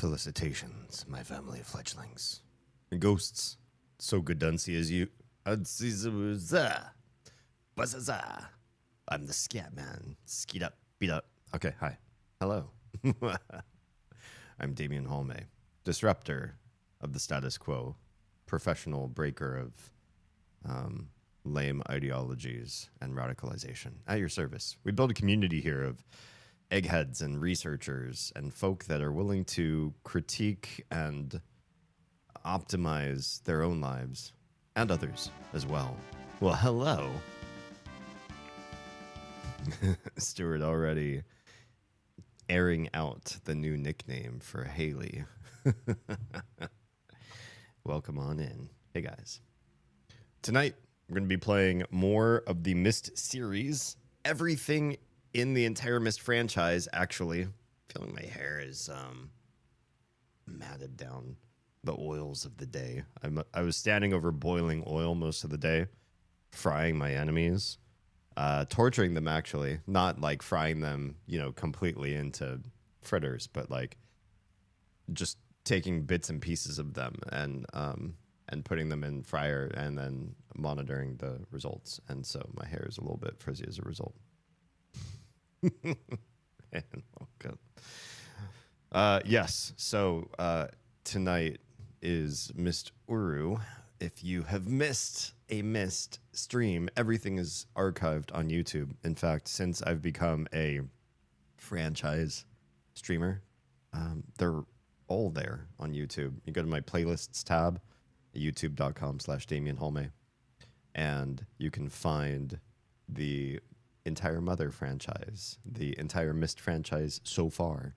Felicitations, my family of fledglings. And ghosts, so good to see as you. Bazaza. I'm the scat man. Skeet up, beat up. Okay, hi. Hello. I'm Damien Holme, disruptor of the status quo, professional breaker of lame ideologies and radicalization. At your service. We build a community here of eggheads and researchers and folk that are willing to critique and optimize their own lives and others as well. Well, hello. Stuart already airing out the new nickname for Haley. Welcome on in. Hey, guys. Tonight, we're going to be playing more of the Myst series. Everything in the entire Myst franchise, actually. Feeling my hair is matted down the oils of the day. I was standing over boiling oil most of the day, frying my enemies, torturing them, actually. Not like frying them, completely into fritters, but like just taking bits and pieces of them and putting them in fryer and then monitoring the results. And so my hair is a little bit frizzy as a result. Yes, so tonight is Myst Uru. If you have missed a Myst stream, everything is archived on YouTube. In fact, since I've become a franchise streamer, they're all there on YouTube. You go to my playlists tab, youtube.com/Damien Holme, and you can find the entire Mother franchise, the entire Myst franchise so far,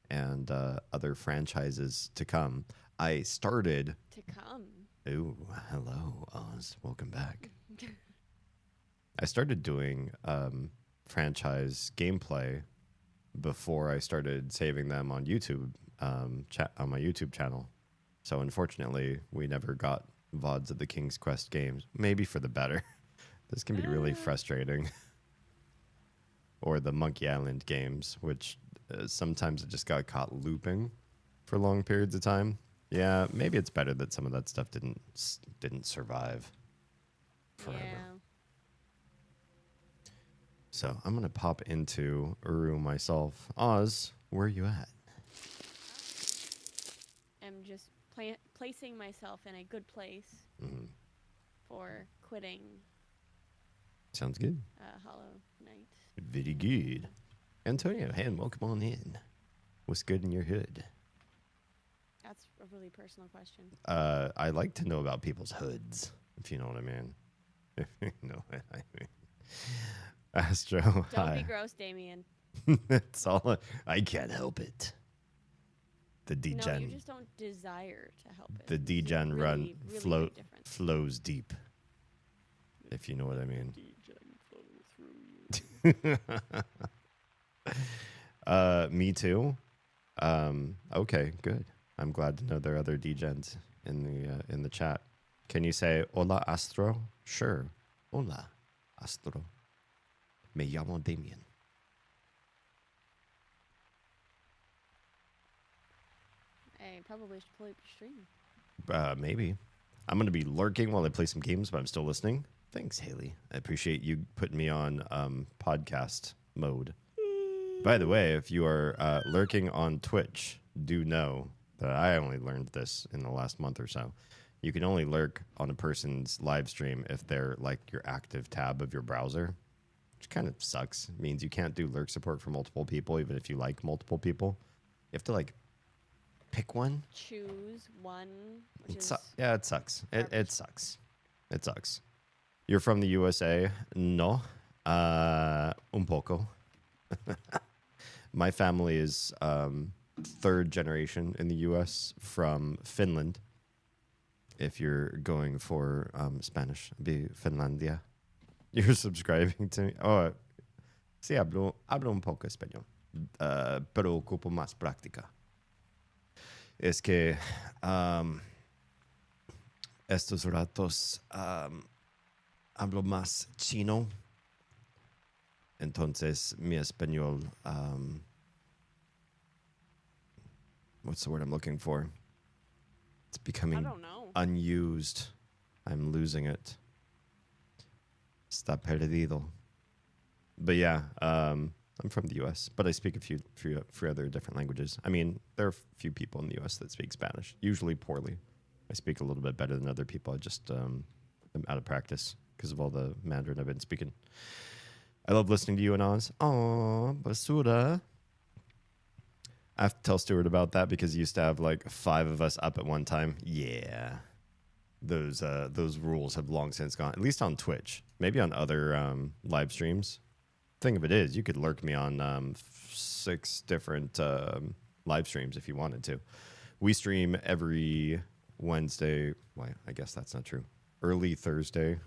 and other franchises to come. I started to come. Ooh, hello, Oz. Welcome back. I started doing franchise gameplay before I started saving them on YouTube, on my YouTube channel. So unfortunately, we never got VODs of the King's Quest games. Maybe for the better. This can be really frustrating. Or the Monkey Island games, which sometimes it just got caught looping for long periods of time. Yeah, maybe it's better that some of that stuff didn't survive forever. Yeah. So I'm gonna pop into Uru myself. Oz, where are you at? I'm just placing myself in a good place for quitting. Sounds good. Hollow Knight. Very good. Antonio, hey, and welcome on in. What's good in your hood? That's a really personal question. I like to know about people's hoods, if you know what I mean. No, I mean. Astro, Don't hi. be gross, Damien. It's all I can't help it. The degen. No, you just don't desire to help it. The degen really, run really flows deep. If you know what I mean. Degen flow through you. Me too. Okay, good. I'm glad to know there are other degens in the chat. Can you say hola Astro? Sure. Hola Astro. Me llamo Damien. I probably should pull up your stream. Maybe. I'm going to be lurking while I play some games, but I'm still listening. Thanks, Haley. I appreciate you putting me on podcast mode. By the way, if you are lurking on Twitch, do know that I only learned this in the last month or so. You can only lurk on a person's live stream if they're like your active tab of your browser, which kind of sucks. It means you can't do lurk support for multiple people, even if you like multiple people. You have to like pick one. Choose one. Yeah, it sucks. It sucks. It sucks. You're from the USA? No. Un poco. My family is third generation in the U.S. from Finland. If you're going for Spanish, it'd be Finlandia. You're subscribing to me. Oh, sí, hablo un poco español, pero ocupo más práctica. Es que estos ratos hablo más chino. Entonces mi español what's the word I'm looking for? It's I becoming don't know. unused. I'm losing it. Está perdido. But yeah, I'm from the U.S., but I speak a few other different languages. I mean, there are a few people in the U.S. that speak Spanish, usually poorly. I speak a little bit better than other people. I just am out of practice because of all the Mandarin I've been speaking. I love listening to you and Oz. Aw, basura. I have to tell Stuart about that because he used to have like 5 of us up at one time. Yeah. Those rules have long since gone, at least on Twitch. Maybe on other live streams. Thing of it is, you could lurk me on 6 different live streams if you wanted to. We stream every Wednesday. Well, I guess that's not true. Early Thursday,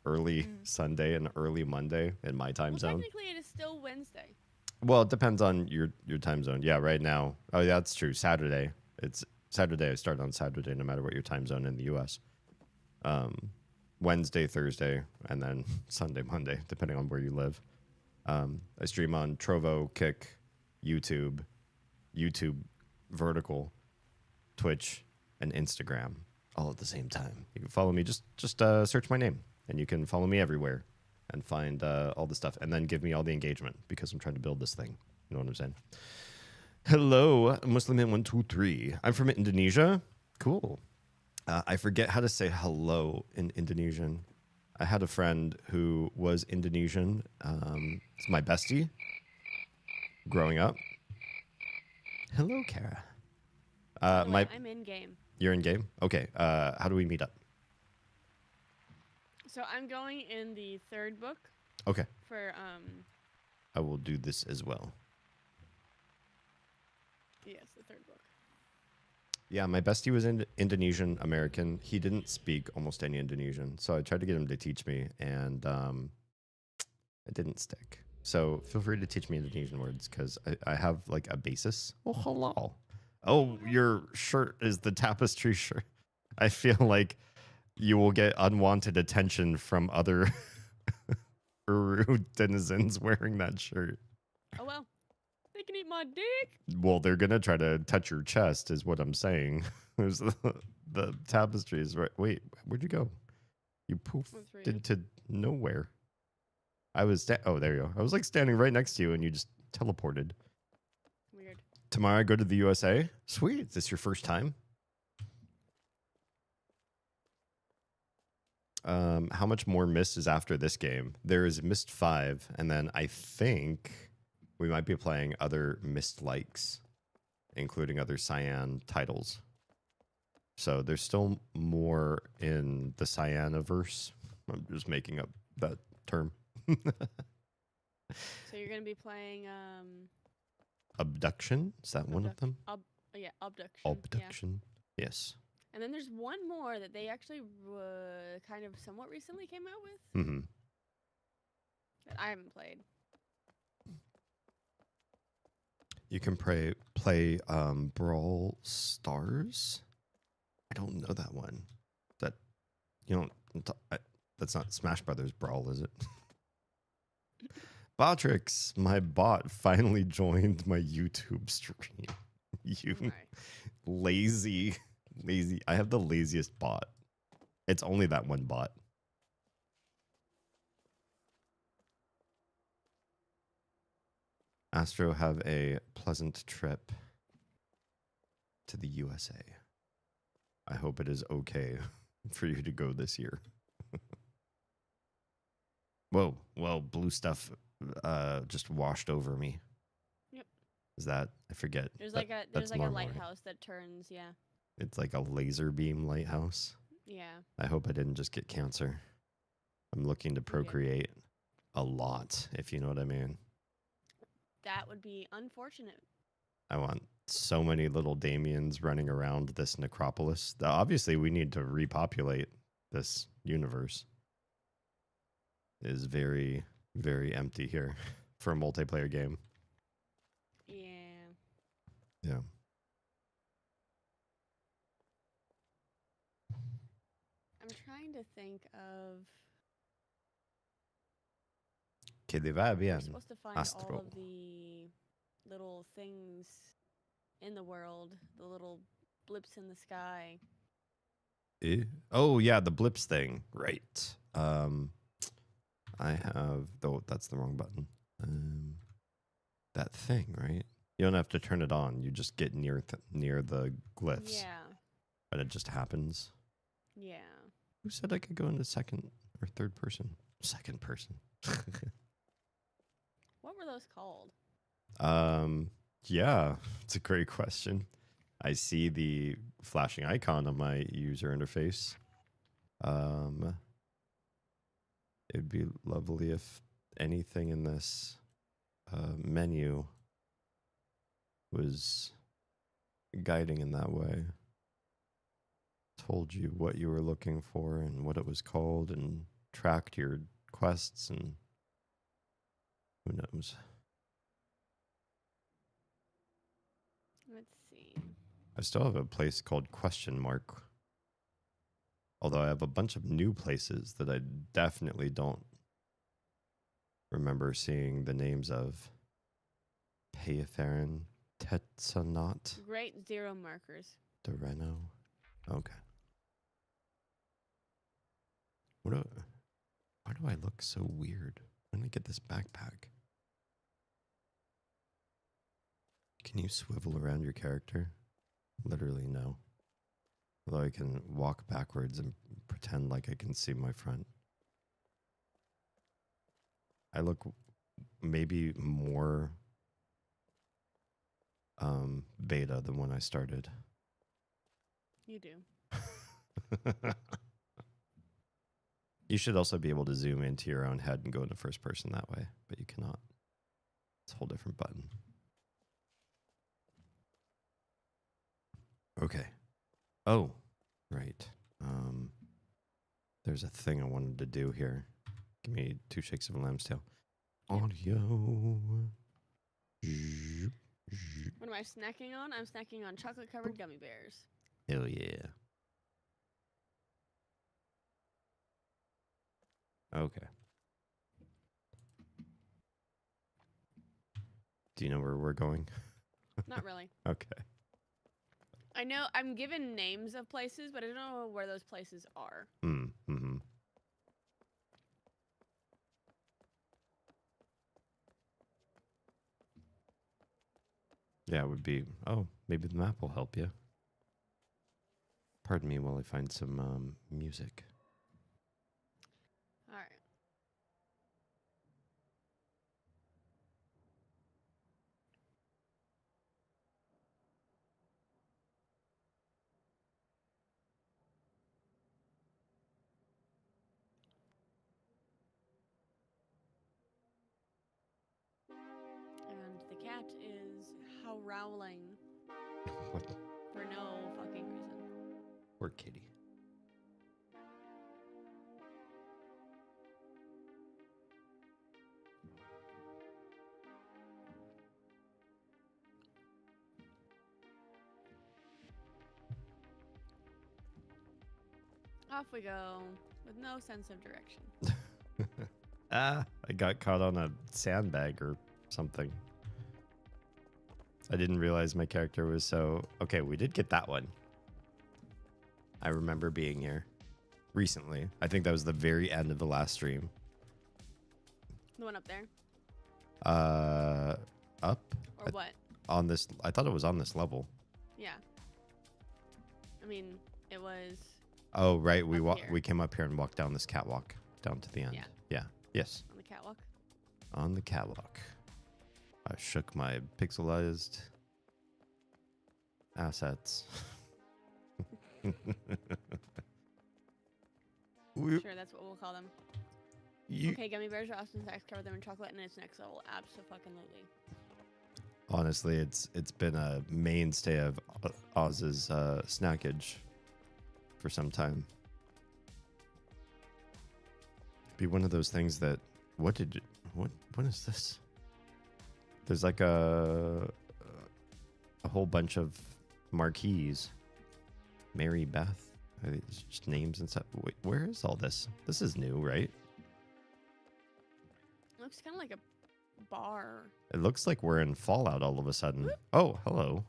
early Sunday, and early Monday in my time zone. Technically, it is still Wednesday. Well, it depends on your time zone. Yeah, right now. Oh, yeah, that's true. Saturday. It's Saturday. I start on Saturday, no matter what your time zone in the U.S. Wednesday, Thursday, and then Sunday, Monday, depending on where you live. I stream on Trovo, Kick, YouTube Vertical, Twitch, and Instagram all at the same time. You can follow me. Just search my name, and you can follow me everywhere and find all the stuff, and then give me all the engagement because I'm trying to build this thing. You know what I'm saying? Hello, Muslimin123. I'm from Indonesia. Cool. I forget how to say hello in Indonesian. I had a friend who was Indonesian. It's my bestie growing up. Hello, Kara. I'm in game. You're in game? Okay. How do we meet up? So I'm going in the 3rd book. Okay. For I will do this as well. Yes, the 3rd book. Yeah, my bestie was Indonesian American. He didn't speak almost any Indonesian, so I tried to get him to teach me, and it didn't stick. So feel free to teach me Indonesian words because I have like a basis. Oh, hello. Oh, your shirt is the tapestry shirt. I feel like you will get unwanted attention from other Uru denizens wearing that shirt. Oh, well. They can eat my dick. Well, they're going to try to touch your chest is what I'm saying. There's the tapestry is right. Wait, where'd you go? You poofed into nowhere. I was, oh, there you go. I was like standing right next to you and you just teleported. Weird. Tomorrow I go to the USA. Sweet. Is this your first time? How much more Myst is after this game? There is Myst 5, and then I think we might be playing other Myst likes, including other Cyan titles. So there's still more in the Cyaniverse. I'm just making up that term. So you're going to be playing Abduction? Is that one of them? Yeah, Abduction. Abduction. Yeah. Yes. And then there's one more that they actually kind of somewhat recently came out with. Mm-hmm. That I haven't played. You can play Brawl Stars. I don't know that one. That that's not Smash Brothers Brawl, is it? Botrix, my bot finally joined my YouTube stream. You lazy. I have the laziest bot. It's only that one bot. Astro, have a pleasant trip to the USA. I hope it is okay for you to go this year. Whoa, well, blue stuff just washed over me. Yep. Is that, I forget. There's like a lighthouse that turns, yeah. It's like a laser beam lighthouse. Yeah. I hope I didn't just get cancer. I'm looking to procreate a lot, if you know what I mean. That would be unfortunate. I want so many little Damians running around this necropolis. Obviously, we need to repopulate this universe. It is very, very empty here for a multiplayer game. Yeah. Yeah. I'm trying to think of... Que le va bien, We're supposed to find Astro. all of the little things in the world, the little blips in the sky. Oh yeah, the blips thing. Right. I have though that's the wrong button. That thing, right? You don't have to turn it on. You just get near the glyphs, Yeah. and it just happens. Yeah. Who said I could go into second or third person? Second person. What were those called? Yeah, it's a great question. I see the flashing icon on my user interface. It'd be lovely if anything in this menu was guiding in that way. Told you what you were looking for and what it was called and tracked your quests and who knows. Let's see. I still have a place called Question Mark. Although I have a bunch of new places that I definitely don't remember seeing the names of. Payafaran, Tetsanot, Great 0 markers. Doreno. Okay. Why do I look so weird when I get this backpack? Can you swivel around your character? Literally no. Although I can walk backwards and pretend like I can see my front. I look maybe more beta than when I started. You do. You should also be able to zoom into your own head and go into first person that way, but you cannot. It's a whole different button. Okay. Oh, right. There's a thing I wanted to do here. Give me 2 shakes of a lamb's tail. Audio. What am I snacking on? I'm snacking on chocolate-covered gummy bears. Hell yeah. Okay. Do you know where we're going? Not really. Okay. I know I'm given names of places, but I don't know where those places are. Mm-hmm. Yeah, it would be... Oh, maybe the map will help you. Pardon me while I find some music. All right. And the cat is howling What? for no fucking reason. Poor kitty. Off we go with no sense of direction. I got caught on a sandbag or something. I didn't realize my character was so... Okay, we did get that one. I remember being here recently. I think that was the very end of the last stream. The one up there? Up? Or what? On this... I thought it was on this level. Yeah. I mean, it was... Oh, right. Up We came up here and walked down this catwalk down to the end. Yeah. Yeah. Yes. On the catwalk? On the catwalk. I shook my pixelized assets. Sure, that's what we'll call them. Okay, gummy bears are awesome snacks. Cover them in chocolate, and it's next level. Abso-fucking-lutely. Honestly, it's been a mainstay of Oz's snackage for some time. Be one of those things that what is this? There's like a whole bunch of marquees. Mary Beth. Are these just names and stuff? Wait, where is all this? This is new, right? Looks kind of like a bar. It looks like we're in Fallout all of a sudden. Oh, hello.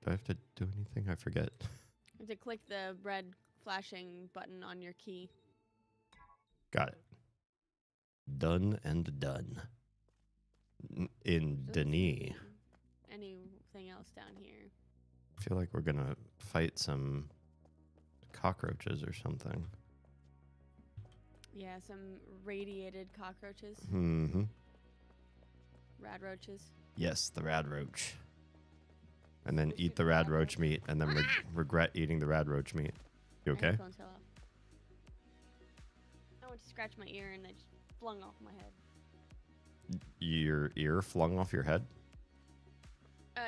Do I have to do anything? I forget. You have to click the red flashing button on your key. Got it. Done and done. In Doesn't Denis. see anything else down here? I feel like we're gonna fight some cockroaches or something. Yeah, some radiated cockroaches. Mm-hmm. Rad roaches. Yes, the rad roach. And then Let's eat do the the rad rad roach roach. meat, and then regret eating the rad roach meat. You My okay? headphones fell off. I went to scratch my ear and it just flung off my head. Your ear flung off your head?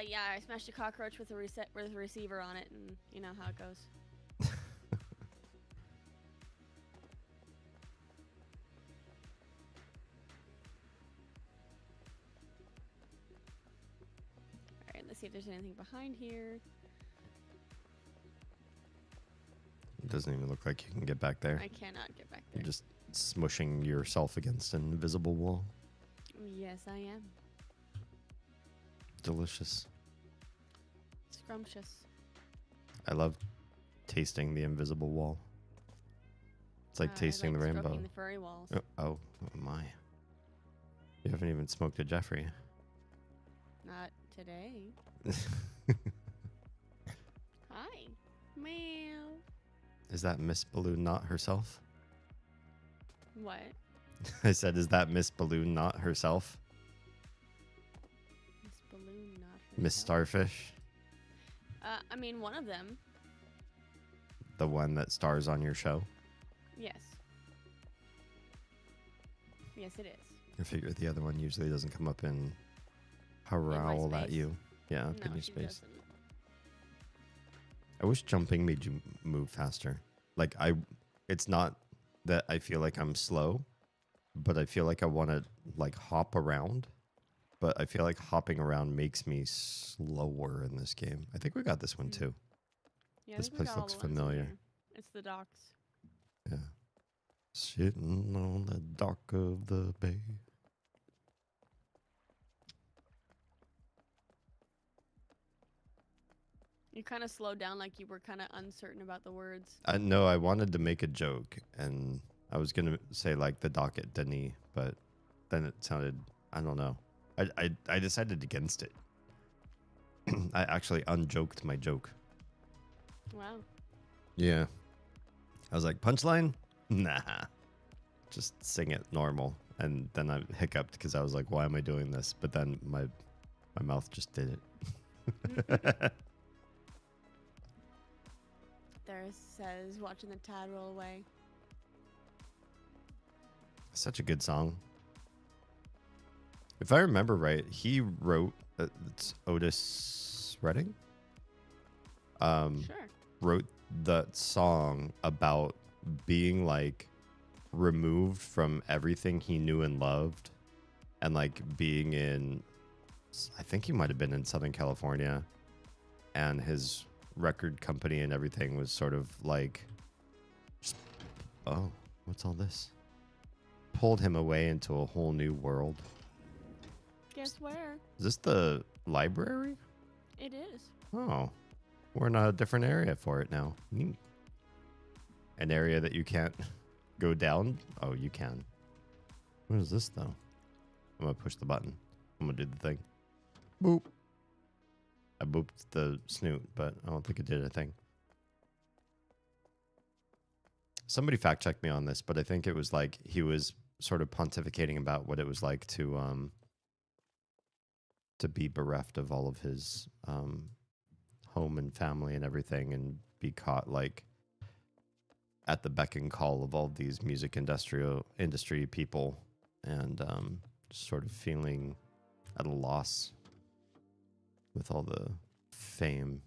Yeah, I smashed a cockroach with a receiver on it, and you know how it goes. Alright, let's see if there's anything behind here. It doesn't even look like you can get back there. I cannot get back there. You're just smushing yourself against an invisible wall. Yes, I am. Delicious. Scrumptious. I love tasting the invisible wall. It's like tasting the rainbow. Stroking the furry walls. Oh my. You haven't even smoked a Jeffrey. Not today. Hi. Meow. Is that Miss Balloon not herself? What? I said, is that Miss Balloon not herself? Miss Balloon, not Miss herself. Starfish? I mean, one of them. The one that stars on your show? Yes. Yes, it is. I figure the other one usually doesn't come up and howl at space? you. Yeah, No, give you she space. doesn't. I wish jumping made you move faster. Like, it's not that I feel like I'm slow, but I feel like I want to, like, hop around. But I feel like hopping around makes me slower in this game. I think we got this one, too. Yeah, I This think we place got all looks the ones in familiar. here. It's the docks. Yeah. Sitting on the dock of the bay. You kind of slowed down, like you were kind of uncertain about the words. No, I wanted to make a joke, and I was going to say, like, the dock at Denis, but then it sounded, I don't know. I decided against it. I actually unjoked my joke. Wow. Yeah. I was like, punchline? Nah. Just sing it normal. And then I hiccuped because I was like, why am I doing this? But then my mouth just did it. There it says, watching the tide roll away. Such a good song. If I remember right, he wrote, it's Otis Redding? Sure. Wrote that song about being like removed from everything he knew and loved, and like being in, I think he might have been in Southern California, and his record company and everything was sort of like, oh, what's all this? Pulled him away into a whole new world. Guess where? Is this the library? It is. Oh, we're in a different area for it now. Neat. An area that you can't go down? Oh, you can. What is this, though? I'm going to push the button. I'm going to do the thing. Boop. I booped the snoot, but I don't think it did a thing. Somebody fact checked me on this, but I think it was like he was sort of pontificating about what it was like to be bereft of all of his home and family and everything, and be caught like at the beck and call of all these music industry people, and just sort of feeling at a loss with all the fame.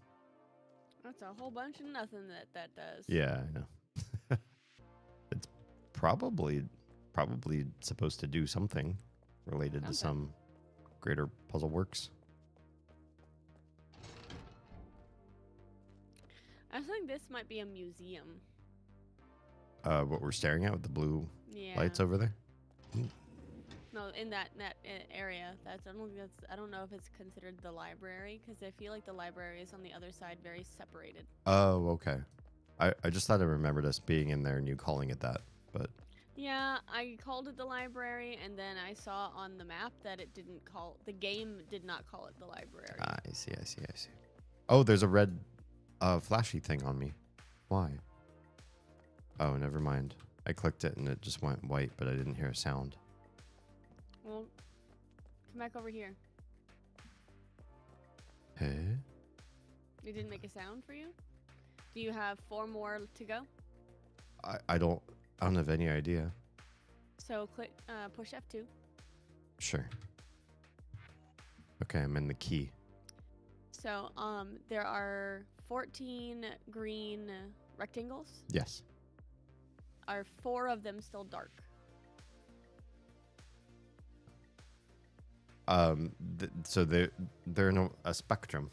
That's a whole bunch of nothing that does. Yeah, I know. It's probably supposed to do something related to some greater puzzle works. I think this might be a museum. What we're staring at with the blue Yeah. lights over there. Ooh. No, in that area. I don't know if it's considered the library because I feel like the library is on the other side, very separated. Oh, okay. I just thought I remembered us being in there and you calling it that, but Yeah, I called it the library, and then I saw on the map that the game did not call it the library. I see. Oh, there's a red flashy thing on me. Why? Oh, never mind. I clicked it and it just went white, but I didn't hear a sound. Well, come back over here. Hey? It didn't make a sound for you? Do you have 4 more to go? I don't have any idea. So push F2. Sure. Okay, I'm in the key. So there are 14 green rectangles. Yes. Are 4 of them still dark? So they're in a spectrum.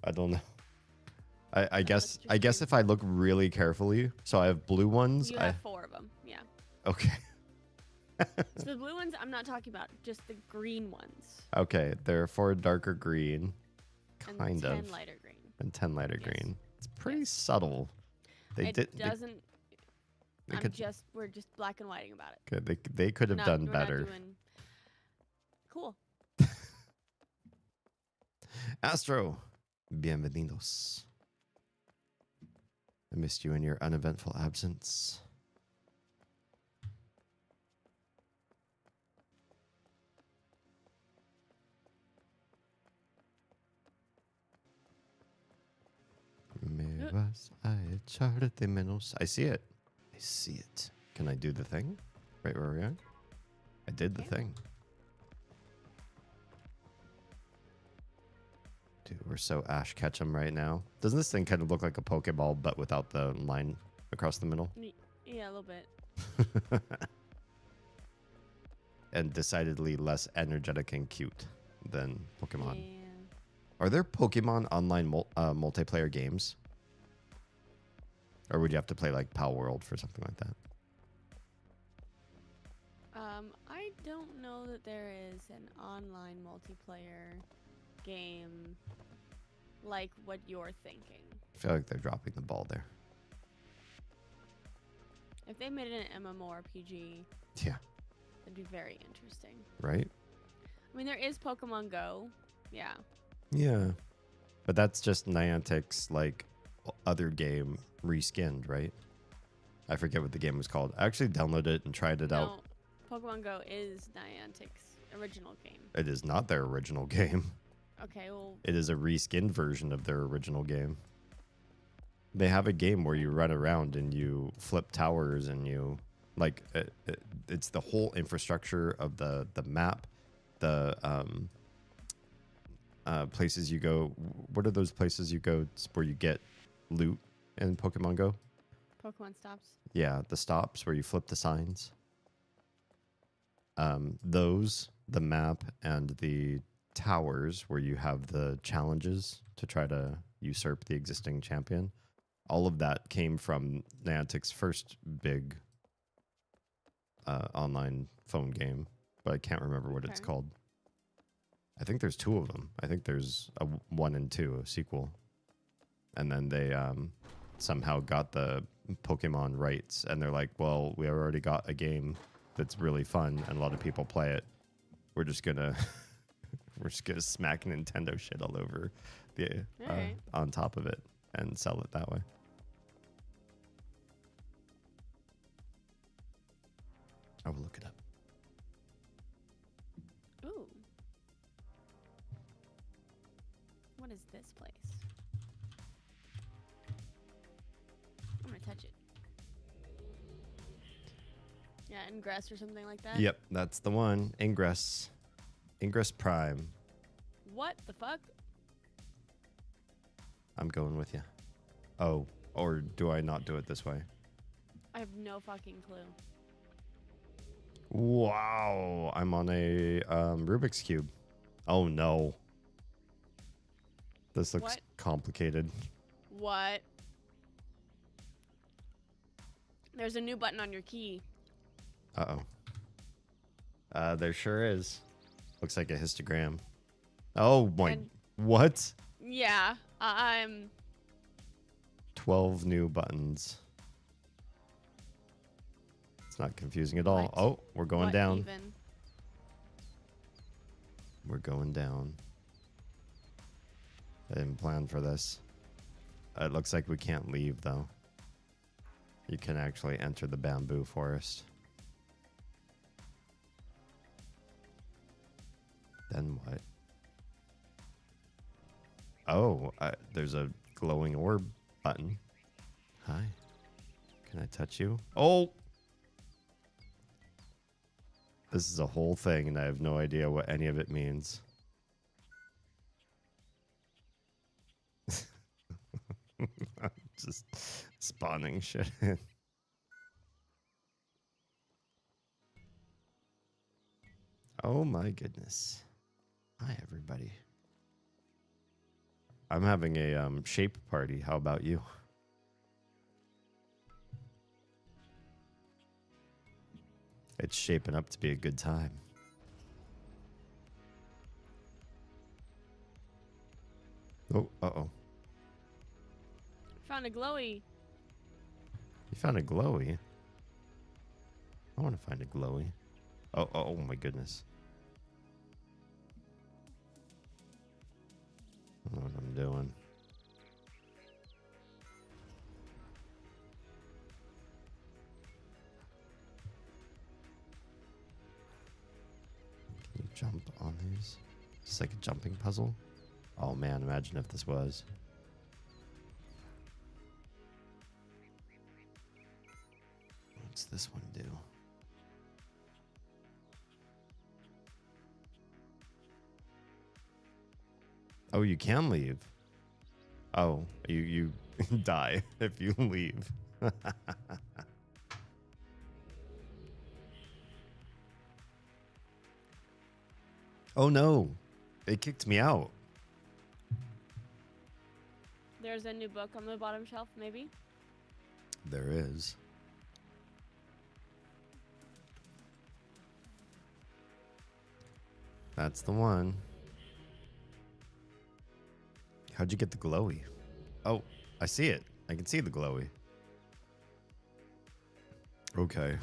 I don't know. I guess if I look really carefully, so I have blue ones. You have 4 of them, yeah. Okay. So the blue ones, I'm not talking about, just the green ones. Okay, there are 4 darker green, kind of, 10 lighter green. and 10 lighter Yes. green. It's pretty subtle. We're just black and whiting about it. They could have done better. Cool. Astro, bienvenidos. I missed you in your uneventful absence. Me vas a echar de menos. I see it. I see it. Can I do the thing? Right where we are? I did the thing. Dude, we're so Ash Ketchum right now. Doesn't this thing kind of look like a Pokeball, but without the line across the middle? Yeah, a little bit. And decidedly less energetic and cute than Pokemon. Yeah. Are there Pokemon online multiplayer games? Or would you have to play like Pal World for something like that? I don't know that there is an online multiplayer game like what you're thinking. I feel like they're dropping the ball there. If they made it an MMORPG, yeah, that'd be very interesting. Right? I mean, there is Pokemon Go. Yeah. Yeah. But that's just Niantic's like other game reskinned, right? I forget what the game was called. I actually downloaded it and tried it out. Pokemon Go is Niantic's original game. It is not their original game. Okay, well... It is a reskinned version of their original game. They have a game where you run around and you flip towers and you... Like, it's the whole infrastructure of the map, the places you go. What are those places you go where you get loot in Pokemon Go? Pokemon stops. Yeah, the stops where you flip the signs. The map, and the towers where you have the challenges to try to usurp the existing champion. All of that came from Niantic's first big online phone game, but I can't remember what it's called. I think there's 2 of them. I think there's a 1 and 2, a sequel. And then they somehow got the Pokemon rights, and they're like, well, we already got a game that's really fun and a lot of people play it. We're just gonna smack Nintendo shit all over the on top of it and sell it that way. I will look it up. Ooh. What is this place? I'm gonna touch it. Yeah, Ingress or something like that? Yep, that's the one. Ingress. Ingress Prime. What the fuck? I'm going with you. Oh, or do I not do it this way? I have no fucking clue. Wow, I'm on a Rubik's Cube. Oh no. This looks complicated. What? There's a new button on your key. Uh-oh. There sure is. Looks like a histogram. Oh my, And what? yeah, I'm 12 new buttons. It's not confusing at all. What? Oh, we're going what down. even? We're going down. I didn't plan for this. It looks like we can't leave, though. You can actually enter the bamboo forest. Then what? Oh, there's a glowing orb button. Hi. Can I touch you? Oh! This is a whole thing, and I have no idea what any of it means. I'm just spawning shit in. Oh my goodness. Hi, everybody. I'm having a shape party. How about you? It's shaping up to be a good time. Oh, uh-oh. Found a glowy. You found a glowy? I want to find a glowy. Oh my goodness. I don't know what I'm doing. Can you jump on these? It's like a jumping puzzle. Oh man, imagine if this was. What's this one do? Oh, you can leave. Oh, you die if you leave. Oh no, they kicked me out. There's a new book on the bottom shelf, maybe? There is. That's the one. How'd you get the glowy? Oh, I see it. I can see the glowy. Okay.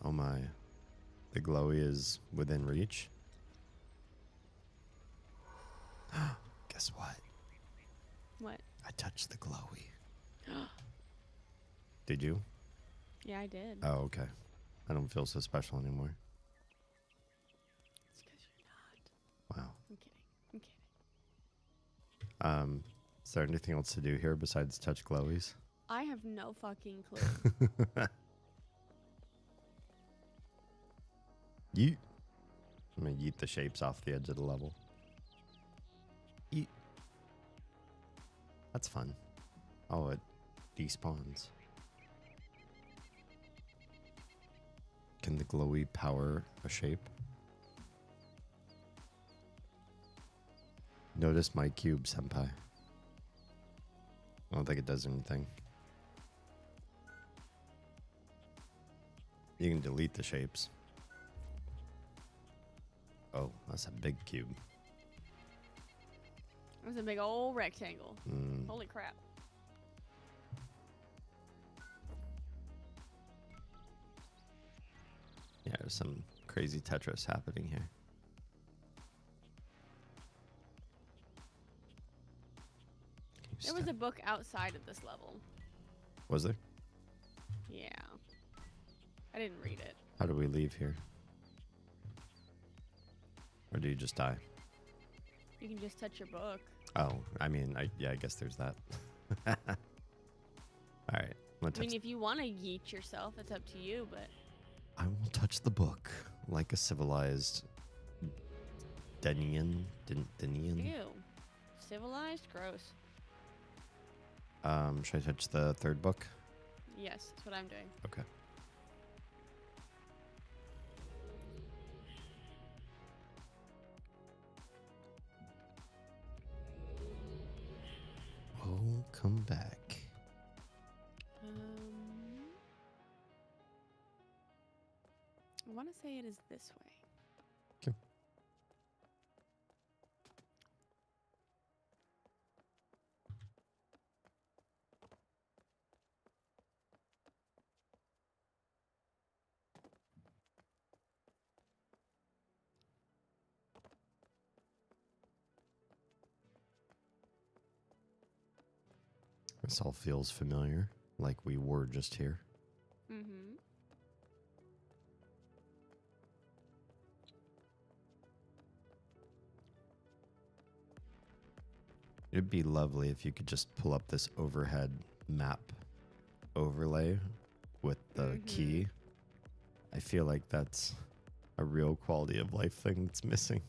Oh my. The glowy is within reach. Guess what? What? I touched the glowy. Did you? Yeah, I did. Oh, okay. I don't feel so special anymore. It's because you're not. Wow. I'm kidding. I'm kidding. Is there anything else to do here besides touch glowies? I have no fucking clue. Yeet. I'm gonna yeet the shapes off the edge of the level. Yeet. That's fun. Oh, it despawns. Can the glowy power a shape? Notice my cube, senpai. I don't think it does anything. You can delete the shapes. Oh, that's a big cube. It was a big old rectangle. Holy crap. Yeah, there's some crazy Tetris happening here. There was a book outside of this level. Was there? Yeah. I didn't read it. How do we leave here? Or do you just die? You can just touch your book. Oh, I mean, I guess there's that. All right. I mean, if you want to yeet yourself, it's up to you, but... I will touch the book like a civilized Denian. Ew. Civilized? Gross. Should I touch the third book? Yes, that's what I'm doing. Okay. Oh, come back. to say it is this way. Okay. This all feels familiar, like we were just here. Mm-hmm. It'd be lovely if you could just pull up this overhead map overlay with the key. I feel like that's a real quality of life thing that's missing.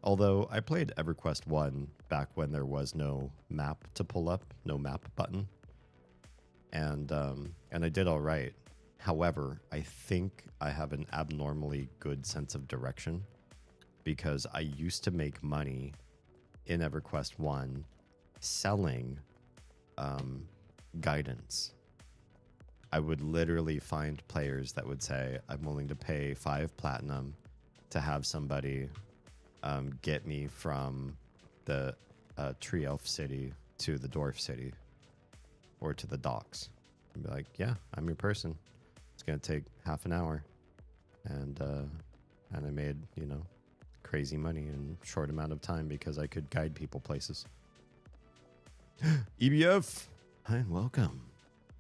Although I played EverQuest 1 back when there was no map to pull up, no map button. And I did all right. However, I think I have an abnormally good sense of direction because I used to make money in EverQuest 1 selling guidance. I would literally find players that would say, I'm willing to pay 5 platinum to have somebody get me from the tree elf city to the dwarf city or to the docks. I'd be like, yeah, I'm your person. It's going to take half an hour. And I made, crazy money in a short amount of time because I could guide people places. EBF, hi and welcome.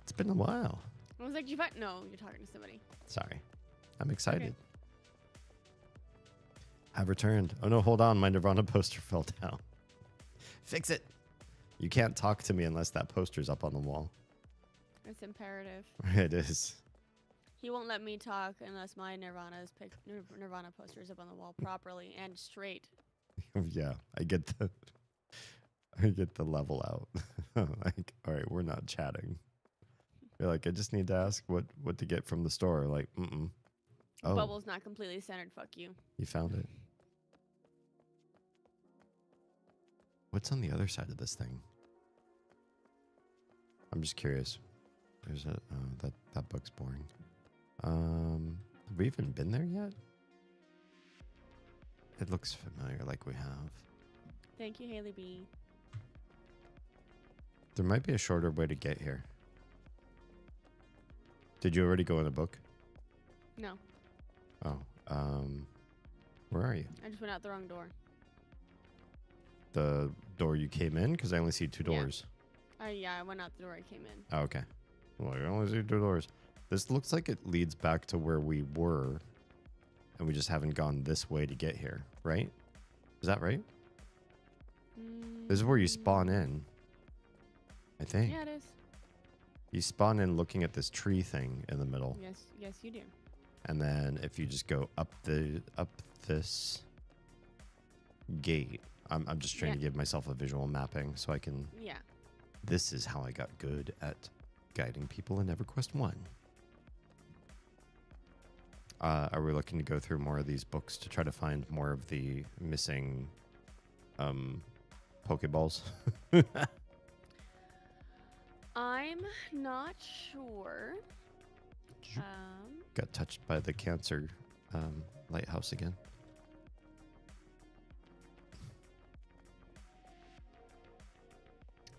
It's been a while. I was like, no, you're talking to somebody. Sorry. I'm excited. Okay. I've returned. Oh no, hold on. My Nirvana poster fell down. Fix it. You can't talk to me unless that poster's up on the wall. It's imperative. It is. He won't let me talk unless my Nirvana poster is up on the wall properly and straight. Yeah, I get the level out. Like, all right, we're not chatting. You're like, I just need to ask what to get from the store. Like, oh, Bubble's not completely centered. Fuck you. You found it. What's on the other side of this thing? I'm just curious. There's that book's boring. Have we even been there yet? It looks familiar, like we have. Thank you, Haley B. There might be a shorter way to get here. Did you already go in the book? No. Oh, where are you? I just went out the wrong door. The door you came in? Because I only see 2 doors. Yeah, I went out the door I came in. Oh, okay. Well, I only see 2 doors. This looks like it leads back to where we were, and we just haven't gone this way to get here, right? Is that right? This is where you spawn in, I think. Yeah, it is. You spawn in looking at this tree thing in the middle. Yes, you do. And then if you just go up this gate, I'm just trying to give myself a visual mapping so I can. Yeah. This is how I got good at guiding people in EverQuest 1. Are we looking to go through more of these books to try to find more of the missing Pokeballs? I'm not sure. Got touched by the cancer lighthouse again.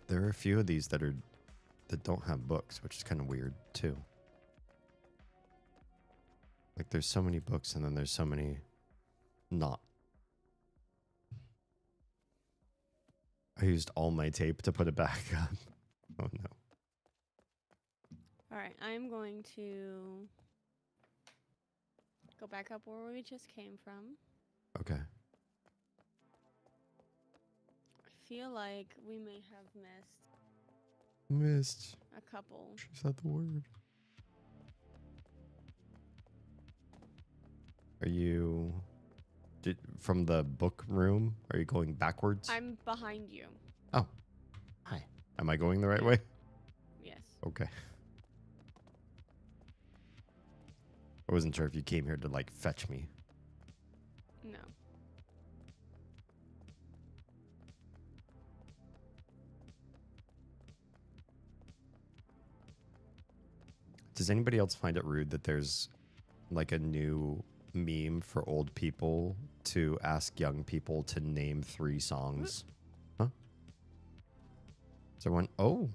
There are a few of these that don't have books, which is kind of weird too. Like there's so many books and then there's so many not. I used all my tape to put it back up. Oh no. All right, I'm going to go back up where we just came from. Okay. I feel like we may have missed Missed. a couple. She said the word. Are you from the book room? Are you going backwards? I'm behind you. Oh. Hi. Am I going the right way? Yes. Okay. I wasn't sure if you came here to like fetch me. No. Does anybody else find it rude that there's like a new meme for old people to ask young people to name 3 songs. Huh? Is there one? Oh,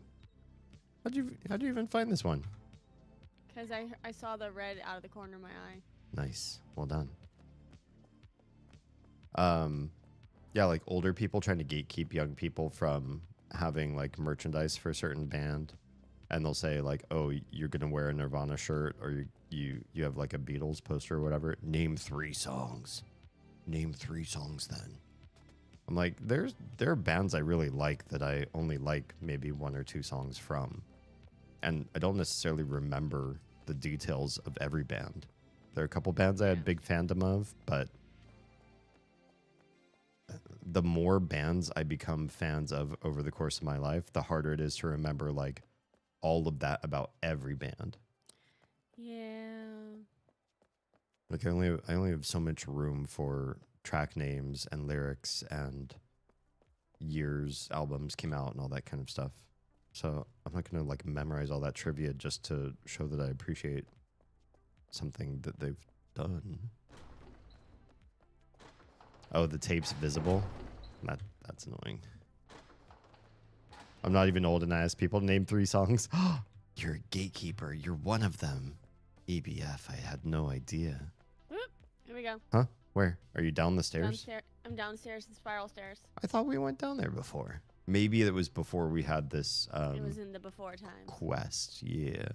how'd you even find this one? Because I saw the red out of the corner of my eye. Nice, well done. Yeah, like older people trying to gatekeep young people from having like merchandise for a certain band, and they'll say like, "Oh, you're gonna wear a Nirvana shirt, or you have like a Beatles poster or whatever. Name 3 songs. Name 3 songs." Then I'm like, there are bands I really like that I only like maybe 1 or 2 songs from, and I don't necessarily remember the details of every band. There are a couple bands I had big fandom of, but the more bands I become fans of over the course of my life, the harder it is to remember like all of that about every band. Yeah. Like I only have so much room for track names and lyrics and years albums came out and all that kind of stuff. So I'm not gonna like memorize all that trivia just to show that I appreciate something that they've done. Oh, the tape's visible? That's annoying. I'm not even old and I ask people to name 3 songs. You're a gatekeeper. You're one of them. EBF, I had no idea. Whoop, here we go. Huh? Where? Are you down the stairs? I'm downstairs, the spiral stairs. I thought we went down there before. Maybe it was before we had this It was in the before times. quest. Yeah.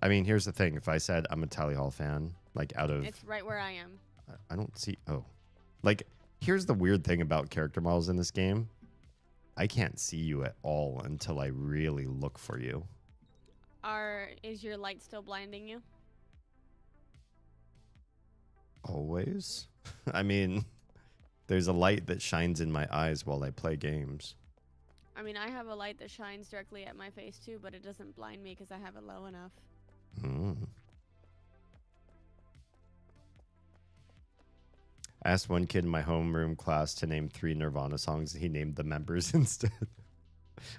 I mean, here's the thing. If I said I'm a Tally Hall fan, like out of... It's right where I am. I don't see... Oh. Like, here's the weird thing about character models in this game. I can't see you at all until I really look for you. Is your light still blinding you? Always? I mean, there's a light that shines in my eyes while I play games. I mean, I have a light that shines directly at my face too, but it doesn't blind me because I have it low enough. I asked one kid in my homeroom class to name 3 Nirvana songs, and he named the members instead.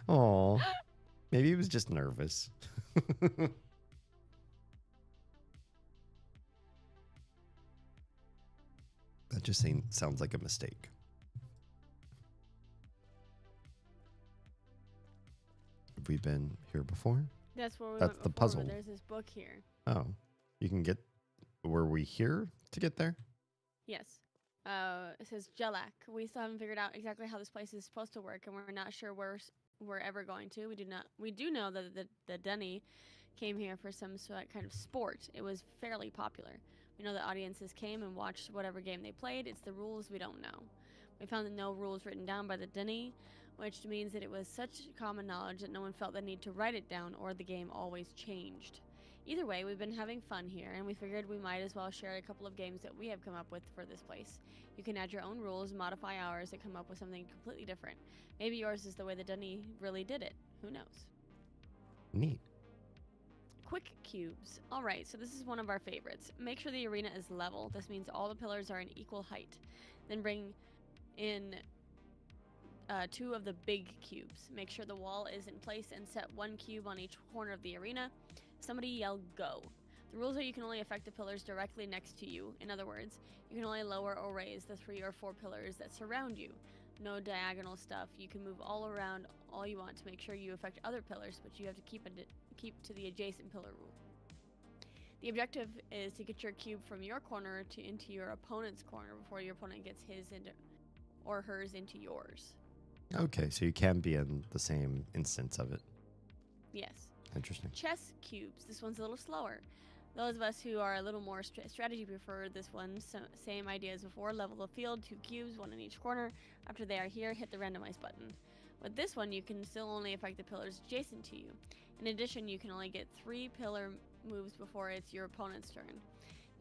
Aw. Maybe he was just nervous. That just sounds like a mistake. Have we been here before? That's where we That's went the before, puzzle. but there's this book here. Oh, you can get... Were we here to get there? Yes. It says Jelak. We still haven't figured out exactly how this place is supposed to work, and we're not sure where we're ever going to. We do know that the Denny came here for some kind of sport. It was fairly popular. We know that audiences came and watched whatever game they played. It's the rules we don't know. We found that no rules written down by the Denny, which means that it was such common knowledge that no one felt the need to write it down, or the game always changed. Either way, we've been having fun here, and we figured we might as well share a couple of games that we have come up with for this place. You can add your own rules, modify ours, and come up with something completely different. Maybe yours is the way the Denny really did it. Who knows? Neat. Quick cubes. Alright, so this is one of our favorites. Make sure the arena is level. This means all the pillars are in equal height. Then bring in 2 of the big cubes. Make sure the wall is in place and set 1 cube on each corner of the arena. Somebody yell go. The rules are you can only affect the pillars directly next to you. In other words, you can only lower or raise the 3 or 4 pillars that surround you. No diagonal stuff. You can move all around all you want to make sure you affect other pillars, but you have to keep to the adjacent pillar rule. The objective is to get your cube from your corner into your opponent's corner before your opponent gets his or hers into yours. Okay, so you can be in the same instance of it. Yes. Interesting. Chess cubes. This one's a little slower. Those of us who are a little more strategy prefer this one. So, same idea as before. Level the field, 2 cubes, 1 in each corner. After they are here, hit the randomize button. With this one, you can still only affect the pillars adjacent to you. In addition, you can only get 3 pillar moves before it's your opponent's turn.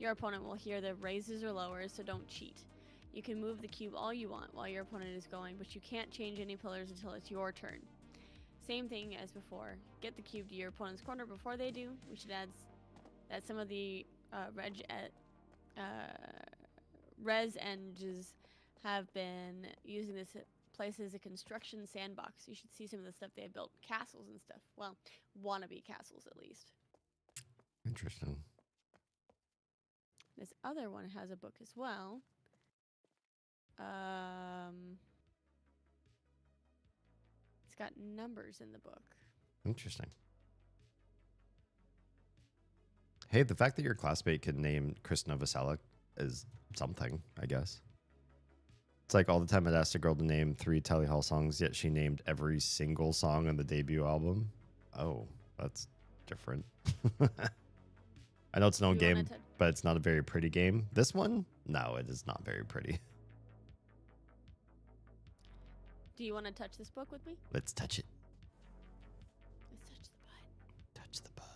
Your opponent will hear the raises or lowers, so don't cheat. You can move the cube all you want while your opponent is going, but you can't change any pillars until it's your turn. Same thing as before. Get the cube to your opponent's corner before they do. We should add that some of the res engs have been using this place is a construction sandbox. You should see some of the stuff they have built. Castles and stuff. Well, wannabe castles, at least. Interesting. This other one has a book as well. It's got numbers in the book. Interesting. Hey, the fact that your classmate can name Chris Novoselic is something, I guess. It's like all the time I'd asked a girl to name 3 Tally Hall songs, yet she named every single song on the debut album. Oh, that's different. I know it's an old game, but it's not a very pretty game. This one? No, it is not very pretty. Do you want to touch this book with me? Let's touch it. Let's touch the butt. Touch the butt.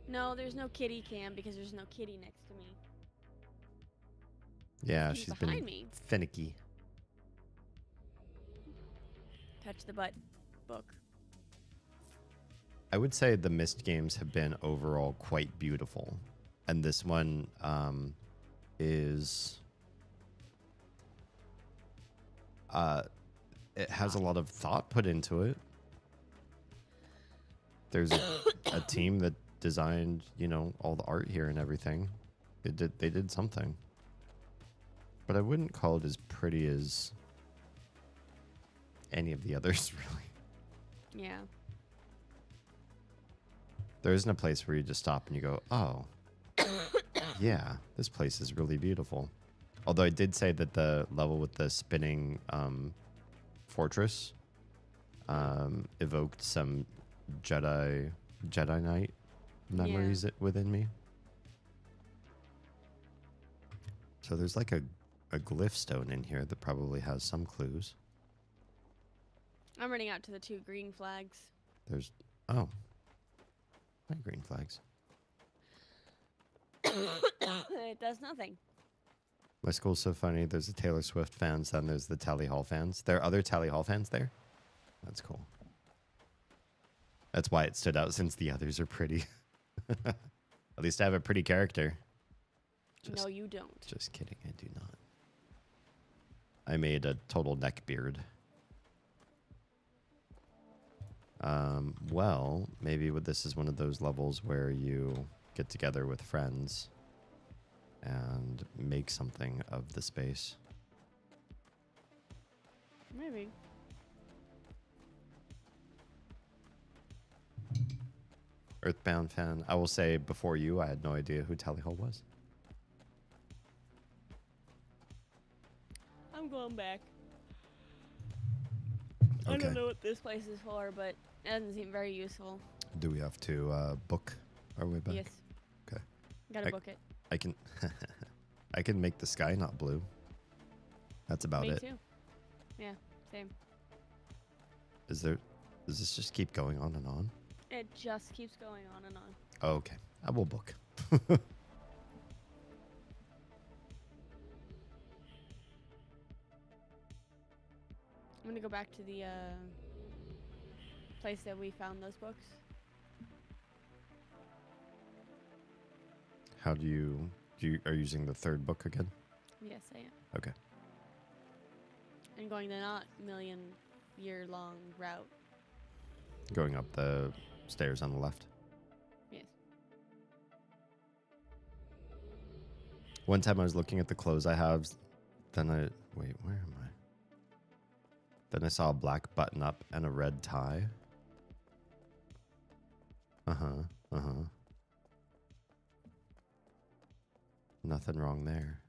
No, there's no kitty cam because there's no kitty next to me. Yeah, she's been finicky. Touch the butt book. I would say the Myst games have been overall quite beautiful. And this one is... it has a lot of thought put into it. There's a team that designed, you know, all the art here and everything. They did something. But I wouldn't call it as pretty as any of the others, really. Yeah. There isn't a place where you just stop and you go, oh, yeah, this place is really beautiful. Although I did say that the level with the spinning fortress evoked some Jedi Knight memories within me. So there's like a glyph stone in here that probably has some clues. I'm running out to the 2 green flags. There's... Oh. My green flags. It does nothing. My school's so funny. There's the Taylor Swift fans, then there's the Tally Hall fans. There are other Tally Hall fans there? That's cool. That's why it stood out, since the others are pretty. At least I have a pretty character. No, you don't. Just kidding, I do not. I made a total neck beard. Well, maybe this is one of those levels where you get together with friends and make something of the space. Maybe. Earthbound fan. I will say, before you, I had no idea who Tally Hall was. I'm going back. Okay. I don't know what this place is for, but it doesn't seem very useful. Do we have to book our way back? Yes. Okay. Gotta book it. I can I can make the sky not blue. That's about it. Me too. Yeah, same. Does this just keep going on and on? It just keeps going on and on. Oh, okay. I will book. I'm gonna go back to the place that we found those books. How do you are you using the 3rd book again? Yes, I am. Okay. And going the not million-year-long route. Going up the stairs on the left. Yes. One time I was looking at the clothes I have, then wait, where am I? Then I saw a black button up and a red tie. Nothing wrong there.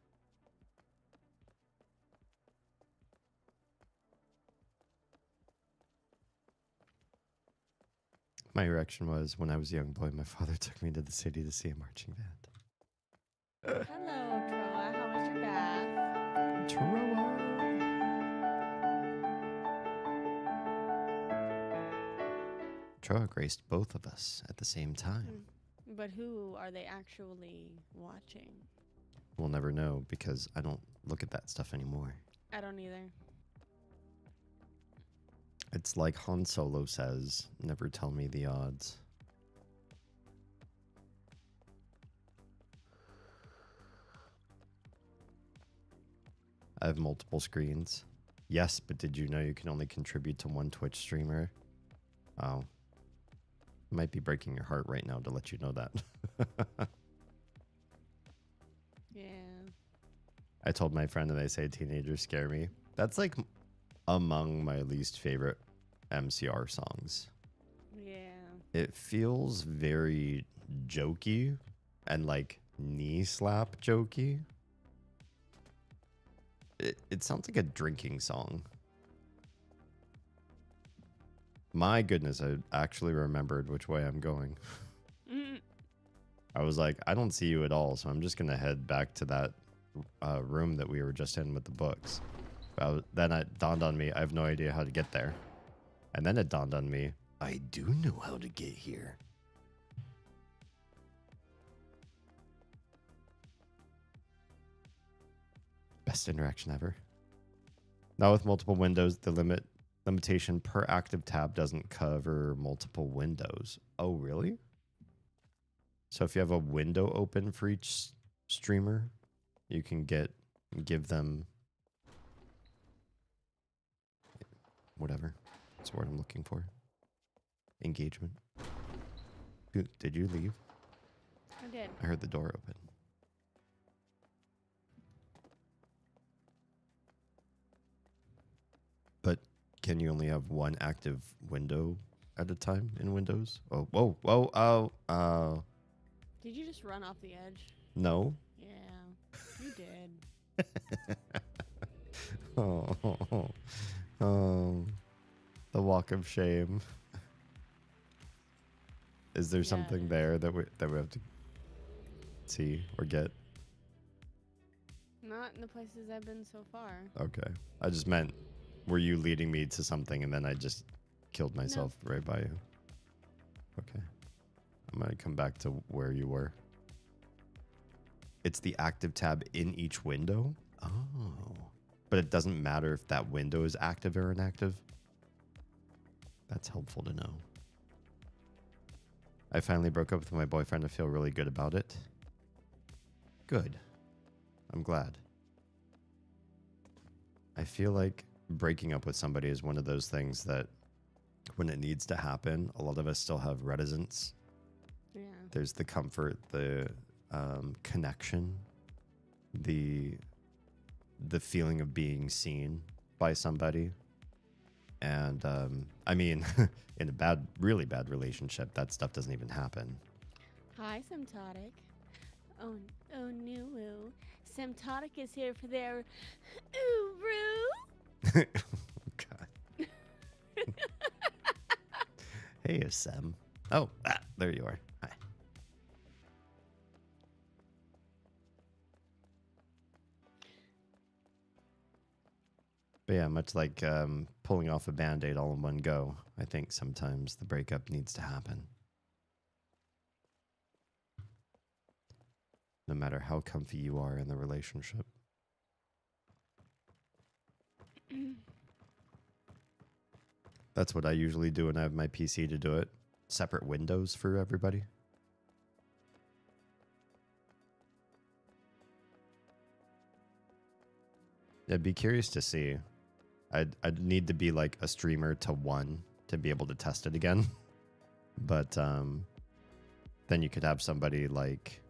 My reaction was, when I was a young boy, my father took me to the city to see a marching band. Hello, Troa. How was your bath? Troa. Troa graced both of us at the same time. But who are they actually watching? We'll never know, because I don't look at that stuff anymore. I don't either. It's like Han Solo says, never tell me the odds. I have multiple screens. Yes, but did you know you can only contribute to one Twitch streamer? Oh. Might be breaking your heart right now to let you know that. Yeah. I told my friend that I say teenagers scare me. That's like among my least favorite MCR songs. Yeah. It feels very jokey and like knee slap jokey. It sounds like a drinking song. My goodness, I actually remembered which way I'm going. I was like, I don't see you at all, so I'm just going to head back to that room that we were just in with the books. Then it dawned on me, I have no idea how to get there. And then it dawned on me, I do know how to get here. Best interaction ever. Now with multiple windows, the limitation per active tab doesn't cover multiple windows. Oh, really? So if you have a window open for each streamer, you can give them whatever. That's the word I'm looking for. Engagement. Did you leave? I did. I heard the door open. But can you only have one active window at a time in Windows? Oh, whoa, whoa, oh, Did you just run off the edge? no. Yeah, you did. Oh, the walk of shame. Is there something there that we have to see or get? Not in the places I've been so far. Okay. I just meant, were you leading me to something and then I just killed myself right by you? Okay. I'm going to come back to where you were. It's the active tab in each window? Oh. But it doesn't matter if that window is active or inactive? That's helpful to know. I finally broke up with my boyfriend. I feel really good about it. Good. I'm glad. I feel like breaking up with somebody is one of those things that when it needs to happen, a lot of us still have reticence. Yeah. There's the comfort, the connection, the feeling of being seen by somebody. And I mean, in a really bad relationship, that stuff doesn't even happen. Hi, Symptotic. Oh no. Symptotic is here for their Uru. God. Hey, Sam. Oh, there you are. Hi. But yeah, much like pulling off a Band-Aid all in one go, I think sometimes the breakup needs to happen. No matter how comfy you are in the relationship. That's what I usually do when I have my PC to do it. Separate windows for everybody. I'd be curious to see. I'd need to be like a streamer to one to be able to test it again. But then you could have somebody like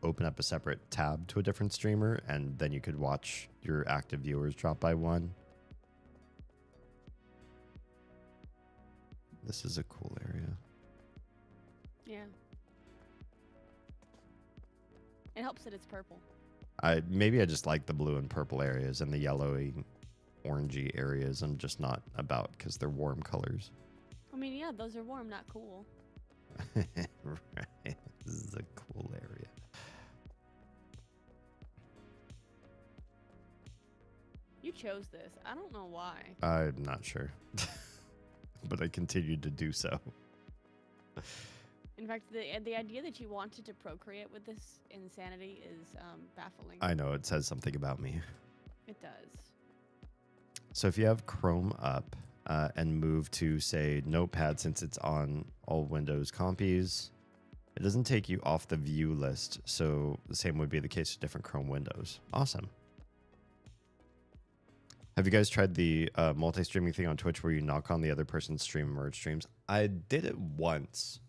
open up a separate tab to a different streamer, and then you could watch your active viewers drop by one. This is a cool area. Yeah. It helps that it's purple. Maybe I just like the blue and purple areas, and the yellowy, orangey areas I'm just not about because they're warm colors. I mean, yeah, those are warm, not cool. Right. This is a cool area. You chose this. I don't know why. I'm not sure. But I continued to do so. In fact, the idea that you wanted to procreate with this insanity is baffling. I know, it says something about me. It does. So if you have Chrome up and move to, say, Notepad, since it's on all Windows compies, it doesn't take you off the view list. So the same would be the case with different Chrome windows. Awesome. Have you guys tried the multi-streaming thing on Twitch where you knock on the other person's stream and merge streams? I did it once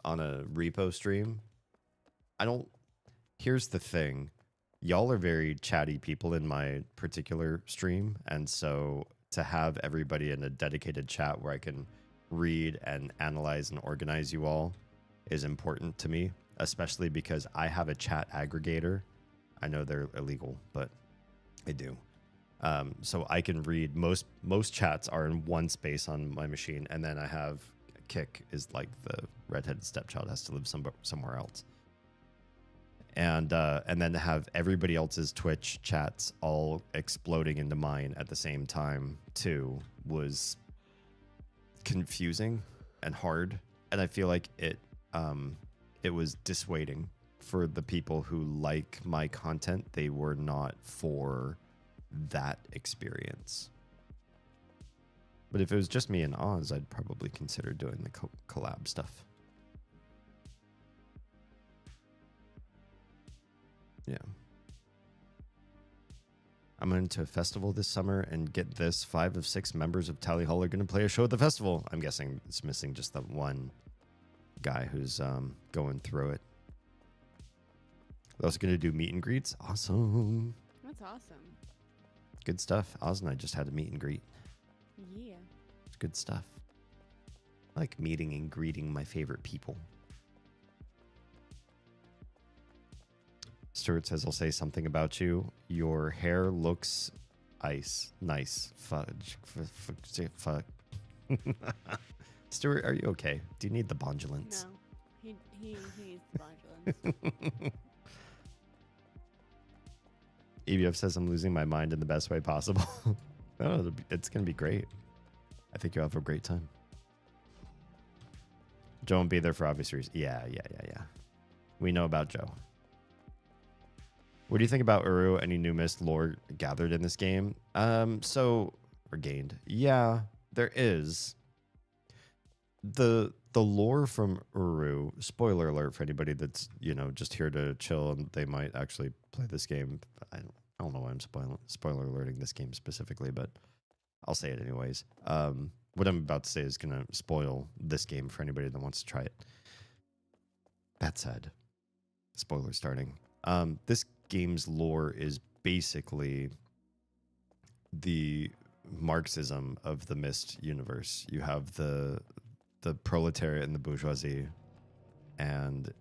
on a repo stream. Here's the thing. Y'all are very chatty people in my particular stream. And so to have everybody in a dedicated chat where I can read and analyze and organize you all is important to me, especially because I have a chat aggregator. I know they're illegal, but I do. So I can read most chats are in one space on my machine, and then I have Kick is like the redheaded stepchild has to live somewhere else, and then to have everybody else's Twitch chats all exploding into mine at the same time too was confusing and hard, and I feel like it was dissuading for the people who like my content. They were not for that experience. But if it was just me and Oz, I'd probably consider doing the collab stuff. Yeah. I'm going to a festival this summer, and get this, 5 of 6 members of Tally Hall are going to play a show at the festival. I'm guessing it's missing just that one guy who's going through it. They're also going to do meet and greets. Awesome. That's awesome. Good stuff. Oz and I just had a meet and greet. Yeah. It's good stuff. I like meeting and greeting my favorite people. Stuart says, I'll say something about you. Your hair looks nice. Fudge. Fuck. Stuart, are you okay? Do you need the bondulance? No. He needs the bondulance. EBF says I'm losing my mind in the best way possible. Oh, it's going to be great. I think you'll have a great time. Joe won't be there for obvious reasons. Yeah. We know about Joe. What do you think about Uru? Any new Mist lore gathered in this game? Or gained. Yeah, there is. The lore from Uru, spoiler alert for anybody that's, just here to chill and they might actually play this game. I don't know why I'm spoiler alerting this game specifically, but I'll say it anyways. What I'm about to say is going to spoil this game for anybody that wants to try it. That said, spoiler starting. This game's lore is basically the Marxism of the Myst universe. You have the proletariat and the bourgeoisie, and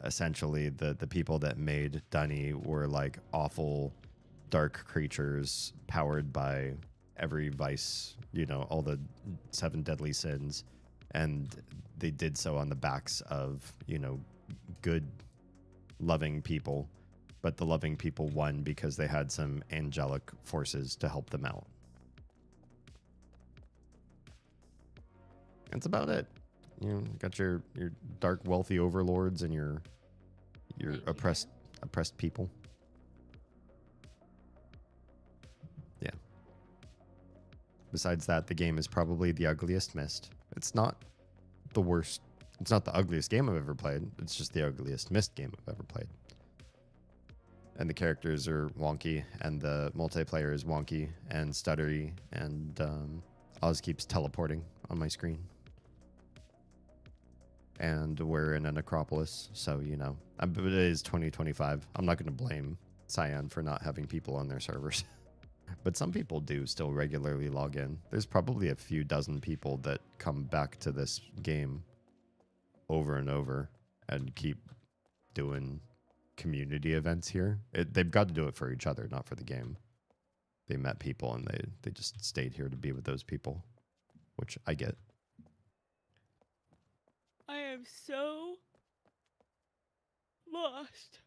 essentially the people that made Dunny were like awful dark creatures powered by every vice, all the 7 deadly sins, and they did so on the backs of good loving people, but the loving people won because they had some angelic forces to help them out. That's about it. You got your dark wealthy overlords and your oppressed people. Yeah. Besides that, the game is probably the ugliest Myst. It's not the worst. It's not the ugliest game I've ever played. It's just the ugliest Myst game I've ever played. And the characters are wonky, and the multiplayer is wonky and stuttery, and Oz keeps teleporting on my screen. And we're in an Acropolis, so, but it is 2025. I'm not going to blame Cyan for not having people on their servers. But some people do still regularly log in. There's probably a few dozen people that come back to this game over and over and keep doing community events here. They've got to do it for each other, not for the game. They met people and they just stayed here to be with those people, which I get. I am so lost.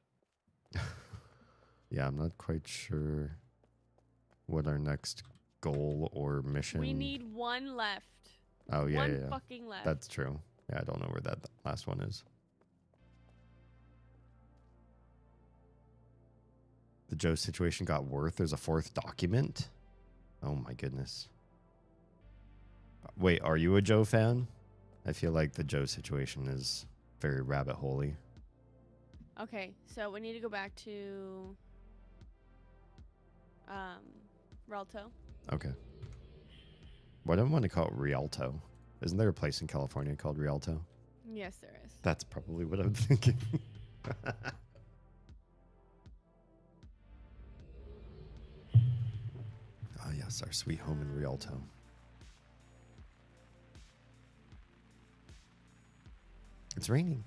Yeah, I'm not quite sure what our next goal or mission. We need one left. Oh, yeah, one yeah. fucking left. That's true. Yeah, I don't know where that last one is. The Joe situation got worse. There's a 4th document. Oh my goodness. Wait, are you a Joe fan? I feel like the Joe situation is very rabbit hole-y. Okay, so we need to go back to Rialto. Okay. Why don't I want to call it Rialto? Isn't there a place in California called Rialto? Yes, there is. That's probably what I'm thinking. Ah, yes, our sweet home in Rialto. It's raining.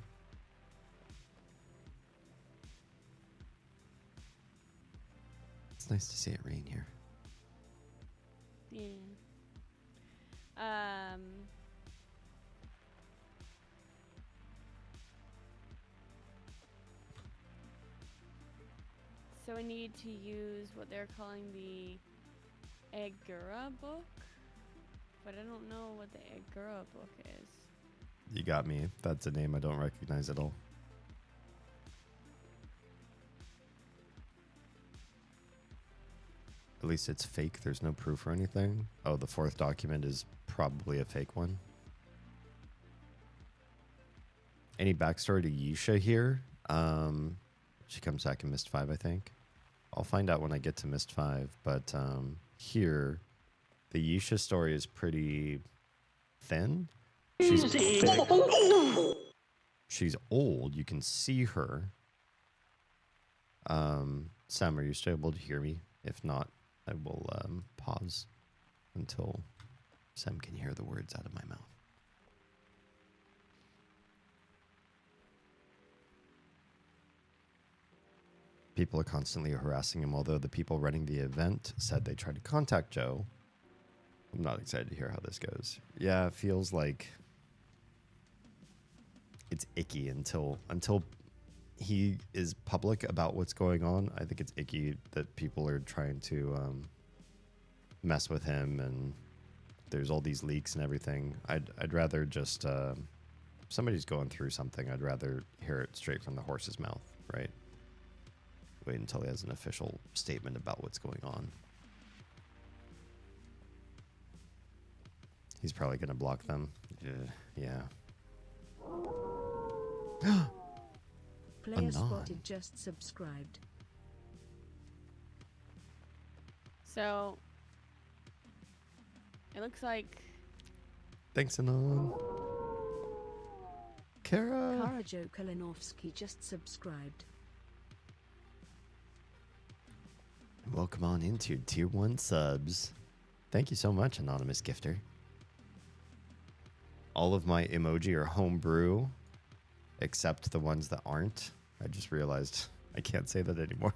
It's nice to see it rain here. Yeah. So we need to use what they're calling the Agura book, but I don't know what the Agura book is. You got me. That's a name I don't recognize at all. At least it's fake. There's no proof or anything. Oh, the fourth document is probably a fake one. Any backstory to Yeesha here? She comes back in Mist 5, I think. I'll find out when I get to Mist 5. But here, the Yeesha story is pretty thin. She's big. She's old. You can see her. Sam, are you still able to hear me? If not, I will pause until Sam can hear the words out of my mouth. People are constantly harassing him, although the people running the event said they tried to contact Joe. I'm not excited to hear how this goes. Yeah, it feels like it's icky until he is public about what's going on. I think it's icky that people are trying to mess with him, and there's all these leaks and everything. I'd rather just somebody's going through something. I'd rather hear it straight from the horse's mouth, right? Wait until he has an official statement about what's going on. He's probably going to block them. Yeah. Player Spotted just subscribed. So it looks like Thanks, Anon. Kara Joe Kalinovsky just subscribed. Welcome on into Tier 1 subs. Thank you so much, Anonymous Gifter. All of my emoji are homebrew, except the ones that aren't. I just realized I can't say that anymore.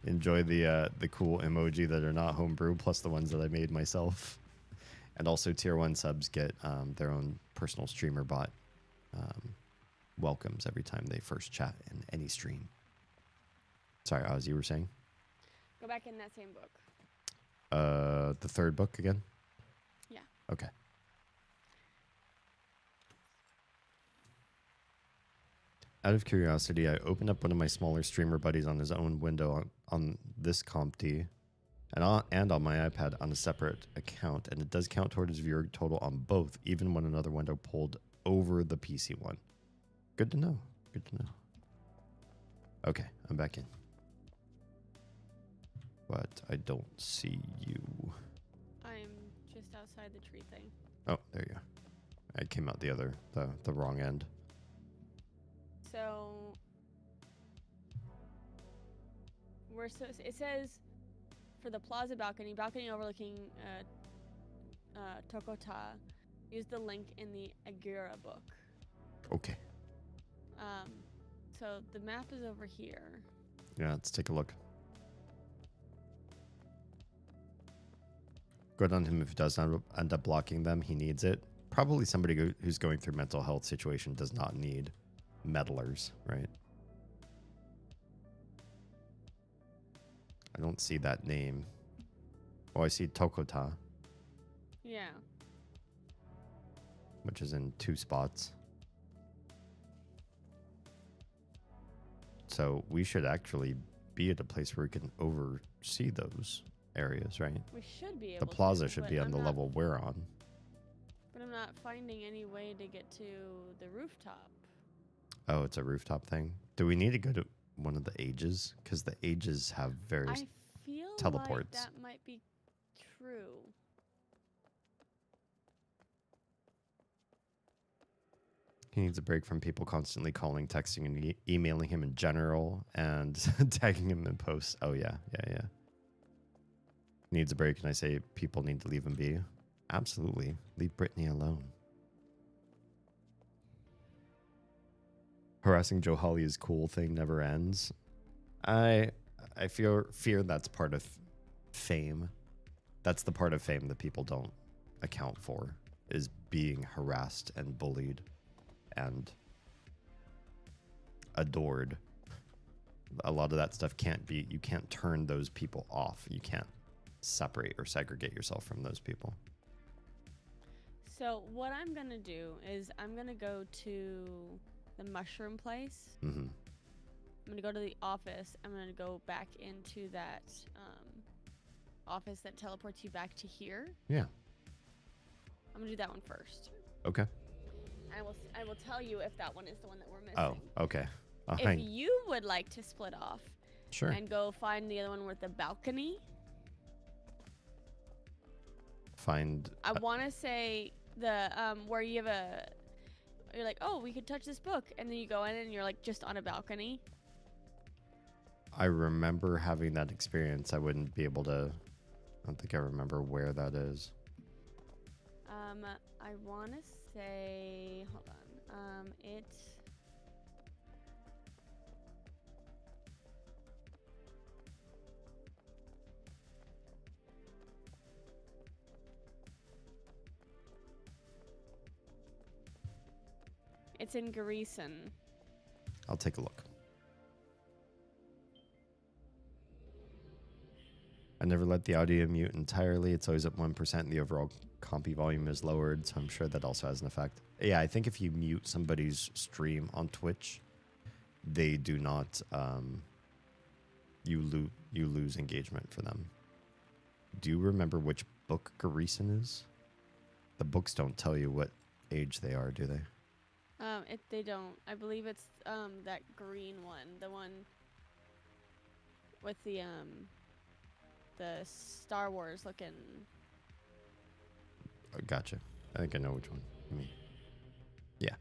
Enjoy the cool emoji that are not homebrew, plus the ones that I made myself. And also Tier 1 subs get their own personal streamer bot welcomes every time they first chat in any stream. Sorry, Oz, you were saying? go back in that same book. The third book again? Yeah. Okay. Out of curiosity, I opened up one of my smaller streamer buddies on his own window on this CompD and on my iPad on a separate account, and it does count toward his viewer total on both, even when another window pulled over the PC one. Good to know. Good to know. Okay, I'm back in. But I don't see you. I'm just outside the tree thing. Oh, there you go. I came out the wrong end. So it says for the plaza balcony overlooking Tokota, use the link in the Agura book. Okay. So the map is over here. Yeah, let's take a look. Good on him if he does end up blocking them. He needs it. Probably somebody who's going through mental health situation does not need meddlers, right? I don't see that name. Oh, I see Tokota. Yeah. Which is in 2 spots. So we should actually be at a place where we can oversee those areas, right? We should be able The plaza to, should be on the level we're on. But I'm not finding any way to get to the rooftop. Oh, it's a rooftop thing. Do we need to go to one of the ages? Because the ages have various... I feel teleports. Like that might be true. He needs a break from people constantly calling, texting, and emailing him in general and tagging him in posts. Oh, yeah. Needs a break, and I say people need to leave him be. Absolutely. Leave Brittany alone. Harassing Joe Holly's cool thing never ends. I fear that's part of fame. That's the part of fame that people don't account for, is being harassed and bullied and adored. A lot of that stuff you can't turn those people off. You can't separate or segregate yourself from those people. So what I'm going to do is I'm going to go to the mushroom place. Mm-hmm. I'm going to go to the office. I'm going to go back into that office that teleports you back to here. Yeah. I'm going to do that one first. Okay. I will tell you if that one is the one that we're missing. Oh, okay. If you would like to split off Sure. and go find the other one with the balcony, I want to say the where you have you're like, oh, we could touch this book, and then you go in and you're like just on a balcony. I remember having that experience. I wouldn't be able to. I don't think I remember where that is. I want to say, hold on. It's in Greason. I'll take a look. I never let the audio mute entirely. It's always at 1% and the overall compy volume is lowered, so I'm sure that also has an effect. Yeah, I think if you mute somebody's stream on Twitch, they do not, you lose engagement for them. Do you remember which book Greason is? The books don't tell you what age they are, do they? They don't. I believe it's that green one, the one with the Star Wars looking. Oh, gotcha. I think I know which one you mean. Yeah.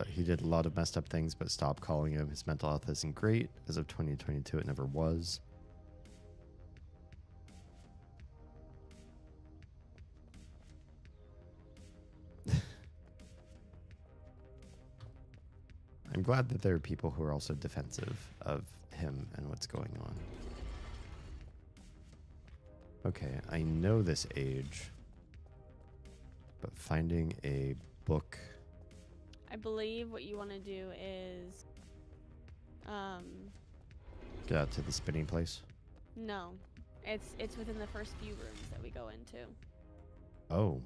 He did a lot of messed up things, but stop calling him. His mental health isn't great. As of 2022, it never was. I'm glad that there are people who are also defensive of him and what's going on. Okay, I know this age, but finding a book. I believe what you want to do is, Get out to the spinning place. no, it's within the first few rooms that we go into. Oh.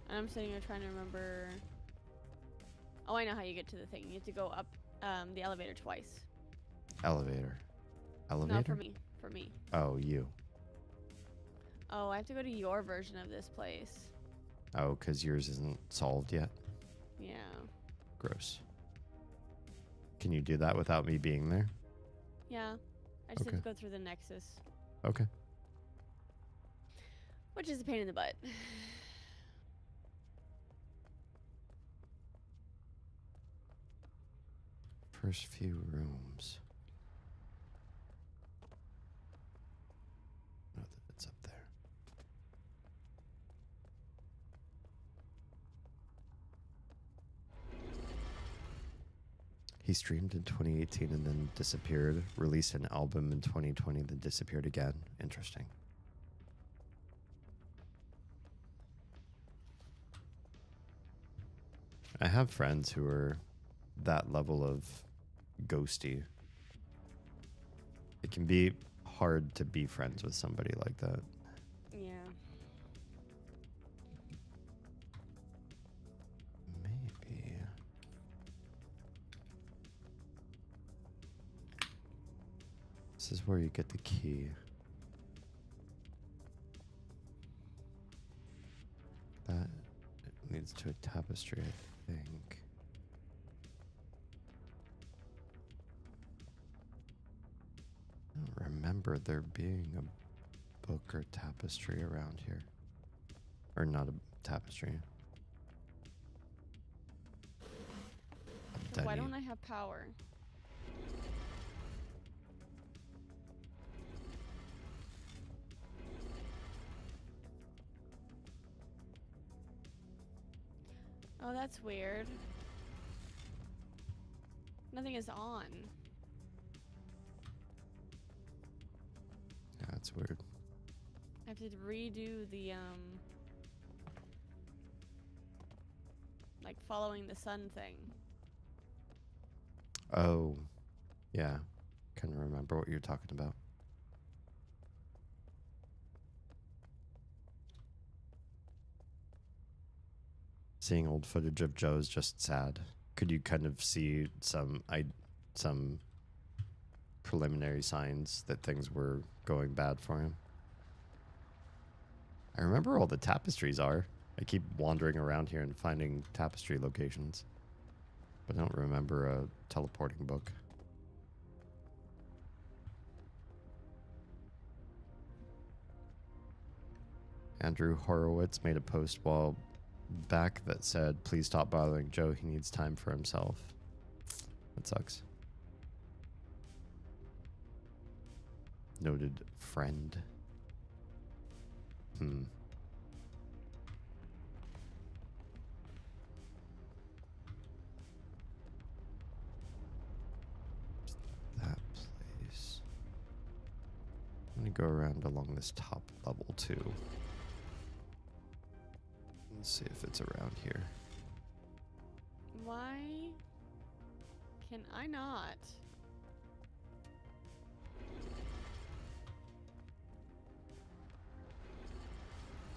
And I'm sitting here trying to remember. Oh, I know how you get to the thing. You have to go up the elevator twice. Elevator. No, for me. Oh, you. Oh, I have to go to your version of this place. Oh, because yours isn't solved yet? Yeah. Gross. Can you do that without me being there? Yeah. I just Okay. have to go through the Nexus, Okay. which is a pain in the butt. First few rooms. Know that it's up there. He streamed in 2018 and then disappeared. Released an album in 2020, then disappeared again. Interesting. I have friends who are that level of ghosty. It can be hard to be friends with somebody like that. Yeah. Maybe. This is where you get the key. leads to a tapestry, I think. I don't remember there being a book or tapestry around here. Or not a tapestry. Why don't I have power? Oh, that's weird. Nothing is on. Yeah, that's weird. I have to redo the, like following the sun thing. Oh, yeah. Kind of remember what you're talking about. Seeing old footage of Joe is just sad. Could you kind of see some preliminary signs that things were going bad for him? I remember where all the tapestries are. I keep wandering around here and finding tapestry locations, but I don't remember a teleporting book. Andrew Horowitz made a post while back that said, "Please stop bothering Joe. He needs time for himself." That sucks. Noted friend. That place. I'm gonna go around along this top level too. Let's see if it's around here. Why can I not?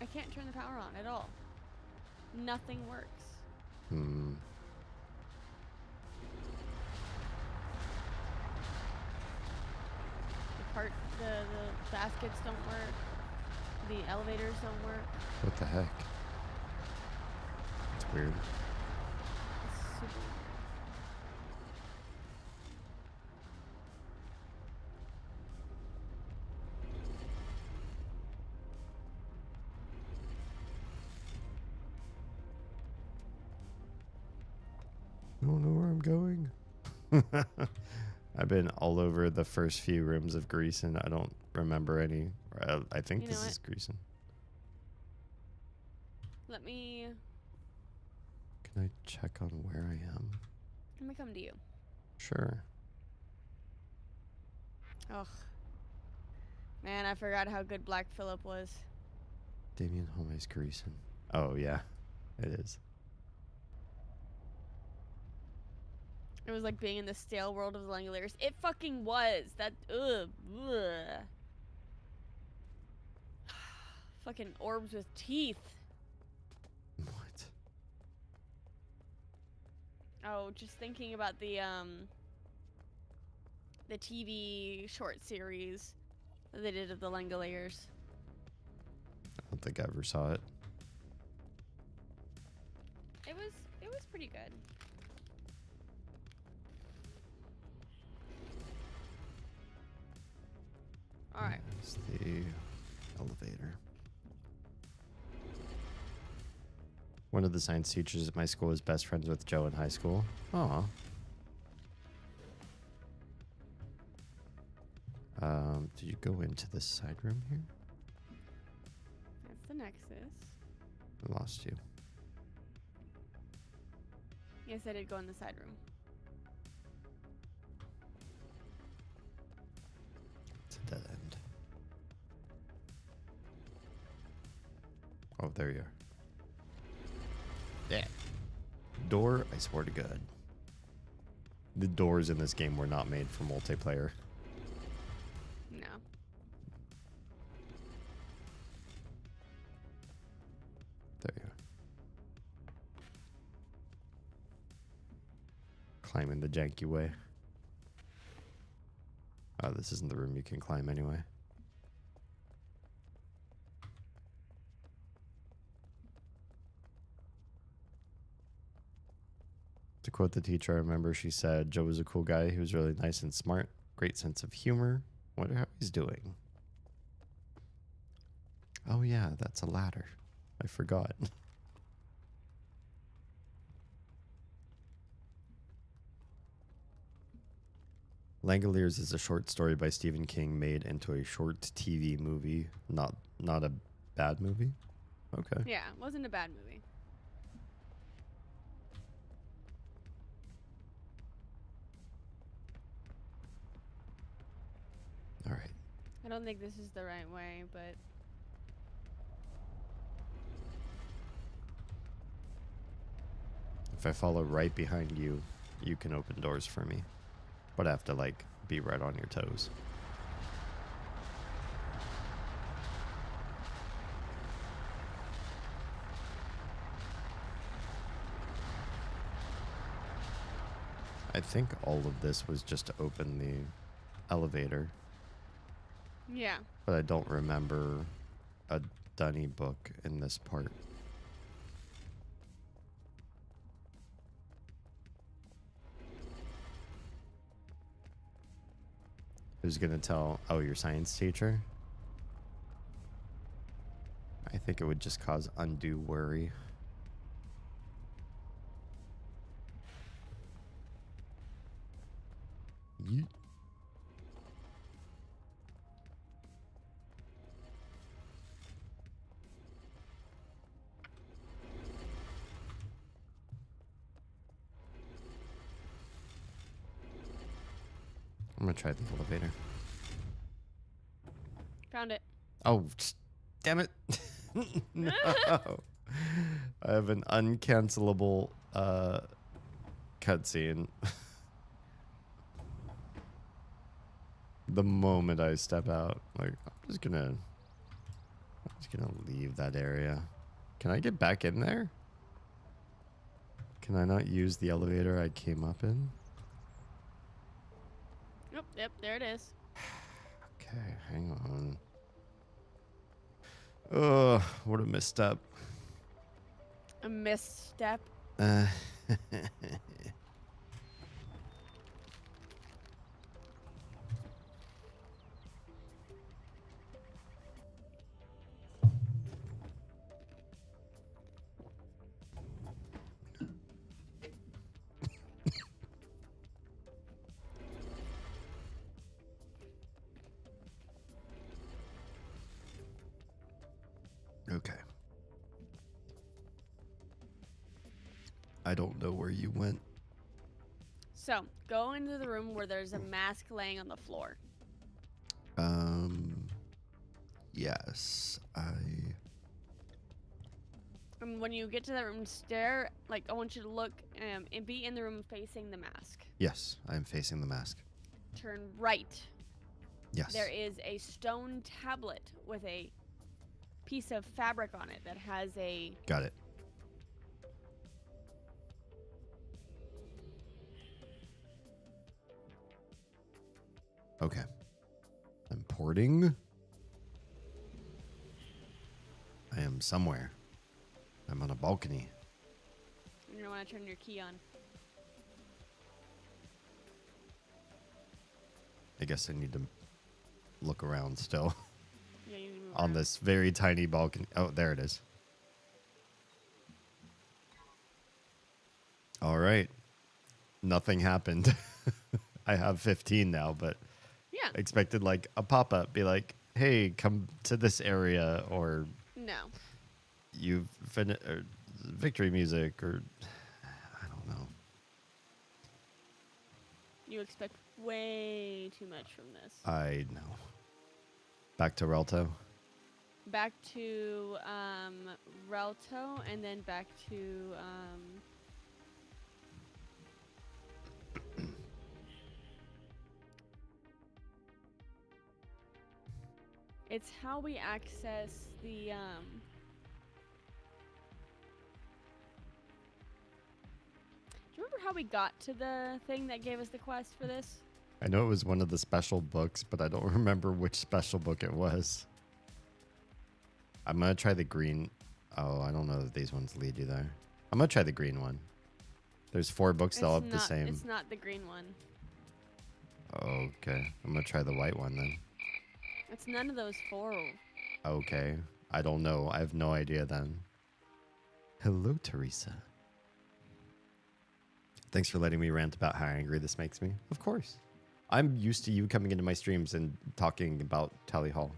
I can't turn the power on at all. Nothing works. The baskets don't work. The elevators don't work. What the heck? It's weird. It's super weird. I don't know where I'm going. I've been all over the first few rooms of Greason. I don't remember any. I think this is Greason. Let me Can I check on where I am? come to you. Sure. Ugh. Man, I forgot how good Black Phillip was. Damien Holmes Greason. Oh, yeah. It is. It was like being in the stale world of the Langoliers. It fucking was. That, ugh. Fucking orbs with teeth. What? Oh, just thinking about the TV short series that they did of the Langoliers. I don't think I ever saw it. It was pretty good. All right. There's the elevator. One of the science teachers at my school was best friends with Joe in high school. Aw. Did you go into this side room here? That's the Nexus. I lost you. Yes, I did go in the side room. It's a dead end. Oh, there you are. Yeah. Door, I swear to God. The doors in this game were not made for multiplayer. No. There you are. Climbing the janky way. Oh, this isn't the room you can climb anyway. To quote the teacher, I remember she said, Joe was a cool guy. He was really nice and smart. Great sense of humor. Wonder how he's doing. Oh, yeah, that's a ladder. I forgot. Langoliers is a short story by Stephen King made into a short TV movie. Not a bad movie. Okay. Yeah, it wasn't a bad movie. All right. I don't think this is the right way, but If I follow right behind you, you can open doors for me. But I have to, like, be right on your toes. I think all of this was just to open the elevator. yeah. But I don't remember a Dunny book in this part. Who's gonna tell? Oh, your science teacher? I think it would just cause undue worry. Yeet. I'm gonna try the elevator. Found it. Oh, damn it. No. I have an uncancelable cutscene. The moment I step out, like, I'm just gonna leave that area. Can I get back in there? Can I not use the elevator I came up in? Yep, there it is. Okay, hang on. Oh, what a misstep. A misstep. Uh, okay. I don't know where you went. So, go into the room where there's a mask laying on the floor. Yes, And when you get to that room, stare, like, I want you to look and be in the room facing the mask. Yes, I am facing the mask. Turn right. Yes. There is a stone tablet with a piece of fabric on it that has a... Got it. Okay. I'm porting. I am somewhere. I'm on a balcony. You're going to want to turn your key on. I guess I need to look around still Yeah, you can move on around. this very tiny balcony. Oh, there it is. All right. Nothing happened. I have 15 now, but Yeah. I expected like a pop-up, be like, hey, come to this area, or No. you've finished victory music, or I don't know. You expect way too much from this. I know. Back to Relto. Back to Relto, and then back to it's how we access the do you remember how we got to the thing that gave us the quest for this? I know it was one of the special books, but I don't remember which special book it was. I'm going to try the green. Oh, I don't know if these ones lead you there. I'm going to try the green one. There's 4 books that all have not, the same. It's not the green one. Okay. I'm going to try the white one then. It's none of those 4. Okay. I don't know. I have no idea then. Hello, Teresa. Thanks for letting me rant about how angry this makes me. Of course. I'm used to you coming into my streams and talking about Tally Hall.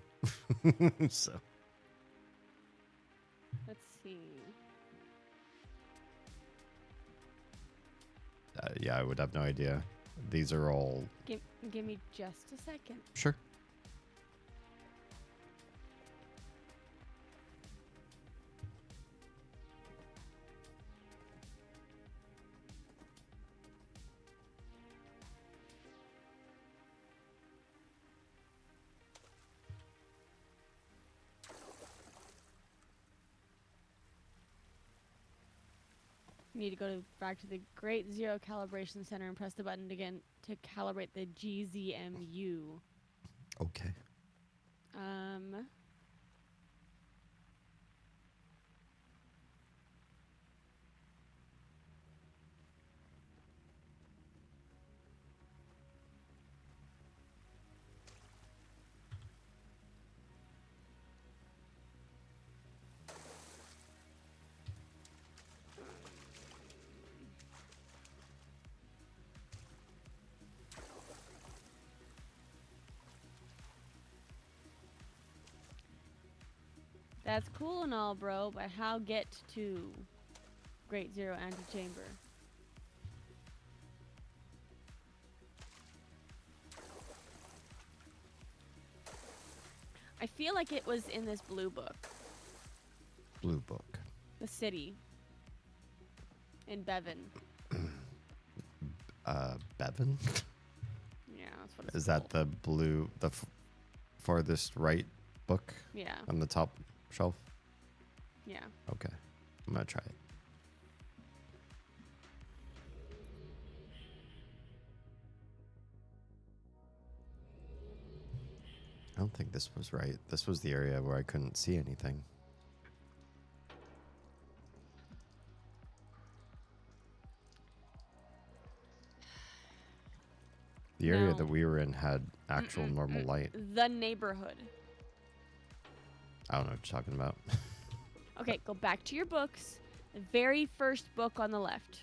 So. Let's see. Yeah, I would have no idea. These are all... Give me just a second. Sure. You need to go back to the Great Zero Calibration Center and press the button again to calibrate the GZMU. Okay. That's cool and all, bro, but how get to Great Zero Antechamber? I feel like it was in this blue book. Blue book. The city. In Bevan. Bevan? Yeah, that's what it's Is called. that the blue, the farthest right book Yeah, on the top shelf? yeah. Okay. I'm going to try it. I don't think this was right. This was the area where I couldn't see anything. The area No. that we were in had actual normal light. The neighborhood. I don't know what you're talking about. Okay, go back to your books. The very first book on the left.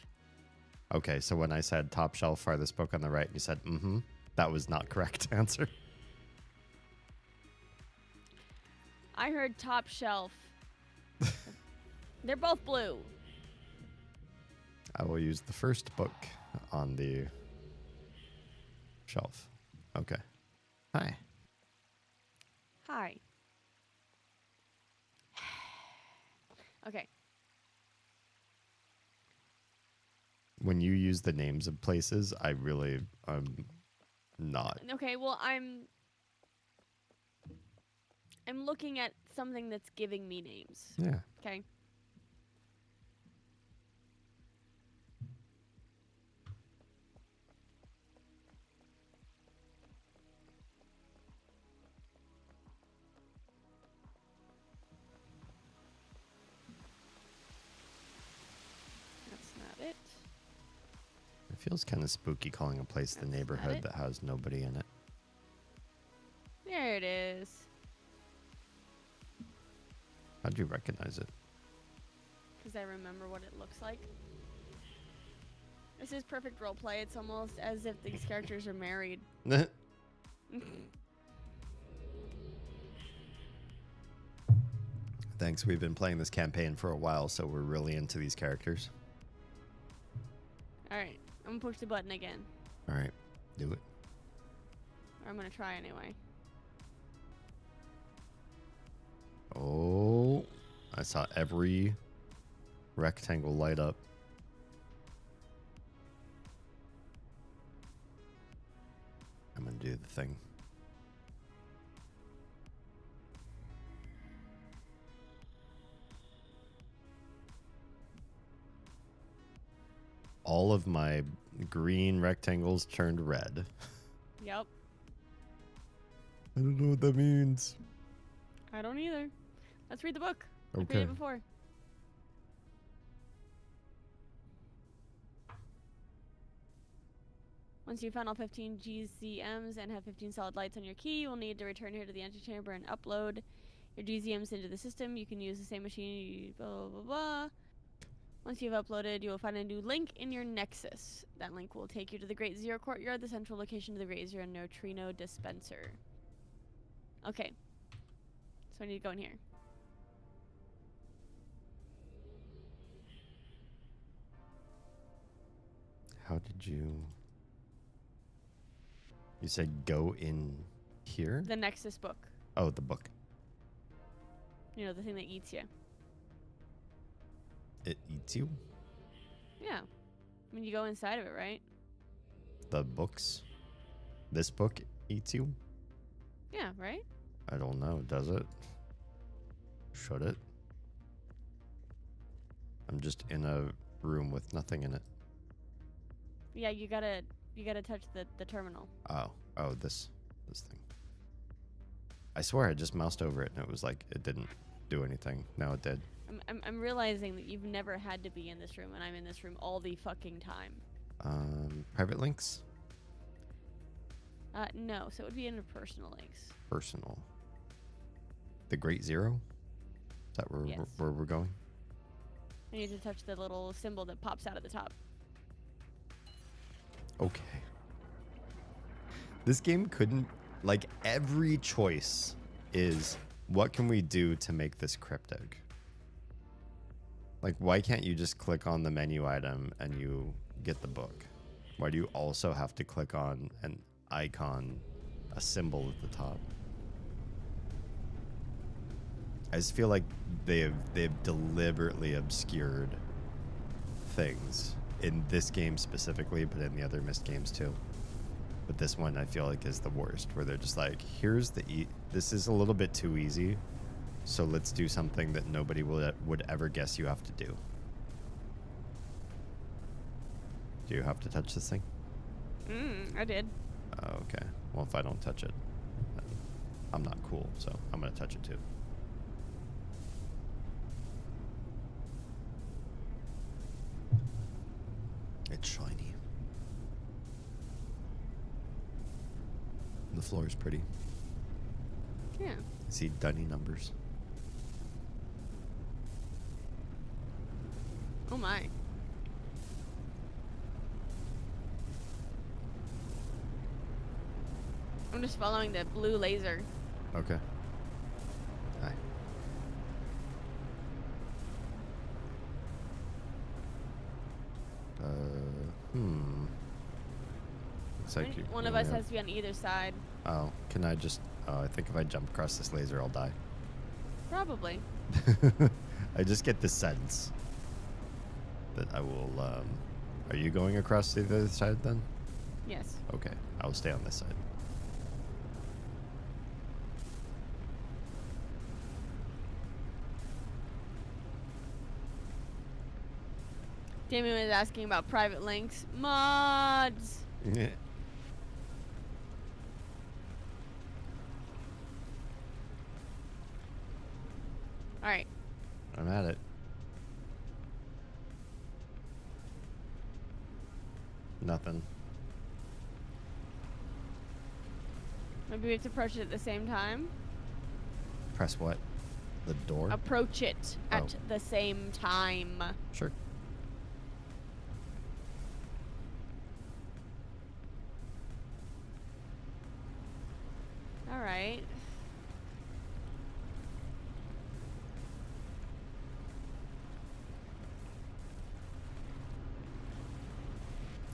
Okay, so when I said top shelf, farthest book on the right, you said, mm-hmm. That was not correct answer. I heard top shelf. They're both blue. I will use the first book on the shelf. Okay. Hi. Hi. Okay. When you use the names of places, I'm not. Okay, well, I'm looking at something that's giving me names. Yeah. Okay. That's not it. It feels kind of spooky calling a place the That's not neighborhood it. that has nobody in it. There it is. How'd you recognize it? Because I remember what it looks like. This is perfect roleplay. It's almost as if these characters are married. Thanks. We've been playing this campaign for a while, so we're really into these characters. Alright, I'm gonna push the button again. All right. Do it. Or I'm gonna try anyway. Oh, I saw every rectangle light up. I'm going to do the thing. All of my green rectangles turned red. Yep. I don't know what that means. I don't either. Let's read the book. Like we Okay. did before. Once you found all 15 GZMs and have 15 solid lights on your key, you will need to return here to the antechamber and upload your GZMs into the system. You can use the same machine, blah, blah, blah, blah. Once you've uploaded, you will find a new link in your Nexus. That link will take you to the Great Zero Courtyard, the central location to the Great Zero Neutrino Dispenser. Okay. So I need to go in here. How did you... You said go in here? The Nexus book. Oh, the book. You know, the thing that eats you. It eats you? Yeah. I mean, you go inside of it, right? The books? This book eats you? Yeah, right? I don't know. Does it? Should it? I'm just in a room with nothing in it. Yeah, you gotta touch the terminal. Oh, this thing. I swear I just moused over it and it was like it didn't do anything. Now it did. I'm realizing that you've never had to be in this room, and I'm in this room all the fucking time. Private links? No, so it would be under personal links. Personal. The Great Zero? Is that where, Yes. where we're going? I need to touch the little symbol that pops out at the top. Okay. This game couldn't... Like, every choice is, what can we do to make this cryptic? Like, why can't you just click on the menu item and you get the book? Why do you also have to click on an icon, a symbol at the top? I just feel like they've deliberately obscured things in this game specifically, but in the other Myst games too. But this one I feel like is the worst, where they're just like, here's the this is a little bit too easy, so let's do something that nobody would ever guess you have to do. Do you have to touch this thing? I did. Oh, okay. Well, if I don't touch it, then I'm not cool, so I'm gonna touch it too. It's shiny. The floor is pretty. Yeah. I see dunny numbers. Oh my. I'm just following the blue laser. Okay. Hi. Looks I like think one of us has to be on either side. Oh, can I just... Oh, I think if I jump across this laser, I'll die. Probably. I just get the sense that I will... Are you going across to the other side then? Yes. Okay, I'll stay on this side. Damien was asking about private links. Mods! Yeah. Alright. I'm at it. Nothing. Maybe we have to approach it at the same time. Press what? The door? Approach it at the same time. Sure. Alright.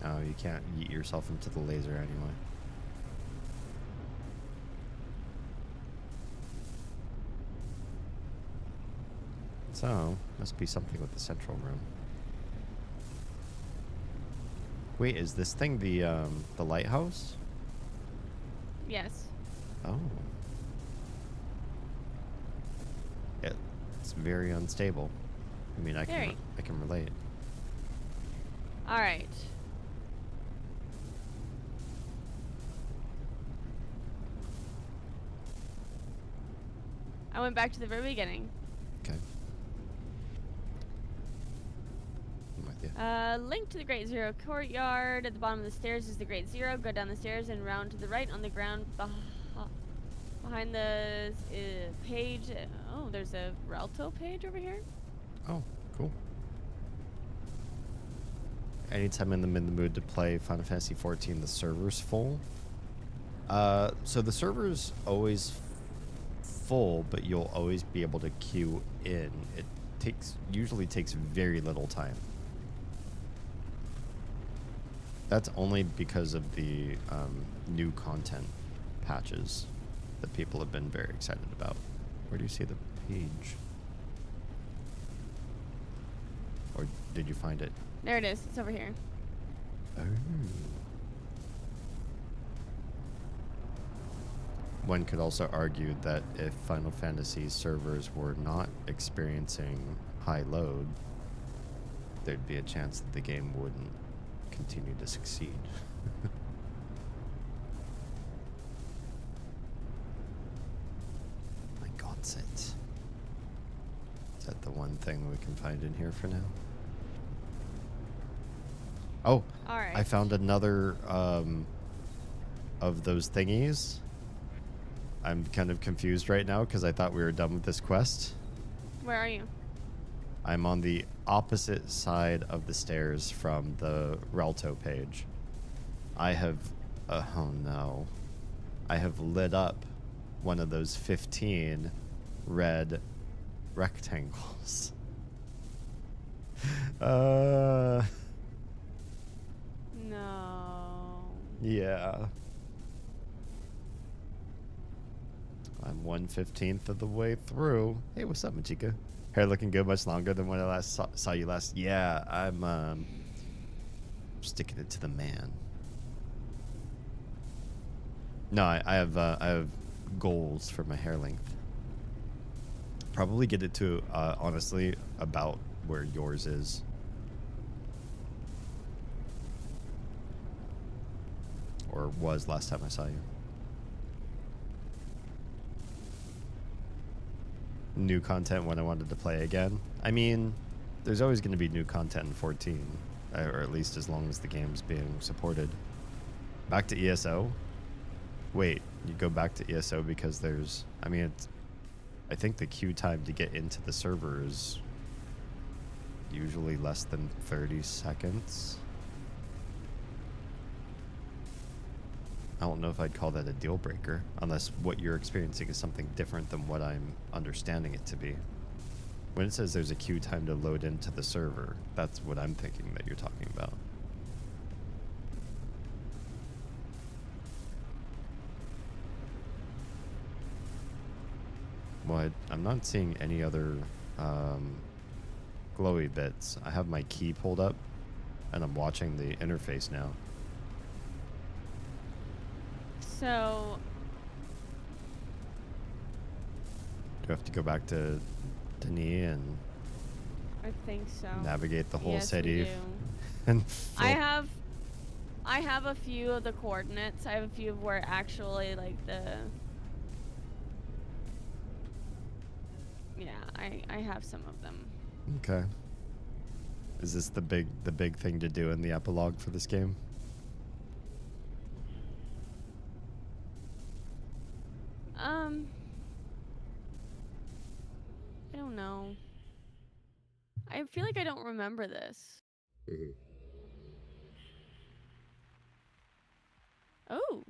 Oh, you can't yeet yourself into the laser anyway. So, must be something with the central room. Wait, is this thing the lighthouse? Yes. Oh. It's very unstable. I mean, I Very. can relate. Alright. I went back to the very beginning. Okay. My Link to the Great Zero Courtyard. At the bottom of the stairs is the Great Zero. Go down the stairs and round to the right on the ground behind the page. Oh, there's a Relto page over here. Oh, cool. Anytime I'm in the mood to play Final Fantasy XIV, the server's full. So the server's always full, but you'll always be able to queue in. It usually takes very little time. That's only because of the new content patches that people have been very excited about. Where do you see the page? Or did you find it? There it is. It's over here. Oh. One could also argue that if Final Fantasy servers were not experiencing high load, there'd be a chance that the game wouldn't continue to succeed. My God's it. Is that the one thing we can find in here for now? Oh, All right. I found another of those thingies. I'm kind of confused right now because I thought we were done with this quest. Where are you? I'm on the opposite side of the stairs from the Relto page. I have, oh no. I have lit up one of those 15 red rectangles. No. Yeah. I'm 1/15 of the way through. Hey, what's up, Machika? Hair looking good, much longer than when I last saw you last. Yeah, I'm sticking it to the man. No, I have goals for my hair length. Probably get it to honestly about where yours is. Or was last time I saw you. New content when I wanted to play again. I mean, there's always going to be new content in 14, or at least as long as the game's being supported. Back to ESO? Wait, you go back to ESO because there's... I mean, I think the queue time to get into the server is usually less than 30 seconds. I don't know if I'd call that a deal breaker, unless what you're experiencing is something different than what I'm understanding it to be. When it says there's a queue time to load into the server, that's what I'm thinking that you're talking about. Well, I'm not seeing any other glowy bits. I have my key pulled up, and I'm watching the interface now. So... Do I have to go back to Denis and I think so. navigate the whole Yes, city? we do. And I have a few of the coordinates. I have a few of where actually like the... Yeah, I have some of them. Okay. Is this the big thing to do in the epilogue for this game? I don't know. I feel like I don't remember this. Mm-hmm. Oh.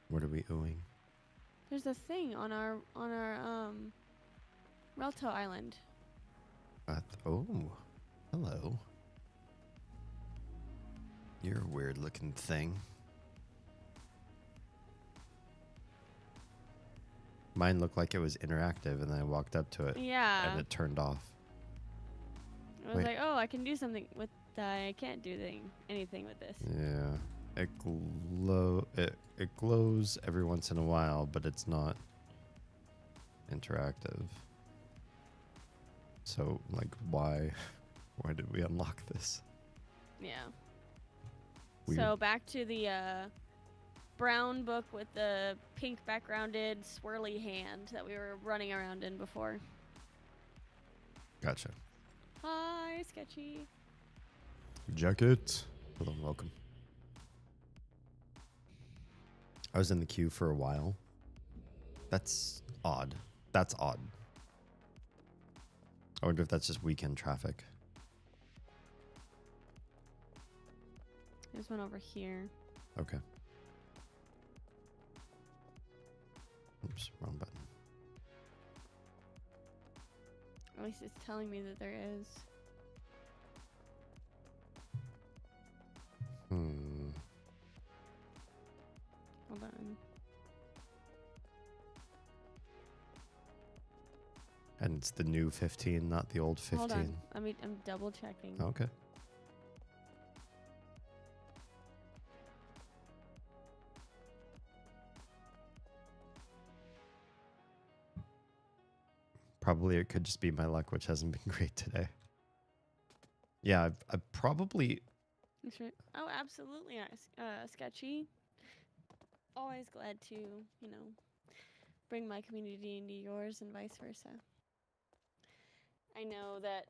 What are we oohing? There's a thing on our Relto Island. Oh, hello. You're a weird looking thing. Mine looked like it was interactive, and then I walked up to it, Yeah. and it turned off. I was Wait. like, oh, I can do something with I can't do anything with this. Yeah, it glows every once in a while, but it's not interactive. So, like, why did we unlock this? Yeah. Weird. So back to the brown book with the pink backgrounded swirly hand that we were running around in before. Gotcha. Hi, Sketchy. Jacket. Hello, welcome. I was in the queue for a while. That's odd. That's odd. I wonder if that's just weekend traffic. There's one over here. Okay. Oops, wrong button. At least it's telling me that there is. Hold on. And it's the new 15, not the old 15. Hold on. I'm double checking. Okay. Probably it could just be my luck, which hasn't been great today. Yeah, I've probably... That's right. Oh, absolutely. Sketchy. Always glad to, bring my community into yours and vice versa. I know that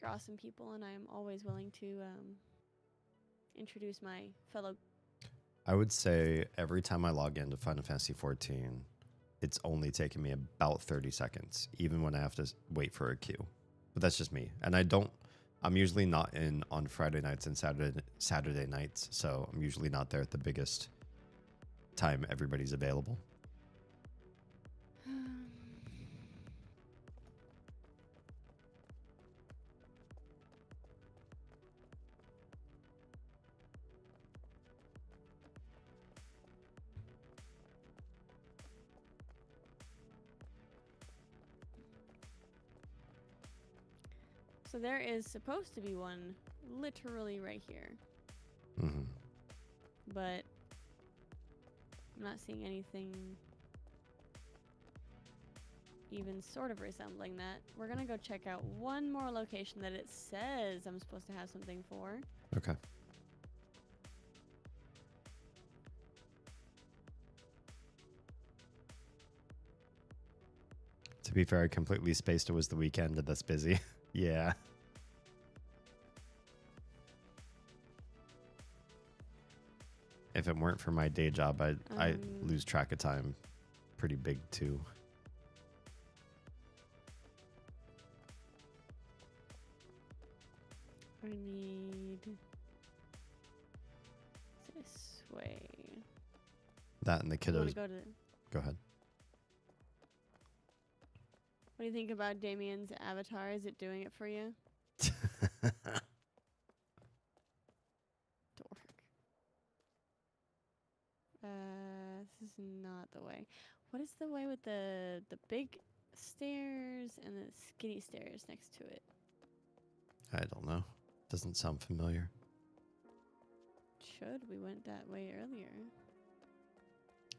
you're awesome people, and I am always willing to introduce my fellow. I would say every time I log into Final Fantasy 14, it's only taken me about 30 seconds, even when I have to wait for a queue. But that's just me. And I'm usually not in on Friday nights and Saturday nights, so I'm usually not there at the biggest time everybody's available. So there is supposed to be one literally right here. Mm-hmm. But I'm not seeing anything even sort of resembling that. We're going to go check out one more location that it says I'm supposed to have something for. Okay. To be fair, I completely spaced it was the weekend and that's busy. Yeah. If it weren't for my day job, I'd lose track of time pretty big too. I need this way. That and the kiddos. Go ahead. What do you think about Damien's avatar? Is it doing it for you? Dork. This is not the way. What is the way with the big stairs and the skinny stairs next to it? I don't know. Doesn't sound familiar. We went that way earlier.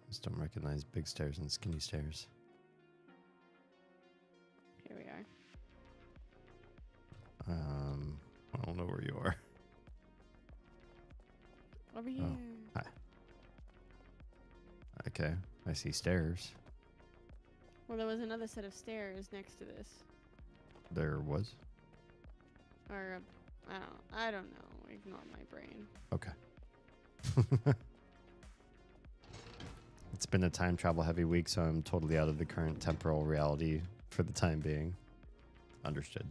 Just don't recognize big stairs and skinny stairs. Here we are. I don't know where you are. Over here. Oh, hi. Okay, I see stairs. Well, there was another set of stairs next to this. There was? Or, I don't know. Ignore my brain. Okay. It's been a time travel heavy week, so I'm totally out of the current temporal reality for the time being. Understood.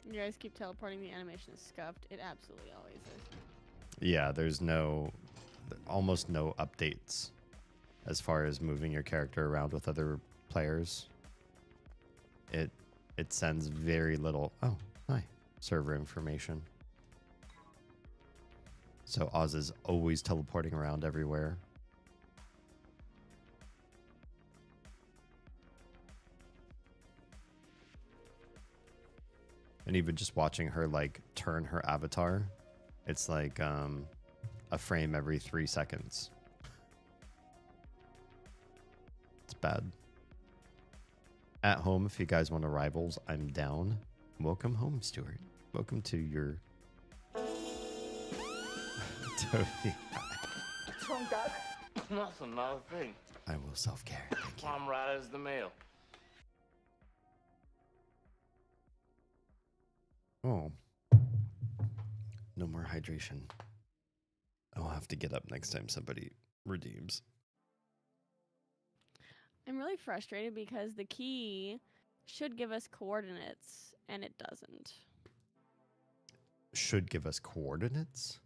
You guys keep teleporting. The animation is scuffed. It absolutely always is. Yeah, there's almost no updates as far as moving your character around with other players. It sends very little. Oh, hi. Server information. So Oz is always teleporting around everywhere. And even just watching her like turn her avatar, it's like a frame every 3 seconds. It's bad. At home, if you guys want to rivals, I'm down. Welcome home, Stuart. Welcome to your... Toby. What's wrong, Dad? Nothing, not a thing. I will self-care. Thank you. I'm right as the mail. Oh. No more hydration. I'll have to get up next time somebody redeems. I'm really frustrated because the key should give us coordinates, and it doesn't. Should give us coordinates?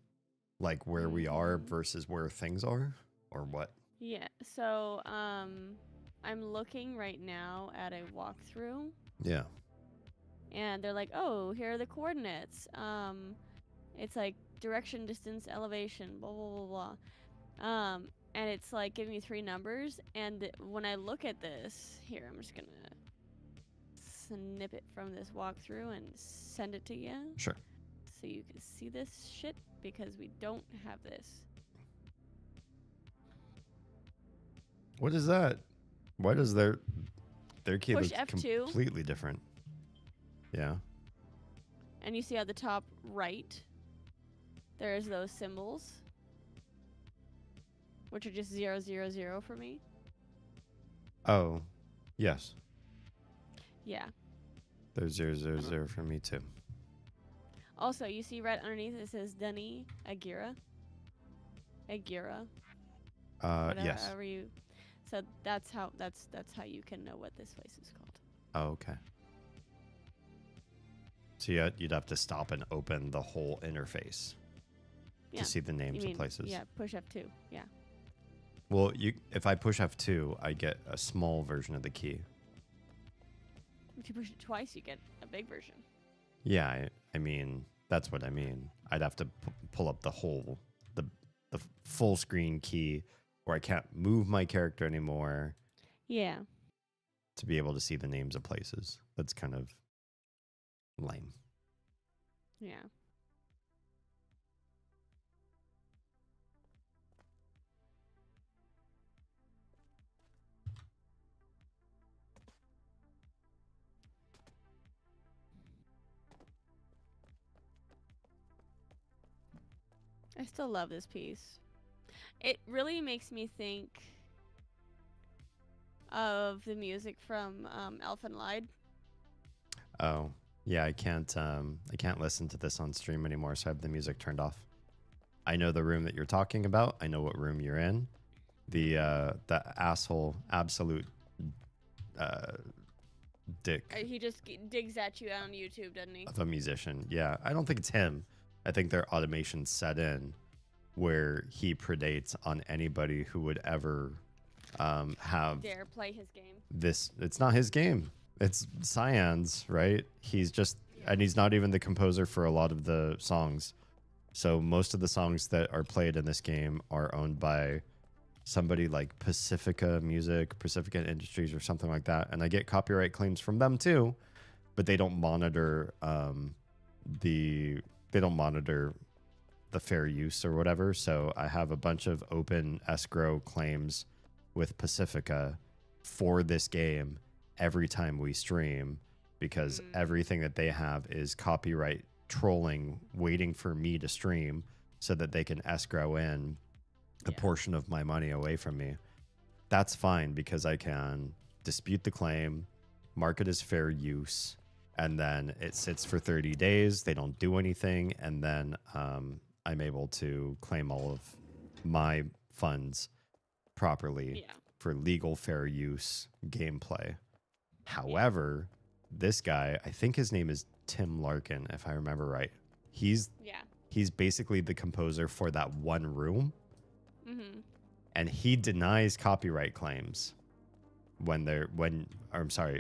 Like where we are versus where things are? Or what? Yeah, so I'm looking right now at a walkthrough, Yeah. and they're like, oh, here are the coordinates. It's like direction, distance, elevation, blah, blah, blah, blah. And it's like giving me 3 numbers, and when I look at this, here, I'm just going to snip it from this walkthrough and send it to you. Sure. So you can see this shit, because we don't have this. What is that? Why does their key Push look F2. completely different? Yeah. And you see at the top right, there's those symbols, which are just 0, 0, 0 for me. Oh, yes. Yeah. There's 0, 0, 0 for me too. Also, you see right underneath it says Denny Agira. Agira. Yes. However you. So that's how you can know what this place is called. Oh, okay. So you'd have to stop and open the whole interface Yeah. to see the names of places. Yeah, push F2. Yeah. Well, if I push F2, I get a small version of the key. If you push it twice, you get a big version. Yeah, I mean, that's what I mean. I'd have to pull up the full screen key, where I can't move my character anymore. Yeah. To be able to see the names of places. That's kind of lame. Yeah. I still love this piece. It really makes me think of the music from Elf and Lied. Oh, yeah, I can't listen to this on stream anymore, so I have the music turned off. I know the room that you're talking about. I know what room you're in. The asshole absolute dick He just digs at you on YouTube, doesn't he? of a musician. Yeah, I don't think it's him. I think their automation set in where he predates on anybody who would ever have Dare play his game. this. It's not his game. It's Cyan's, right? He's just, and he's not even the composer for a lot of the songs. So most of the songs that are played in this game are owned by somebody like Pacifica Music, Pacifica Industries, or something like that. And I get copyright claims from them too, but they don't monitor the fair use or whatever. So I have a bunch of open escrow claims with Pacifica for this game every time we stream, because everything that they have is copyright trolling waiting for me to stream so that they can escrow in a portion of my money away from me. That's fine, because I can dispute the claim, mark it as fair use, and then it sits for 30 days. They don't do anything, and then I'm able to claim all of my funds properly for legal fair use gameplay. However, this guy, I think his name is Tim Larkin, if I remember right. He's basically the composer for that one room. And he denies copyright claims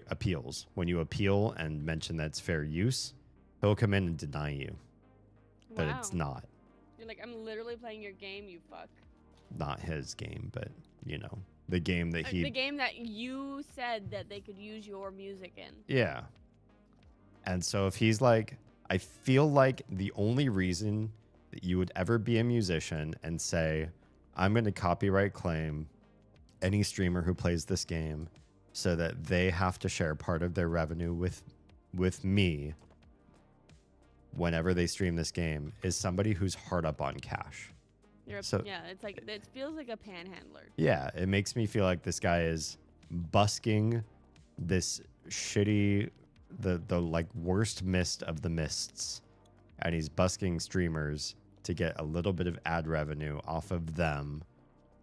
appeals. When you appeal and mention that's fair use, he'll come in and deny you. But it's not. You're like, I'm literally playing your game, you fuck. Not his game, but you know, the game that the game that you said that they could use your music in. Yeah. And so if he's like, I feel like the only reason that you would ever be a musician and say, I'm going to copyright claim any streamer who plays this game so that they have to share part of their revenue with me whenever they stream this game is somebody who's hard up on cash. It's like, it feels like a panhandler. Yeah, it makes me feel like this guy is busking this shitty the like worst mist of the mists, and he's busking streamers to get a little bit of ad revenue off of them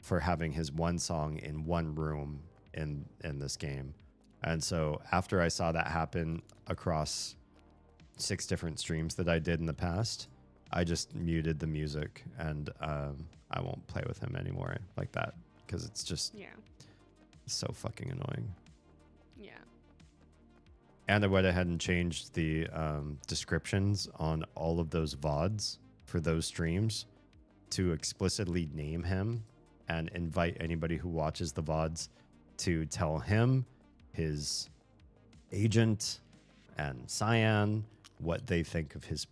for having his one song in one room in this game. And so after I saw that happen across 6 different streams that I did in the past, I just muted the music, and I won't play with him anymore like that, because it's just so fucking annoying. Yeah. And I went ahead and changed the descriptions on all of those VODs for those streams to explicitly name him and invite anybody who watches the VODs to tell him, his agent, and Cyan what they think of his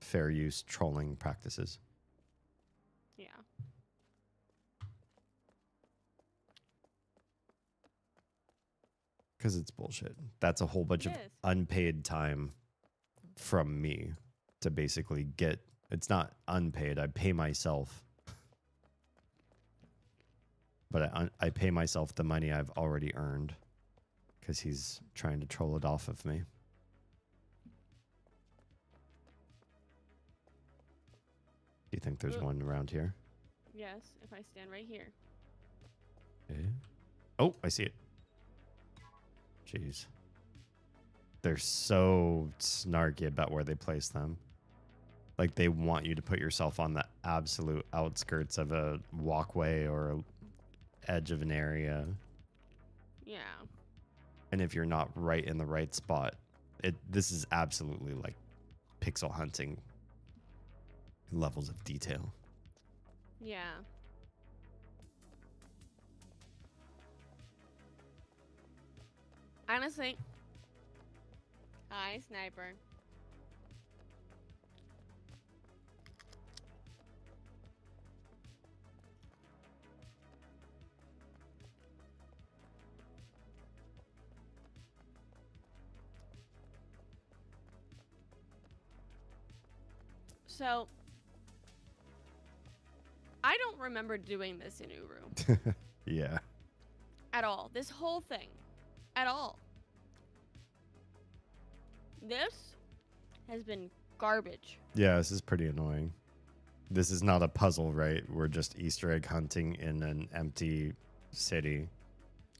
fair use trolling practices. Yeah. Because it's bullshit. That's a whole bunch of It is. unpaid time from me to basically get. It's not unpaid. I pay myself. But I pay myself the money I've already earned because he's trying to troll it off of me. Do you think there's one around here? Yes, if I stand right here. Okay. Oh, I see it. Jeez. They're so snarky about where they place them. Like they want you to put yourself on the absolute outskirts of a walkway or a edge of an area. Yeah. And if you're not right in the right spot, this is absolutely like pixel hunting levels of detail. Yeah. Honestly. Hi, sniper. So, I don't remember doing this in Uru. Yeah. At all. This whole thing. At all. This has been garbage. Yeah, this is pretty annoying. This is not a puzzle, right? We're just Easter egg hunting in an empty city.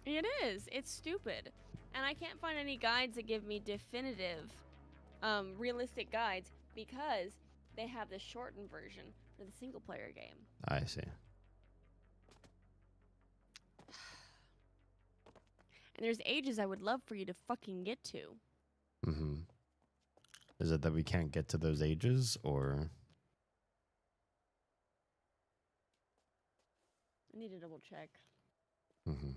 It is. It's stupid. And I can't find any guides that give me definitive, realistic guides because they have the shortened version for the single player game. I see. And there's ages I would love for you to fucking get to. Mm-hmm. Is it that we can't get to those ages, or? I need to double check. Mm-hmm.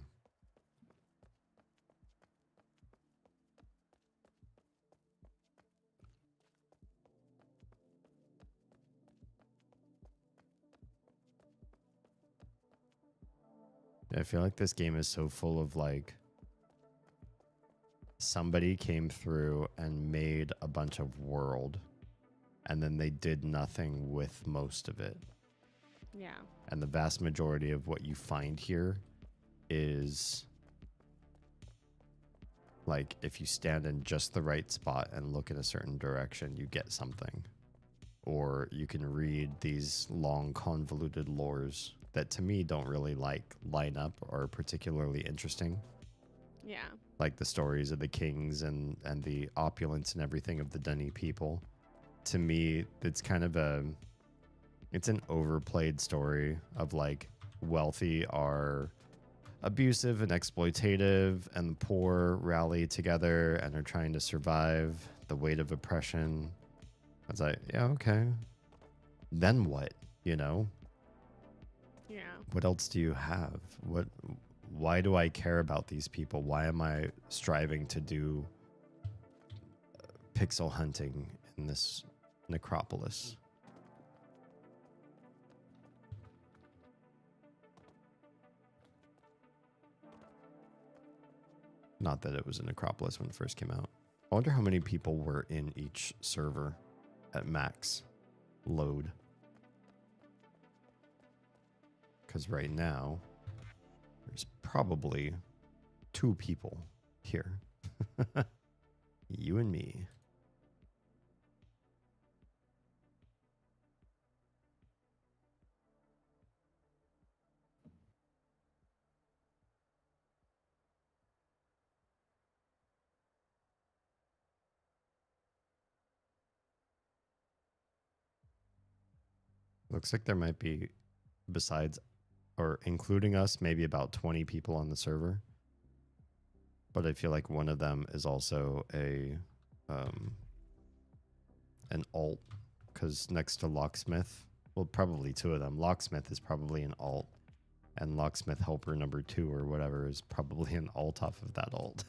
I feel like this game is so full of like somebody came through and made a bunch of world and then they did nothing with most of it. Yeah. And the vast majority of what you find here is like if you stand in just the right spot and look in a certain direction, you get something. Or you can read these long convoluted lores that to me don't really like line up or are particularly interesting. Yeah. Like the stories of the kings and the opulence and everything of the Dunny people. To me, it's kind of it's an overplayed story of like wealthy are abusive and exploitative and the poor rally together and are trying to survive the weight of oppression. I was like, yeah, okay. Then what, you know? Yeah. What else do you have? Why do I care about these people? Why am I striving to do pixel hunting in this necropolis? Not that it was a necropolis when it first came out. I wonder how many people were in each server at max load. Because right now, there's probably 2 people here. You and me. Looks like there might be, besides or including us, maybe about 20 people on the server. But I feel like one of them is also an alt, because next to Locksmith, well, probably two of them. Locksmith is probably an alt, and Locksmith Helper number 2 or whatever is probably an alt off of that alt.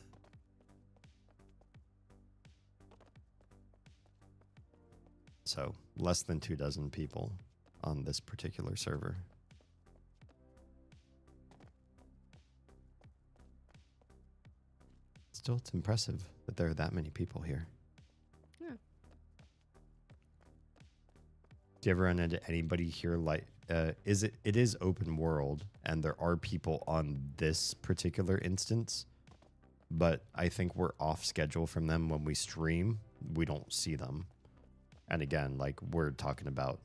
So less than 24 people on this particular server. Still, it's impressive that there are that many people here. Yeah. Do you ever run into anybody here like it is open world and there are people on this particular instance, but I think we're off schedule from them when we stream. We don't see them. And again, like we're talking about,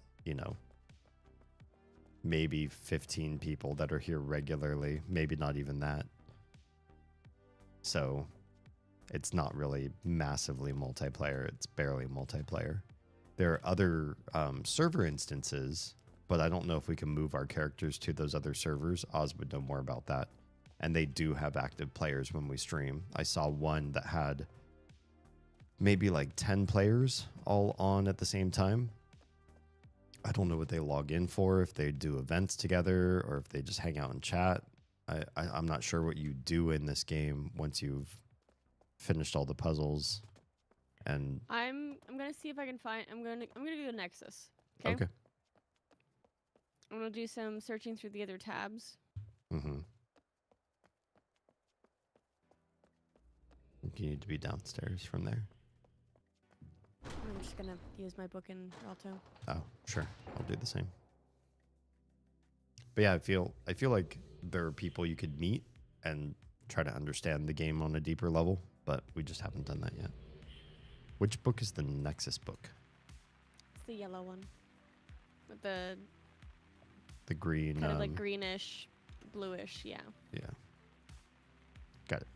maybe 15 people that are here regularly, maybe not even that. So it's not really massively multiplayer. It's barely multiplayer. There are other server instances, but I don't know if we can move our characters to those other servers. Oz would know more about that. And they do have active players when we stream. I saw one that had maybe like 10 players all on at the same time. I don't know what they log in for, if they do events together or if they just hang out and chat. I'm not sure what you do in this game once you've finished all the puzzles. And I'm gonna see if I can find. I'm gonna do a Nexus. okay. I'm gonna do some searching through the other tabs. Mm-hmm. You need to be downstairs from there. I'm just gonna use my book in Alto. Oh, sure. I'll do the same. But yeah, I feel like there are people you could meet and try to understand the game on a deeper level, but we just haven't done that yet. Which book is the Nexus book? It's the yellow one. With the green. kind of like greenish, bluish, yeah. Yeah. Got it.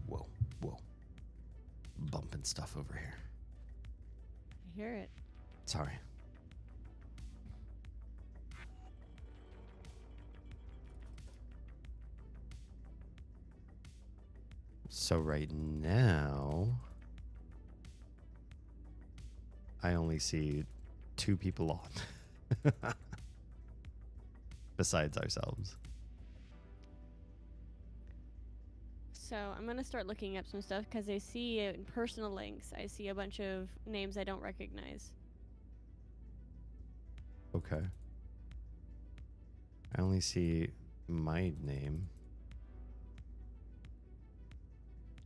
Whoa. Bumping stuff over here. I hear it. Sorry. So right now, I only see 2 people on. Besides ourselves. So I'm gonna start looking up some stuff because I see in personal links. I see a bunch of names I don't recognize. Okay. I only see my name.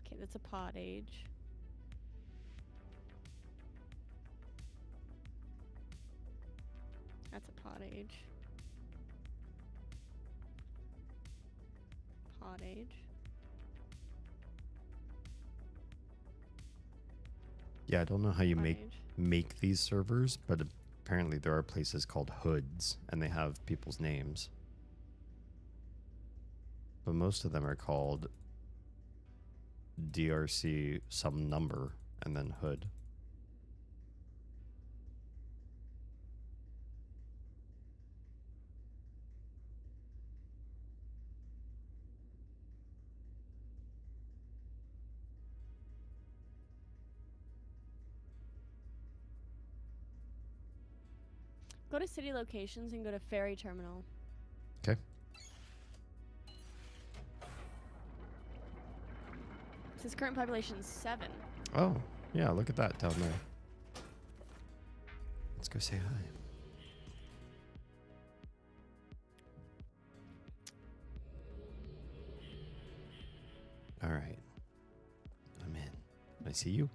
Okay, that's a pod age. That's a pod age. Pod age. Yeah, I don't know how you Pod make age. these servers, but apparently there are places called hoods and they have people's names. But most of them are called DRC some number and then hood. Go to city locations and go to ferry terminal. Okay. It says current population 7. Oh, yeah, look at that down there. Let's go say hi. All right. I'm in. I see you.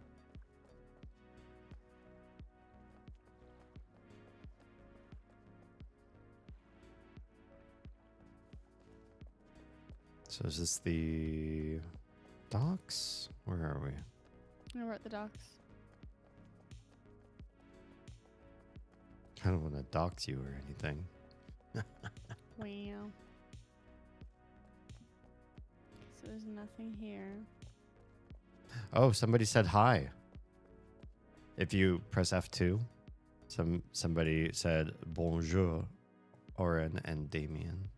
So is this the docks? Where are we? We're at the docks. I don't want to dox you or anything. Wow. So there's nothing here. Oh, somebody said hi. If you press F2, somebody said bonjour, Oren and Damien.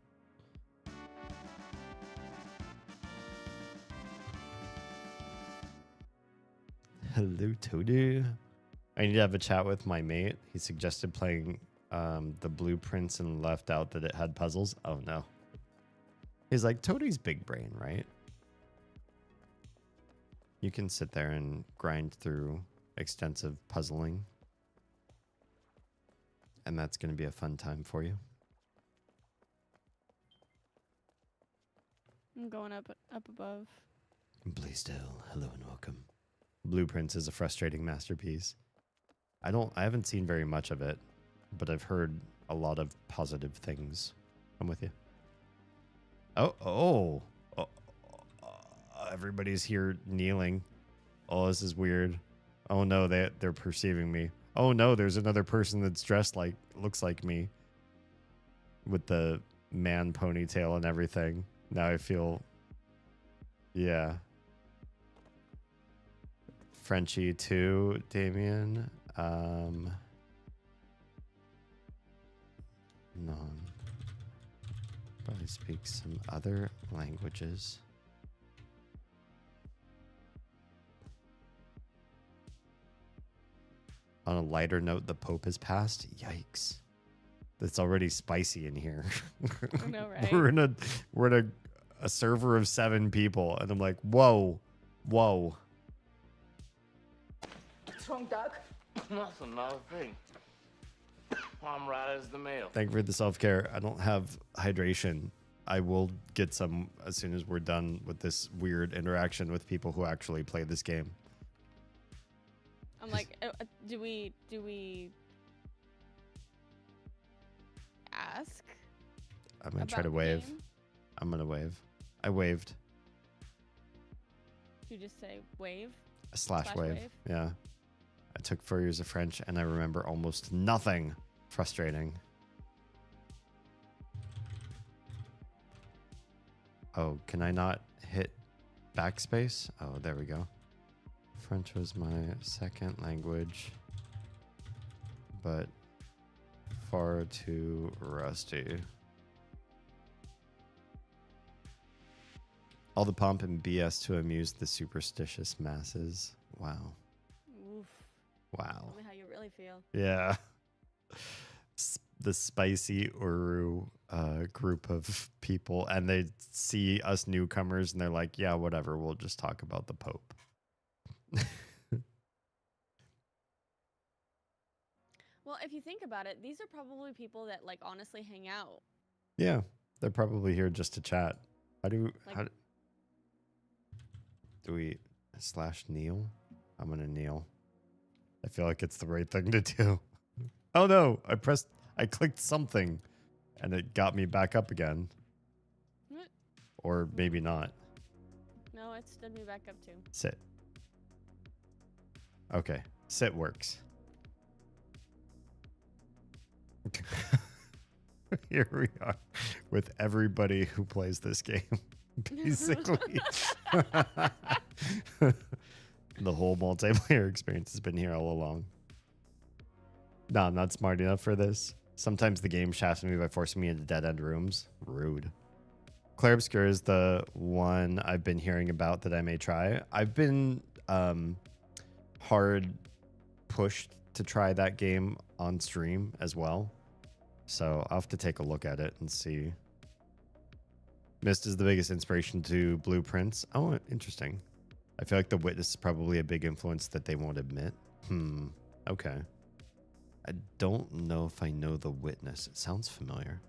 Hello, Toady. I need to have a chat with my mate. He suggested playing the blueprints and left out that it had puzzles. Oh no. He's like, Toadie's big brain, right? You can sit there and grind through extensive puzzling. And that's going to be a fun time for you. I'm going up above. Please still, hello and welcome. Blueprints is a frustrating masterpiece. I haven't seen very much of it, but I've heard a lot of positive things. I'm with you. Oh, everybody's here kneeling. Oh, this is weird. Oh no, they're perceiving me. Oh no, there's another person that's dressed like, looks like me, with the man ponytail and everything. Now I feel, yeah. Frenchie too, Damien. Non. Probably speaks some other languages. On a lighter note, the Pope has passed. Yikes. That's already spicy in here. I know, right? We're in a server of 7 people, and I'm like, whoa. What's wrong, Doc? Nothing, not a thing. I'm right as the mail. Thank you for the self-care. I don't have hydration. I will get some as soon as we're done with this weird interaction with people who actually play this game. I'm like, do we ask? I'm going to try about to the wave. game? I'm going to wave. I waved. You just say wave? A slash wave. Yeah. I took 4 years of French and I remember almost nothing. Frustrating. Oh, can I not hit backspace? Oh, there we go. French was my second language, but far too rusty. All the pomp and BS to amuse the superstitious masses. Wow. Oof. Wow. Tell me how you really feel. Yeah. The spicy Uru group of people, and they see us newcomers and they're like, yeah, whatever, we'll just talk about the Pope. Well, if you think about it, these are probably people that like honestly hang out. Yeah, they're probably here just to chat. How do we slash kneel? I'm gonna kneel. I feel like it's the right thing to do. Oh no, I clicked something and it got me back up again. What? Or maybe not. No, it stood me back up too. Sit. Okay, sit works. Here we are with everybody who plays this game, basically. The whole multiplayer experience has been here all along. No, I'm not smart enough for this. Sometimes the game shafts me by forcing me into dead-end rooms. Rude. Claire Obscure is the one I've been hearing about that I may try. I've been hard pushed to try that game on stream as well. So I'll have to take a look at it and see. Myst is the biggest inspiration to Blueprints. Oh, interesting. I feel like The Witness is probably a big influence that they won't admit. Okay. I don't know if I know The Witness. It sounds familiar.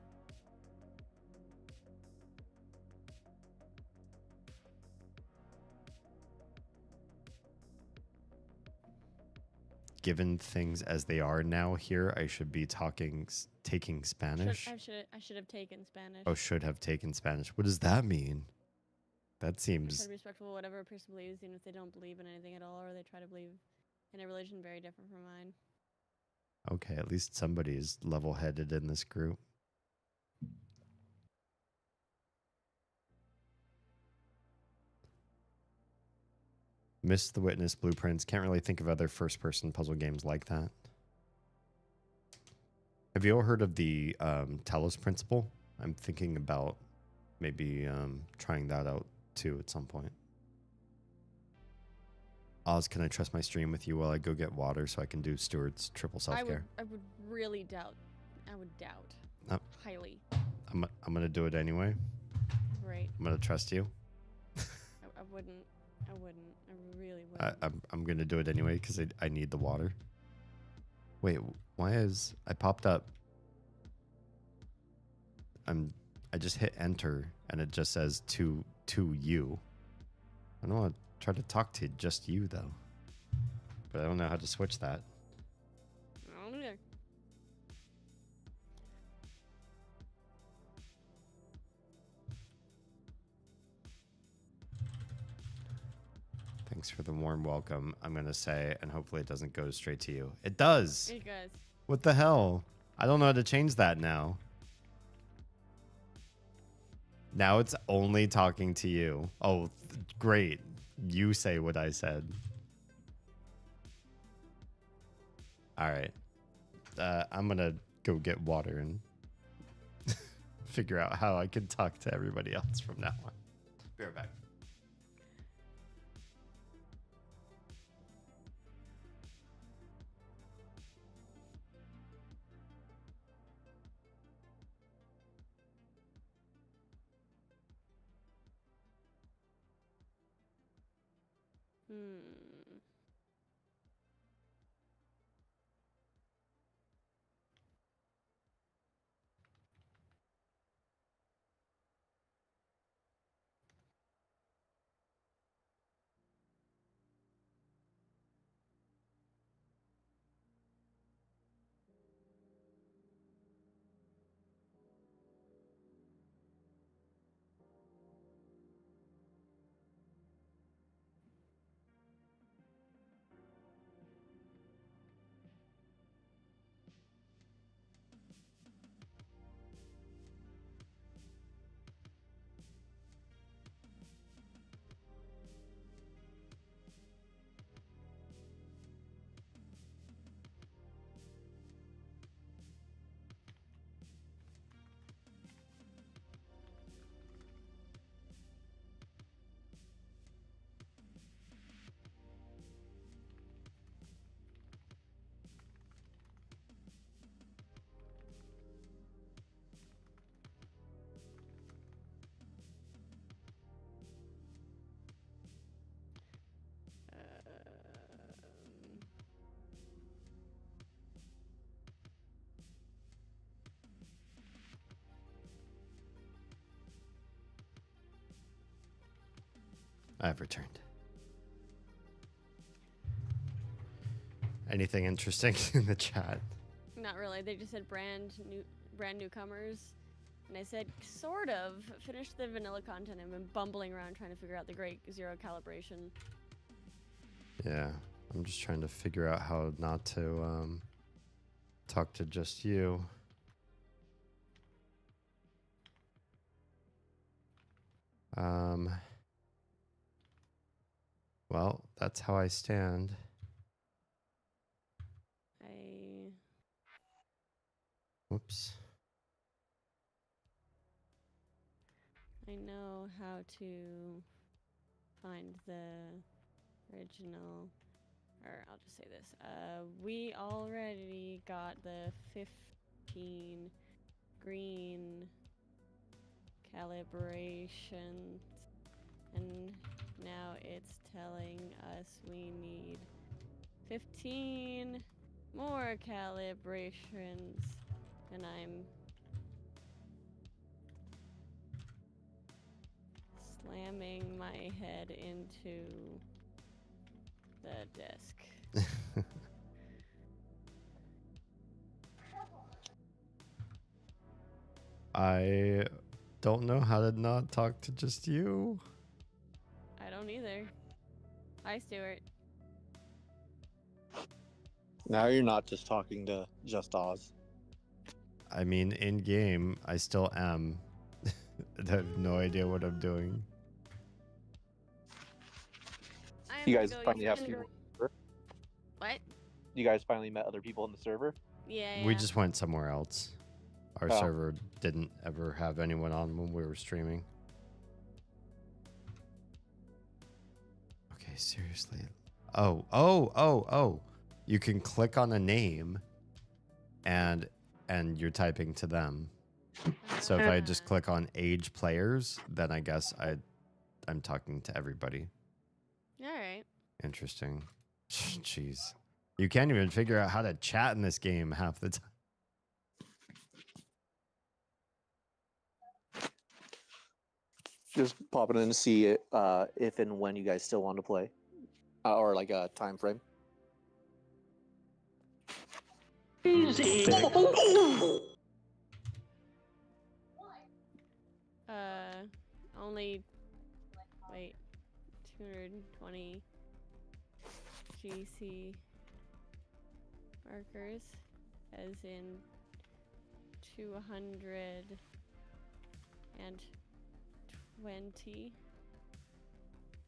Given things as they are now here, I should be taking Spanish. I should have taken Spanish. Oh, should have taken Spanish. What does that mean? That Try seems to be respectful of whatever a person believes, even if they don't believe in anything at all, or they try to believe in a religion very different from mine. okay. At least somebody's level-headed in this group. Missed the Witness, Blueprints. Can't really think of other first-person puzzle games like that. Have you all heard of the Talos Principle? I'm thinking about maybe trying that out too at some point. Oz, can I trust my stream with you while I go get water so I can do Stuart's triple self-care? I would really doubt. I would doubt. Oh. Highly. I'm gonna do it anyway. Right. I'm gonna trust you. I wouldn't. I wouldn't. I really wouldn't. I'm gonna do it anyway because I need the water. Wait, why is I popped up? I just hit enter and it just says to you. I don't want to try to talk to just you though, but I don't know how to switch that. I don't either. Thanks for the warm welcome, I'm gonna say, and hopefully it doesn't go straight to you. It does. It does. What the hell? I don't know how to change that now. Now it's only talking to you. Oh, great. You say what I said. All right. I'm going to go get water and figure out how I can talk to everybody else from now on. Be right back. I've returned. Anything interesting in the chat? Not really. They just said brand newcomers. And I said, sort of. Finished the vanilla content and been bumbling around trying to figure out the great zero calibration. Yeah, I'm just trying to figure out how not to talk to just you. Well, that's how I stand. Whoops. I know how to find the original, or I'll just say this. We already got the 15 green calibrations, and now it's telling us we need 15 more calibrations, and I'm slamming my head into the desk. I don't know how to not talk to just you. either. Hi, Stuart. Now you're not just talking to Just Oz. I mean, in game, I still am. I have no idea what I'm doing. I am You gonna guys go finally use have the- people. in the server? What? You guys finally met other people in the server? Yeah. We just went somewhere else. Our Oh. server didn't ever have anyone on when we were streaming. Okay, seriously. Oh. You can click on a name and you're typing to them. So if I just click on age players, then I guess I'm talking to everybody. All right. Interesting. Jeez. You can't even figure out how to chat in this game half the time. Just popping in to see if and when you guys still want to play, or like a time frame. Easy. Only. Wait. 220 GC markers, as in 220.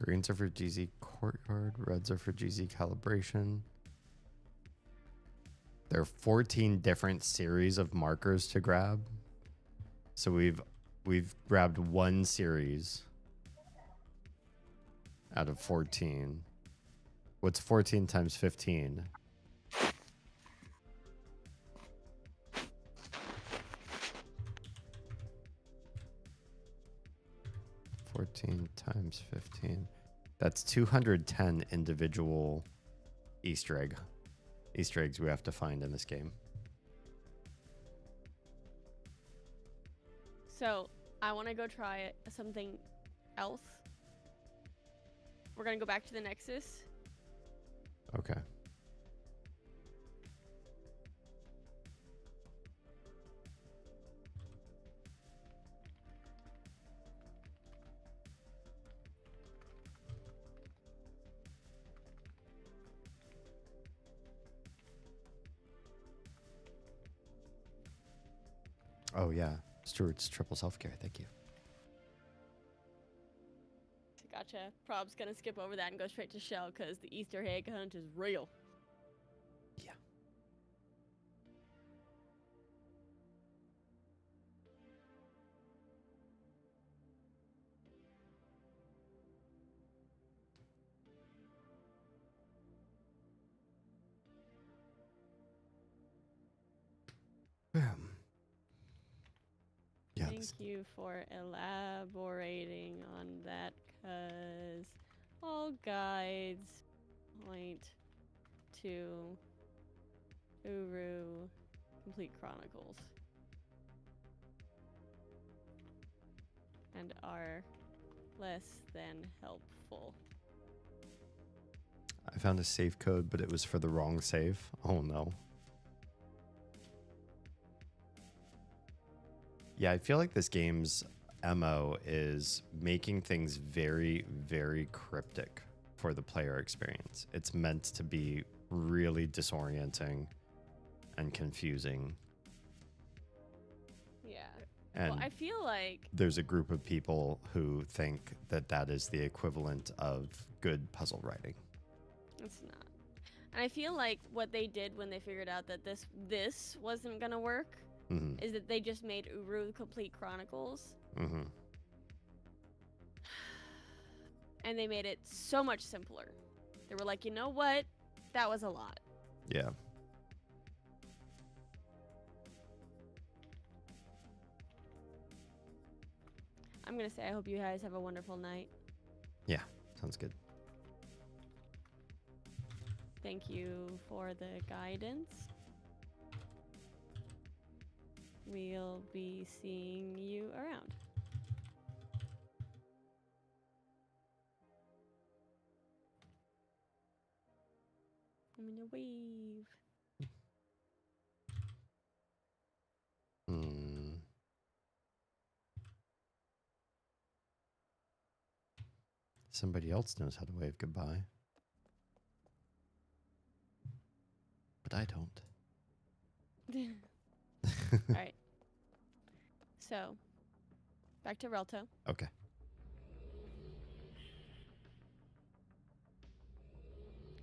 Greens are for GZ courtyard, reds are for GZ calibration. There are 14 different series of markers to grab. So we've grabbed one series out of 14. What's 14 times 15? Times 15. That's 210 individual Easter eggs we have to find in this game. So I want to go try something else. We're gonna go back to the Nexus. Okay. Oh yeah, Stuart's triple self-care. Thank you. Gotcha. Prob's gonna skip over that and go straight to Shell because the Easter egg hunt is real. Yeah. Yeah. Thank you for elaborating on that, cause all guides point to Uru Complete Chronicles and are less than helpful. I found a save code, but it was for the wrong save. Oh no. Yeah, I feel like this game's MO is making things very, very cryptic for the player experience. It's meant to be really disorienting and confusing. Yeah. And Well, I feel like there's a group of people who think that that is the equivalent of good puzzle writing. it's not. And I feel like what they did when they figured out that this wasn't gonna work Mm-hmm. is that they just made Uru Complete Chronicles. Mm-hmm. And they made it so much simpler. They were like, you know what? That was a lot. Yeah. I'm going to say I hope you guys have a wonderful night. Yeah. Sounds good. Thank you for the guidance. We'll be seeing you around. I'm gonna wave. Hmm. Somebody else knows how to wave goodbye. But I don't. All right. So, back to Relto. Okay.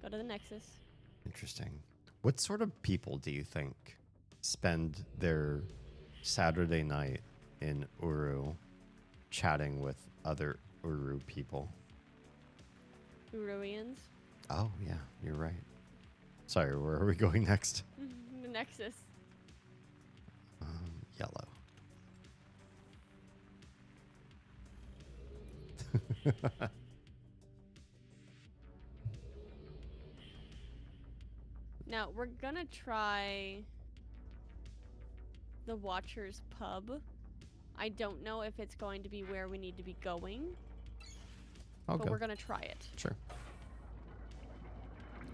Go to the Nexus. Interesting. What sort of people do you think spend their Saturday night in Uru chatting with other Uru people? Uruians. Oh, yeah, you're right. Sorry, where are we going next? The Nexus. Yellow. Now, we're gonna try the Watcher's Pub. I don't know if it's going to be where we need to be going, I'll but go. we're gonna try it. Sure.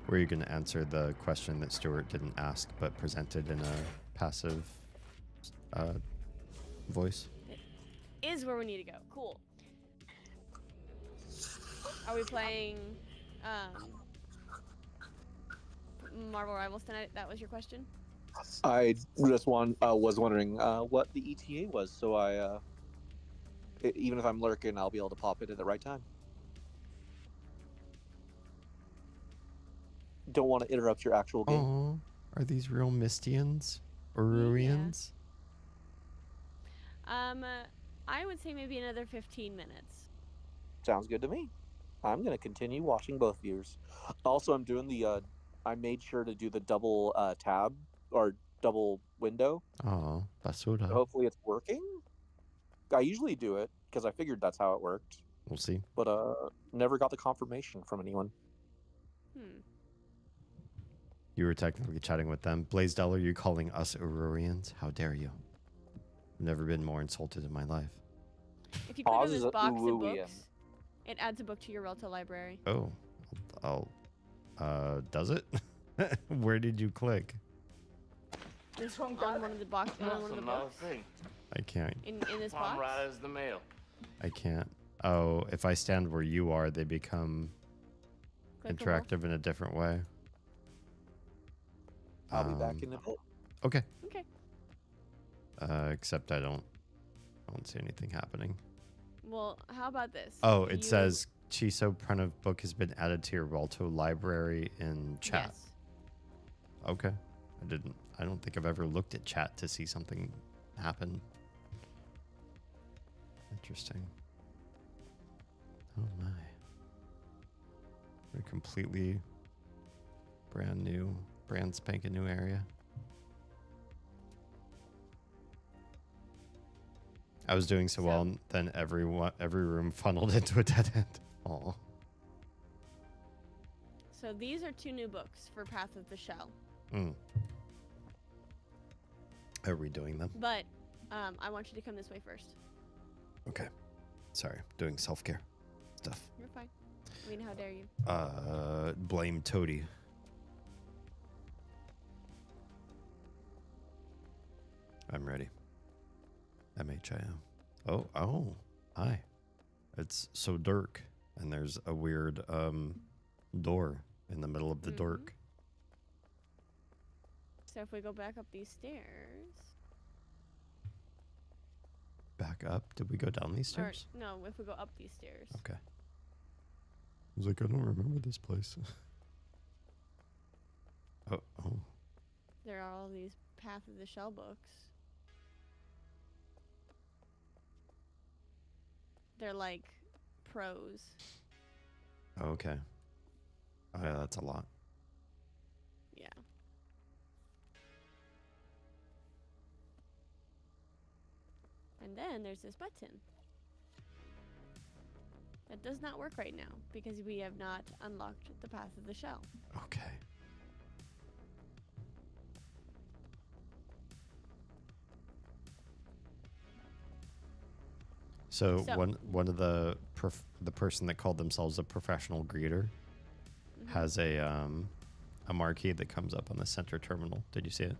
Were you going to answer the question that Stuart didn't ask but presented in a passive voice? Is where we need to go. Cool. Are we playing Marvel Rivals tonight? That was your question? I just was wondering what the ETA was, so even if I'm lurking, I'll be able to pop it at the right time. Don't want to interrupt your actual game. Oh, are these real Mistians? Uruians? I would say maybe another 15 minutes. Sounds good to me. I'm going to continue watching both viewers. Also, I'm doing I made sure to do the double tab or double window. Oh, basura. Hopefully it's working. I usually do it because I figured that's how it worked, We'll see. but never got the confirmation from anyone. You were technically chatting with them. Blaisdell, are you calling us Ururians? How dare you? I've never been more insulted in my life. If you click on Oz this is a box of Uruian. books, it adds a book to your Relto library. Oh, does it? Where did you click? This on one of the box on That's one of the another books. thing. I can't. In this I'm box. right as the mail. I can't. Oh, if I stand where you are, they become Clickable. interactive in a different way. I'll be back in a bit. Okay. Okay. Except I don't see anything happening. Well, how about this? Oh, it says Chiso Pranav book has been added to your Relto library in chat. Yes. Okay. I don't think I've ever looked at chat to see something happen. Interesting. Oh my. We're completely brand spanking new area. I was doing so well, and then every room funneled into a dead end. Oh. So these are 2 new books for Path of the Shell. Are we doing them? But I want you to come this way first. Okay. Sorry, doing self-care stuff. You're fine. I mean, how dare you? Blame Toady. I'm ready. MHIO. Oh, hi. It's so dark, and there's a weird door in the middle of the dark. So if we go back up these stairs. Back up? Did we go down these Or, stairs? no, if we go up these stairs. Okay. I was like, I don't remember this place. Oh. There are all these Path of the Shell books. They're like prose. Okay. Oh, yeah, that's a lot. Yeah. And then there's this button. That does not work right now because we have not unlocked the Path of the Shell. Okay. So one of the person that called themselves a professional greeter has a marquee that comes up on the center terminal. Did you see it?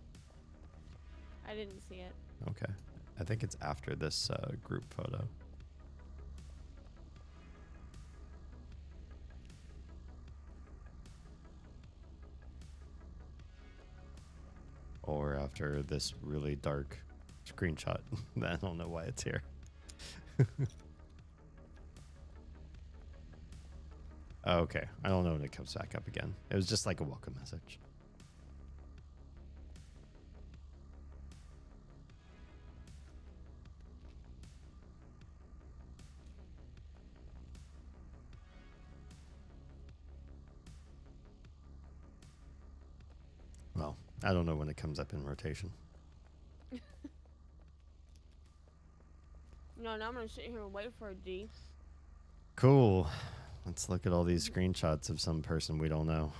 I didn't see it. Okay. I think it's after this group photo. after this really dark screenshot. I don't know why it's here. Okay, I don't know when it comes back up again. It was just like a welcome message. Well, I don't know when it comes up in rotation. No, now I'm gonna sit here and wait for a D. Cool. Let's look at all these screenshots of some person we don't know.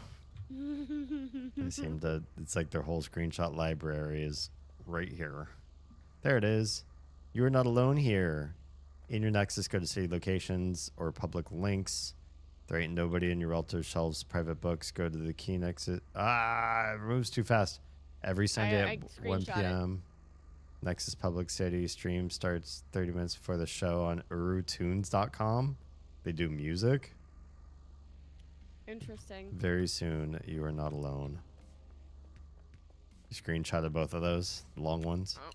They seem to, it's like their whole screenshot library is right here. There it is. You are not alone here. In your Nexus, go to city locations or public links. There ain't nobody in your Relto shelves, private books. Go to the key Nexus. It moves too fast. Every Sunday I at 1 screenshot it. p.m. Nexus Public City stream starts 30 minutes before the show on urutunes.com. They do music. Interesting. Very soon, you are not alone. You screenshotted both of those long ones. Oh.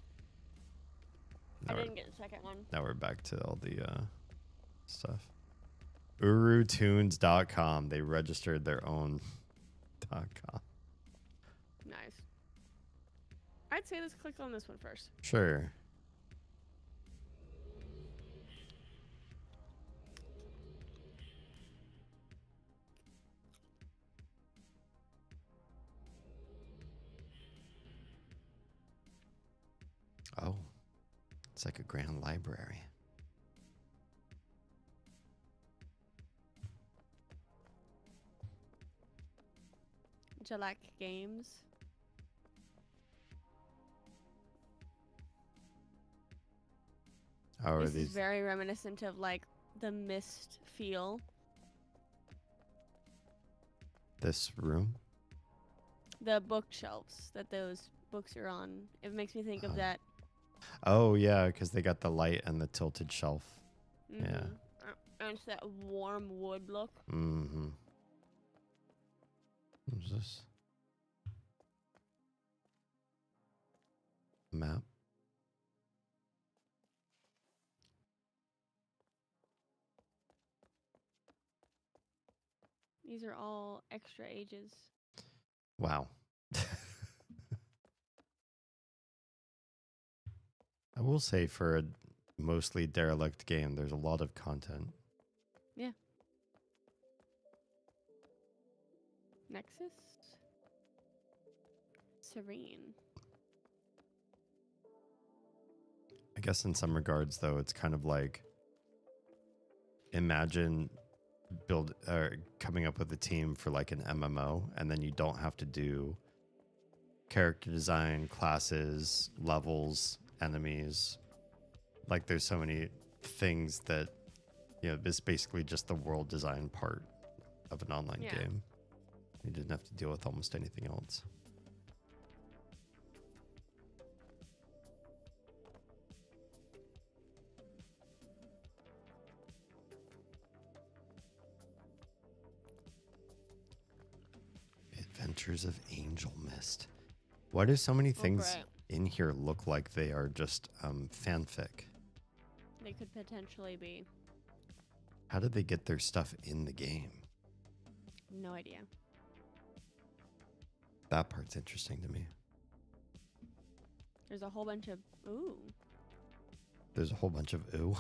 Now I we're, didn't get the second one. now we're back to all the stuff. urutunes.com. They registered their own .com. Nice. I'd say let's click on this one first. Sure. Oh, it's like a grand library. Jalak Games. How are This is these? very reminiscent of like the Mist feel. This room? The bookshelves that those books are on. It makes me think of that. Oh, yeah, because they got the light and the tilted shelf. Yeah. Mhm. And it's that warm wood look. Mm-hmm. What's this? Map. These are all extra ages. Wow. I will say for a mostly derelict game, there's a lot of content. Yeah. Nexus? Serene. I guess in some regards, though, it's kind of like imagine coming up with a team for like an MMO, and then you don't have to do character design, classes, levels, enemies. Like there's so many things that, you know, this is basically just the world design part of an online game. You didn't have to deal with almost anything else. Adventures of Angel Mist. Why do so many things great. in here look like they are just fanfic? They could potentially be. How did they get their stuff in the game? No idea. That part's interesting to me. There's a whole bunch of ooh. There's a whole bunch of ooh.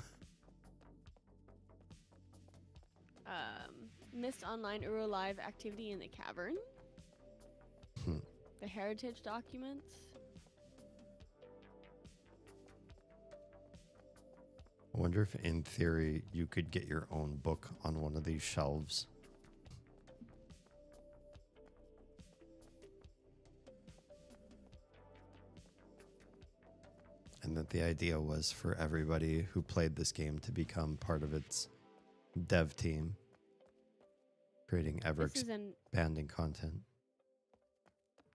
Mist Online Uro Live activity in the cavern. The heritage documents. I wonder if in theory you could get your own book on one of these shelves. And that the idea was for everybody who played this game to become part of its dev team, creating ever This is an expanding content.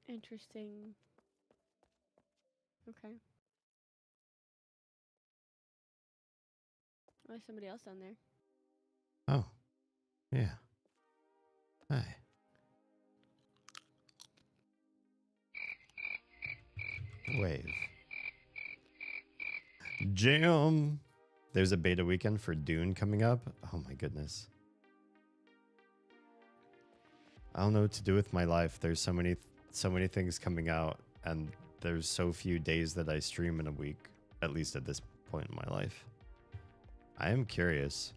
interesting. Okay. Oh, there's somebody else down there. Oh, yeah. Hi. wave. Jam. There's a beta weekend for Dune coming up. Oh my goodness. I don't know what to do with my life. There's so many things coming out, and there's so few days that I stream in a week, at least at this point in my life. I am curious.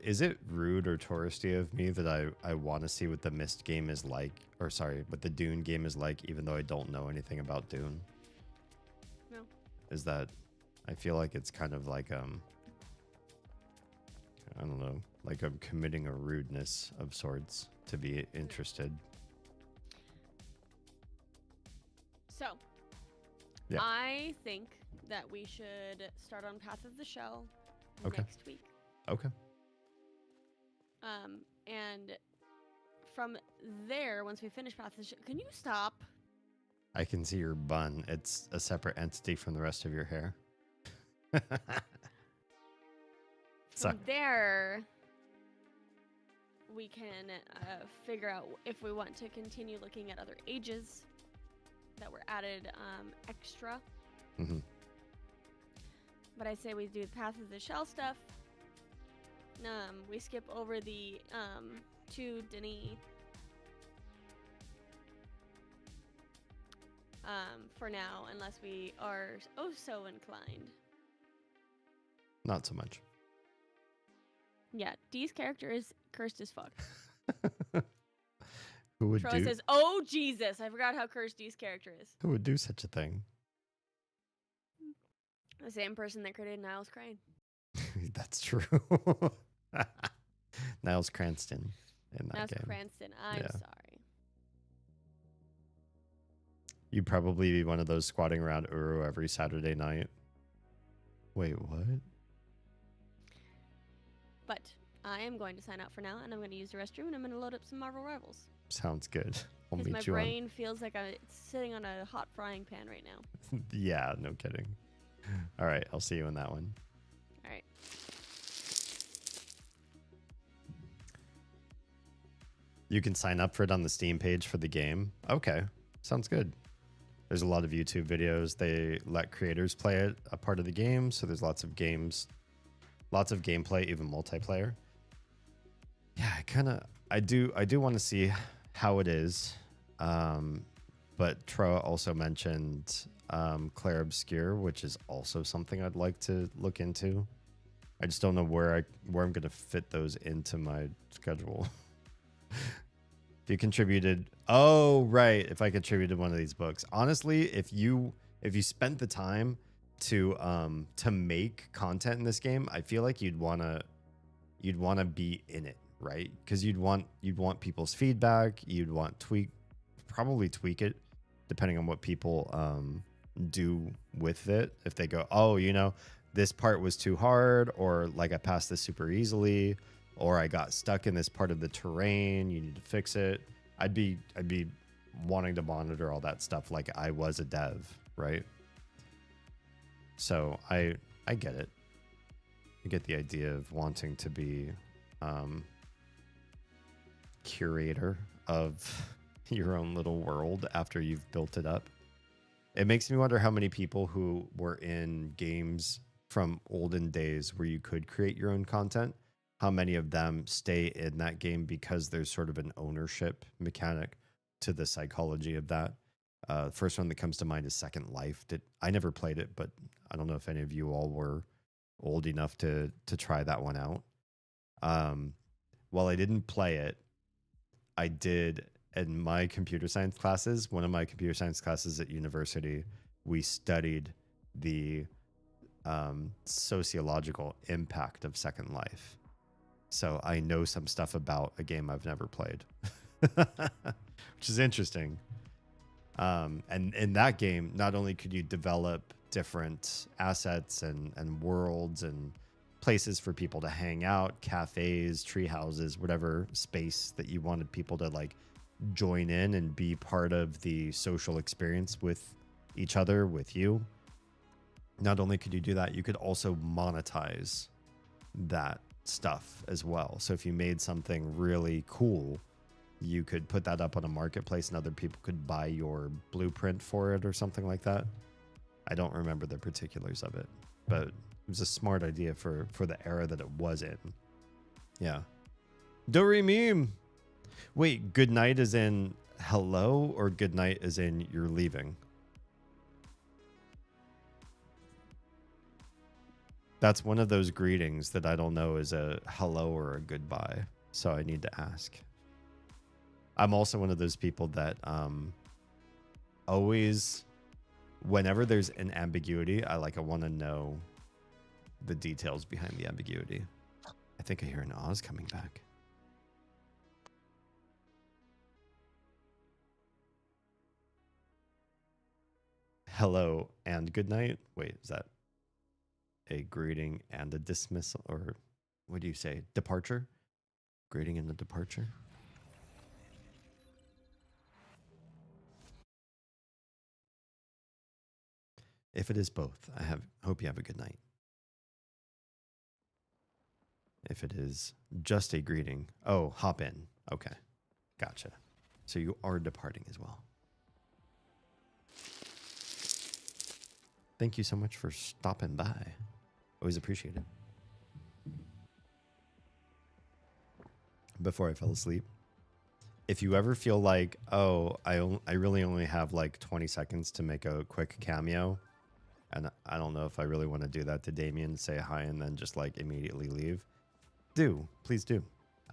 Is it rude or touristy of me that I want to see what the Myst game is like, or sorry, what the Dune game is like, even though I don't know anything about Dune? No. Is that, I feel like it's kind of like, I don't know, like I'm committing a rudeness of sorts to be interested. So, Yeah. I think that we should start on Path of the Shell Okay. next week. Okay. And from there, once we finish Path of the Shell, can you stop? I can see your bun. It's a separate entity from the rest of your hair. From there, we can figure out if we want to continue looking at other ages that were added extra. Mm-hmm. But I say we do Path of the Shell stuff. We skip over the 2 Denis for now, unless we are oh so inclined. Not so much. Yeah, Dee's character is cursed as fuck. Who would Troy do? says, "Oh Jesus, I forgot how cursed Dee's character is." Who would do such a thing? The same person that created Niles Crane. That's true. Niles Cranston in that Niles game. Cranston. I'm Yeah. sorry. You'd probably be one of those squatting around Uru every Saturday night. Wait, what? But I am going to sign out for now, and I'm going to use the restroom, and I'm going to load up some Marvel Rivals. Sounds good. We'll Because my meet you brain feels like it's sitting on a hot frying pan right now. on. Yeah, no kidding. All right, I'll see you in that one. All right. You can sign up for it on the Steam page for the game. Okay, sounds good. There's a lot of YouTube videos. They let creators play it, a part of the game. So there's lots of games, lots of gameplay, even multiplayer. Yeah, I do want to see how it is. But Troa also mentioned Claire Obscure, which is also something I'd like to look into. I just don't know where I'm going to fit those into my schedule. If you contributed, oh right, if I contributed one of these books, honestly, if you spent the time to make content in this game, I feel like you'd wanna be in it, right? Because you'd want people's feedback, you'd want probably tweak it depending on what people do with it. If they go, oh, this part was too hard, or like I passed this super easily, or I got stuck in this part of the terrain, you need to fix it. I'd be wanting to monitor all that stuff like I was a dev, right? So I get it. I get the idea of wanting to be curator of your own little world after you've built it up. It makes me wonder how many people who were in games from olden days where you could create your own content, how many of them stay in that game because there's sort of an ownership mechanic to the psychology of that. First one that comes to mind is Second Life. I never played it, but I don't know if any of you all were old enough to try that one out. While I didn't play it, I did in my computer science classes. One of my computer science classes at university, we studied the sociological impact of Second Life. So I know some stuff about a game I've never played, which is interesting. And in that game, not only could you develop different assets and worlds and places for people to hang out, cafes, tree houses, whatever space that you wanted people to like join in and be part of the social experience with each other, with you. Not only could you do that, you could also monetize that stuff as well. So if you made something really cool, you could put that up on a marketplace and other people could buy your blueprint for it or something like that. I don't remember the particulars of it, but it was a smart idea for the era that it was in. Yeah. Dory meme. Wait, good night is in hello or good night is in you're leaving? That's one of those greetings that I don't know is a hello or a goodbye. So I need to ask. I'm also one of those people that always, whenever there's an ambiguity, I want to know the details behind the ambiguity. I think I hear an Oz coming back. Hello and good night. Wait, is that a greeting and a dismissal? Or what do you say? Departure? Greeting and a departure? If it is both, hope you have a good night. If it is just a greeting, oh, hop in. Okay, gotcha. So you are departing as well. Thank you so much for stopping by. Always appreciate it. Before I fell asleep, if you ever feel like, oh, I really only have like 20 seconds to make a quick cameo, and I don't know if I really want to do that to Damien, say hi, and then just like immediately leave, please do.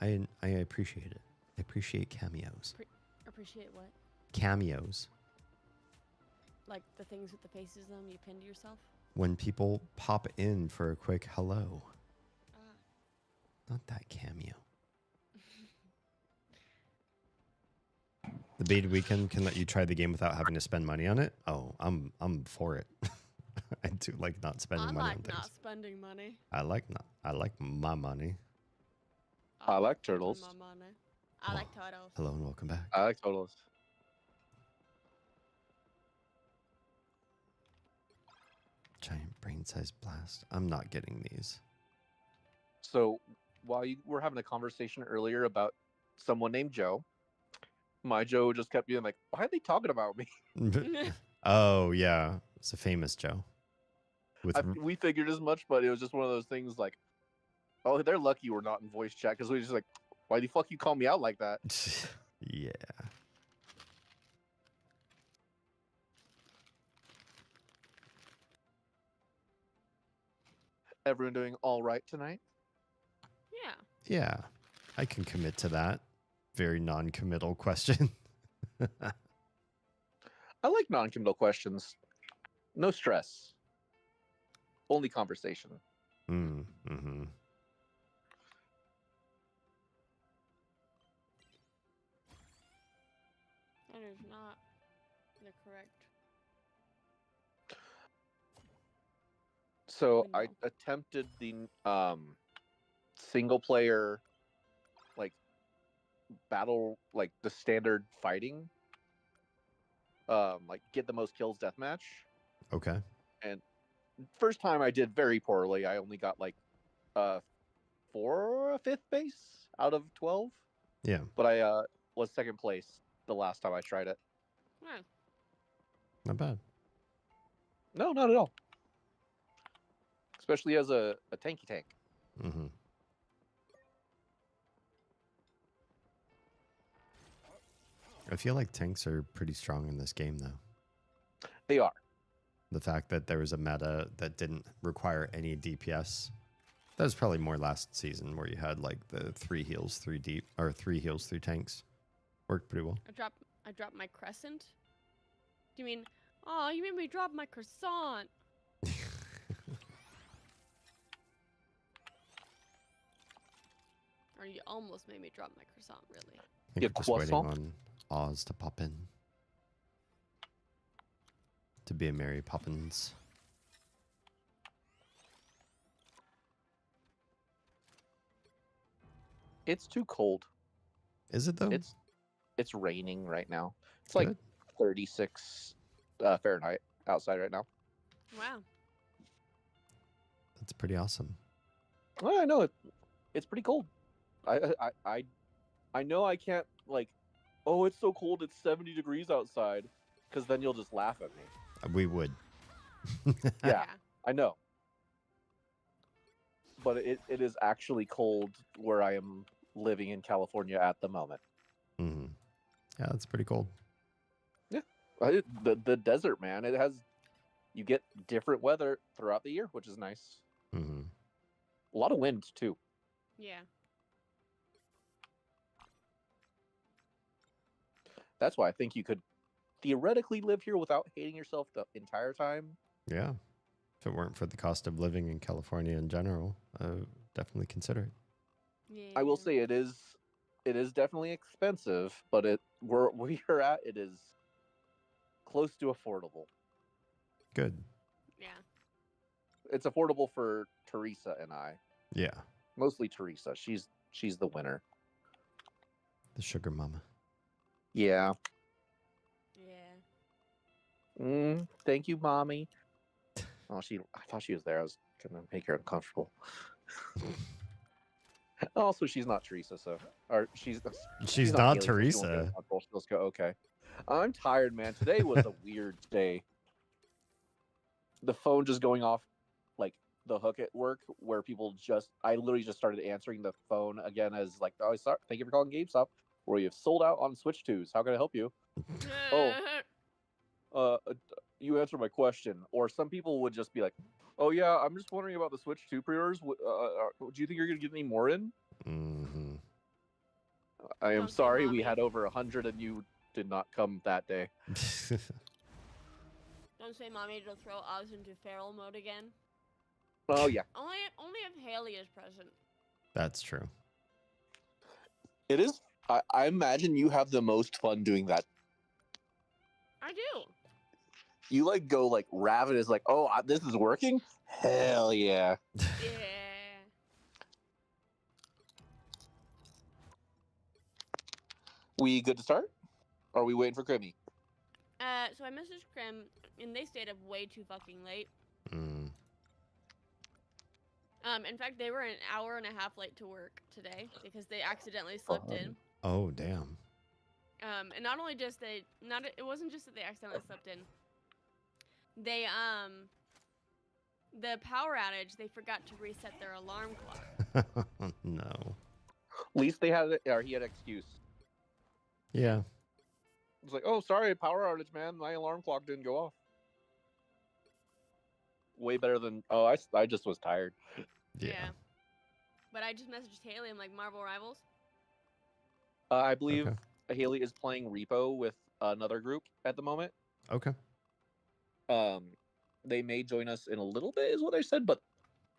I appreciate it. I appreciate cameos. Appreciate what? Cameos. Like the things with the faces on them you pinned yourself? When people pop in for a quick hello. Ah. Not that cameo. The beta weekend can let you try the game without having to spend money on it. Oh, I'm for it. I do like not spending money on things. I like not spending money. I like my money. I like turtles. My money. I like turtles. Hello and welcome back. I like turtles. Giant brain-sized blast. I'm not getting these. So while you were having a conversation earlier about someone named Joe, my Joe just kept being like, why are they talking about me? Oh, yeah. It's a famous Joe. We figured as much, but it was just one of those things like, oh, they're lucky we're not in voice chat because we were just like, why the fuck you call me out like that? Yeah. Everyone doing all right tonight? Yeah. Yeah. I can commit to that. Very non-committal question. I like non-committal questions. No stress. Only conversation. Mm-hmm. That is not the correct. So window. I attempted the single player like battle, like the standard fighting, like get the most kills deathmatch. Okay. And first time I did very poorly. I only got like 4 or 5th base out of 12. Yeah. But I was 2nd place the last time I tried it. Hmm. Not bad. No, not at all. Especially as a tanky tank. Mm-hmm. I feel like tanks are pretty strong in this game, though. They are. The fact that there was a meta that didn't require any DPS. That was probably more last season where you had like the 3 heals, 3 deep, or 3 heals, 3 tanks. Worked pretty well. I dropped my crescent? Do you mean, oh, you made me drop my croissant? Or you almost made me drop my croissant, really. I think we're just waiting on Oz to pop in. To be a Mary Poppins. It's too cold. Is it though? It's raining right now. It's Good. like 36 Fahrenheit outside right now. Wow. That's pretty awesome. Well, I know it's pretty cold. I know I can't like oh, it's so cold, it's 70 degrees outside. Because then you'll just laugh at me. We would. Yeah. I know. But it is actually cold where I am living in California at the moment. Mm-hmm. Yeah, that's pretty cold. Yeah. The desert, man, you get different weather throughout the year, which is nice. Mm-hmm. A lot of wind, too. Yeah. That's why I think you could theoretically live here without hating yourself the entire time. Yeah. If it weren't for the cost of living in California in general, I would definitely consider it. Yeah. I will say it is definitely expensive, but where you're at, it is close to affordable. Good. Yeah. It's affordable for Teresa and I. Yeah. Mostly Teresa. She's the winner. The sugar mama. Yeah. Yeah. Thank you, mommy. Oh, I thought she was there. I was gonna make her uncomfortable. Also, she's not Teresa, so she's not Haley, so she won't get Teresa. uncomfortable. She'll just go, okay. I'm tired, man. Today was a weird day. The phone just going off like the hook at work, where I literally just started answering the phone again as like, oh, sorry, thank you for calling GameStop, where you have sold out on Switch 2s. How can I help you? You answer my question. Or some people would just be like, oh yeah, I'm just wondering about the Switch 2 pre-orders. Do you think you're gonna get any more in? Mm-hmm. I am Don't say sorry, we mommy. had over 100 and you did not come that day. Don't say mommy to throw Oz into feral mode again. Oh yeah. Only if Haley is present. That's true. It is. I imagine you have the most fun doing that. I do. You like go like ravenous, like, oh, this is working? Hell yeah. Yeah. We good to start? Or are we waiting for Crimmy? So I messaged Krim, and they stayed up way too fucking late. Mm. In fact, they were an hour and a half late to work today because they accidentally slipped in. Oh, damn. And not only just it wasn't just that they accidentally slipped in. They the power outage, they forgot to reset their alarm clock. No. At least he had an excuse. Yeah. It's like, oh, sorry, power outage, man. My alarm clock didn't go off. Way better than, oh, I just was tired. Yeah. But I just messaged Haley. I'm like, Marvel Rivals? I believe Haley is playing Repo with another group at the moment. Okay. They may join us in a little bit, is what I said, but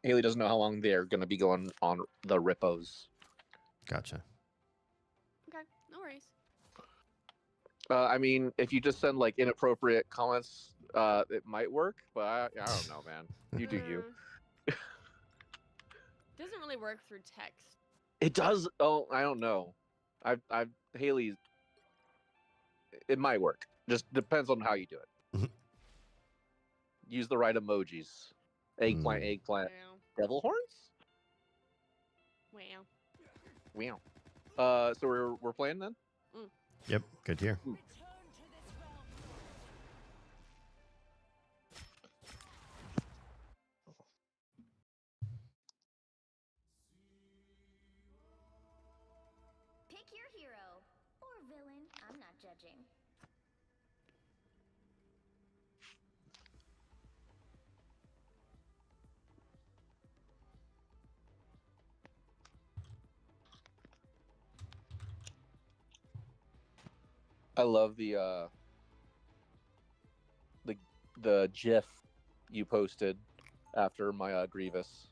Haley doesn't know how long they're going to be going on the Ripos. Gotcha. Okay, no worries. I mean, if you just send like inappropriate comments, it might work, but I don't know, man. You do you. It doesn't really work through text. It does. Oh, I don't know. Haley. It might work. Just depends on how you do it. Use the right emojis. Eggplant. Wow. Devil horns. Wow. Wow. So we're playing then. Yep. Good to hear. Pick your hero or villain. I'm not judging. I love the GIF you posted after my Grievous.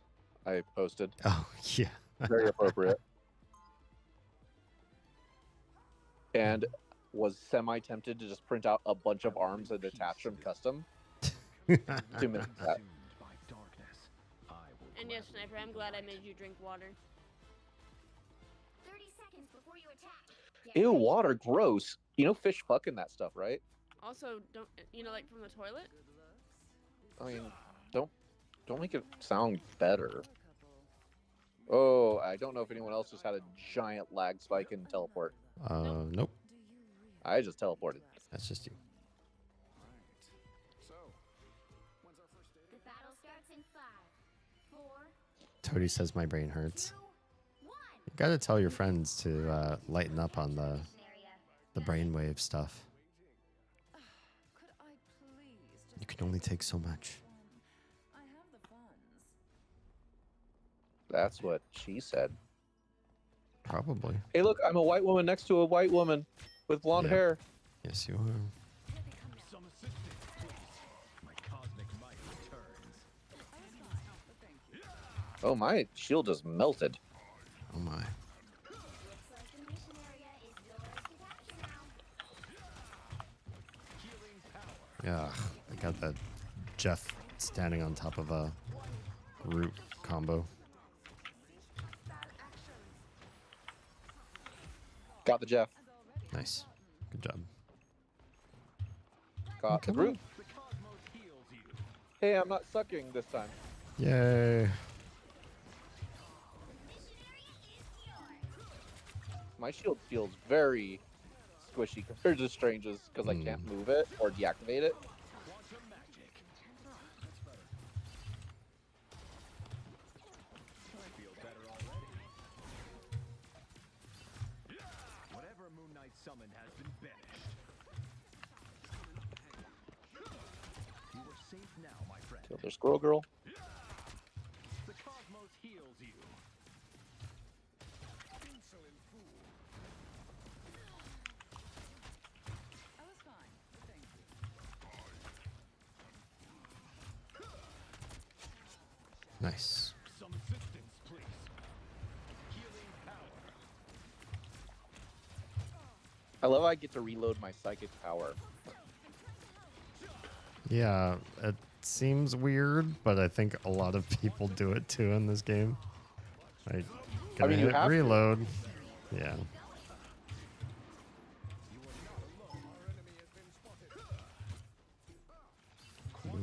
I posted. Oh, yeah. Very appropriate. And was semi-tempted to just print out a bunch of arms and attach them custom. 2 minutes that. And yes, Sniper, I'm glad I made you drink water. 30 seconds before you attack. Ew, water, gross. You know fish fucking that stuff, right? Also, don't like from the toilet? I mean, don't make it sound better. Oh, I don't know if anyone else just had a giant lag spike in teleport. Nope. I just teleported. That's just you. The battle starts in 5, 4, Toady says my brain hurts. 2, 1. You gotta tell your friends to lighten up on the Area. brainwave stuff. Could I please You just can only take so much. I have the funds. That's what she said. Probably. Hey, look, I'm a white woman next to a white woman with blonde Yeah. hair. Yes, you are. Some assistance, please. My cosmic might returns. I was fine, but thank you. Oh, my shield just melted. Oh my. Looks like the mission area is yours to capture now. Healing power. Yeah, I got that Jeff standing on top of a root combo. Got the Jeff. Nice. Good job. Got the Come Groot. The cosmos heals you. Hey, I'm not sucking this time. Yay. My shield feels very squishy compared to Strange's because I can't move it or deactivate it. Quantum magic. I feel better already. Whatever Moon Knight summoned has been banished. You are safe now, my friend. Kill the Squirrel Girl. The cosmos heals you. I was fine, but thank you. Nice. Some assistance, please. Healing power. I love how I get to reload my psychic power. Yeah, it seems weird, but I think a lot of people do it too in this game. Like, gonna mean, you hit have to. reload. Yeah. Cool.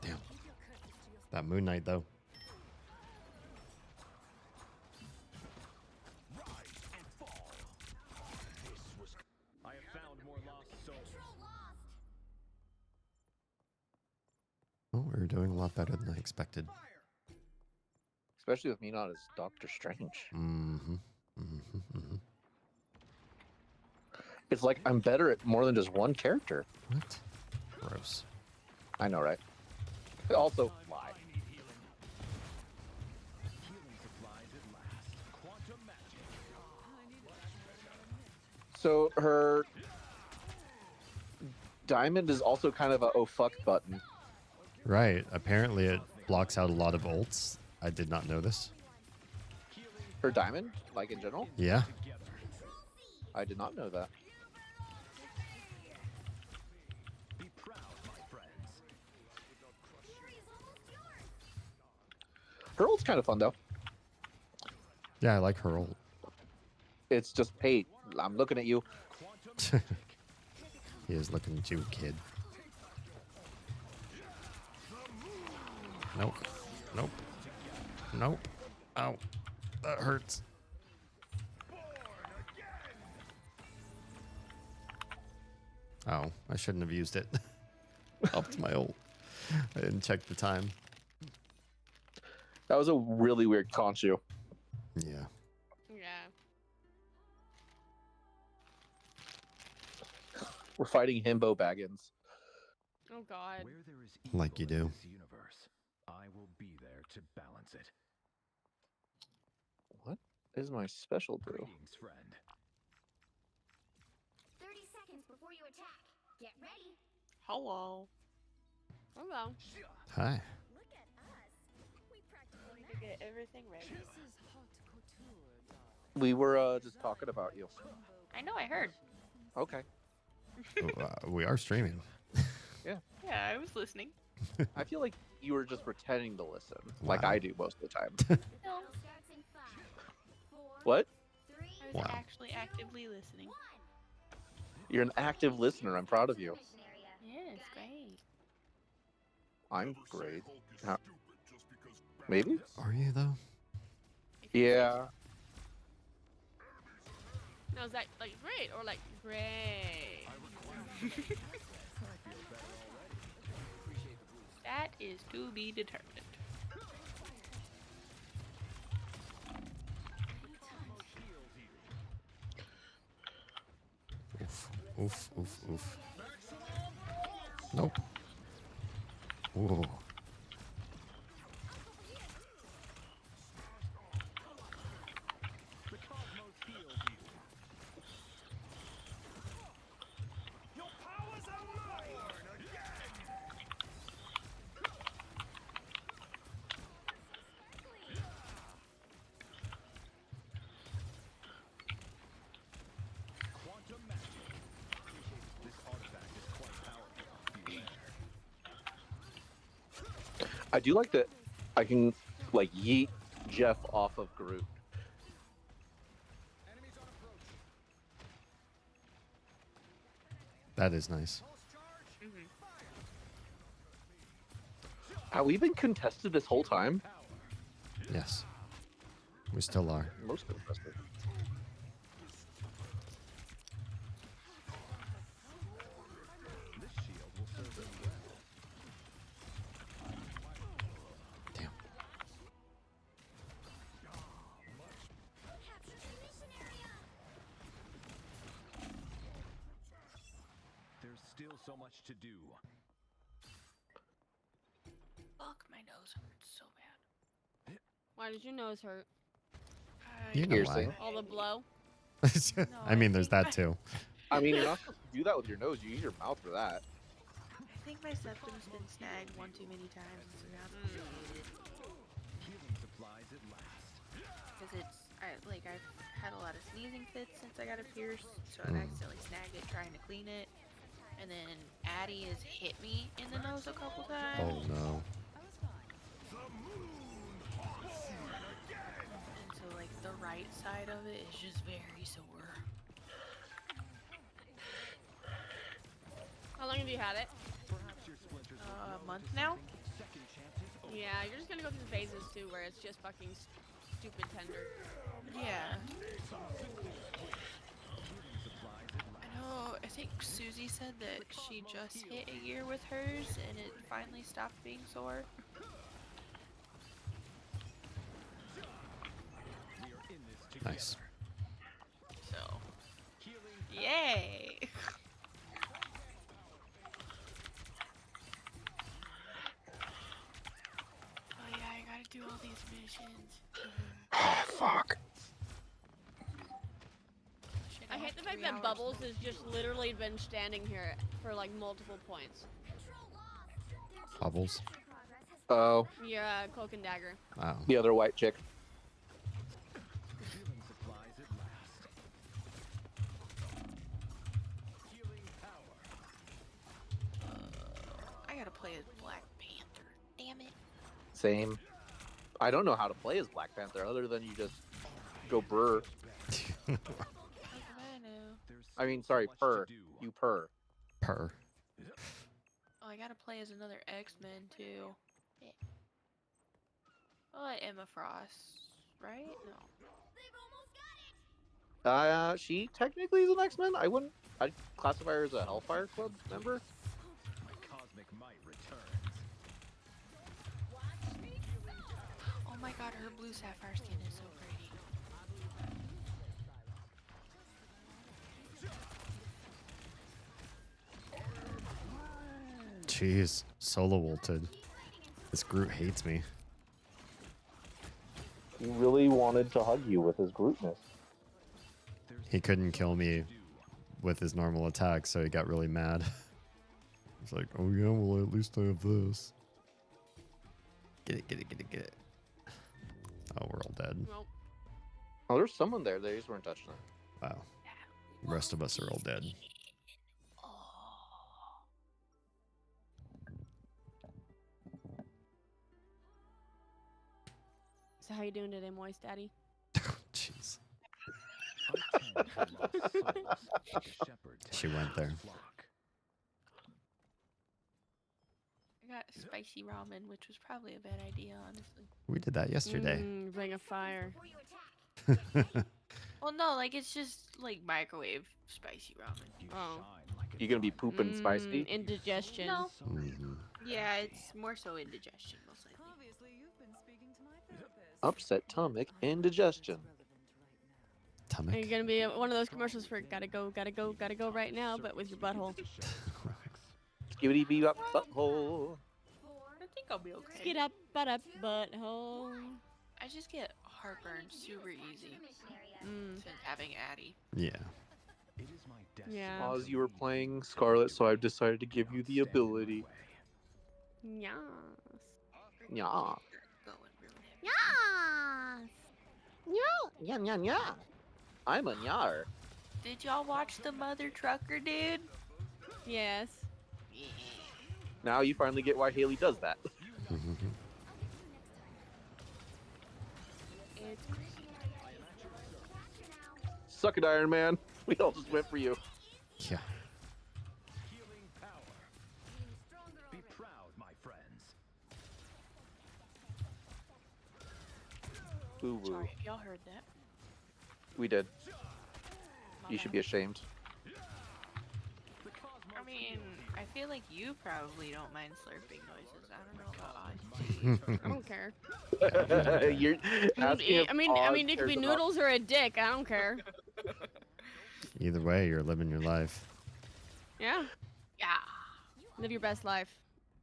Damn. That Moon Knight though. I have found more lost souls. Oh, we're doing a lot better than I expected. Especially with me not as Doctor Strange. Mm-hmm. Mm-hmm. Mm-hmm. It's like I'm better at more than just one character. What? Gross. I know, right? Also, lie. I need healing. Healing supplies at last. Quantum magic. So her diamond is also kind of a oh fuck button. Right. Apparently it blocks out a lot of ults. I did not know this. Her diamond, like in general, Yeah. Together. I did not know that. Be proud, my friends. Her ult's kind of fun though. Yeah, I like her ult. It's just, hey, I'm looking at you. Quantum He is looking at you, kid. Nope. Nope. Nope. Ow. That hurts. Oh, I shouldn't have used it. Upped my ult. I didn't check the time. That was a really weird Conchu. Yeah. Yeah. We're fighting Himbo Baggins. Oh God. Where there is Like you evil in do. this universe, I will be there to balance it. What is my special do? Greetings, friend. 30 seconds before you attack. Get ready. Hello. Hello. Hi. Look at us. We practically To get everything ready. This is hot couture, darling. We were just talking about you. I know. I heard. Okay. We are streaming. Yeah, I was listening. I feel like you were just pretending to listen, like Wow. I do most of the time. No, Battle starts in 5, 4, What? 3, I was Wow. actually actively listening. 1. You're an active listener. I'm proud of you. Mission area. Yeah, it's great. I'm great. How- Maybe. Are you though? If you say Yeah. so. No, is that like great or like great? That is to be determined. Oof, oof, oof, oof. Nope. Whoa. The cosmos heals you. Your powers are mine again. Quantum magic. This artifact is quite powerful. I do like that I can like yeet Jeff off of Groot. Enemies on approach. That is nice. Pulse charge. Have we been contested this whole time? Yes. We still are. Most contested. This shield will serve them well. Damn. Capture the mission area. There's still so much to do. Fuck, my nose hurts so bad. Why did your nose hurt? You know Piercing. why. All the blow? I mean, there's that too. I mean, you're not supposed to do that with your nose. You use your mouth for that. I think my septum's been snagged one too many times, so now it's Healing supplies at last. because I've had a lot of sneezing fits since I got it pierced, so I've accidentally snagged it trying to clean it, and then Addie has hit me in the nose a couple times. Oh no. I was fine. And so like the right side of it is just very sore. How long have you had it? Perhaps your splinters will A grow month into now? something second chances over. Yeah, you're just gonna go through phases too, where it's just fucking stupid tender. Yeah. Healing supplies at I last. know, I think Susie said that she just hit a year with hers and it finally stopped being sore. We are in this together. Nice. So, Healing yay! Oh yeah, I gotta do all these missions. Fuck. Shit, I hate have the fact 3 that hours Bubbles left. has just literally been standing here for like multiple points. Control lost. Their Bubbles. progress has Oh, Your cloak and dagger. Wow. the other white chick. healing supplies at last. Healing power. I gotta play as Black Panther. Damn it. Same. I don't know how to play as Black Panther other than you just go brr. I know. There's I mean, still sorry, so much purr. to do. You purr. Purr. Oh, I gotta play as another X-Men too. Yeah. Oh, Emma Frost, right? No. They've almost got it. She technically is an X-Men. I'd classify her as a Hellfire Club member. My cosmic might returns. Oh my god, her blue sapphire skin is so pretty. Jeez. Solo ulted. This Groot hates me. He really wanted to hug you with his Grootness. There's He couldn't so kill much me to do. with his normal attack, so he got really mad. He's like, oh yeah, well at least I have this. Get it, get it, get it, get it. Oh, we're all dead. Well, Oh, there's someone there. They just weren't touching it. Wow. The rest of us are all dead. Oh. so how you doing today, Moist Daddy? Jeez. I tend to lost souls, shepherd She went there. flock. I got spicy ramen, which was probably a bad idea, honestly. We did that yesterday. Ring of fire. Well, no, like it's just like microwave spicy ramen. You Oh. shine like a You gonna be pooping spicy? Indigestion. No. Mhm. Yeah, it's more so indigestion, most likely. Upset stomach, indigestion. Are you Stomach. gonna be one of those commercials for gotta go right now, but with your butthole? Skibbity bee up butthole. I think I'll be okay. Skid up, butt up, butthole. I just get heartburn super easy since having Addie. Yeah. It is my destiny. Yeah. Pause, you were playing Scarlet, so I've decided to give you the ability. Yes. Yeah. Going real heavy. Yes. Yeah. I'm a nyar. Did y'all watch the Mother Trucker dude? Yes. Yeah. Now you finally get why Haley does that. Mhm. It's crazy. Suck it, Iron Man. We all just went for you. Yeah. Healing power. Be proud, my friends. Boo woo. Sorry if y'all heard that. We did. My You bad. should be ashamed. The cosmos I mean, I feel like you probably don't mind slurping noises. I don't know about Oz. I don't care. You're asking if I mean, Oz it could cares be about- noodles or a dick. I don't care. Either way, you're living your life. Yeah. Yeah. Live your best life.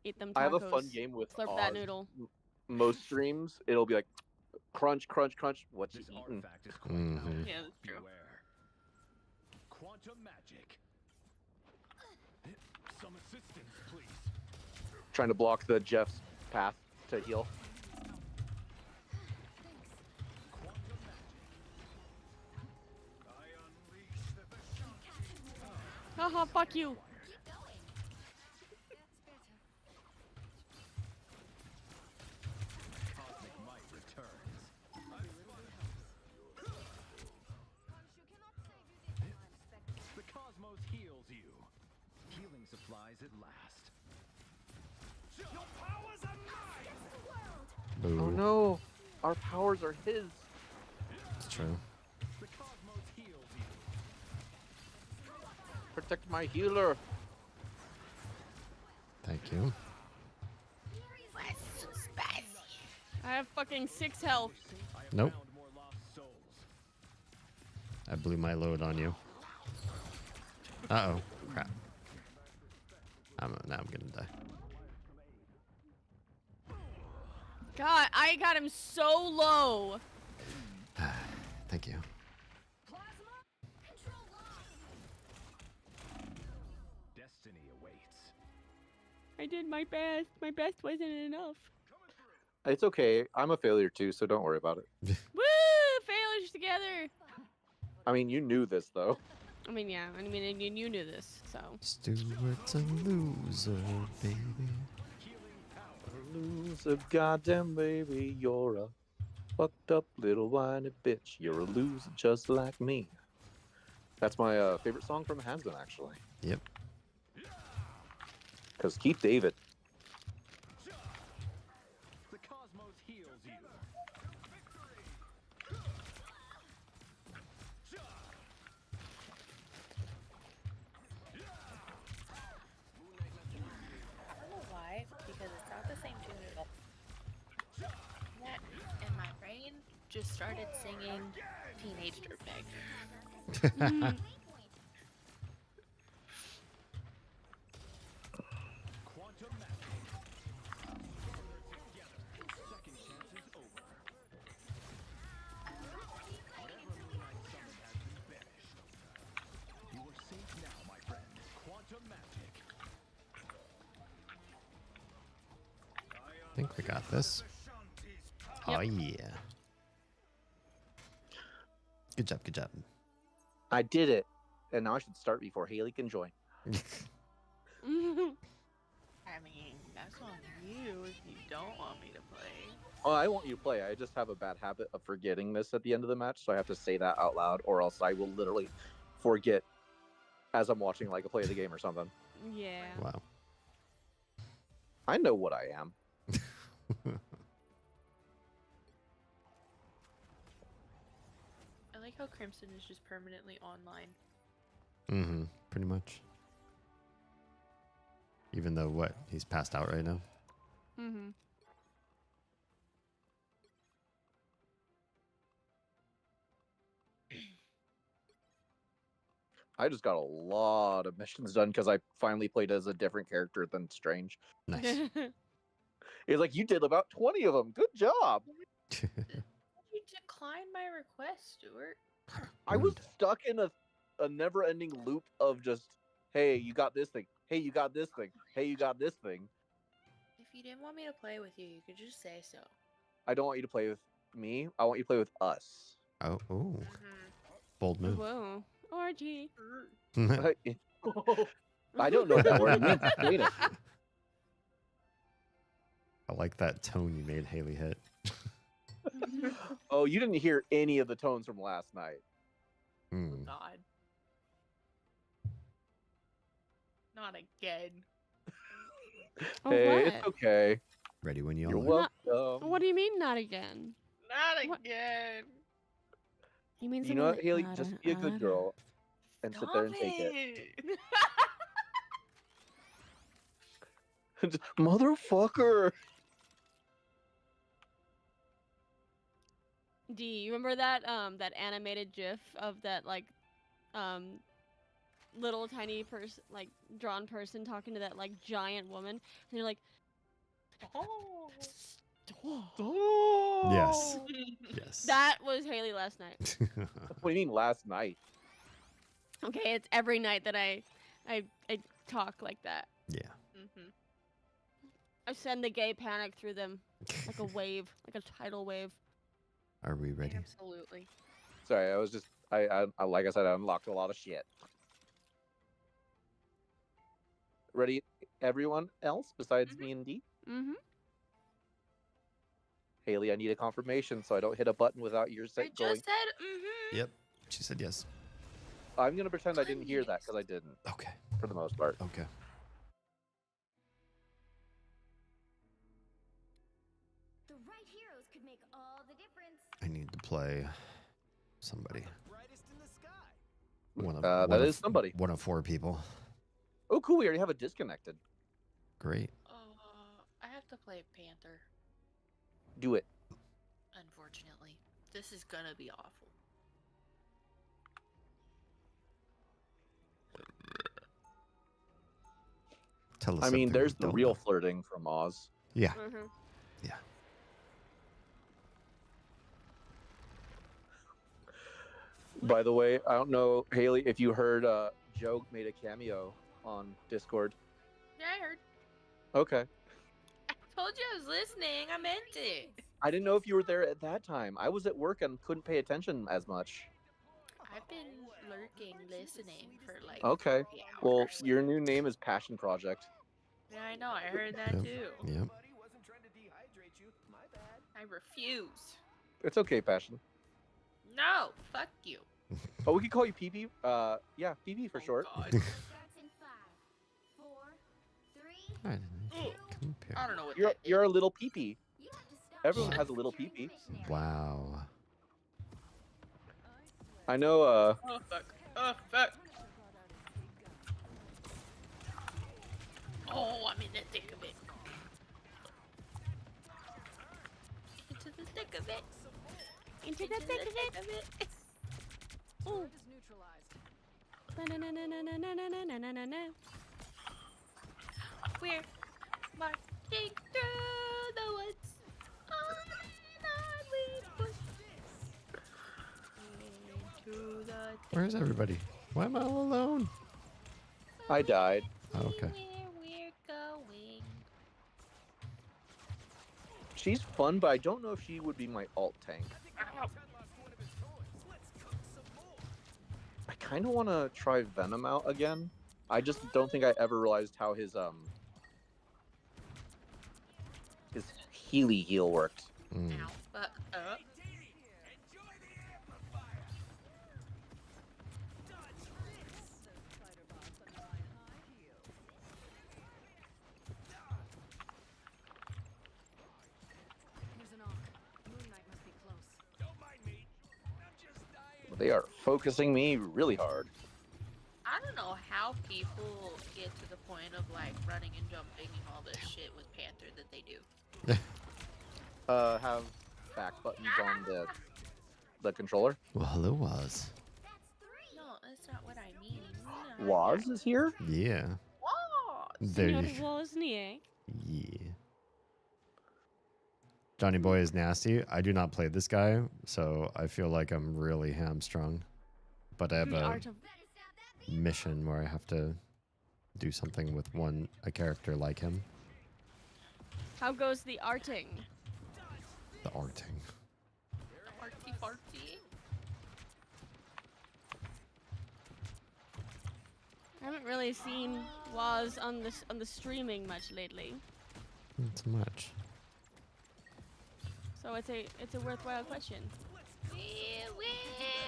Eat them tacos. I have a fun game with Slurp Oz. that noodle. Most streams, it'll be like, crunch, crunch, crunch. What you This eating? artifact is quite Mhm. powerful. Yeah, that's true. Beware. Quantum magic. Some assistance, please. Trying to block the Jeff's path to heal. Quantum magic. I unleash the Vishanti. Haha, fuck you. Cosmic might returns. The cosmos heals you. Healing supplies at last. Your powers are mine. Boo. Oh no, our powers are his. It's true. The cosmos heals you. Protect my healer. Thank you. What's so spicy? I have fucking 6 health. I have Nope. found more lost souls. I blew my load on you. Uh-oh. Crap. Now I'm gonna die. God, I got him so low. Thank you. Destiny awaits. I did my best. My best wasn't enough. It's okay. I'm a failure too, so don't worry about it. Woo! Failures together. I mean, you knew this though. I mean, yeah. I mean, you knew this, so. Stuart's a loser, baby. Loser, goddamn baby, you're a fucked up little whiny bitch. You're a loser just like me. That's my favorite song from Hansden, actually. Yep. Because Keith David. The cosmos heals you. I don't know why, because it's not the same tune at all. That and my brain just started singing Teenage Dirtbag. Quantum magic. Together. Second chance is over. Whatever Moonlight summoned has been banished. You are safe now, my friend. Quantum magic. I think we got this. Oh, yeah. Good job, good job. I did it. And now I should start before Haley can join. I mean, that's on you if you don't want me to play. Oh, I want you to play. I just have a bad habit of forgetting this at the end of the match, so I have to say that out loud, or else I will literally forget as I'm watching like a play of the game or something. Yeah. Wow. I know what I am. I like how Crimson is just permanently online. Mm-hmm. Pretty much. Even though what? He's passed out right now. Mm-hmm. I just got a lot of missions done because I finally played as a different character than Strange. Nice. It's like, you did about 20 of them. Good job. You declined my request, Stuart. I was Rude. stuck in a never-ending loop of just, hey, you got this thing. Hey, you got this thing. Hey, you got this thing. If you didn't want me to play with you, you could just say so. I don't want you to play with me. I want you to play with us. Oh, ooh. Mm-hmm. Bold move. Whoa. Orgy. I don't know that word. You explain it. I like that tone you made Haley hit. Oh, you didn't hear any of the tones from last night. Oh Mm. God. Not again. Oh, Hey, what? it's okay. Ready when you You're are. welcome. What do you mean not again? Not What? again. You mean You know what, Haley? Just be a good girl and sit there and Stop take it. it. Motherfucker. D, you remember that that animated GIF of that like little tiny person, like drawn person talking to that like giant woman, and you're like, Oh. "Stop." Yes. Yes. That was Haley last night. What do you mean last night? Okay, it's every night that I talk like that. Yeah. Mm-hmm. I send the gay panic through them like a wave, like a tidal wave. Are we ready? Absolutely. Sorry, I was just I like I said, I unlocked a lot of shit. Ready, everyone else besides me and D? Mm-hmm. Haley, I need a confirmation so I don't hit a button without your I set going. just said mm-hmm. Yep. She said yes. I'm gonna pretend I didn't hear that because I didn't, Okay. for the most part. Okay. The right heroes could make all the difference. I need to play somebody. Brightest in the sky. That is somebody. One of 4 people. Oh, cool. We already have a disconnected. Great. I have to play Panther. Do it. Unfortunately, this is gonna be awful. Tell us. I mean, something there's we the don't real know. flirting from Oz. Yeah. Mm-hmm. Yeah. By the way, I don't know, Haley, if you heard Joe made a cameo on Discord. Yeah, I heard. Okay. I told you I was listening. I meant it. I didn't know if you were there at that time. I was at work and couldn't pay attention as much. I've been lurking, listening for like Okay. 3 Well, hours. your new name is Passion Project. Yeah, I know. I heard that Yep. too. Yep. Buddy wasn't trying to dehydrate you. My bad. I refuse. It's okay, Passion. No, fuck you. Oh, we could call you PP. Yeah, PP for Oh, short. God. Starts in 5, 4, 3. I didn't compare. I don't know what You're that you're a little PP. You have to stop Everyone shit has a little during the pee-pee. mission area. Wow. I know. Oh fuck. Oh fuck. Oh, I'm in the thick of it. Into the thick of it. Into the Into thick the of thick of it. Ooh. Ba-na-na-na-na-na-na-na-na-na-na. We're marching through the woods. On and on we push. Into the thick. Where's everybody? Why am I all alone? I died. Oh, okay. Where we're going. She's fun, but I don't know if she would be my alt tank. Ted lost one of his toys. Let's cook some more. I kind of want to try Venom out again. I just don't think I ever realized how his Healy heal worked. Mm. Ow. Fuck up. Enjoy the amplifier. Dodge this. They are focusing me really hard. I don't know how people get to the point of like running and jumping and all this shit with Panther that they do. Have back buttons on the controller. Well, hello, Waz. No, that's not what I mean. Waz is here? Yeah. Waz! There Senor you go. Wozniak. Yeah. Johnny Boy is nasty. I do not play this guy, so I feel like I'm really hamstrung. But I have The a art of mission where I have to do something with a character like him. how goes the arting? The arting. Farty farty. I haven't really seen Waz on the streaming much lately, Not so much. so it's a worthwhile question. Run away,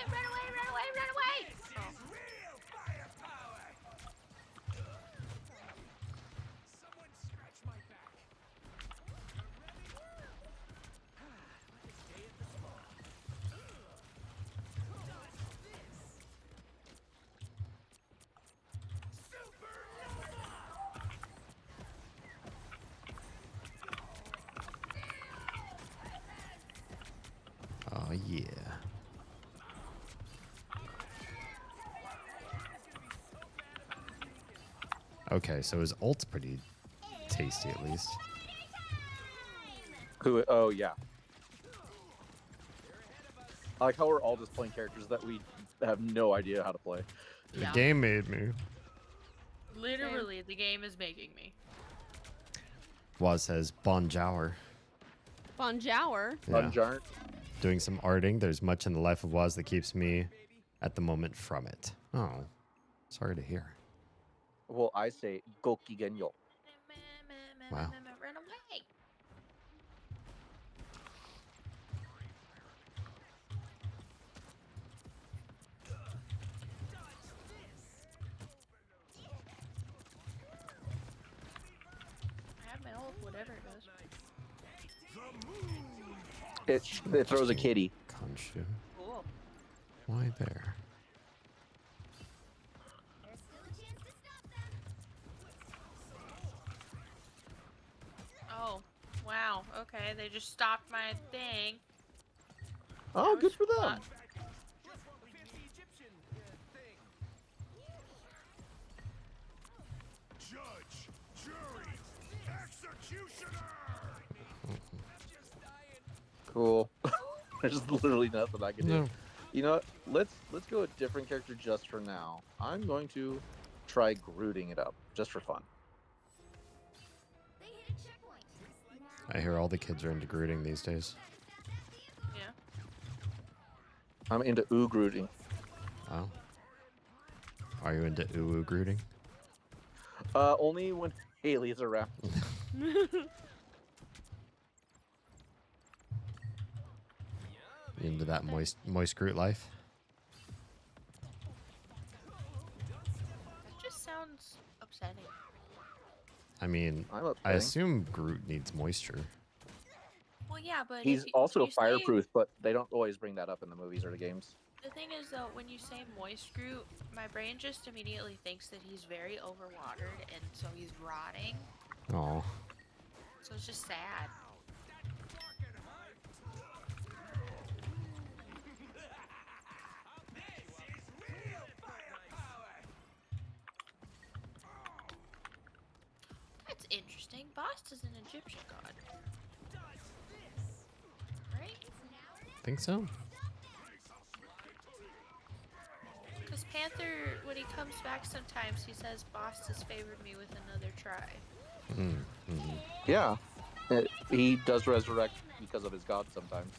run away, run away! Oh. Real firepower. Someone scratch my back. Stay at the spot. Super. Oh, yeah. Okay, so his ult's pretty tasty at least. Who? Oh yeah. I like how we're all just playing characters that we have no idea how to play. The Yeah. game made me. Literally, the game is making me. Waz says Bonjour. Bonjour. Yeah. Unjarnt. Doing some arting. There's much in the life of Waz that keeps me at the moment from it. Oh, sorry to hear. Well, I say Goki Genyo. Wow. Run away! I have my ult, whatever it does. It throws a kitty. Khonshu. Cool. Why there? There's still a chance to stop them. Oh, wow. Okay, they just stopped my thing. Oh, That good was for them. fun. Just what we fancy Egyptian thing. Judge, jury, executioner. Just dying. Cool. There's literally nothing I can do. No. You know what? Let's go a different character just for now. I'm going to try grooting it up just for fun. They hit a checkpoint. Now I hear all the kids are into grooting these days. Yeah. I'm into grooting. Oh. Are you into uwu grooting? Only when Haley's around. You into that moist groot life? That just sounds upsetting. I mean, I'm upsetting. I assume Groot needs moisture. Well, yeah, but He's if also you say- fireproof, but they don't always bring that up in the movies or the games. The thing is, though, when you say moist Groot, my brain just immediately thinks that he's very overwatered, and so he's rotting. Oh. So it's just sad. That's interesting. Bast is an Egyptian god. Right? Think so? Because Panther, when he comes back sometimes, he says Bast has favored me with another try. Yeah. He does resurrect because of his god sometimes.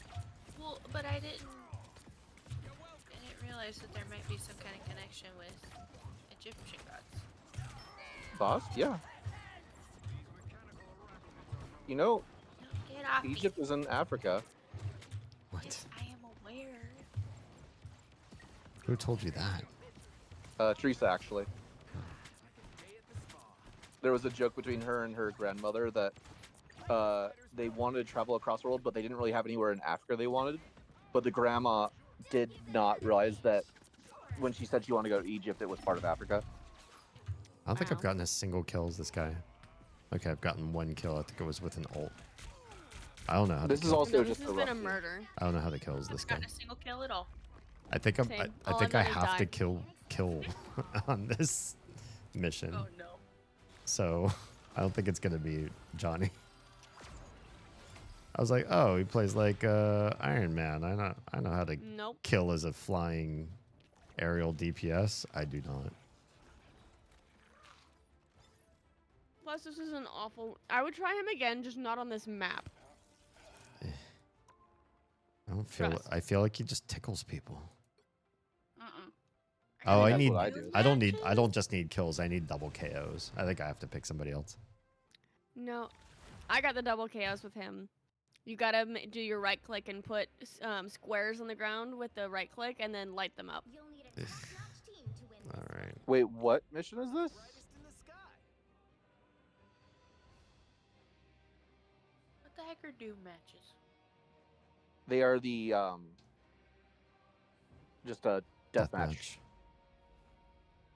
Well, but I didn't realize that there might be some kind of connection with Egyptian gods. Boss? Yeah. You know, No, get off me. Egypt is in Africa. What? Yes, I am aware. Who told you that? Teresa, actually. There was a joke between her and her grandmother that they wanted to travel across the world, but they didn't really have anywhere in Africa they wanted. But the grandma did not realize that when she said she wanted to go to Egypt, it was part of Africa. I don't think I've Wow. gotten a single kill as this guy. Okay, I've gotten one kill. I think it was with an ult. I don't know how This to is kill. also No, this just has a been rough a game. murder. I don't know how to kill as this guy. Not a single kill at all. I think Same. I All think I've I done is have to die. kill on this mission. Oh no. So I don't think it's gonna be Johnny. I was like, oh, he plays like Iron Man. I know how to Nope. kill as a flying aerial DPS. I do not. Plus, this is an awful. I would try him again, just not on this map. I don't feel. Trust. I feel like he just tickles people. Mm-mm. Oh, I That's need. what I do. I don't need. I don't just need kills. I need double KOs. I think I have to pick somebody else. No, I got the double chaos with him. You gotta do your right click and put squares on the ground with the right click, and then light them up. You'll need a top-notch team to win All this. right. Wait, what mission is this? Brightest in the sky. What the heck are Doom matches? They are the just a death match.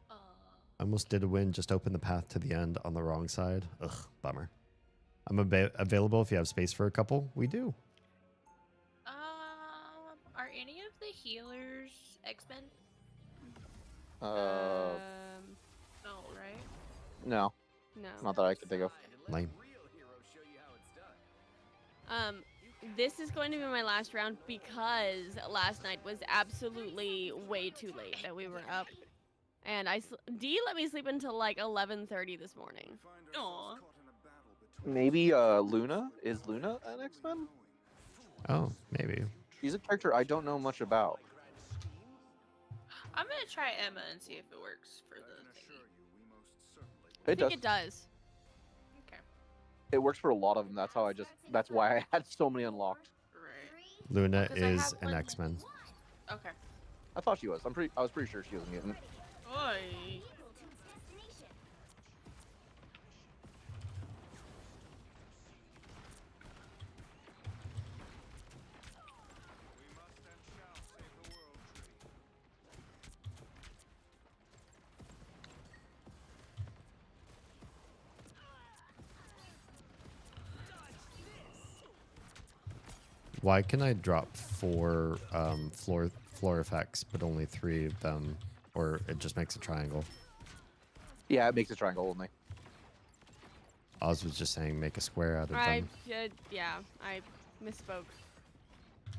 Uh, I almost did a win. Just open the path to the end on the wrong side. Ugh, bummer. I'm available if you have space for a couple. We do. are any of the healers X-Men? Uh, No, right? no, No. not that I can think of. Lame. Real heroes show you how it's done. This is going to be my last round because last night was absolutely way too late that we were up, and D let me sleep until like 11:30 this morning. Aw. Maybe Luna? Is Luna an X-Men? Oh, maybe. She's a character I don't know much about. I'm gonna try Emma and see if it works for the thingy. I It think does. it does. Okay. It works for a lot of them. That's how that's why I had so many unlocked. Right. Luna 'Cause I is have an one- X-Men. Okay. I thought she was. I was pretty sure she was a mutant. Oi. Equal to destination. We must and shall save the world, Tree. Why can I drop 4 floor effects, but only 3 of them, or it just makes a triangle? Yeah, it makes a triangle only. Oz was just saying make a square out of them. Yeah, I misspoke.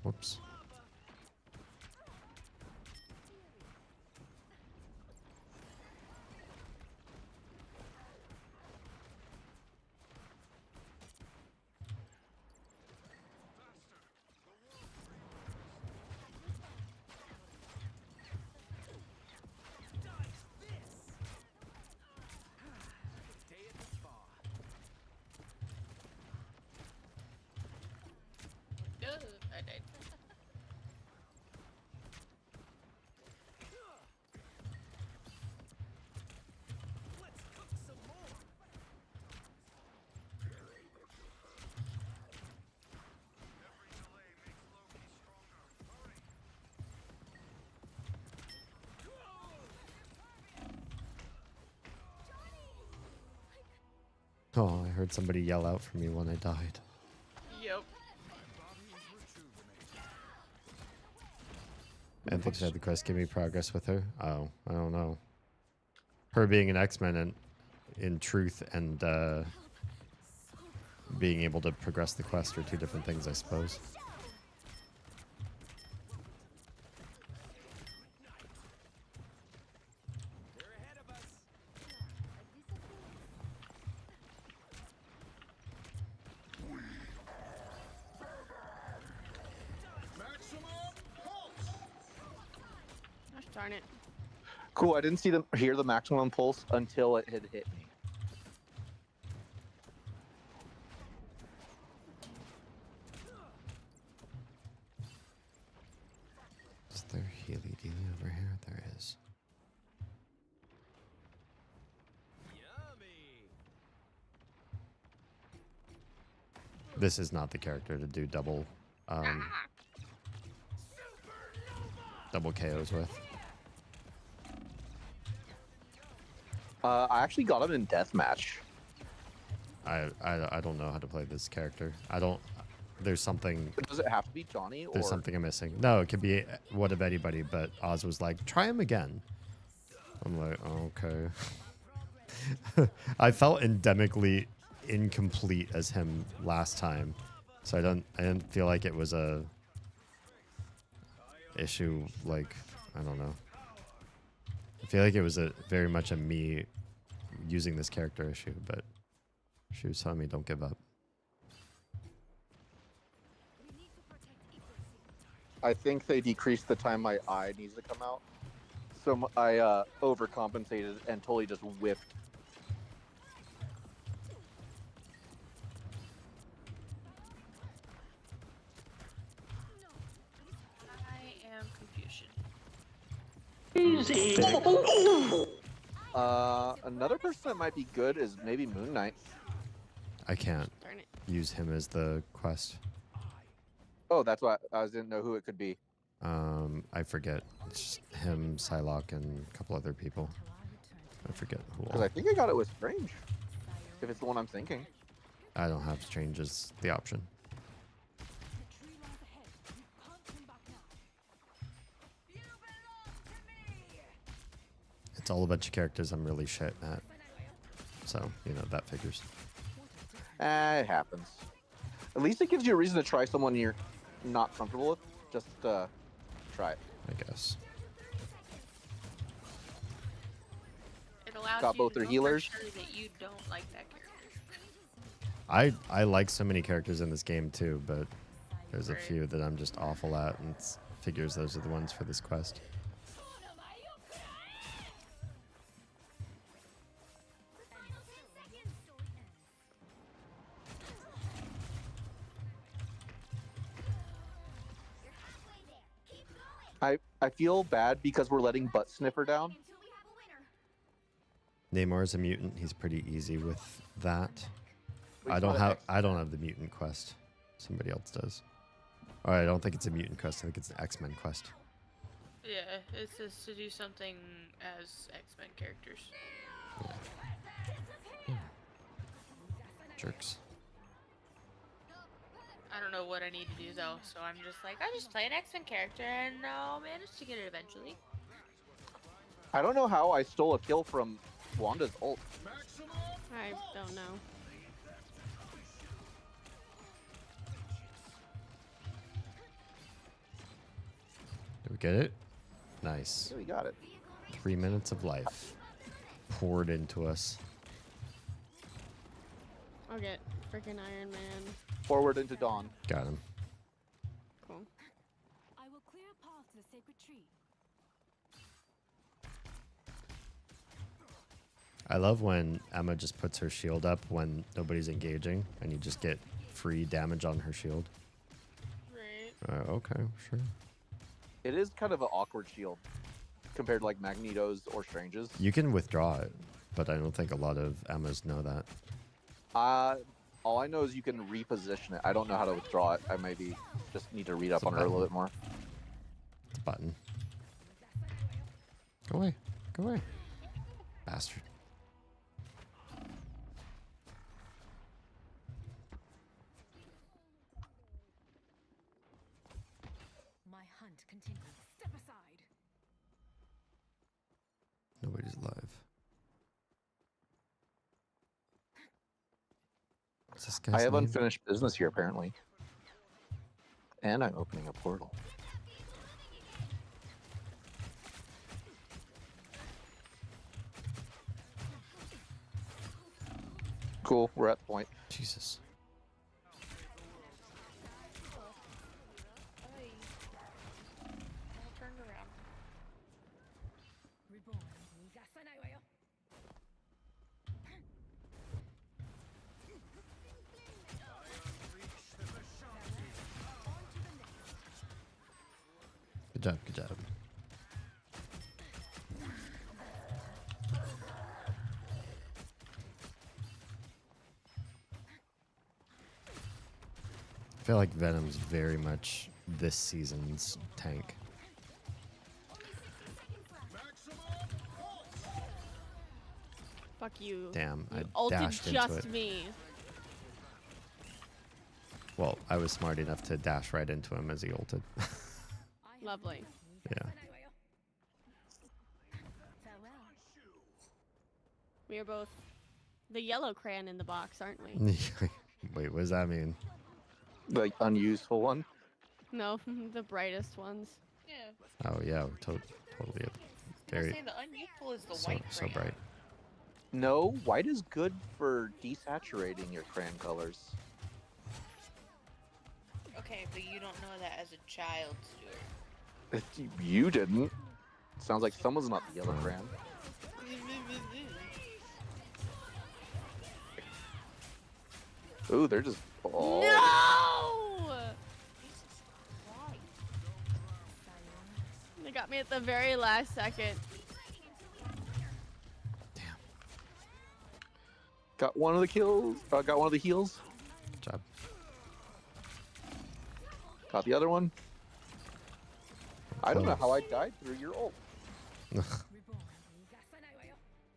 Whoops. Day at the spa. Ugh, I died. Let's cook some more. Every delay makes Loki stronger. Hurry. Oh, I heard somebody yell out for me when I died. Yep. I think she had the quest give me progress with her. Oh, I don't know. Her being an X-Men and in truth and being able to progress the quest are 2 different things, I suppose. They're ahead of us. Gosh darn it. Cool. I didn't hear the maximum pulse until it had hit me. Is there Healy Dealy over here? There is. Yummy. This is not the character to do double. Supernova. double KOs with. I actually got him in deathmatch. I don't know how to play this character. I don't. There's something. Does it have to be Johnny? There's or something I'm missing. No, it could be what of anybody. But Oz was like, try him again. I'm like, okay. I felt endemically incomplete as him last time, so I didn't feel like it was a issue. Like, I don't know. I feel like it was a very much a me using this character issue, but she was telling me don't give up. I think they decreased the time my eye needs to come out. So I overcompensated and totally just whiffed. I am Confucian. Another person that might be good is maybe Moon Knight. I can't Darn it. use him as the quest. Oh, that's why I didn't know who it could be. I forget. It's just him, Psylocke, and a couple other people. I forget who Because all. I think I got it with Strange. If it's the one I'm thinking. I don't have Strange as the option. It's all a bunch of characters I'm really shit at. So, you know, that figures. It happens. At least it gives you a reason to try someone you're not comfortable with. Just try it. I guess. It allows Got you both to their know healers. for sure that you don't like that character. I like so many characters in this game too, but there's a Right. few that I'm just awful at, and figures those are the ones for this quest. I feel bad because we're letting Butt Sniffer down. Neymar's a mutant. He's pretty easy with that. But I he's don't not an have X. I don't have the mutant quest. Somebody else does. All right, I don't think it's a mutant quest. I think it's an X-Men quest. Yeah, it says to do something as X-Men characters. Jerks. I don't know what I need to do though, so I'm just like, I just play an X-Men character and I'll manage to get it eventually. I don't know how I stole a kill from Wanda's ult. I don't know. Did we get it? Nice. Yeah, we got it. 3 minutes of life poured into us. I'll get freaking Iron Man. Forward into dawn. Got him. Cool. I will clear a path to the sacred tree. I love when Emma just puts her shield up when nobody's engaging, and you just get free damage on her shield. Right. Okay, sure. It is kind of an awkward shield compared to like Magneto's or Strange's. You can withdraw it, but I don't think a lot of Emmas know that. All I know is you can reposition it. I don't know how to withdraw it. I maybe just need to read up It's a on her a little button. bit more. It's a button. Go away. Go away. Bastard. My hunt continues. Step aside. Nobody's alive. What's this guy's I have name? unfinished business here apparently. And I'm opening a portal. Cool, we're at the point. Jesus. All turned around. Reborn. Good job, good job. I feel like Venom's very much this season's tank. you. Damn, You I ulted dashed into just it. me. Well, I was smart enough to dash right into him as he ulted. Lovely. Yeah. We are both the yellow crayon in the box, aren't we? Wait, what does that mean? The unuseful one. No, the brightest ones. Yeah. Oh yeah, totally. I was Very saying the unuseful is the so white so crayon. bright. No, white is good for desaturating your crayon colors. Okay, but you don't know that as a child, Stuart. You didn't. Sounds like someone's not the yellow crayon. Ooh, they're just. Oh. No! They got me at the very last second. Damn. Got one of the kills. Got one of the heals. Good job. Got the other one. I don't know how I died through your ult.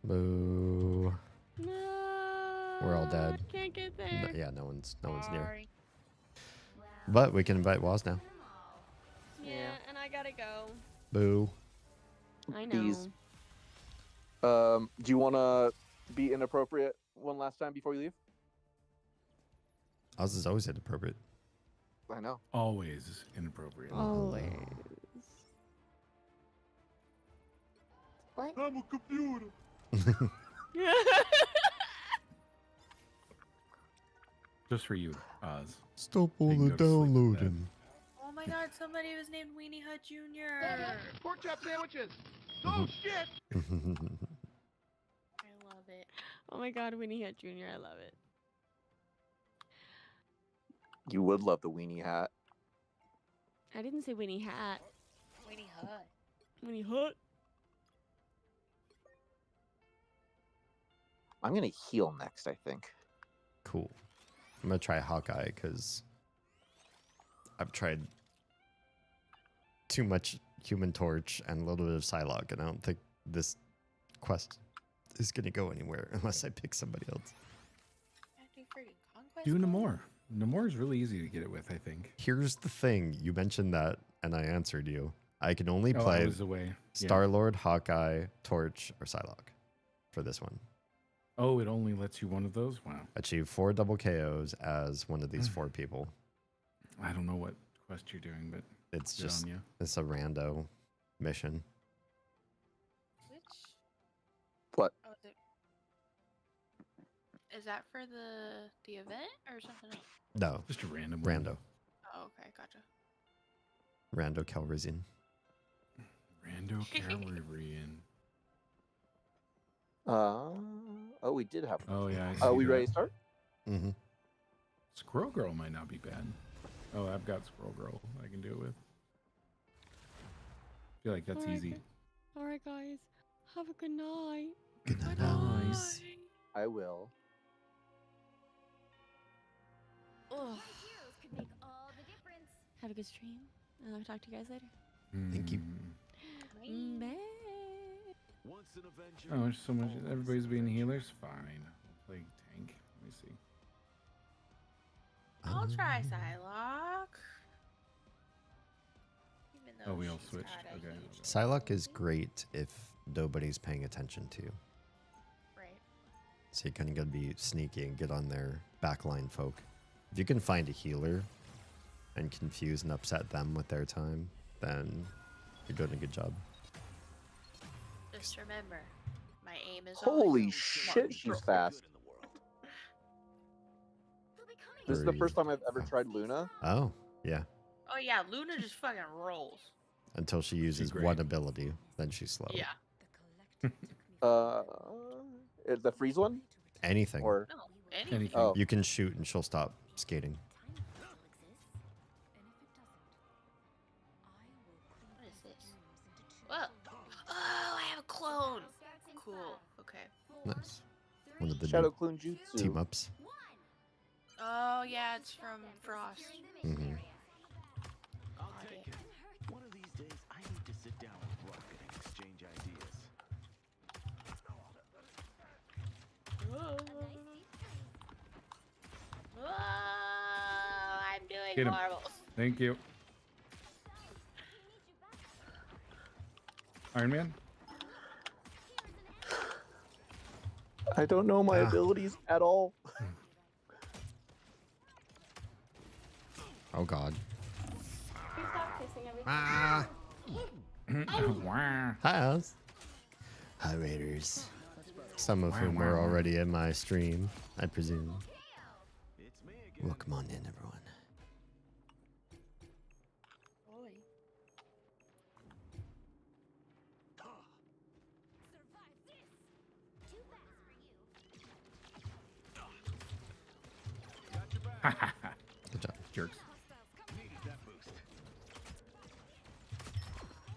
Boo. No. We're all dead. Can't get No, there. yeah, no one's near. Sorry. But we can invite Waz now. Yeah, and I gotta go. Boo. I know. These. Do you want to be inappropriate one last time before you leave? Oz is always inappropriate. I know. Always inappropriate. Always. I'm a computer. Just for you, Oz. Stop all You can the go to sleep with downloading. Oh my god, somebody was named Weenie Hut Jr. Pork chop sandwiches. Oh shit. I love it. Oh my god, Winnie Hat Jr. I love it. You would love the weenie hat. I didn't say Winnie Hat. Weenie Hut. Winnie Hut. I'm gonna heal next, I think. Cool. I'm gonna try Hawkeye because I've tried too much Human Torch and a little bit of Psylocke, and I don't think this quest is gonna go anywhere unless I pick somebody else. I do friggin' conquest. Do mode? Namor. Namor is really easy to get it with, I think. Here's the thing: you mentioned that, and I answered you. I can only Oh, I play was away. Yeah. Star-Lord, Hawkeye, Torch, or Psylocke for this one. Oh, it only lets you one of those? Wow. Achieve 4 double KOs as one of these 4 people. I don't know what quest you're doing, but It's good just on you. it's a rando mission. Which? What? Oh, is that for the event or something else? No, Just a random one. rando. Oh, okay, gotcha. Rando Calrissian. Rando Calrissian. Oh, we did have. Oh, yeah. I Are see we that. ready to start? Mm-hmm. Squirrel Girl might not be bad. Oh, I've got Squirrel Girl I can do it with. I feel like that's Alright, easy. Alright, guys. Have a good night. Good night. Nice. I will. Ugh. Could make all the difference. Have a good stream. And I'll talk to you guys later. Thank you. Bye. Once an Avenger. Oh, there's so much. Everybody's being healers? Fine. I'll play tank. Let me see. I'll try Psylocke. Even though Oh, we all she's switched. got a Okay. huge- Psylocke is great if nobody's paying attention to you. Right. So you kind of gotta be sneaky and get on their backline folk. If you can find a healer and confuse and upset them with their time, then you're doing a good job. Just remember, my aim is Holy always shit, she's fast. This is the Very first time I've ever tried Luna. Oh, yeah. Oh yeah, Luna just fucking rolls. Until she uses great. one ability, then she's slow. Yeah. The freeze one? Anything. Or No, anything. Anything. oh, You can shoot and she'll stop skating. What is this? Whoa. Oh, I have a clone. Cool. Okay. Nice. One of the Shadow new Clone Jutsu. team ups. Oh yeah, it's from Frost. Mm-hmm. I'll take it. One of these days, I need to sit down with Rock and exchange ideas. Oh, I'm doing Get him. marbles. Thank you. Iron Man? I don't know my abilities at all. Oh God. You stop kissing everything. Ah. Wow. Hi, Hi, Raiders. Some of whom are already in my stream, I presume. Welcome on in, everyone. Boy. Survive this. Too fast for you. Good job. Jerks.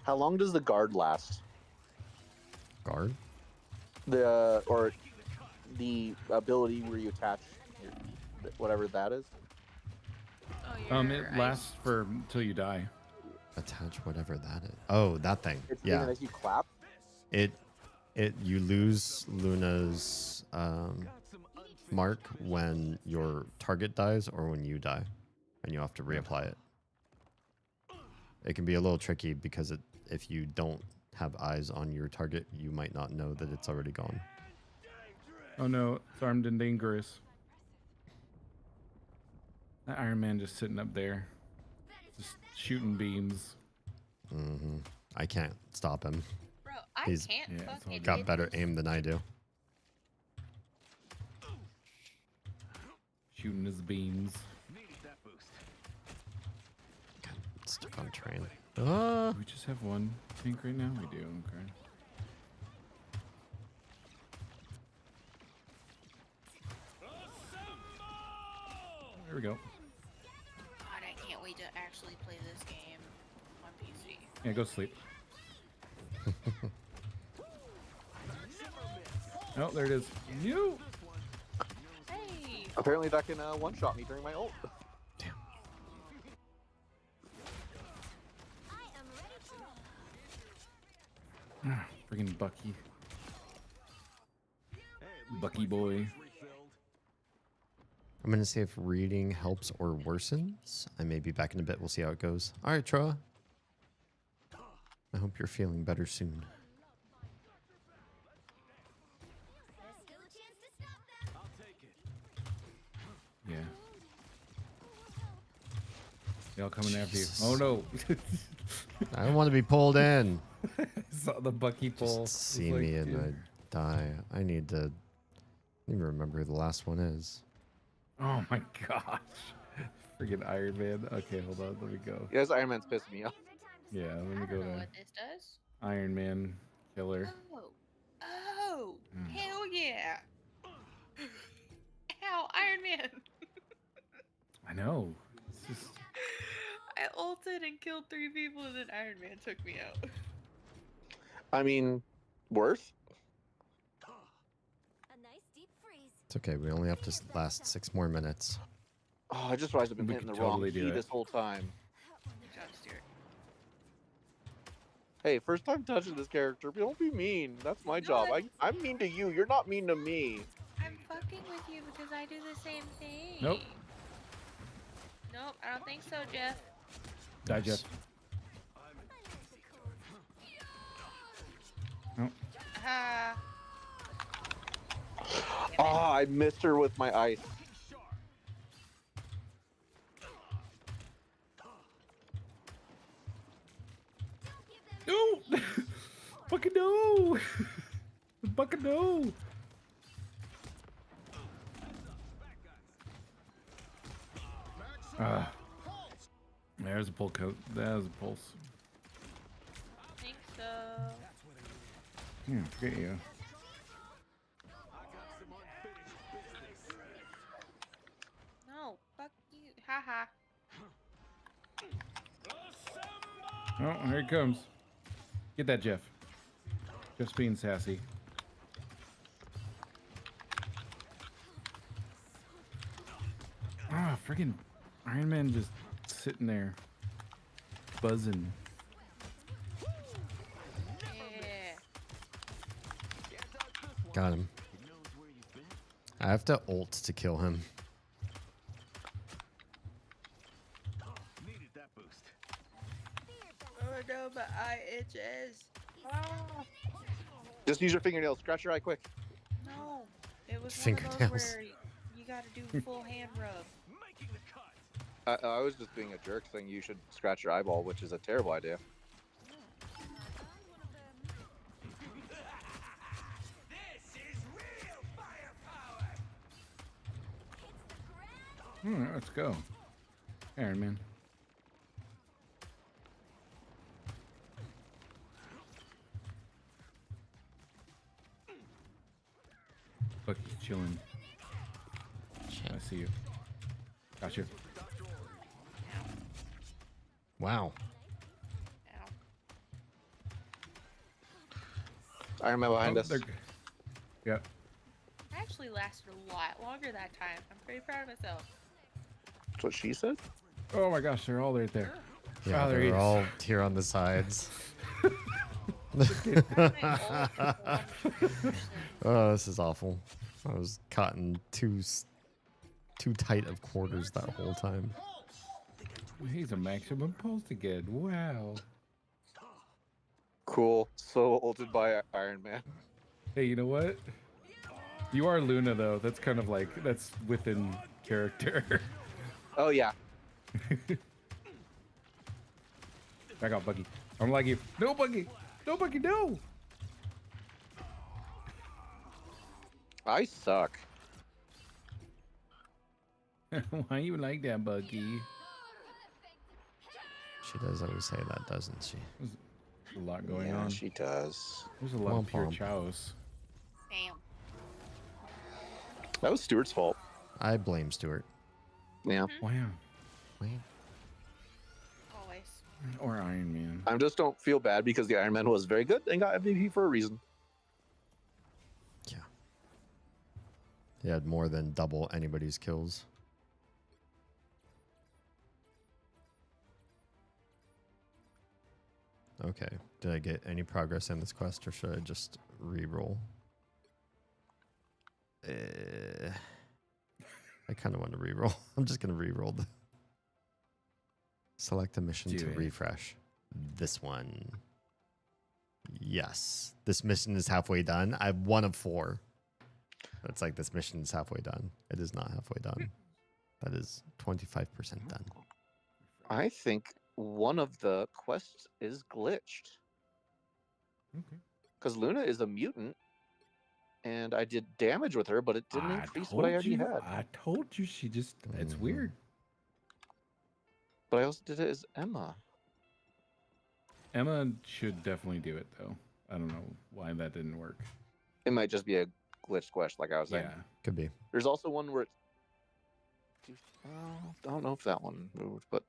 How long does the guard last? Guard? The or the ability where you attach whatever that is. Oh, It lasts for until you die. Attach whatever that is. Oh, that thing. It's Yeah. even as you clap. You lose Luna's mark when your target dies or when you die, and you have to reapply it. It can be a little tricky because if you don't have eyes on your target, you might not know that it's already gone. Oh no, it's armed and dangerous. That Iron Man just sitting up there, just shooting beams. Mm-hmm. I can't stop him. Bro, I He's can't it's all fucking good. got hit better this. aim than I do. Shooting his beams. Stuck on train. Ah. We just have one tank right now? We do, okay. There we go. God, I can't wait to actually play this game on PC. Yeah, go sleep. Oh, there it is. You! Hey! Apparently that can one-shot me during my ult. Friggin' Bucky. Bucky boy. I'm going to see if reading helps or worsens. I may be back in a bit. We'll see how it goes. All right, Troa. I hope you're feeling better soon. Yeah. They all coming after you. Jesus. Oh no! I don't want to be pulled in. Saw the Bucky pull. Just see me and I die. I need to even remember who the last one is. Oh my gosh. Friggin' Iron Man. Okay, hold on. Let me go. Yes, Iron Man's pissing me off. Yeah, let me I go don't know to what this does. Iron Man killer. Oh, hell yeah! Ow, Iron Man! I know. It's just I ulted and killed 3 people, and then Iron Man took me out. I mean, worth? A nice deep freeze. It's okay. We only have to last 6 more minutes. Oh, I just realized I've been We hitting the could wrong totally do key it. this whole time. John Stewart. Hey, first time touching this character, but don't be mean. That's my job. I'm mean to you. You're not mean to me. I'm fucking with you because I do the same thing. Nope. Nope, I don't think so, Jeff. die, Jeff. Nope. Ah. Oh, I missed her with my ice. No! Fucking no! Fucking no! There's a pull coat. There's a pulse. I think so. Yeah, forget you. No, fuck you. Haha. Oh, here he comes. Get that, Jeff. Jeff's being sassy. Ah, friggin' Iron Man just sitting there, buzzing. Yeah. Got him. I have to ult to kill him. Needed that boost. Oh no, my eye itches. Oh, Just use your fingernails. Scratch your eye quick. no. It was one of those Fingernails. where you gotta do full hand rub. Making the cut. I was just being a jerk saying you should scratch your eyeball, which is a terrible idea. Let's go. Iron Man. Bucky's chilling. I see you. Got you. Wow. Ow. Iron Man behind us. they're g- Yep. I actually lasted a lot longer that time. I'm pretty proud of myself. That's what she said. Oh my gosh, they're all right there. Yeah, Oh, they're they're all here on the sides. Oh, this is awful. I was caught in too tight of quarters that whole time. He's a maximum pulse again. Wow. Cool. So ulted by Iron Man. Hey, you know what? You are Luna though. That's kind of like that's within character. Oh yeah. Back off, Buggy. I'm like you. No, Buggy. No, Buggy. No. I suck. Why you like that, Buggy? She does always say that, doesn't she? There's a lot going Yeah, on. she does. There's a lot of Womp pure womp. chows. Damn. That was Stuart's fault. I blame Stuart. Yeah. Wow. Always. Or Iron Man. I just don't feel bad because the Iron Man was very good and got MVP for a reason. Yeah. He had more than double anybody's kills. Okay. Did I get any progress in this quest, or should I just re-roll? I kind of want to re-roll. I'm just going to re-roll. Select a mission Do to it. refresh. This one. Yes. This mission is halfway done. I have 1 of 4. It's like this mission is halfway done. It is not halfway done. That is 25% done. I think one of the quests is glitched. Okay. Because Luna is a mutant, and I did damage with her, but it didn't increase what I already had. I told you she just. It's Mhm. weird. But I also did it as Emma. Emma should definitely do it though. I don't know why that didn't work. It might just be a glitched quest, like I was saying. Yeah. Could be. There's also one where it. I don't know if that one moved, but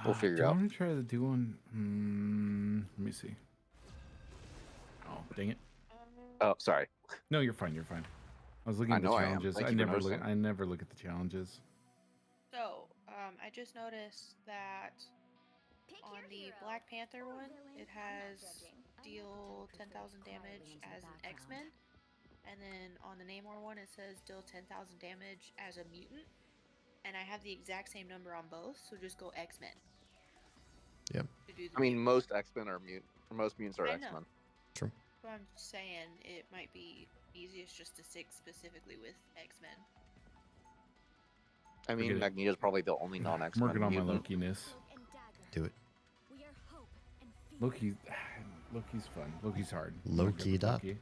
we'll figure do it I out. want to try to do one? Let me see. Oh, dang it. Oh, sorry. No, you're fine. You're fine. I was looking I at the know I am. challenges. Thank I you for never look. noticing. I never look at the challenges. So, I just noticed that on the Black Panther one, it has deal 10,000 damage as an X-Men, and then on the Namor one, it says deal 10,000 damage as a mutant. And I have the exact same number on both, so just go X-Men. Yep. To do the I mean, mutant. most X-Men are mutant. Most mutants are I know. X-Men. True. But I'm just saying it might be easiest just to stick specifically with X-Men. I mean, Forget it. Magneto's probably the only I'm non-X-Men working on my mutant. Lokiness. Do it. Loki's fun. Loki's hard. I'm not good with Loki'd up. Loki.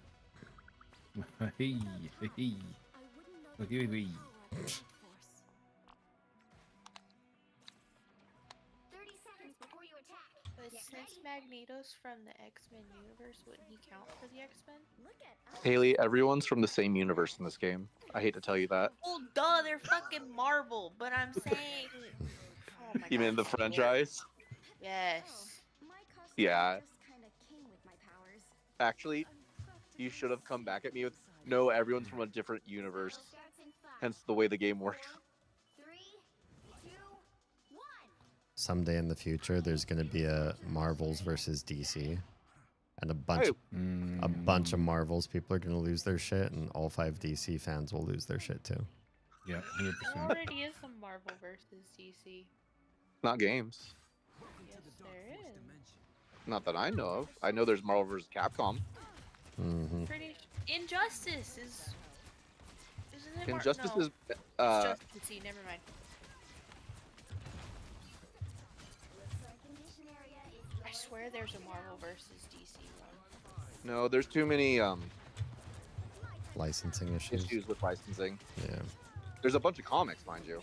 Hey, hey. Loki, hey. 30 seconds before you attack. But since Magneto's from the X-Men universe, wouldn't he count for the X-Men? Haley, everyone's from the same universe in this game. I hate to tell you that. Well, duh, they're fucking Marvel, but I'm saying... Oh my You mean the God, Lord. franchise? Yes. Yeah. Actually, you should have come back at me with, no, everyone's from a different universe. Hence the way the game works. 3, 2, 1. Someday in the future, there's going to be a Marvels versus DC. And a bunch of Mm. Marvels people are going to lose their shit, and all 5 DC fans will lose their shit too. Yeah, There 100%. already is some Marvel versus DC. Not games. Yes, there is. Not that I know of. I know there's Marvel vs. Capcom. Hmm. Injustice is. Isn't it? Injustice No, is. it's just DC. Never mind. I swear there's a Marvel versus DC one. No, there's too many Licensing issues. issues with licensing. Yeah. There's a bunch of comics, mind you.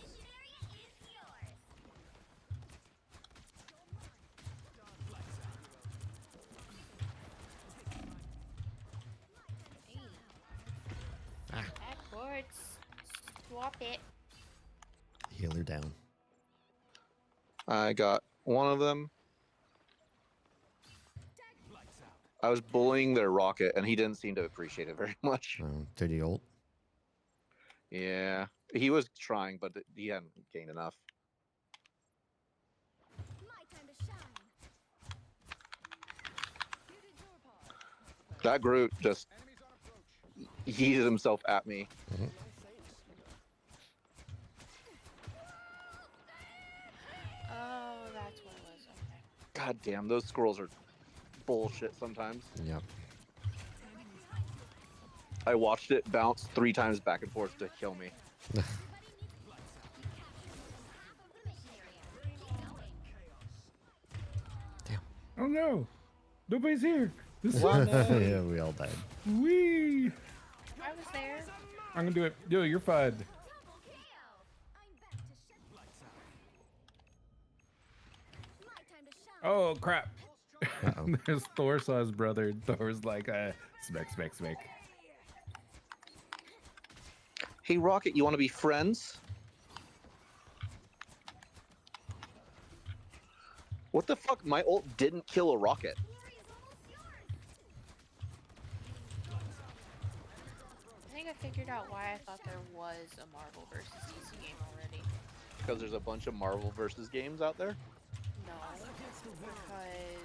Backwards. Swap it. Healer down. I got one of them. I was bullying their rocket, and he didn't seem to appreciate it very much. Did he ult? Yeah, he was trying, but he hadn't gained enough. That Groot just yeeted himself at me. Mhm. Oh, that's what it was. Okay. God damn, those squirrels are bullshit sometimes. Yep. I watched it bounce 3 times back and forth to kill me. Oh no! Nobody's here. This is Yeah, we all died. Wee! I was there. I'm gonna do it. Yo, you're fine. Oh crap! Uh-oh. There's Thor saw his brother. And Thor's like, smack. Hey, Rocket, you want to be friends? What the fuck? My ult didn't kill a rocket. I think I figured out why I thought there was a Marvel versus DC game already. Because there's a bunch of Marvel versus games out there. No, because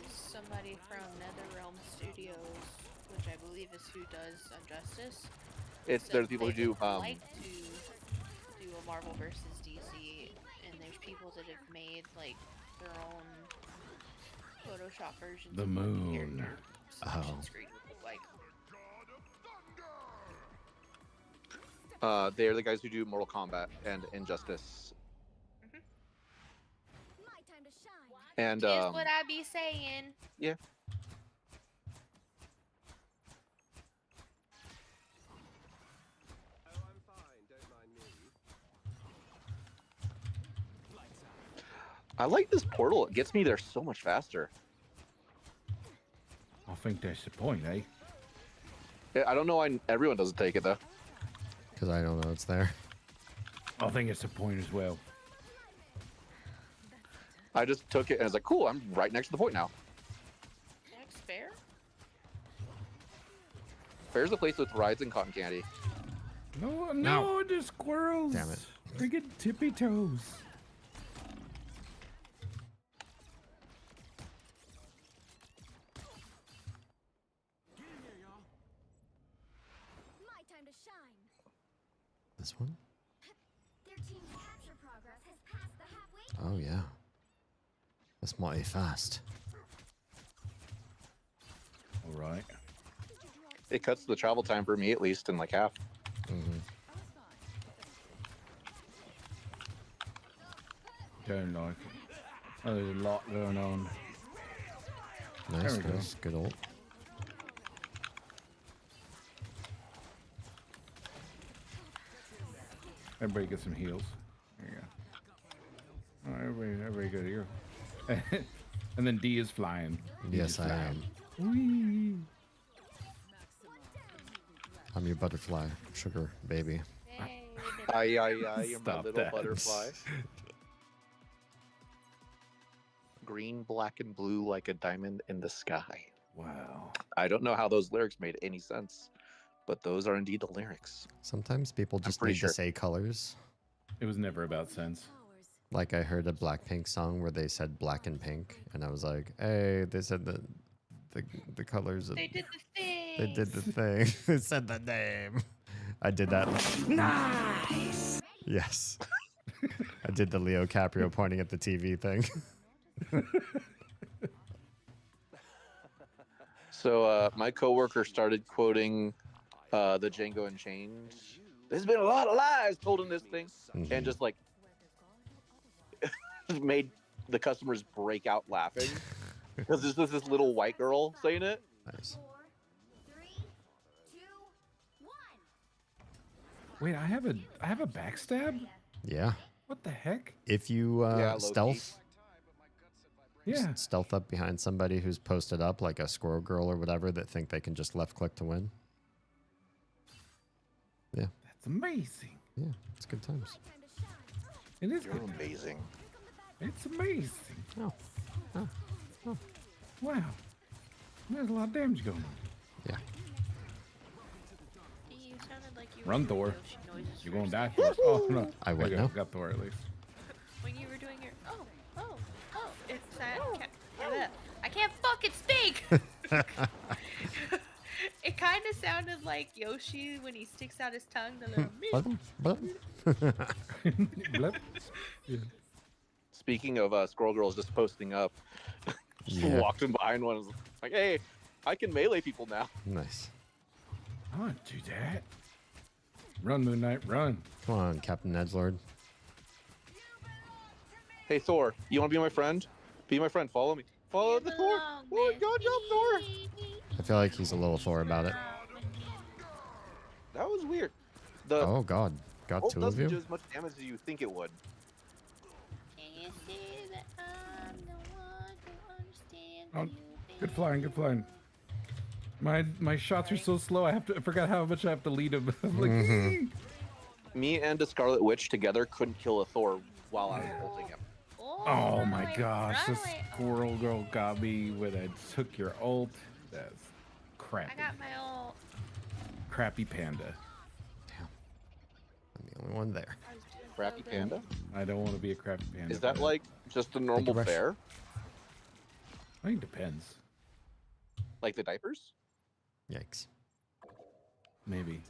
somebody from NetherRealm Studios, which I believe is who does Injustice, It's said there's people who they do would like to do a Marvel versus DC, and there's people that have made like their own Photoshop versions. The of what moon. character selection Oh. screen would look like. They're the guys who do Mortal Kombat and Injustice. And Here's what I be saying. yeah. I like this portal. It gets me there so much faster. I think that's the point, eh? Yeah, I don't know why everyone doesn't take it though. Because I don't know it's there. I think it's the point as well. I just took it and I was like, cool, I'm right next to the point now. Next fair? Fair's a place with rides and cotton candy. No, the squirrels. Damn it. Freaking tippy toes. This one? Their team's capture progress has passed the halfway. Oh, yeah. That's mighty fast. All right. It cuts the travel time for me at least in like half. Mm-hmm. Don't like it. Oh, there's a lot going on. Nice, There we go. nice. Good ult. Everybody get some heals. There you go. Oh, everybody good here. And then D is flying. D Yes, is I flying. am. Whee! I'm your butterfly, sugar baby. Hey, Aye, you're my Stop little that. butterfly. Green, black, and blue like a diamond in the sky. Wow. I don't know how those lyrics made any sense, but those are indeed the lyrics. Sometimes people just pretty need sure. to say colors. It was never about sense. Like I heard a Blackpink song where they said black and pink, and I was like, hey, they said that the colors of. They did the thing. They did the thing. They said the name. I did that. Nice. Yes. I did the Leo Caprio pointing at the TV thing. So my coworker started quoting the Django Unchained. There's been a lot of lies told in this thing, and just like made the customers break out laughing because there's just this little white girl saying it. Nice. 4, 3, 2, 1. Wait, I have a backstab? Yeah. What the heck? If you stealth, Yeah. stealth up behind somebody who's posted up, like a squirrel girl or whatever, that think they can just left click to win. Yeah. That's amazing. Yeah. It's good times. It is You're good. amazing. It's amazing. Oh. Oh. Oh. Wow. There's a lot of damage going on. Yeah. You sounded like you Run, were doing Thor. Yoshi noises You're going first. back. Oh, no. I would Okay, know. Got Thor at least. When you were doing your it's that I can't fucking speak. It kind of sounded like Yoshi when he sticks out his tongue. The little Blip. Yeah. Speaking of Squirrel Girls just posting up, Yeah. walked in behind one and was like, "Hey, I can melee people now." Nice. I want to do that. Run, Moon Knight, run. Come on, Captain Edgelord. Hey Thor, you want to be my friend? Be my friend. Follow me. Follow the Thor. Oh, go jump, Thor. I feel like he's a little Thor about it. That was weird. The Oh God, got ult two of doesn't you. do as much damage as you think it would. Oh, good flying, good flying. My shots are so slow. I forgot how much I have to lead him. I'm like, Me and the Scarlet Witch together couldn't kill a Thor while I was ulting him. oh my gosh, this squirrel girl got me when I took your ult. That's crappy. I got my ult. Crappy panda. I'm the only one there. I was doing so Crappy good. Panda? I don't want to be a crappy panda. Is that but like just a normal Rush. bear? I think it depends. Like the diapers? Yikes. Maybe.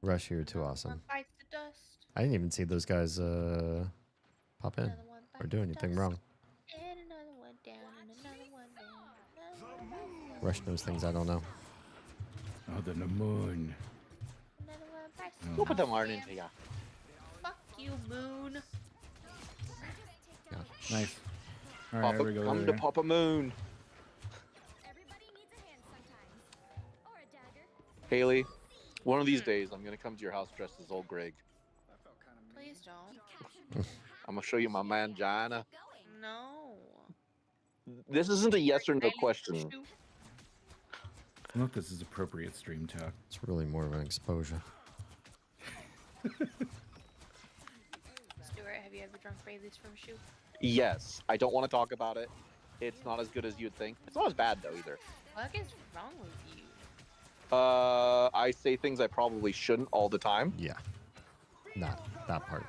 Rush, you're too awesome. One bites the dust. I didn't even see those guys pop in Another one or bites do the anything dust. wrong. And another one down, and another one down. Another one bites the Rush knows things I don't know. Oh, the moon. Another one bites the Oh. We'll put them dust, iron man. into ya. Fuck you, Moon. Nice. All right, there we go. Come there to we go. Papa Moon. Everybody needs a hand sometimes. Or a dagger. Haley, one of these days I'm gonna come to your house dressed as old Greg. Please don't. I'm gonna show you my mangina. No. This isn't a yes or no Really? question. Shoot. Look, this is appropriate stream talk. It's really more of an exposure. Stuart, have you ever drunk Bailey's from a shoe? Yes, I don't want to talk about it. It's not as good as you'd think. It's not as bad though either. What is wrong with you? I say things I probably shouldn't all the time. Yeah. Not that part.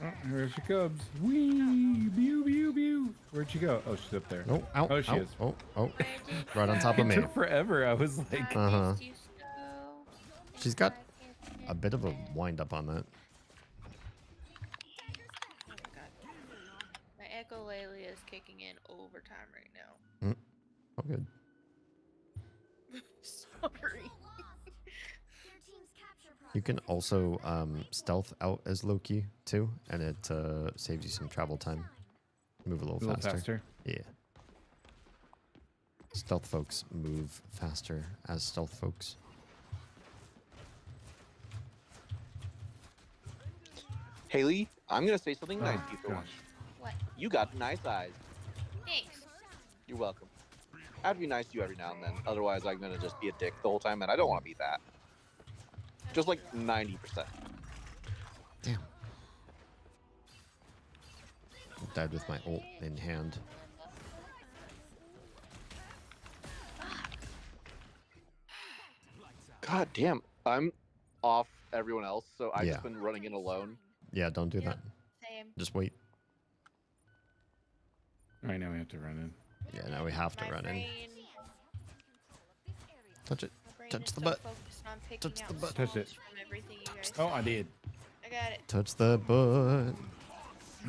Oh, here she comes. Wee, pew, pew, pew. Where'd she go? Oh, she's up there. Oh, ow, Oh, she ow, is. Oh, oh. Right on top of It me. took forever. I was like, Uh-huh. You so, She's got a bit of a wind up on that. Oh my god. My echolalia is kicking in overtime right now. Oh, good. Sorry. You can also stealth out as Loki too, and it saves you some travel time. Move a little, faster. Yeah. Stealth folks move faster as stealth folks. Haley, I'm gonna say something nice Oh, to you for gosh. once. What? You got nice eyes. Thanks. You're welcome. I have to be nice to you every now and then. Otherwise, I'm gonna just be a dick the whole time, and I don't want to be that. Just like 90%. Damn. Died with my ult in hand. God damn, I'm off everyone else, so I've Yeah. just been running in alone. Yeah, don't do Yep. that. Same. Just wait. I know we have to run in. Yeah, now we have to My run in. brain, Touch it. my brain Touch is the so butt. focused on picking Touch out the butt. Touch it. songs from everything you guys Oh, I say. did. I got it. Touch the butt.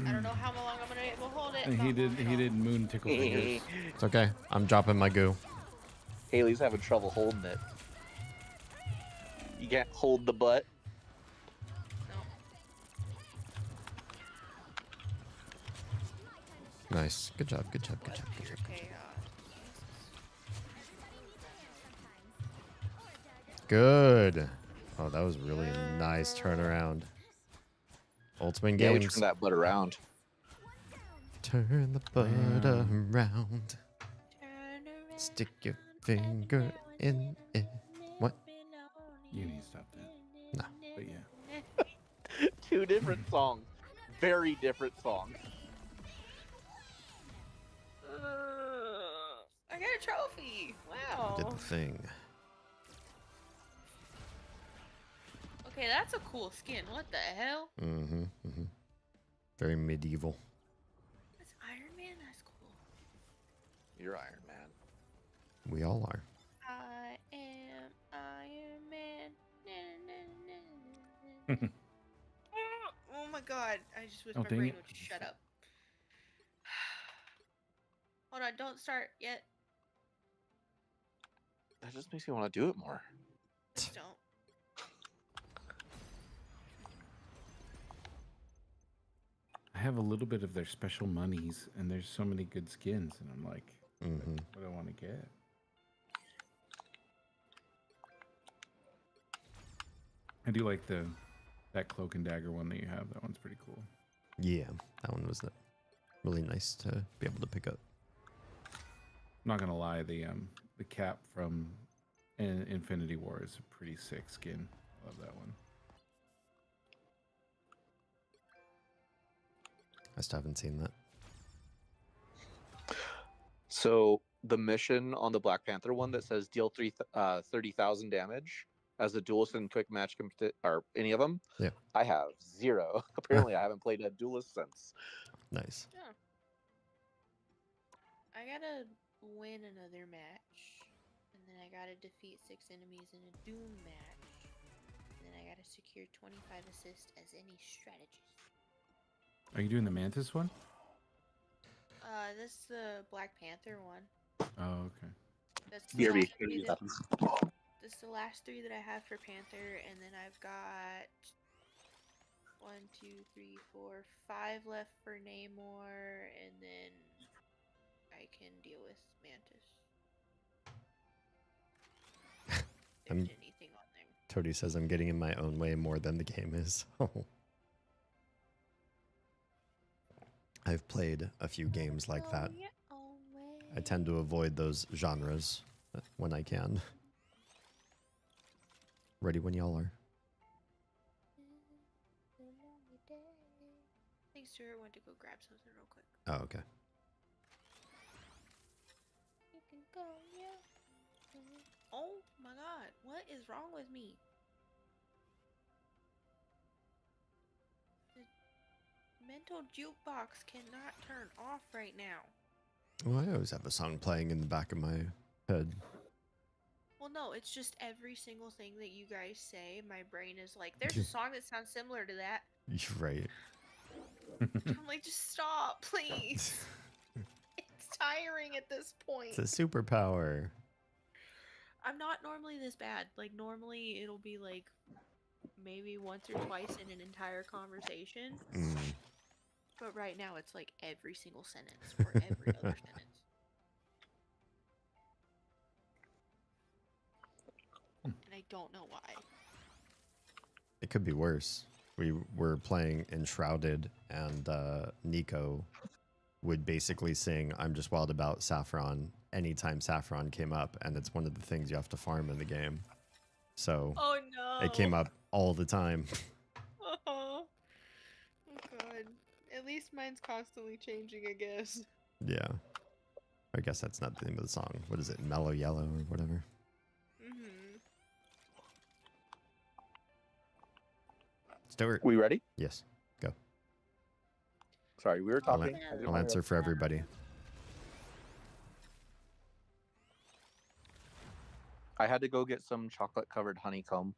I don't know how long I'm gonna be able to hold it. And Not long at he all. did moon tickle fingers. It's okay. I'm dropping my goo. Haley's having trouble holding it. You can't hold the butt. No. Nice. Good job. Good job. Good job. Good job. Okay. Good. Oh, that was really a nice turnaround. Ultimate Yeah, we Games. turn that butt around. Turn the butt around. Stick your finger in it. What? You need to stop that. No. But yeah. 2 different songs. Very different songs. I got a trophy. Wow. Did the thing. Okay, that's a cool skin. What the hell? Mm-hmm. Mm-hmm. Very medieval. That's Iron Man. That's cool. You're Iron Man. We all are. I am Iron Man. Na, na, na, na, na. Oh my god! I just wish Oh, my dang brain it. would shut up. Hold on, don't start yet. That just makes me want to do it more. Just don't. I have a little bit of their special monies, and there's so many good skins, and I'm like, Mm-hmm. what do I want to get? I do like that cloak and dagger one that you have. That one's pretty cool. Yeah, that one was really nice to be able to pick up. I'm not gonna lie, the cap from Infinity War is a pretty sick skin. Love that one. I still haven't seen that. So the mission on the Black Panther one that says deal 30,000 damage as a duelist in quick match or any of them. Yeah. I have 0. Apparently, I haven't played a duelist since. Nice. Yeah. I gotta win another match, and then I gotta defeat 6 enemies in a Doom match, and then I gotta secure 25 assists as any strategist. Are you doing the Mantis one? This is the Black Panther one. Oh, okay. That's the BRB. last 3 this is the last 3 that I have for Panther, and then I've got 1, 2, 3, 4, 5 left for Namor, and then I can deal with Mantis. If I'm- there's anything on there. Toady says I'm getting in my own way more than the game is. I've played a few games like that. I tend to avoid those genres when I can. Ready when y'all are. I think Stuart went to go grab something real quick. Oh, okay. You can go, yeah. Oh my god, what is wrong with me? The mental jukebox cannot turn off right now. Well, I always have a song playing in the back of my head. Well, no, it's just every single thing that you guys say, my brain is like, there's a song that sounds similar to that. You're right. I'm like, just stop, please. It's tiring at this point. It's a superpower. I'm not normally this bad. Like, normally it'll be like maybe once or twice in an entire conversation. Mm. But right now it's like every single sentence for every other sentence. And I don't know why. It could be worse. We were playing Enshrouded, and Nico would basically sing I'm Just Wild About Saffron anytime Saffron came up, and it's one of the things you have to farm in the game. So Oh no. it came up all the time. Oh god. At least mine's constantly changing, I guess. Yeah. I guess that's not the name of the song. What is it? Mellow Yellow or whatever? Mm-hmm. Stuart. We ready? Yes. Go. Sorry, we were I'll, talking. I'll answer for everybody. I had to go get some chocolate covered honeycomb.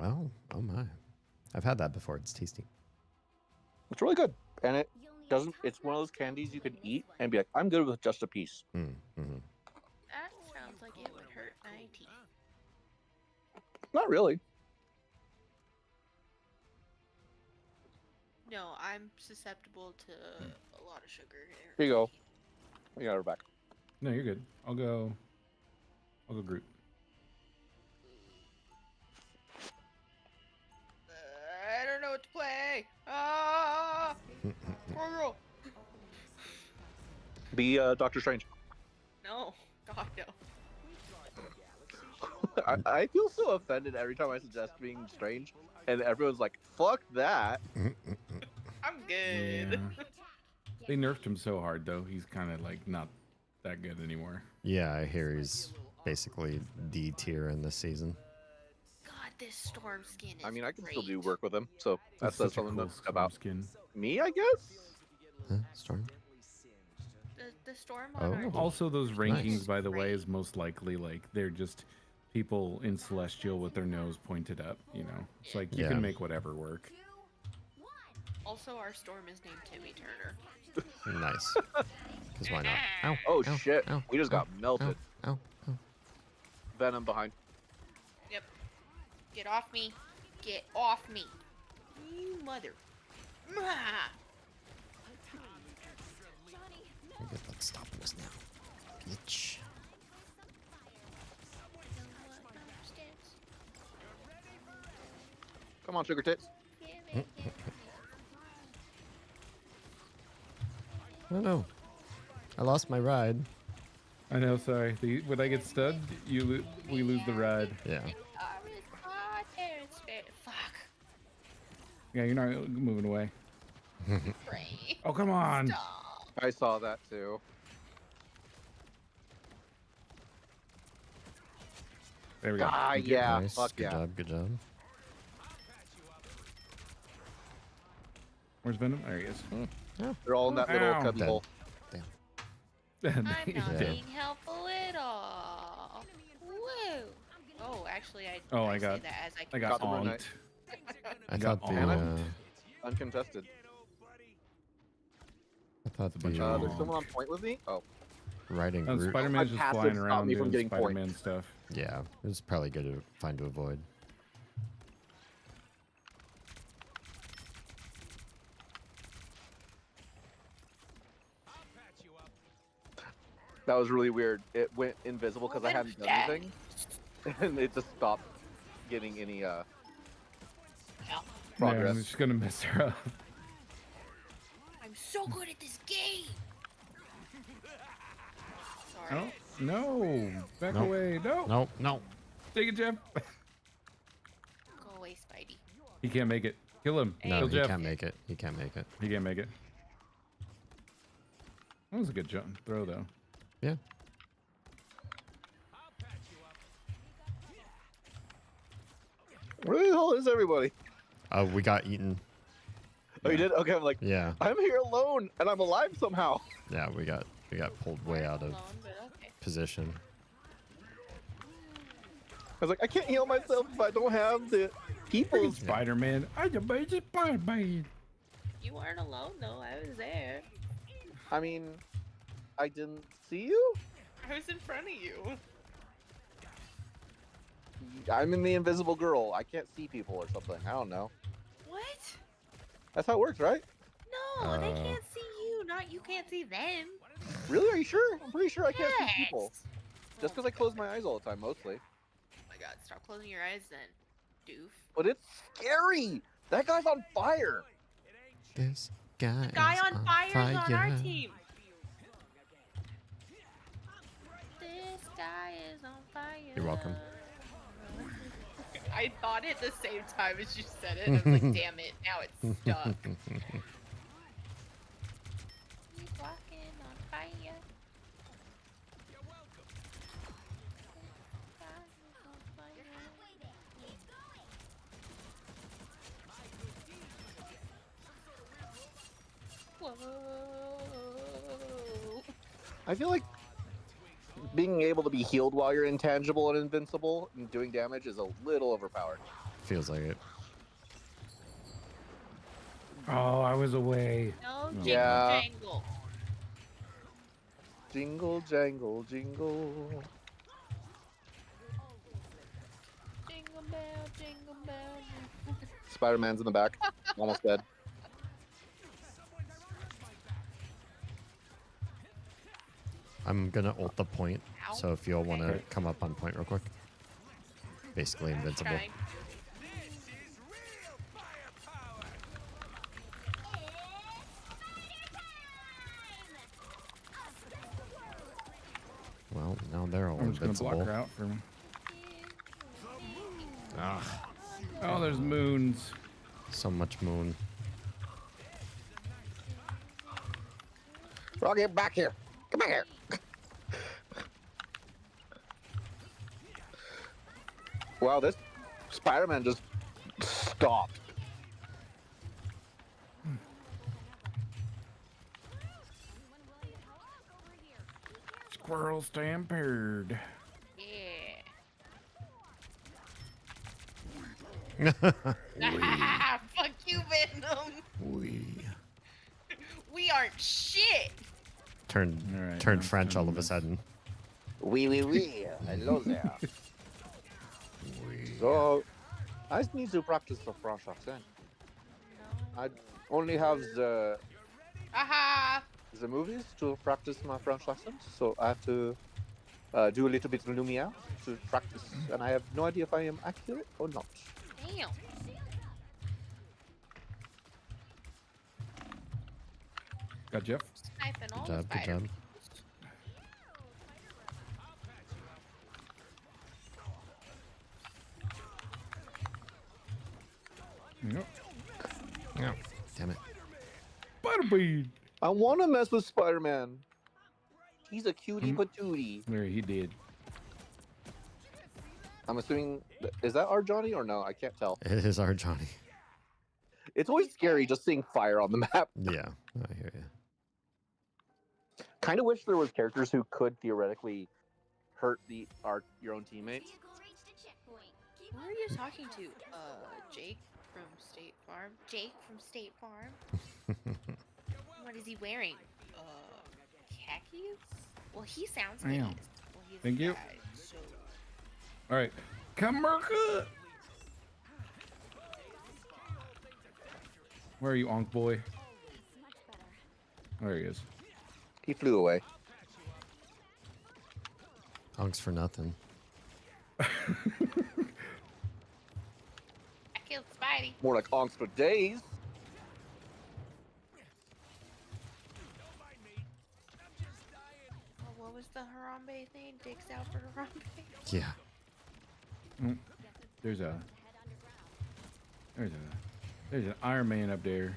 Oh my. I've had that before. It's tasty. It's really good, and it doesn't. It's one of those candies you can eat and be like, I'm good with just a piece. Mm-hmm. That sounds like it would hurt my teeth. Not really. No, I'm susceptible to a lot of sugar. Here you go. We got her back. No, you're good. I'll go Groot. I don't know what to play. Ah! Poor girl. Be Doctor Strange. No, God no. I feel so offended every time I suggest being strange, and everyone's like, "Fuck that." I'm good. Yeah. They nerfed him so hard though. He's kind of like not that good anymore. Yeah, I hear he's basically D tier in this season. God, this storm skin is I mean, I can great. still do work with him, so That's that's such a something cool that's about skin. me, I guess. Huh? Storm? The storm on our Oh. Also, those rankings, Nice. by the way, is most likely like they're just people in Celestial with their nose pointed up. You know, it's like you Yeah. can make whatever work. Also, our storm is named Timmy Turner. Nice. Because why not? Ow. Oh ow, shit! ow, We just got melted. Ow. Ow. Venom behind. Yep. Get off me. Get off me. You mother. Mwah! Let's stop this now. Bitch. Come on, sugar tits. Oh no. I lost my ride. I know. Sorry. When I get stunned, we lose the ride. Yeah. Fuck. Yeah, you're not moving away. Pray. Oh come on! Stop. I saw that too. There we go. Ah, Thank you. yeah. Nice. Fuck Good yeah. job. Good job. Where's Venom? There he is. They're all in that little Ow. cubby Dead. hole. I'm not Yeah. being helpful at all. Whoa. Oh, actually, I I say got- that as I Got got the Moon onked. I got thought the owned. Uncontested. I thought a bunch the of There's someone on point with me. Oh, riding Oh, Groot. Spider-Man's just passive flying stopped around me from doing getting point. Spider-Man stuff. Yeah, it was probably good to find to avoid. that was really weird. It went invisible because I hadn't done anything, and it just stopped getting any Yeah, progress. I'm just gonna mess her up. I'm so good at this game. Sorry. Oh no! Back Nope. away! No! No, no. Take it, Jeff. Go away, Spidey. He can't make it. Kill him. No, Kill he Jeff. can't make it. He can't make it. He can't make it. That was a good jump throw, though. Yeah. Where the hell is everybody? We got eaten. Oh, you did? Okay, I'm like, Yeah. I'm here alone, and I'm alive somehow. Yeah, we got pulled way out of Alone, but okay. position. I was like, I can't heal myself if I don't have the people. Spider-Man. I'm a baby Spider-Man. You weren't alone though. I was there. I mean, I didn't see you. I was in front of you. I'm in the invisible girl. I can't see people or something. I don't know. What? That's how it works, right? No, they Uh. can't see you. Not you can't see them. Really? Are you sure? I'm pretty sure I can't see Yes. people. Just because I close my eyes all the time, mostly. Oh my god, stop closing your eyes then, doof. But it's scary. That guy's on fire. This guy. Guy is on fire is on our fire. team. This guy is on fire. You're welcome. I thought it the same time as you said it. I was like, damn it, now it's stuck. He's walking on fire. You're welcome. Guy is on fire. Whoa. I feel like being able to be healed while you're intangible and invincible and doing damage is a little overpowered. Feels like it. Oh, I was away. No, jingle Yeah. jangle. Jingle, jangle, jingle. Jingle bell, jingle bell. Spider-Man's in the back. Almost dead. I'm gonna ult the point, Ow. so if you'll want to Okay. come up on point real quick. Basically invincible. Trying. Well, now they're all I'm just gonna block invincible. her out for me. Ah, Oh, there's moons. so much moon. Rocky, back here. Come back here. Wow, this Spider-Man just stopped. Squirrel stampede. Yeah. Fuck you, Venom. We aren't shit. Turned All right, turned now French it's all time of to a sudden. Oui, oui, oui. Hello there. So, I need to practice the French accent. I only have Aha. the movies to practice my French accent, so I have to do a little bit of Lumiere to practice, and I have no idea if I am accurate or not. Damn. Got Jeff. Sniping all Good job, the good job. spiders. Yep. Yeah. Damn it. Butterbean. I want to mess with Spider-Man. He's a cutie patootie. There, he did. I'm assuming, is that our Johnny or no? I can't tell. It is our Johnny. It's always scary just seeing fire on the map. Yeah, I hear you. Kind of wish there was characters who could theoretically hurt your own teammates. Who are you talking to? Jake from State Farm. Jake from State Farm. What is he wearing? Khakis? Well, he sounds Damn. nice. Well, he's Thank a you. guy, so... All right. Come, Merca. Where are you, Onk boy? There he is. He flew away. Honks for nothing. I killed Spidey. More like onks for days. Oh, what was the Harambe thing? Dicks out for Harambe? Yeah. There's an Iron Man up there.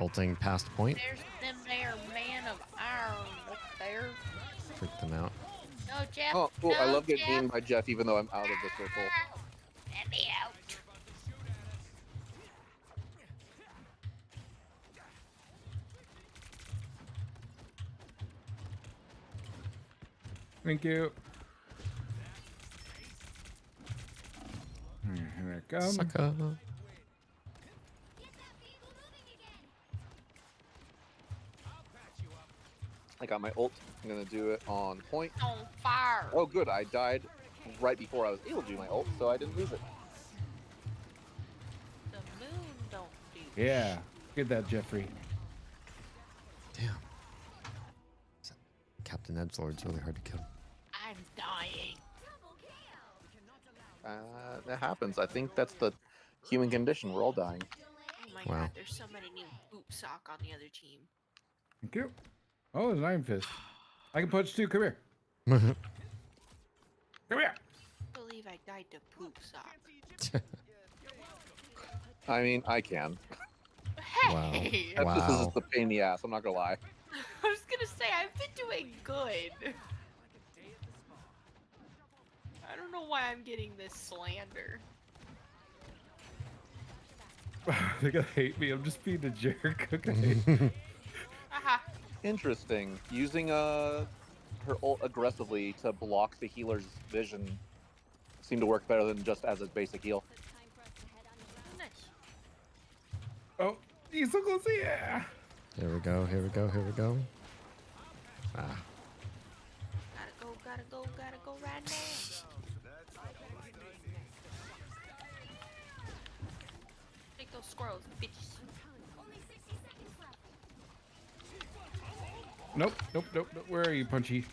Ulting past point. There's them there man of iron up there. Freak them out. No, Jeff. Oh, cool. No, I love getting Jeff. aimed by Jeff even though I'm out of the circle. Let me out. Thank you. Here I come. Sucker. I got my ult. I'm gonna do it on point. On fire. Oh, good. I died right before I was able to do my ult, so I didn't lose it. The moon don't do Yeah. Get that, Jeffrey. Damn. Captain Edgelord's really hard to kill. I'm dying. That happens. I think that's the human condition. We're all dying. Oh my Wow. god, there's somebody named Boop Sock on the other team. Thank you. Oh, there's an Iron Fist. I can punch too. Come here. Wow. Come here. I believe I died to Poop Sock. I mean, I can. Hey! This Wow. is just a pain in the ass. I'm not gonna lie. I was gonna say, I've been doing good. I don't know why I'm getting this slander. They're gonna hate me. I'm just being a jerk. Okay. Aha. Interesting. Using a her ult aggressively to block the healer's vision seemed to work better than just as a basic heal. Nice. Oh, he's so close. Yeah. Here we go. Here we go. Here we go. Ah. Gotta go right now. Take those squirrels, bitches. Nope. Where are you, Punchy?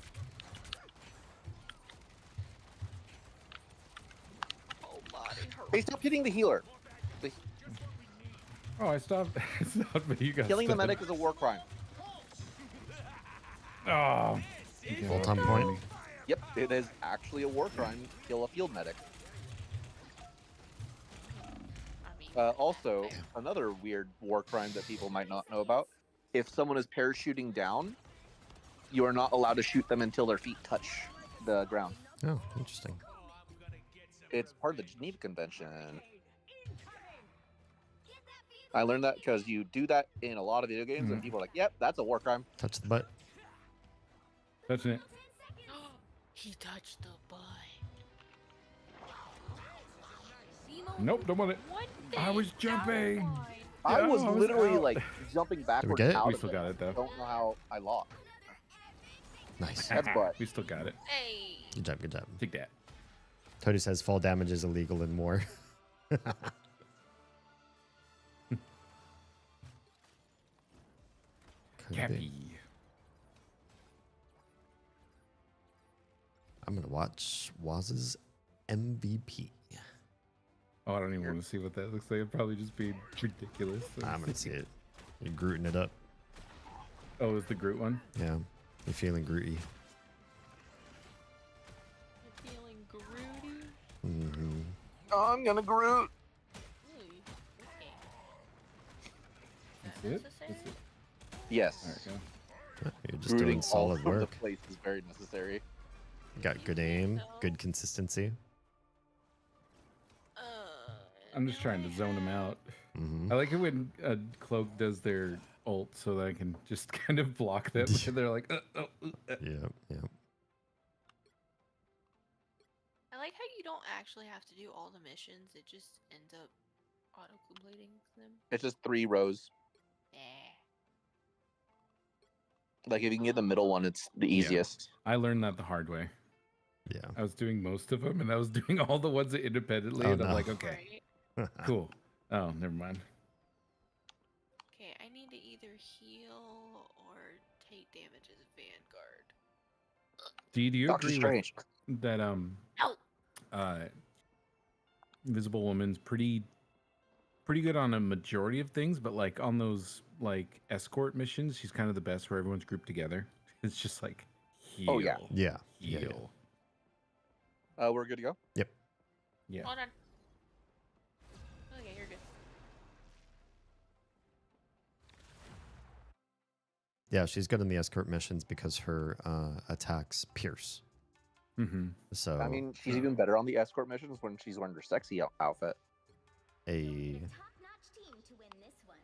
Oh, body hurt. Hey, stop hitting the healer. Oh, I stopped. I stopped, but you got Killing the stunned. medic is a war crime. Oh. Full-time point. Yep, it is actually a war crime to kill a field medic. Also, another weird war crime that people might not know about: if someone is parachuting down, you are not allowed to shoot them until their feet touch the ground. Oh, interesting. It's part of the Geneva Convention. I learned that because you do that in a lot of video games, and people are like, "Yep, that's a war crime." Touch the butt. Touching it. He touched the butt. Nope, don't want it. I was jumping. I was Yeah, literally out. like jumping backwards get it? out We of still it. got it though. I don't know how I lost. Nice. That's butt. We still got it. Hey. Good job. Good job. Take that. Tony says fall damage is illegal in war. Could Cappy. be. I'm gonna watch Waz's MVP. Oh, I don't even want to see what that looks like. It'd probably just be ridiculous. I'm gonna see it. You're Grooting it up. Oh, is the Groot one? Yeah. You're feeling Grooty. You're feeling Grooty? Mm-hmm. I'm gonna Groot. Really? Okay. That's it? That's it. Yes. All right, go. You're just Grooting doing solid all over work. the place is very necessary. You got good aim, good consistency. I'm just trying to zone him out. Mm-hmm. I like it when a cloak does their ult so that I can just kind of block them. They're like, Yeah, yeah. I like how you don't actually have to do all the missions. It just ends up auto-completing them. It's just 3 rows. Yeah. Like if you can get the middle one, it's the easiest. I learned that the hard way. Yeah. I was doing most of them, and I was doing all the ones independently, Oh, and I'm no. like, okay, cool. Oh, never mind. Okay, I need to either heal or take damage as Vanguard. Do you Doctor agree Strange. with that? Invisible Woman's pretty good on a majority of things, but like on those like escort missions, she's kind of the best where everyone's grouped together. It's just like heal. Oh, yeah. Yeah. Heal. We're good to go? Yep. Yeah. Hold on. Okay, you're good. Yeah, she's good in the escort missions because her attacks pierce. Mm-hmm. So I mean, she's even better on the escort missions when she's wearing her sexy outfit. a Top-notch team to win this one.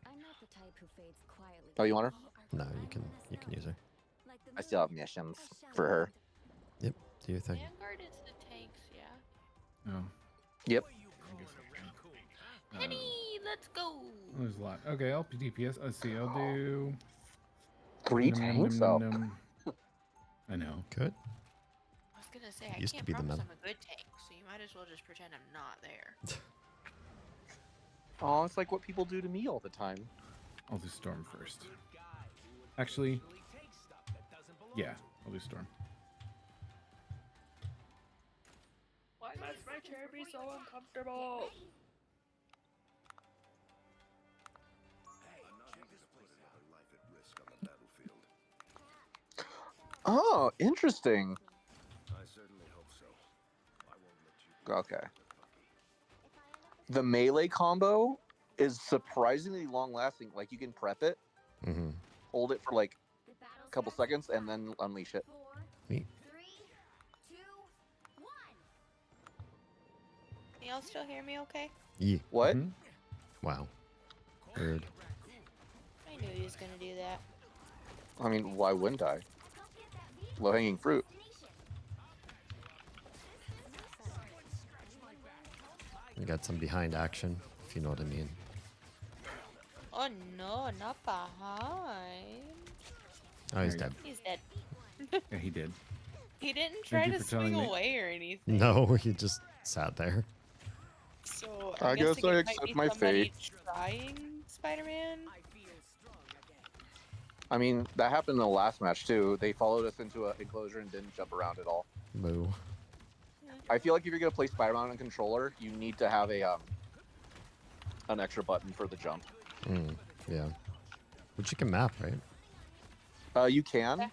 I'm not the type who fades quietly. Oh, you want her? no, you can use her. I still have missions for her. Yep. Do your thing. Vanguard is the tanks, yeah. Oh. Yep. Penny, let's go. There's a lot. Okay, I'll DPS. Let's see. I'll do 3 tanks? Oh. I know. Good. I was gonna say, Used I to can't be the promise meta. I'm a good tank, so you might as well just pretend I'm not there. Oh, it's like what people do to me all the time. I'll do Storm first. Actually, yeah, I'll do Storm. Why must my chair be so uncomfortable? Oh, interesting. I certainly hope so. I won't let you. Okay. The melee combo is surprisingly long lasting. Like you can prep it, Mm-hmm. hold it for like a couple seconds, and then unleash it. 4, Neat. 3, 2, 1. Can y'all still hear me okay? Yeah. What? Wow. Weird. I knew he was gonna do that. I mean, why wouldn't I? Low-hanging fruit. You got some behind action, if you know what I mean. Oh no, not behind. Oh, he's dead. He's dead. Yeah, he did. He didn't Thank try you to for telling swing me. away or anything. No, he just sat there. So I guess guessing I it might accept be my somebody fate. trying Spider-Man. I mean, that happened in the last match too. They followed us into an enclosure and didn't jump around at all. Boo. I feel like if you're gonna play Spider-Man on a controller, you need to have a an extra button for the jump. Yeah. Which you can map, right? You can,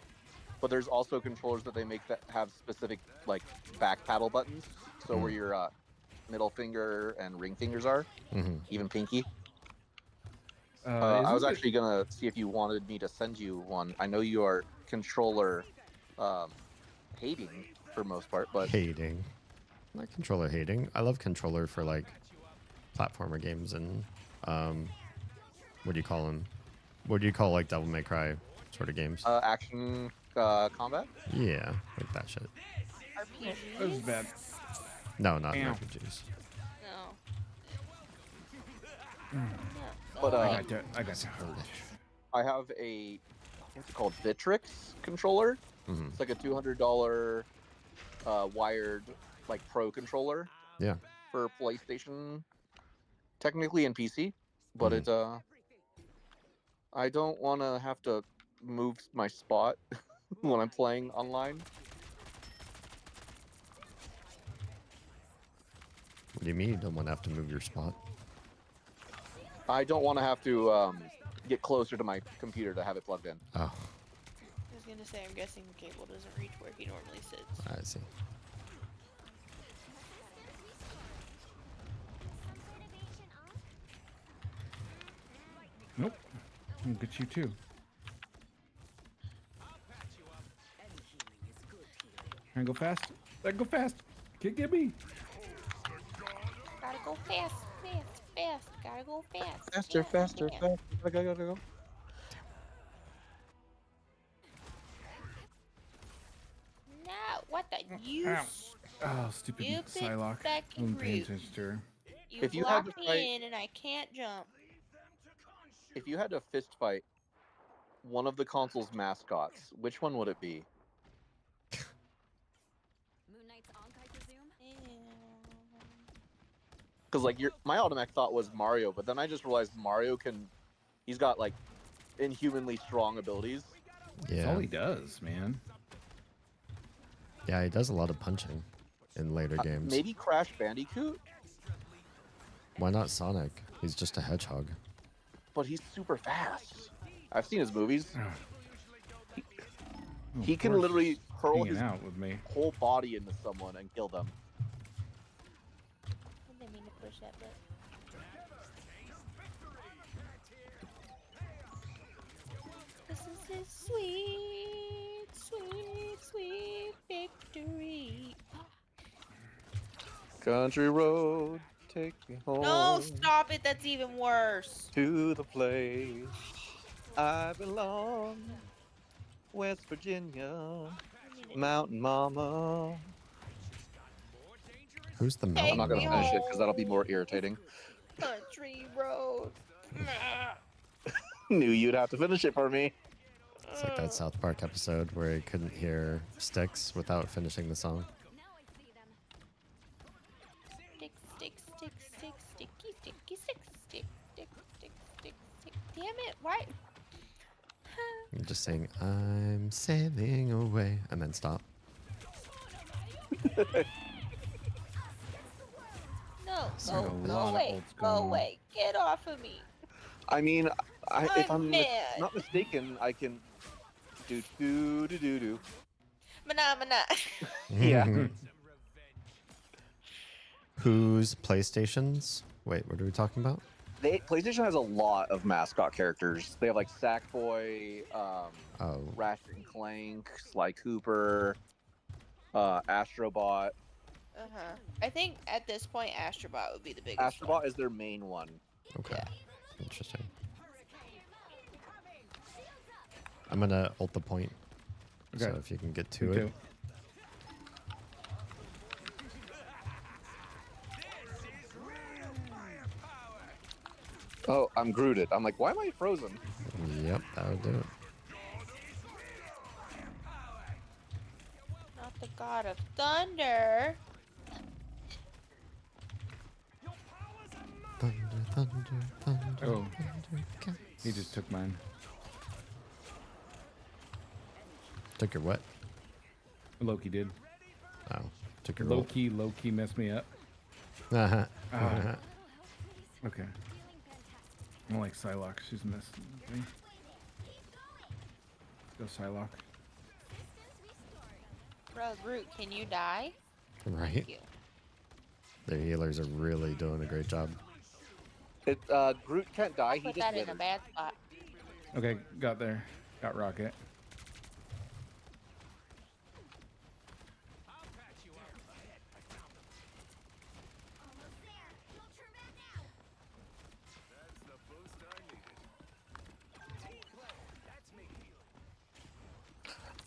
but there's also controllers that they make that have specific like back paddle buttons. So where your middle finger and ring fingers are, even pinky. I was actually gonna see if you wanted me to send you one. I know you are controller hating for most part, but Hating. Not controller hating. I love controller for like platformer games and what do you call them? What do you call like Devil May Cry sort of games? Action combat. Yeah, like that shit. RPGs? That was bad. No, not Ow. RPGs. No. But I got to hold it. I have a what's it called, Vitrix controller. It's like a $200 wired like pro controller. Yeah. For PlayStation, technically in PC, but it I don't want to have to move my spot when I'm playing online. What do you mean you don't want to have to move your spot? I don't want to have to get closer to my computer to have it plugged in. Oh, I was gonna say, I'm guessing the cable doesn't reach where he normally sits. I see. Nope. I'll get you too. Can I go fast? I go fast. Can't get me. Gotta go fast, fast, fast. Gotta go fast. Faster, faster, fast. faster. Gotta go. No, what the you? Ow. Oh, stupid You Psylocke. fucking I'm paying rude. attention to her. You If you had blocked to me fight- in and I can't jump. If you had to fist fight one of the console's mascots, which one would it be? Moon Knight's Ankh, I presume? Because like my automatic thought was Mario, but then I just realized he's got like inhumanly strong abilities. That's Yeah. all he does, man. Yeah, he does a lot of punching in later games. Maybe Crash Bandicoot, Why not Sonic? He's just a hedgehog. but he's super fast. I've seen his movies. Oh, He can Forrest's literally hurl hanging his out with me. whole body into someone and kill them. I didn't mean to push that button. This is his sweet, sweet, sweet victory. Country road, take me home. No, stop it. That's even worse. To the place I belong, West Virginia, Mountain Mama. Who's the Hey, mountain? I'm not gonna mama? finish it because that'll be more irritating. Country road. Knew you'd have to finish it for me. It's like that South Park episode where he couldn't hear Sticks without finishing the song. Stick, stick, stick, stick, sticky, sticky, stick, stick, stick, stick, stick, stick. Damn it! Why? I'm just saying, I'm sailing away, and then stop. No, Sorry, go, a go lot of away, old go school. away, get off of me. I mean, if I'm I'm mad. not mistaken, I can do. Mana, mana. Yeah. Whose PlayStations? Wait, what are we talking about? PlayStation has a lot of mascot characters. They have like Sackboy, Oh, Ratchet and Clank, Sly Cooper, Astrobot. I think at this point, Astrobot would be the biggest. Astrobot is their main one. okay. Interesting. I'm gonna ult the point. Okay. So if you can get to Me it. too. Oh, I'm Grooted. I'm like, why am I frozen? Yep, that would do it. Not the god of thunder. Thunder, thunder, thunder, Oh. thunder. He just took mine. Took your what? Loki did. Oh, took your ult. Loki messed me up. Uh-huh. Ah. Uh-huh. Okay. I don't like Psylocke. She's messing with me. Go Psylocke. Bro, Groot, can you die? Right. Thank you. The healers are really doing a great job. Groot can't die. He Put just that in a withers. bad spot. Okay, got there. Got Rocket.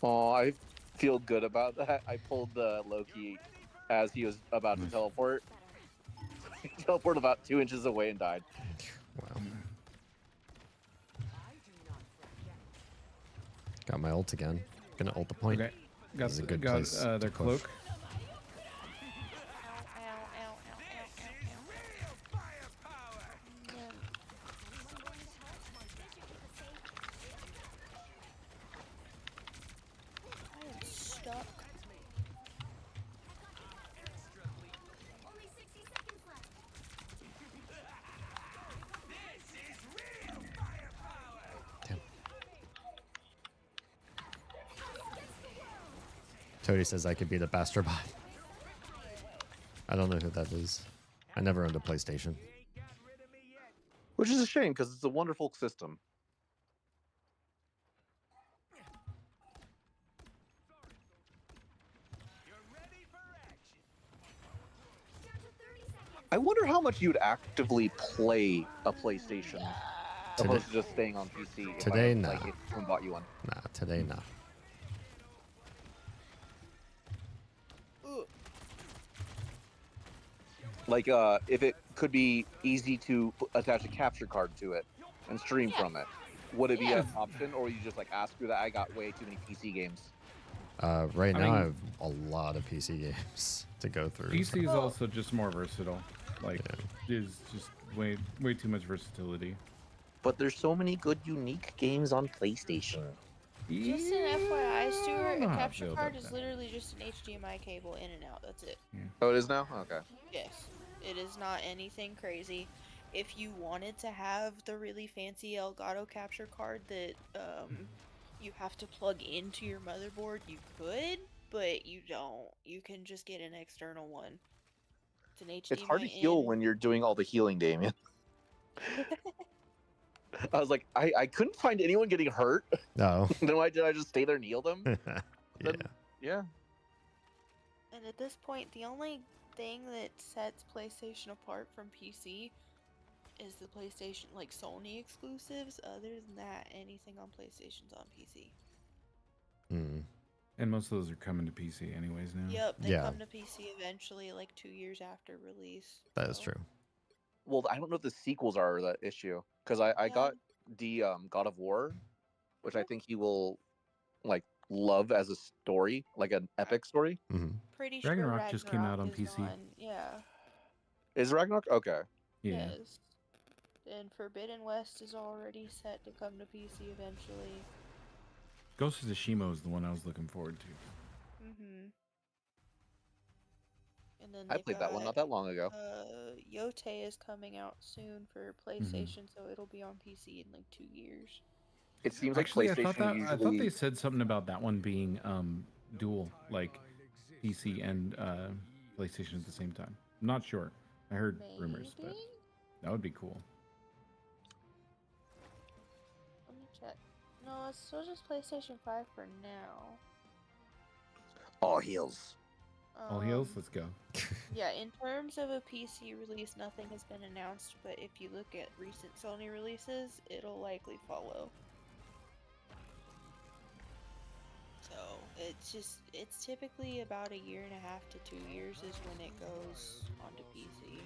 Oh, I feel good about that. I pulled the Loki as he was about to teleport. He teleported about 2 inches away and died. Wow. Got my ult again. Gonna ult the point. Okay. Got, This is a good got place their to push. cloak. I am stuck. Damn. Toady says I could be the Bastrobot. I don't know who that is. I never owned a PlayStation. Which is a shame because it's a wonderful system. I wonder how much you'd actively play a PlayStation opposed to just staying on PC. If Today, I, no. Like, if someone bought you one. Nah, today, no. Like, if it could be easy to attach a capture card to it and stream from it, would it be an option, or you just like ask you that I got way too many PC games? Right I now, mean- I have a lot of PC games to go through. PC is also just more versatile. Like, is just way too much versatility. But there's so many good, unique games on PlayStation. Just an FYI, Stuart, I a don't capture feel card about is that. literally just an HDMI cable in and out. That's it. Oh, it is now? Okay. Yes. It is not anything crazy. If you wanted to have the really fancy Elgato capture card that you have to plug into your motherboard, you could, but you don't. You can just get an external one. It's an HDMI It's hard to heal in. when you're doing all the healing, Damien. I was like, I couldn't find anyone getting hurt. No. Then why did I just stay there and heal them? Yeah. Yeah. And at this point, the only thing that sets PlayStation apart from PC is the PlayStation, like Sony exclusives. Other than that, anything on PlayStation's on PC. Hmm. And most of those are coming to PC anyways now. Yep, they Yeah. come to PC eventually, like 2 years after release. That is so- true. Well, I don't know if the sequels are the issue because I Yeah. got the God of War, which I think he will like love as a story, like an epic story. Hmm. Pretty sure Ragnarok just came out on Ragnarok is PC. yeah. Is Ragnarok okay? Yeah. Yes. And Forbidden West is already set to come to PC eventually. Ghost of Tsushima is the one I was looking forward to. Mm-hmm. And then I they've played that one not got, that long ago. Yote is coming out soon for PlayStation, so it'll be on PC in like 2 years. It seems like Actually, PlayStation I thought usually. they said something about that one being dual, like PC and PlayStation at the same time. I'm not sure. I heard rumors, but Maybe? that would be cool. Let me check. No, it's still just PlayStation 5 for now. All heals. All heels, let's go. Yeah, in terms of a PC release, nothing has been announced, but if you look at recent Sony releases, it'll likely follow. it's typically about 1.5 to 2 years is when it goes onto PC.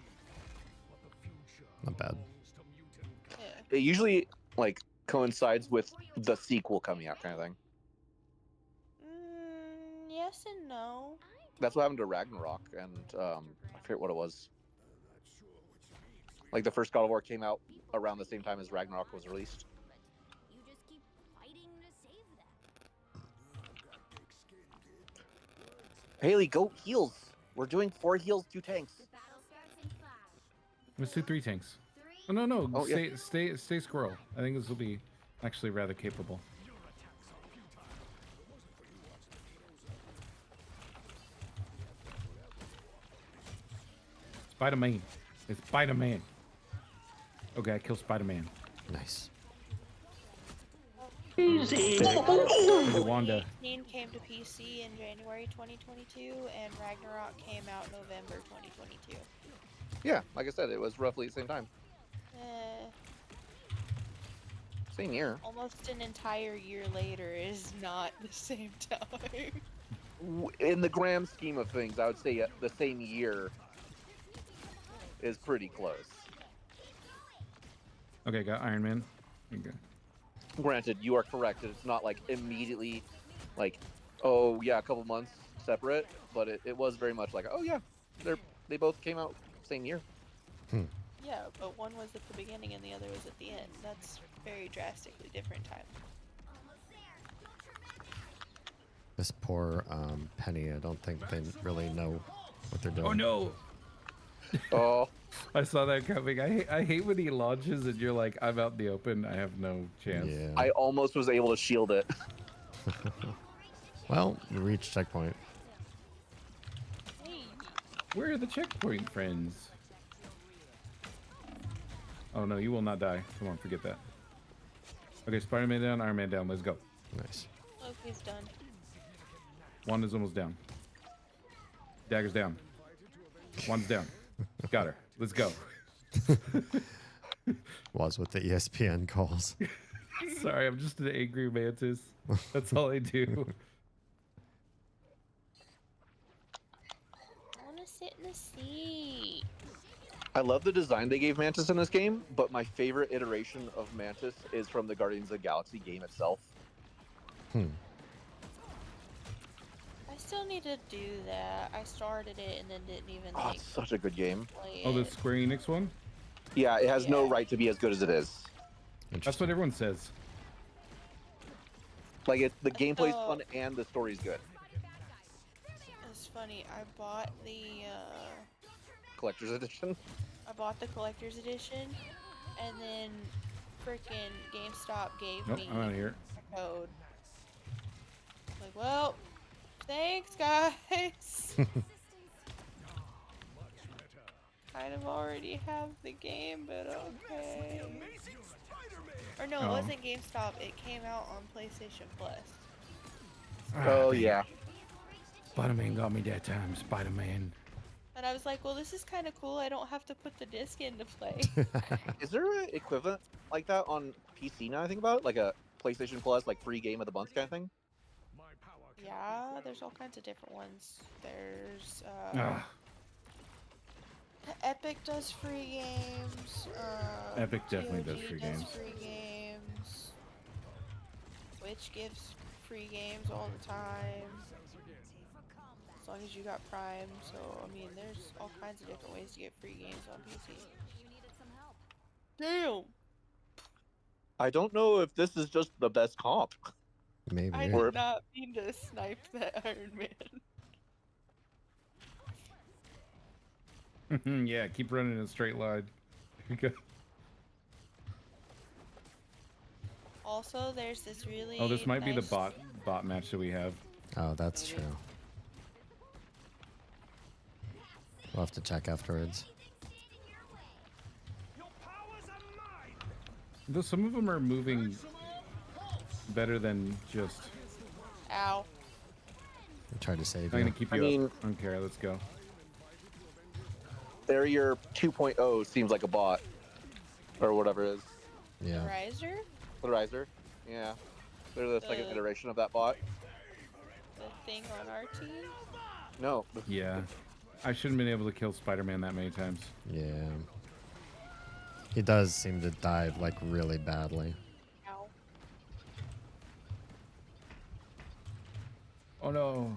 Not bad. Yeah. It usually like coincides with the sequel coming out, kind of thing. Yes and no. That's what happened to Ragnarok, and I forget what it was. Like the first God of War came out around the same time as Ragnarok was released. You just keep fighting to save them. Haley, go heals. We're doing 4 heals, 2 tanks. The battle starts in 5. Let's do 3 tanks. 3. Oh no, Oh, yeah. stay squirrel. I think this will be actually rather capable. Spider-Man. It's Spider-Man. Okay, I killed Spider-Man. Nice. Easy. Wanda. 18 came to PC in January 2022, and Ragnarok came out November 2022. Yeah, like I said, it was roughly the same time. Same year. Almost an entire year later is not the same time. In the grand scheme of things, I would say the same year is pretty close. Okay, got Iron Man. Okay. Granted, you are correct. It's not like immediately, like, oh yeah, a couple months separate, but it was very much like, oh yeah, they both came out same year. Yeah, but one was at the beginning and the other was at the end. That's very drastically different time. This poor Penny, I don't think they really know what they're doing. Oh no! Oh, I saw that coming. I hate when he launches and you're like, I'm out in the open. I have no chance. Yeah. I almost was able to shield it. Well, you reached checkpoint. Hey, Where are the checkpoint friends? Oh no, you will not die. Come on, forget that. Okay, Spider-Man down, Iron Man down. Let's go. Nice. Loki's done. Wanda's almost down. Dagger's down. Wanda's down. Got her. Let's go. Was what the ESPN calls. Sorry, I'm just an angry mantis. That's all I do. I want to sit in the seat. I love the design they gave Mantis in this game, but my favorite iteration of Mantis is from the Guardians of the Galaxy game itself. I still need to do that. I started it and then didn't even Oh, like it's such a good game. play Oh, the it. Square Enix one? Yeah, it has no Yeah. right to be as good as it is. That's what everyone says. Like, the gameplay's So- fun and the story's good. It's funny. I bought the Collector's edition. collector's edition, and then freaking GameStop gave Nope, me I'm out of here. a code. Like, well, thanks, guys. Kind of already have the game, but okay. Or no, it Oh. wasn't GameStop. It came out on PlayStation Plus. Oh, yeah. Spider-Man got me that time, Spider-Man. And I was like, well, this is kind of cool. I don't have to put the disc in to play. Is there an equivalent like that on PC now I think about it? Like a PlayStation Plus, like free game of the month kind of thing? Yeah, there's all kinds of different ones. There's Ah, Epic does free games. Epic definitely does GOG free games. Free games. Twitch gives free games all the time. As long as you got Prime. So, I mean, there's all kinds of different ways to get free games on PC. Damn! I don't know if this is just the best comp. Maybe. I Or- did not mean to snipe that Iron Man. yeah, keep running in a straight line. Here we go. Also, there's this really Oh, this might be the nice- bot match that we have. Oh, that's true. We'll have to check afterwards. Though some of them are moving better than just. Ow. I tried to save I'm you. gonna keep I you mean- up. Okay, let's go. Barrier 2.0 seems like a bot. Or whatever it is. Yeah. Riser? The Riser. Yeah. They're the second The- iteration of that bot. the thing on our team? No. Yeah. I shouldn't have been able to kill Spider-Man that many times. Yeah. He does seem to die like really badly. Ow. Oh no.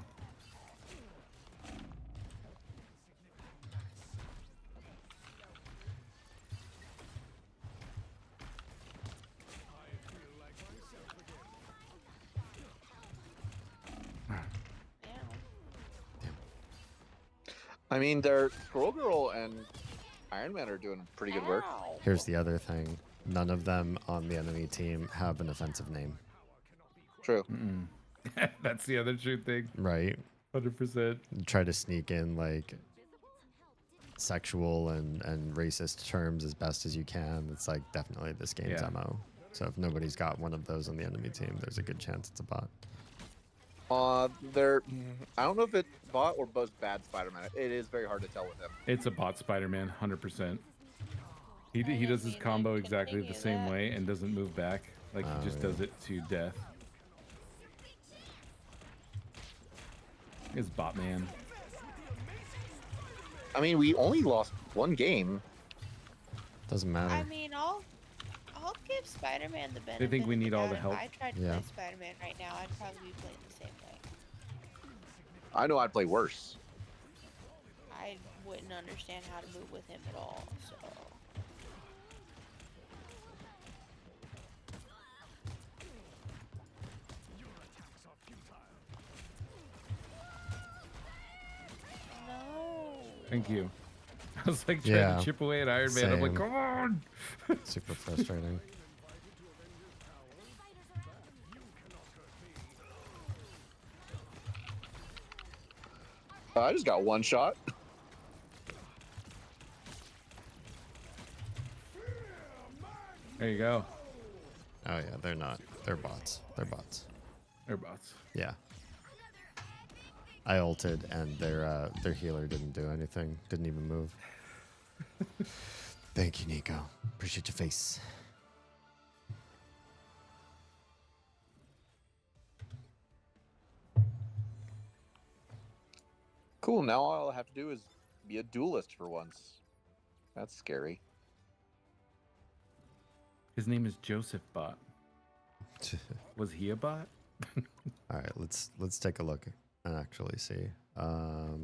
I mean, they're Squirrel Girl and Iron Man are doing pretty good work. Ow. Here's the other thing. None of them on the enemy team have an offensive name. True. That's the other true thing. Right? 100%. Try to sneak in like sexual and racist terms as best as you can. It's like definitely this game's Yeah. MO. So if nobody's got one of those on the enemy team, there's a good chance it's a bot. I don't know if it's bot or bad Spider-Man. It is very hard to tell with him. It's a bot Spider-Man, 100%. He didn't does his mean to combo exactly the continue same that. way and doesn't move back. Like he just does it to death. It's bot man. I mean, we only lost one game. Doesn't matter. I mean, I'll give Spider-Man the benefit. They think we of need all the doubt. help. If I tried to Yeah. play Spider-Man right now, I'd probably be playing the same way. I know I'd play worse. I wouldn't understand how to move with him at all. So no. Thank you. I was like trying Yeah, to chip away at Iron Man. I'm like, same. come on. Super frustrating. I just got one shot. There you go. Oh yeah, they're not. They're bots. They're bots. They're bots. Yeah. I ulted and their healer didn't do anything. Didn't even move. Thank you, Nico. Appreciate your face. Cool. Now all I have to do is be a duelist for once. That's scary. His name is Joseph Bot. Was he a bot? All right, let's take a look and actually see. I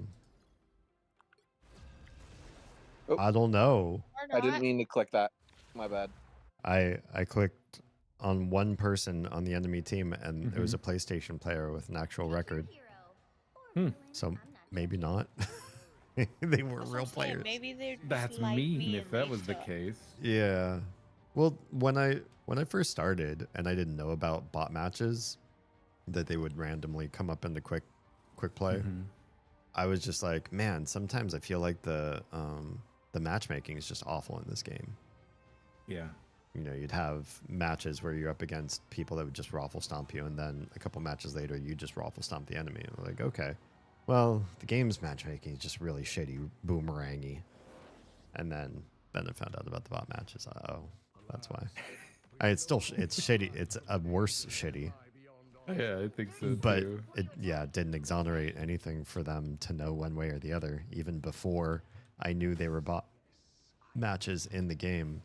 don't know. Or I didn't not. mean to click that. My bad. I clicked on one person on the enemy team and it was a PlayStation player with an actual record. So maybe not. They were That's what real I'm saying, players. Maybe they're just That's like mean me if and that was the Yeesha. case. Yeah. Well, when I first started and I didn't know about bot matches that they would randomly come up into quick play, I was just like, man, sometimes I feel like the matchmaking is just awful in this game. Yeah. You know, you'd have matches where you're up against people that would just raffle stomp you, and then a couple matches later, you just raffle stomp the enemy. And like, okay, well, the game's matchmaking is just really shitty, boomerangy. And then I found out about the bot matches. Oh, that's why. It's still it's shitty. It's a worse shitty. Yeah, I think so But too. it didn't exonerate anything for them to know one way or the other. Even before I knew they were bot matches in the game,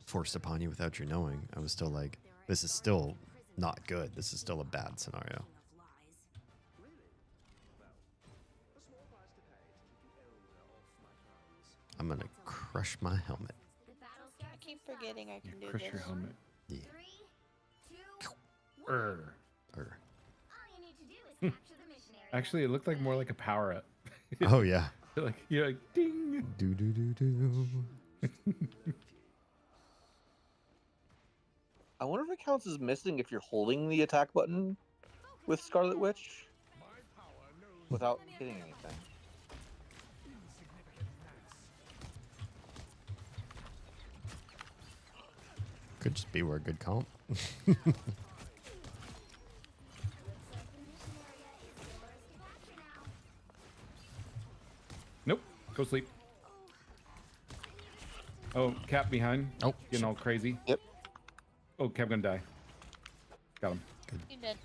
forced upon you without you knowing, I was still like, this is still not good. This is still a bad scenario. I'm gonna crush my helmet. I keep forgetting I can do Crush this. your helmet. Yeah. Err. Or- Actually, it looked like more like a power up. oh yeah. You're like ding. Do do do do. I wonder if it counts as missing if you're holding the attack button with Scarlet Witch without hitting anything. Could just be where good comp. Nope. Go sleep. Oh, Cap behind. Oh, Getting all crazy. Yep. Oh, Cap gonna die. Got him. You did.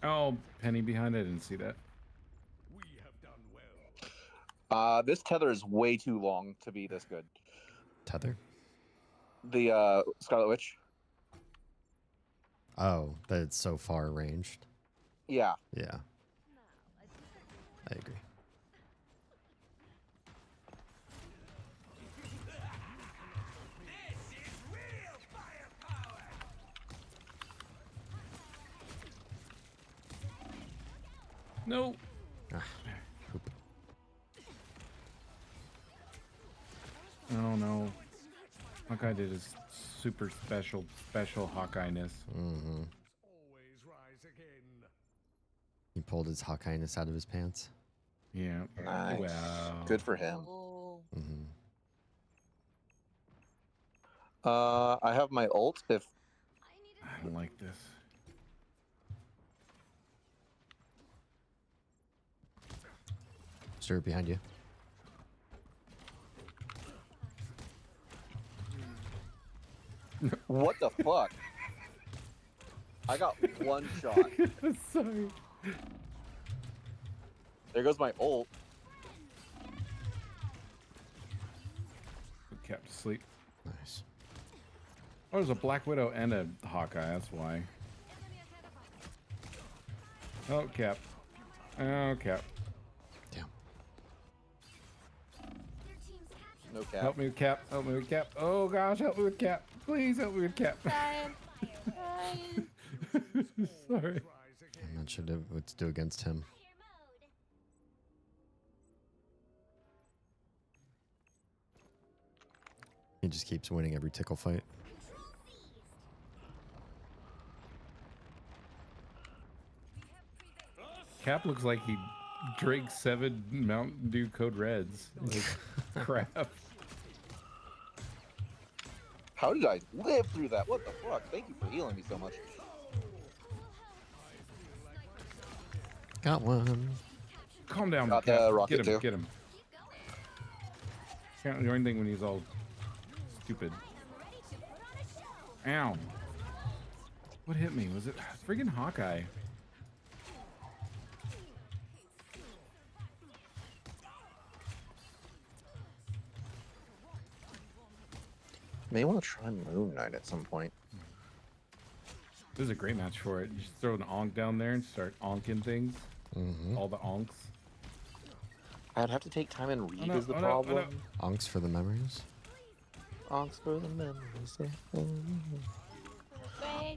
Oh, penny behind. I didn't see that. We have done well. This tether is way too long to be this good. Tether? The Scarlet Witch. Oh, that it's so far ranged. Yeah. Yeah. I agree. No. Ah, poop. Oh no. Hawkeye did his super special Hawkeye-ness. Mm-hmm. Always rise again. He pulled his Hawkeye-ness out of his pants. Yeah. Nice. Wow. Good for him. Oh. Mm-hmm. I have my ult if I don't like this. Sir, behind you. what the fuck? I got one shot. Sorry. There goes my ult. Put Cap to sleep. Nice. Oh, there's a Black Widow and a Hawkeye. That's why. Oh, Cap. Oh, Cap. Damn. No cap. Help me with Cap. Help me with Cap. Oh gosh, help me with Cap. Please help me with Cap. Ryan. Sorry. I'm not sure what to do against him. He just keeps winning every tickle fight. Cap looks like he drank 7 Mountain Dew Code Reds. Like, crap. How did I live through that? What the fuck? Thank you for healing me so much. Got one. Calm down, Got Cap. the rocket Get him. too. Get him. Can't do anything when he's all stupid. Ow. What hit me? Was it friggin' Hawkeye? May want to try Moon Knight at some point. This is a great match for it. You just throw an onk down there and start onking things. Mm-hmm. All the onks. I'd have to take time and read no, is the oh no, oh no. problem. Onks for the memories. Onks for the memories.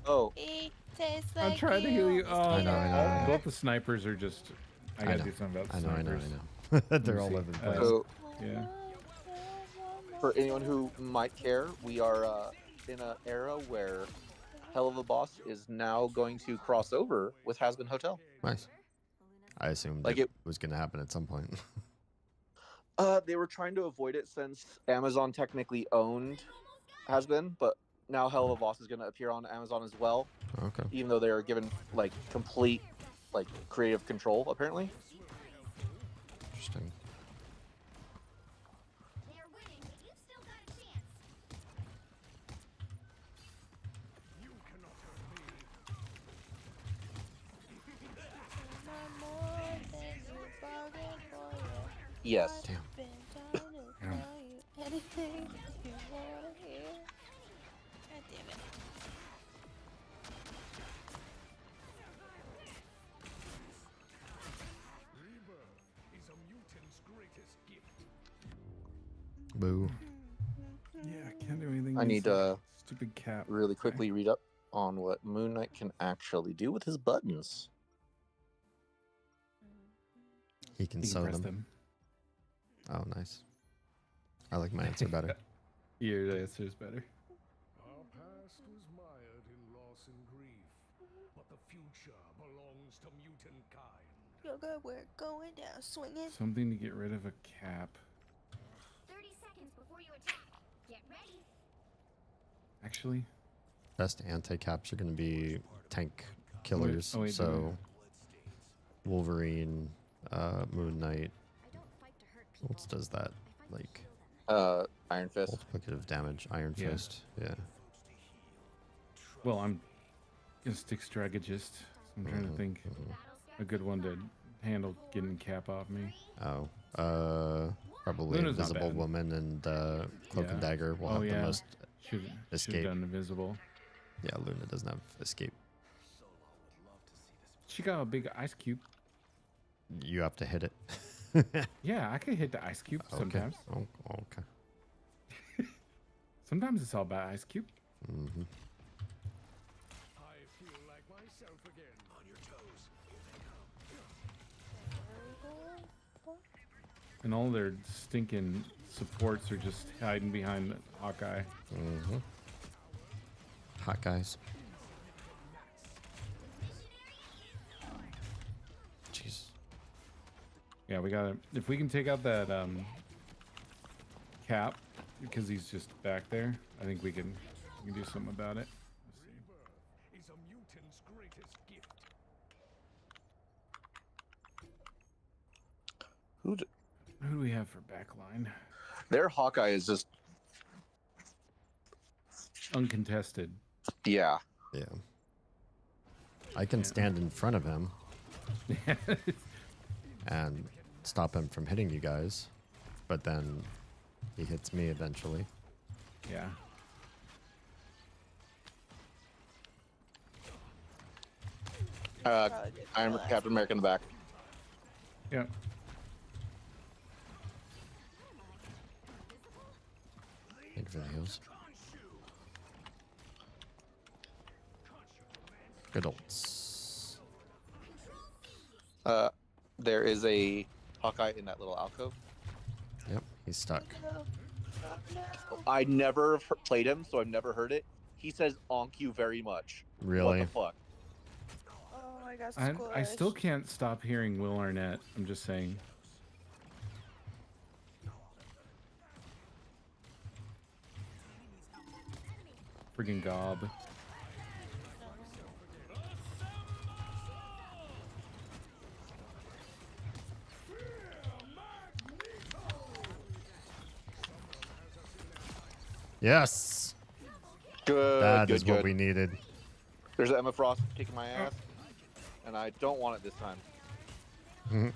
Oh. I'm trying to heal you. Oh, I know. Both the snipers are just. I gotta do something about the I know. snipers. They're all over the place. So, Yeah. for anyone who might care, we are in an era where Hell of a Boss is now going to cross over with Has Been Hotel. Nice. I assumed Like it was going to happen at some point. They were trying to avoid it since Amazon technically owned Has Been, but now Hell of a Boss is going to appear on Amazon as well. Okay. Even though they are given like complete like creative control, apparently. Interesting. Yes. Damn. Is a mutant's greatest gift. Boo. Yeah, I can't do anything. I need to stupid Cap. really quickly read up on what Moon Knight can actually do with his buttons. He can You sew press them. Oh, nice. I like my answer better. Your answer is better. Our past was mired in loss and grief, but the future belongs to mutant kind. Yoga, we're going down swinging. Something to get rid of a Cap. 30 seconds before you attack. Get ready. Actually, Best anti-caps are going to be tank killers. Oh, wait, so Wolverine, Moon Knight. What does that? Like Iron Fist. multiplicative damage. Iron Yeah. Fist. Yeah. well, I'm gonna stick strategist. I'm trying to think a good one to handle getting Cap off me. Oh, probably Luna's not Invisible bad. Woman and Cloak and Yeah. Dagger will Oh, have yeah. the most Should escape. have done invisible. Yeah, Luna doesn't have escape. She got a big ice cube. You have to hit it. Yeah, I can hit the ice cube sometimes. Oh, okay. Sometimes it's all about ice cube. Mm-hmm. I feel like myself again. On your toes. And all their stinking supports are just hiding behind Hawkeye. Mm-hmm. Hot guys. Jeez. Yeah, we gotta. If we can take out that Cap, because he's just back there, I think we can do something about it. Let's see. Rebirth is a mutant's greatest gift. Who do we have for backline? Their Hawkeye is just Uncontested. yeah. Yeah. I can stand in front of him and stop him from hitting you guys, but then he hits me eventually. Yeah. I'm Captain America in the back. Yep. Thank you for the heals. Good olds. There is a Hawkeye in that little alcove. Yep, he's stuck. I never played him, so I've never heard it. He says "onk you very much." Really? What the fuck? Oh my gosh. I still can't stop hearing Will Arnett. I'm just saying. Friggin' gob. Yes! Good. That good. is what we needed. There's Emma Frost kicking my ass, and I don't want it this time. Mhm.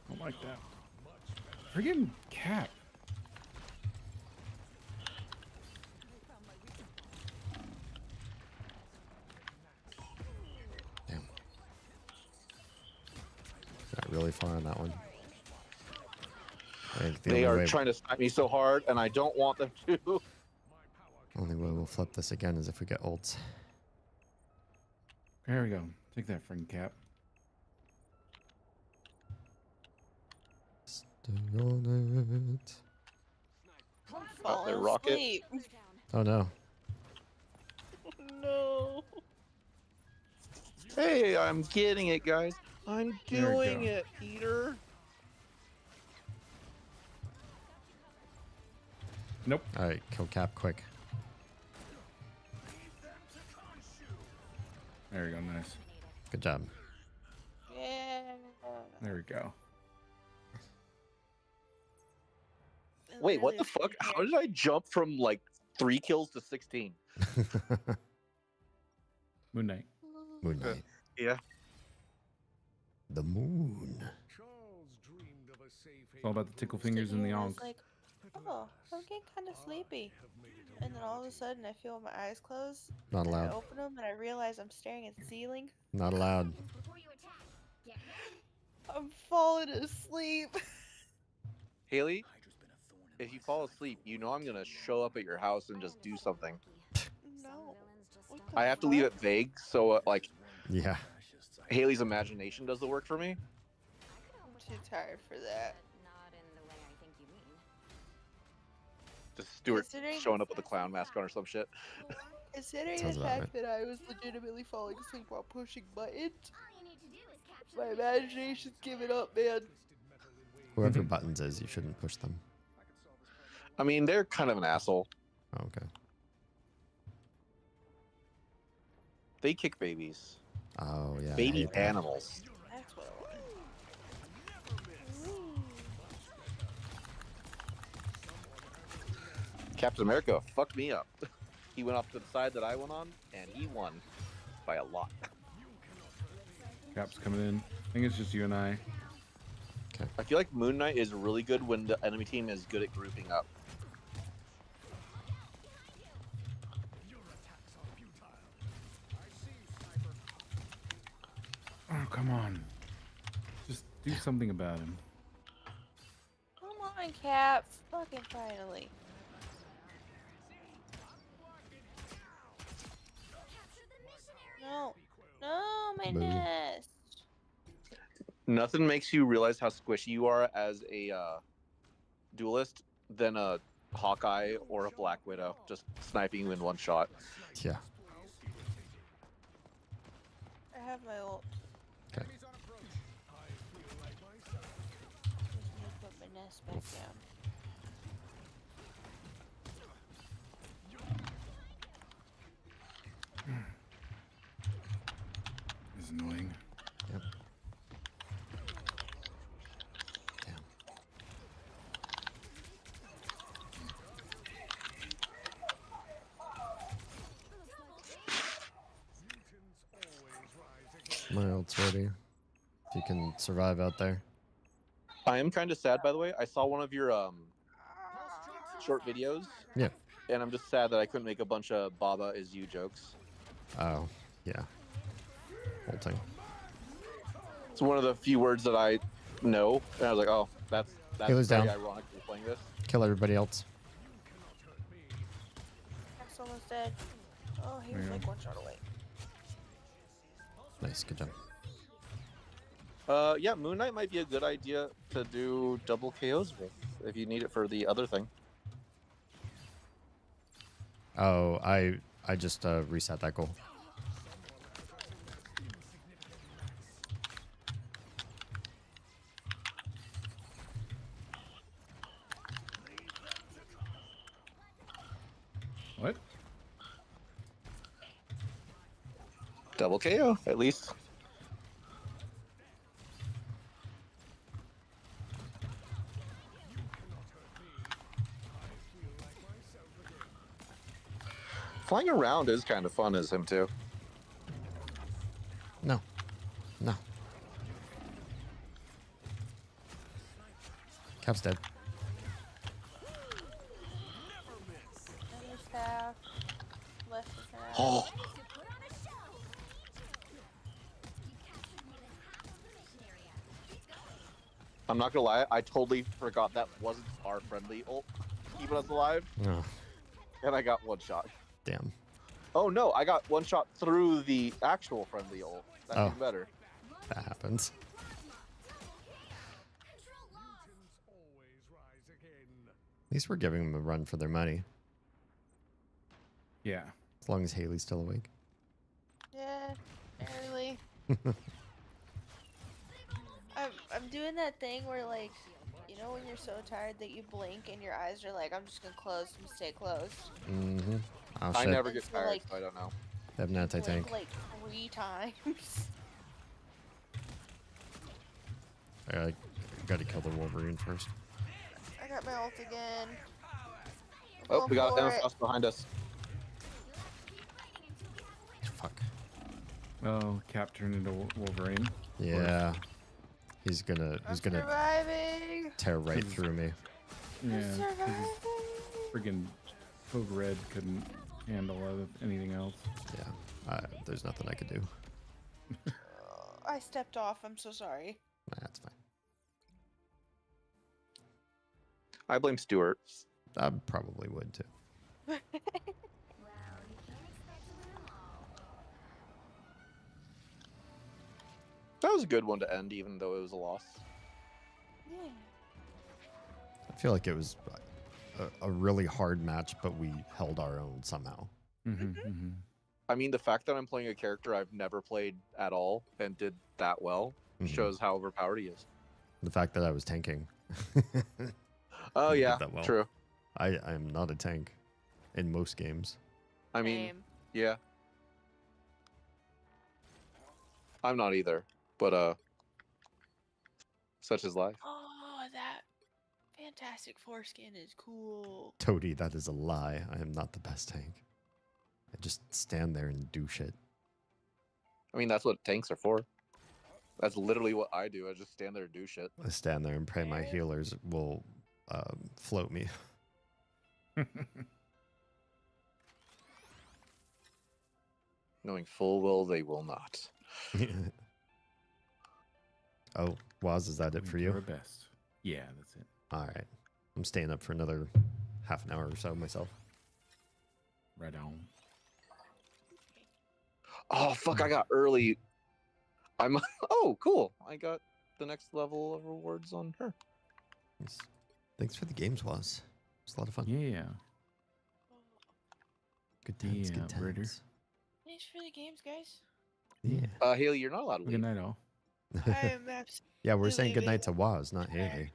Don't like that. Friggin' Cap. Damn. Got really far on that one. I think the They only are way, trying to snipe me so hard, and I don't want them to. only way we'll flip this again is if we get ults. There we go. Take that friggin' Cap. Stay on it. Oh, their rocket. Asleep. Oh no. No. Hey, I'm getting it, guys. I'm There we doing go. it, Peter. Nope. Alright, kill Cap quick. There we go. Nice. Good job. Yeah. There we go. Wait, what the fuck? How did I jump from like 3 kills to 16? Moon Knight. Moon Knight. Yeah. The moon. Charles dreamed of a safe It's all about the tickle fingers and the I onk. was like, oh, I'm getting kind of sleepy. And then all of a sudden, I feel my eyes close. Not and I allowed. open them and I realize I'm staring at the ceiling. Not allowed. I'm falling asleep. Haley, if you fall asleep, you know I'm gonna show up at your house and just do something. No. What the I have to leave fuck? it vague, so like Yeah. Haley's imagination does the work for me. I'm too tired for that. Just Stuart Considering- showing up with a clown mask on or some shit. Considering Sounds the about fact that I was legitimately falling asleep while pushing buttons, my imagination's giving up, man. Whoever buttons is, you shouldn't push them. I mean, they're kind of an asshole. Oh, okay. They kick babies. Oh yeah. I Baby hate that. animals. That's what I wanted. Captain America fucked me up. He went off to the side that I went on, and he won by a lot. Cap's coming in. I think it's just you and I. I feel like Moon Knight is really good when the enemy team is good at grouping up. Oh, come on. Just do something about him. Come on, Cap. Fucking finally. No. No, my Boo. nest. Nothing makes you realize how squishy you are as a duelist than a Hawkeye or a Black Widow just sniping you in one shot. Yeah. I have my ult. Okay. Just need to put my nest back down. It's annoying. Yep. Damn. My ult's ready. If you can survive out there. I am kind of sad, by the way. I saw one of your short videos. Yeah. And I'm just sad that I couldn't make a bunch of Baba is you jokes. Oh, yeah. Ulting. It's one of the few words that I know, and I was like, oh, that's Healer's very down. ironic for playing this. Kill everybody else. Cap's almost dead. Oh, he was Yeah. like one shot away. Nice, good job. Yeah, Moon Knight might be a good idea to do double KOs with if you need it for the other thing. Oh, I just reset that goal. What? Double KO, at least. Flying around is kind of fun as him too. No. No. Cap's dead. And his half. Left is half. Oh, I'm not gonna lie, I totally forgot that wasn't our friendly ult keeping us alive, Oh, and I got one shot. damn. Oh no, I got one shot through the actual friendly ult. That's Oh. even better. That happens. At least we're giving them a run for their money. Yeah. As long as Haley's still awake. Yeah, barely. I'm doing that thing where, like, you know when you're so tired that you blink and your eyes are like, I'm just gonna close and stay closed. Mm-hmm. Oh, I shit. never get So, tired, like, so I don't know. They have an anti-tank. Blink like 3 times. I gotta kill the Wolverine first. I got my ult again. I'm Oh, going we got for it. Thanos behind us. Fuck. Oh, Cap turned into Wolverine. Yeah. He's gonna I'm surviving. tear right through me. I'm Yeah. 'cause surviving. Friggin' Code Red couldn't handle anything else. Yeah. There's nothing I could do. I stepped off. I'm so sorry. Nah, that's fine. I blame Stuart. I probably would too. That was a good one to end, even though it was a loss. Yeah. I feel like it was a really hard match, but we held our own somehow. Mm-hmm. I mean, the fact that I'm playing a character I've never played at all and did that well Mhm. shows how overpowered he is. The fact that I was tanking. Oh You did yeah, that well. true. I am not a tank in most games. I mean, Same. yeah. I'm not either, but such is life. Oh, that fantastic foreskin is cool. Toady, that is a lie. I am not the best tank. I just stand there and do shit. I mean, that's what tanks are for. That's literally what I do. I just stand there and do shit. I stand there and pray my healers will float me. Knowing full well they will not. Oh, Waz, is that it for you? Our best. Yeah, that's it. All right. I'm staying up for another half an hour or so myself. Right on. Oh, fuck, I got early. Oh, cool. I got the next level of rewards on her. Thanks for the games, Waz. It's a lot of fun. Yeah. Good times, Yeah, good times. Britter. Thanks for the games, guys. Yeah. Haley, you're not allowed to leave. Good night, all. I am absolutely Yeah, we're saying leaving. goodnight to Waz, not Haley.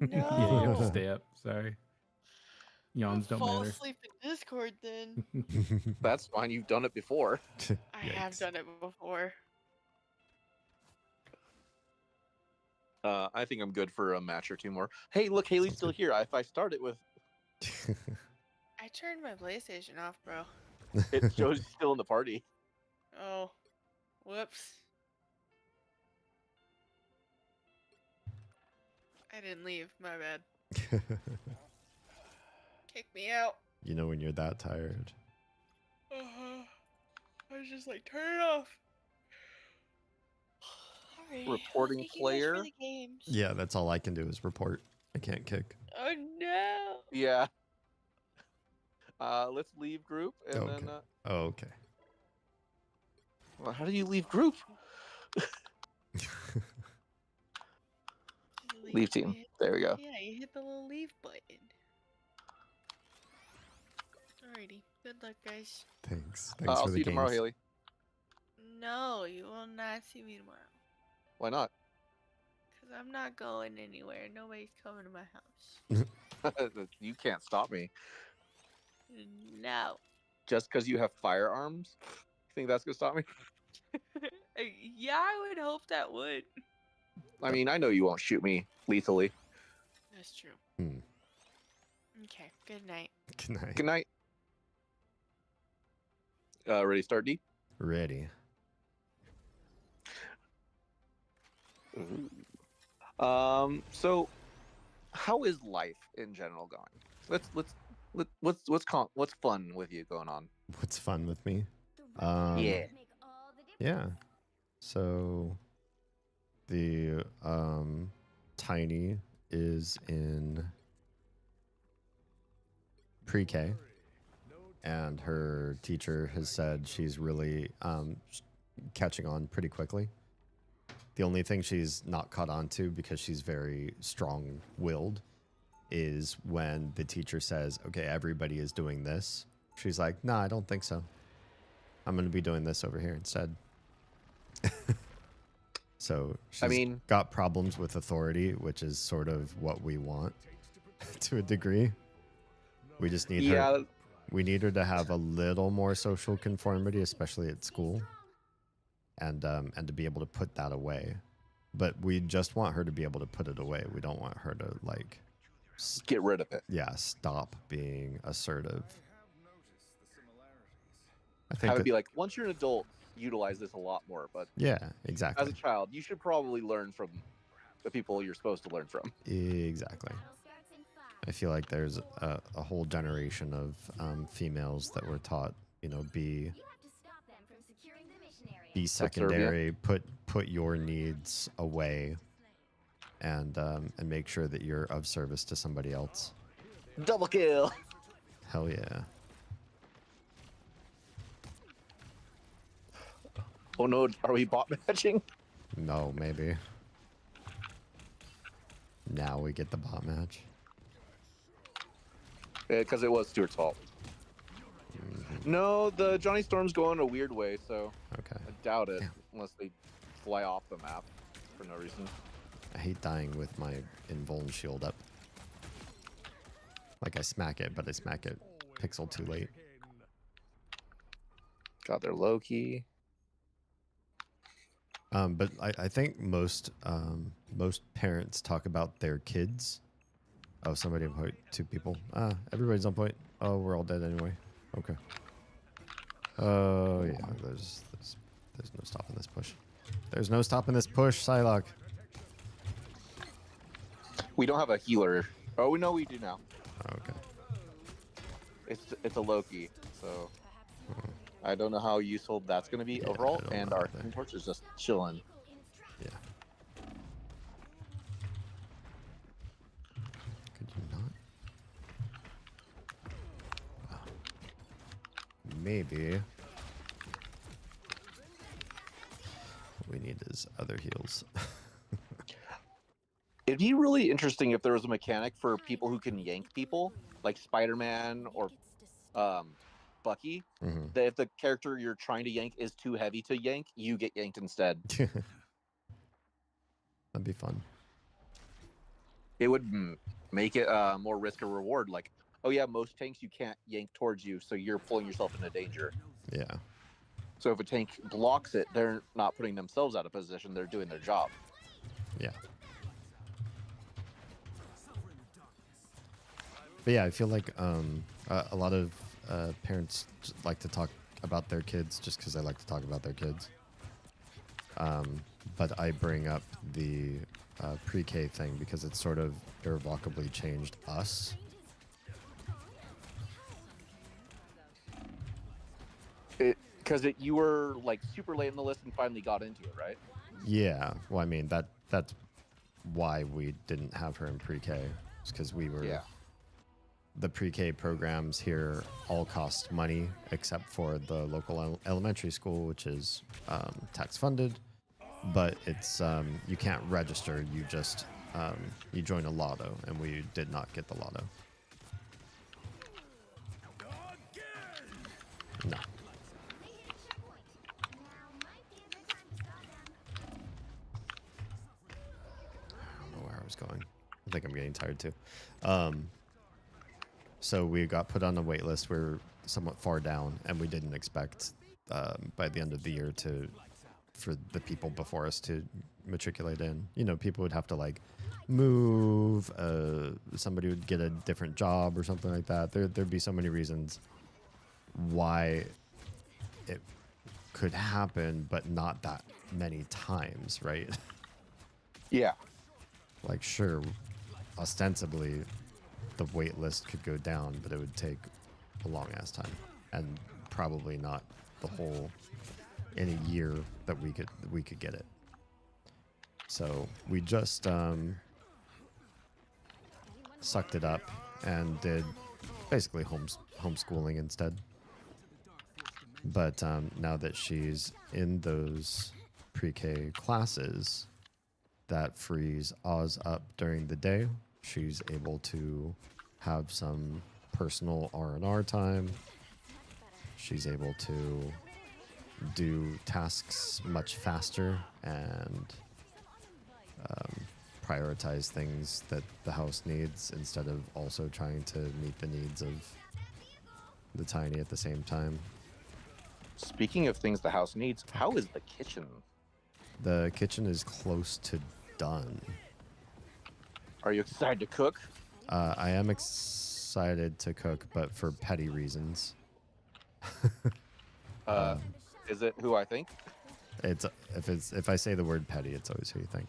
Yeah, you have to No. stay up. Sorry. I'll Yawns don't fall matter. asleep in Discord then. That's fine. You've done it before. I have Yikes. done it before. I think I'm good for a match or two more. Hey, look, Haley's Sounds still good. here. If I start it with, I turned my PlayStation off, bro. it shows he's still in the party. Oh, whoops. I didn't leave. My bad. Kick me out. You know when you're that tired. I was just like, turn it off. Alright, Reporting thank you guys player. for the games. Yeah, that's all I can do is report. I can't kick. Oh no. Yeah. Let's leave group and Okay. then. Oh, okay. Well, how do you leave group? Leave team. You hit- There we go. Yeah, you hit the little leave button. Alrighty. Good luck, guys. Thanks. Thanks I'll for see the you tomorrow, games. Haley. No, you will not see me tomorrow. Why not? Because I'm not going anywhere. Nobody's coming to my house. You can't stop me. No. Just because you have firearms? You think that's gonna stop me? Yeah, I would hope that would. I mean, I know you won't shoot me lethally. That's true. Hmm. Okay, good night. Good night. Good night. Ready to start, D? Ready. So how is life in general going? What's fun with you going on? What's fun with me? Yeah. Yeah. So the Tiny is in pre-K, and her teacher has said she's really catching on pretty quickly. The only thing she's not caught on to, because she's very strong-willed, is when the teacher says, okay, everybody is doing this. She's like, no, I don't think so. I'm going to be doing this over here instead. So she's got problems with authority, which is sort of what we want to a degree. We just need her. We need her to have a little more social conformity, especially at school, and to be able to put that away. But we just want her to be able to put it away. We don't want her to like get rid of it. Yeah, stop being assertive. I Have it be like, once you're an adult, utilize this a lot more. But yeah, exactly. As a child, you should probably learn from the people you're supposed to learn from. Exactly. I feel like there's a whole generation of females that were taught, you know, be secondary, put your needs away, and make sure that you're of service to somebody else. Double kill. Hell yeah. Oh no, are we bot matching? No, maybe. Now we get the bot match. Because it was Stuart's fault. No, the Johnny Storm's going a weird way, so okay. I doubt it, unless they fly off the map for no reason. I hate dying with my invuln shield up. Like I smack it, but I smack it pixel too late. Got their Loki. But I think most parents talk about their kids. Oh, somebody on point. 2 people. Everybody's on point. Oh, we're all dead anyway. Okay. Oh yeah, there's no stopping this push. There's no stopping this push, Psylocke. We don't have a healer. Oh no, we do now. Okay. It's a Loki, so I don't know how useful that's going to be overall. And our torch is just chilling. Yeah. Could you not? Wow. Maybe. What we need is other heals. It'd be really interesting if there was a mechanic for people who can yank people, like Spider-Man or Bucky. Mm-hmm. That if the character you're trying to yank is too heavy to yank, you get yanked instead. That'd be fun. It would make it more risk or reward. Like, oh yeah, most tanks you can't yank towards you, so you're pulling yourself into danger. Yeah. So if a tank blocks it, they're not putting themselves out of position. They're doing their job. Yeah. But yeah, I feel like a lot of parents like to talk about their kids just because they like to talk about their kids. But I bring up the pre-K thing because it's sort of irrevocably changed us. Because you were like super late in the list and finally got into it, right? Yeah. Well, I mean that's why we didn't have her in pre-K. It's because we were. Yeah. The pre-K programs here all cost money except for the local elementary school, which is tax funded, but it's you can't register. You just you join a lotto, and we did not get the lotto. No. I don't know where I was going. I think I'm getting tired too. So we got put on the wait list. We're somewhat far down, and we didn't expect by the end of the year for the people before us to matriculate in. You know, people would have to like move. Somebody would get a different job or something like that. There'd be so many reasons why it could happen, but not that many times, right? Yeah. Like, sure, ostensibly the wait list could go down, but it would take a long ass time, and probably not the whole in a year that we could get it. So we just sucked it up and did basically homeschooling instead. But now that she's in those pre-K classes that frees Oz up during the day, she's able to have some personal R&R time. She's able to do tasks much faster and prioritize things that the house needs instead of also trying to meet the needs of the tiny at the same time. Speaking of things the house needs, how is the kitchen? The kitchen is close to done. Are you excited to cook? I am excited to cook, but for petty reasons. Is it who I think? If I say the word petty, it's always who you think.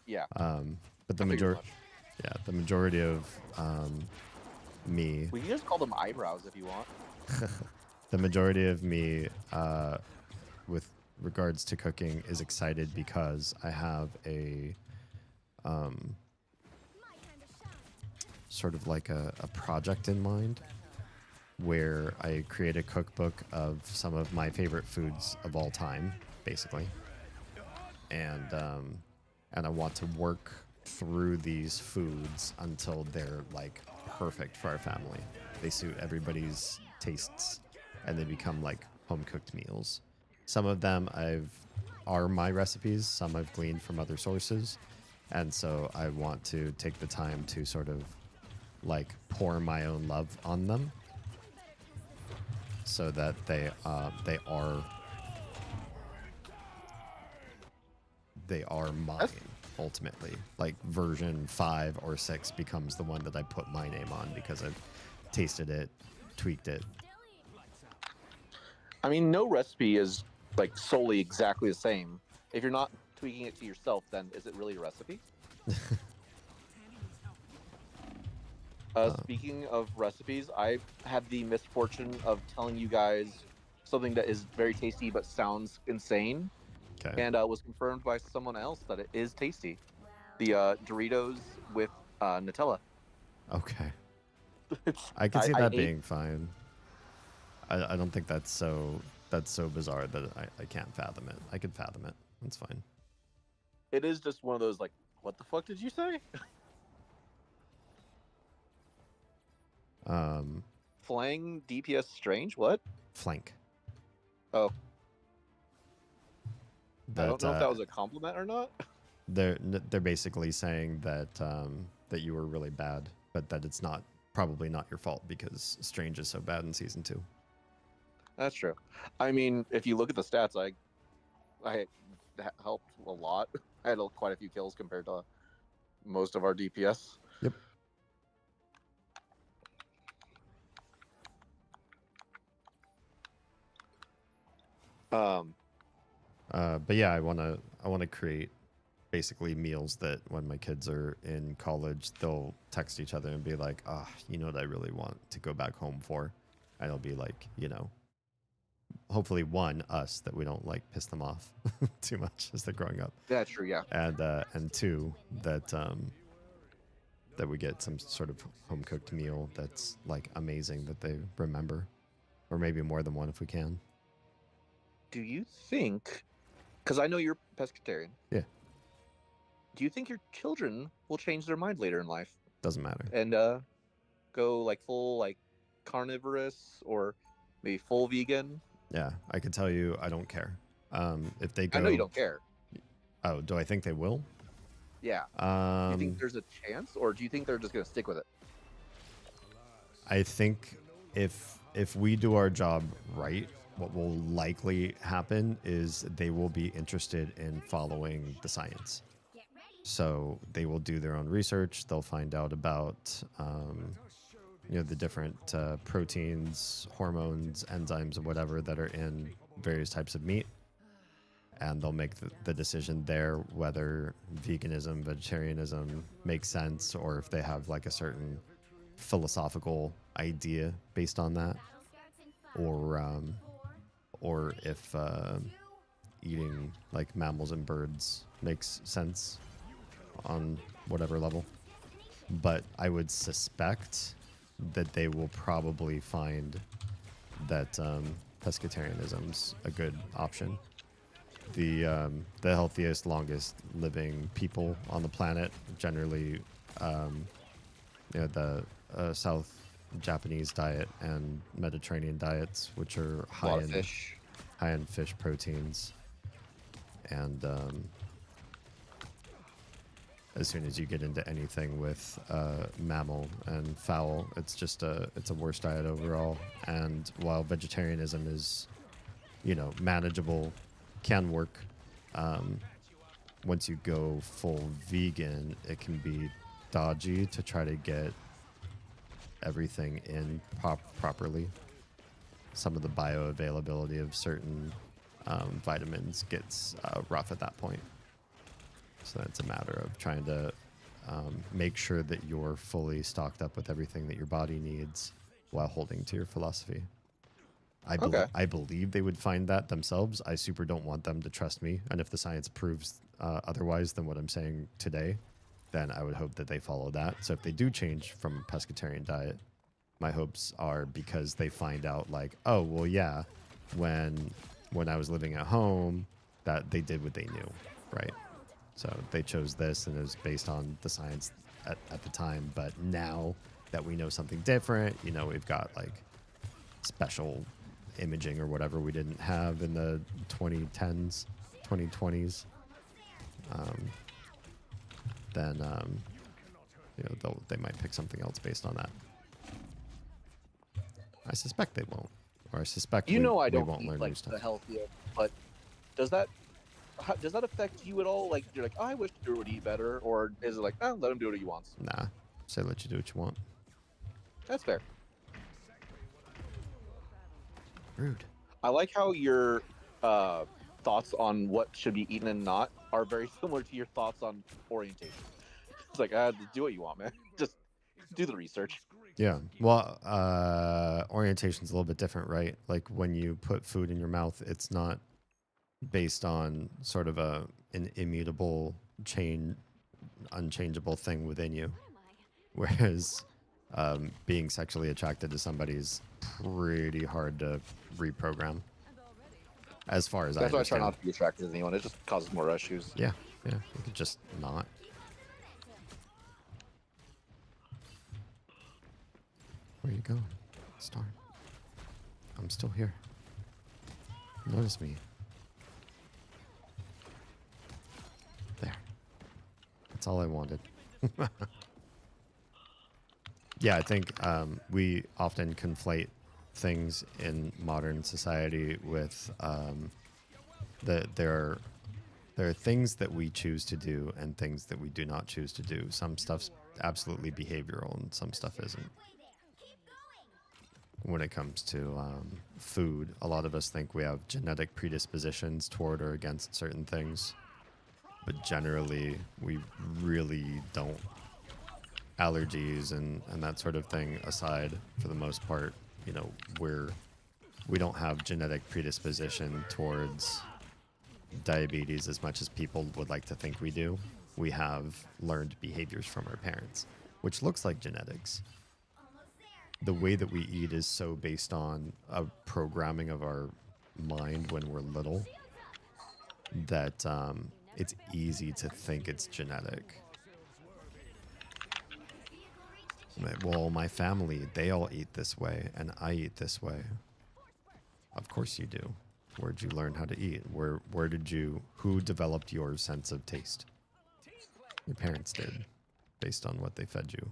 Yeah. But the majority of me. We can just call them eyebrows if you want. The majority of me, with regards to cooking, is excited because I have a sort of like a project in mind where I create a cookbook of some of my favorite foods of all time, basically. And I want to work through these foods until they're like perfect for our family. They suit everybody's tastes and they become like home cooked meals. Some of them are my recipes, some I've gleaned from other sources. And so I want to take the time to sort of like pour my own love on them so that they are they are mine ultimately. Like version 5 or 6 becomes the one that I put my name on because I've tasted it, tweaked it. I mean, no recipe is like solely exactly the same. If you're not tweaking it to yourself, then is it really a recipe? Speaking of recipes, I had the misfortune of telling you guys something that is very tasty but sounds insane, Okay. and was confirmed by someone else that it is tasty. The Doritos with Nutella. Okay. I can see I that ate- being fine. I don't think that's so bizarre that I can't fathom it. I could fathom it. That's fine. It is just one of those like, what the fuck did you say? Flang DPS strange? What? Flank. Oh. That, I don't know if that was a compliment or not. They're basically saying that that you were really bad, but that it's probably not your fault because Strange is so bad in season 2. That's true. I mean, if you look at the stats, I helped a lot. I had quite a few kills compared to most of our DPS. Yep. But yeah, I wanna create basically meals that when my kids are in college, they'll text each other and be like, you know what I really want to go back home for? And it'll be like, hopefully one, us, that we don't like piss them off too much as they're growing up. Yeah, true, yeah. And two, that we get some sort of home cooked meal that's like amazing that they remember. Or maybe more than one if we can. Do you think, because I know you're pescatarian. Yeah. Do you think your children will change their mind later in life? Doesn't matter. And go like full like carnivorous or maybe full vegan? Yeah, I can tell you I don't care. If they go, I know you don't care. Oh, do I think they will? Yeah. Do you think there's a chance, or do you think they're just gonna stick with it? I think if we do our job right, what will likely happen is they will be interested in following the science. So they will do their own research. They'll find out about the different proteins, hormones, enzymes, and whatever that are in various types of meat. And they'll make the decision there whether veganism, vegetarianism makes sense, or if they have like a certain philosophical idea based on that, or if eating like mammals and birds makes sense on whatever level. But I would suspect that they will probably find that pescatarianism's a good option. The healthiest, longest living people on the planet generally, the South Japanese diet and Mediterranean diets, which are high in fish proteins, and as soon as you get into anything with mammal and fowl, it's a worse diet overall. And while vegetarianism is, manageable, can work, once you go full vegan, it can be dodgy to try to get everything in properly. Some of the bioavailability of certain vitamins gets rough at that point. So it's a matter of trying to make sure that you're fully stocked up with everything that your body needs while holding to your philosophy. I believe they would find that themselves. I super don't want them to trust me. And if the science proves otherwise than what I'm saying today, then I would hope that they follow that. So if they do change from a pescatarian diet, my hopes are because they find out like, oh, well, yeah, when I was living at home, that they did what they knew, right? So they chose this, and it was based on the science at the time. But now that we know something different, we've got like special imaging or whatever we didn't have in the 2010s, 2020s. Then they might pick something else based on that. I suspect they won't, or I suspect I we don't won't eat learn new like stuff. the healthiest, but does that does that affect you at all? Like, you're like, oh, I wish Drew would eat better, or is it like, oh, let him do what he wants? Nah, say let you do what you want. That's fair. Rude. I like how your thoughts on what should be eaten and not are very similar to your thoughts on orientation. It's like, do what you want, man. Just do the research. Yeah. Well, orientation's a little bit different, right? Like when you put food in your mouth, it's not based on sort of an immutable unchangeable thing within you. Whereas being sexually attracted to somebody is pretty hard to reprogram. As far as That's I why I try understand. not to be attracted to anyone. It just causes more issues. Yeah, you could just not. Where are you going, Star? I'm still here. Notice me. There. That's all I wanted. Yeah, I think we often conflate things in modern society with there are things that we choose to do and things that we do not choose to do. Some stuff's absolutely behavioral and some stuff isn't. When it comes to food, a lot of us think we have genetic predispositions toward or against certain things, but generally we really don't. Allergies and that sort of thing aside, for the most part, you know, we don't have genetic predisposition towards diabetes as much as people would like to think we do. We have learned behaviors from our parents, which looks like genetics. The way that we eat is so based on a programming of our mind when we're little that it's easy to think it's genetic. Well, my family, they all eat this way, and I eat this way. Of course you do. Where'd you learn how to eat? Who developed your sense of taste? Your parents did, based on what they fed you.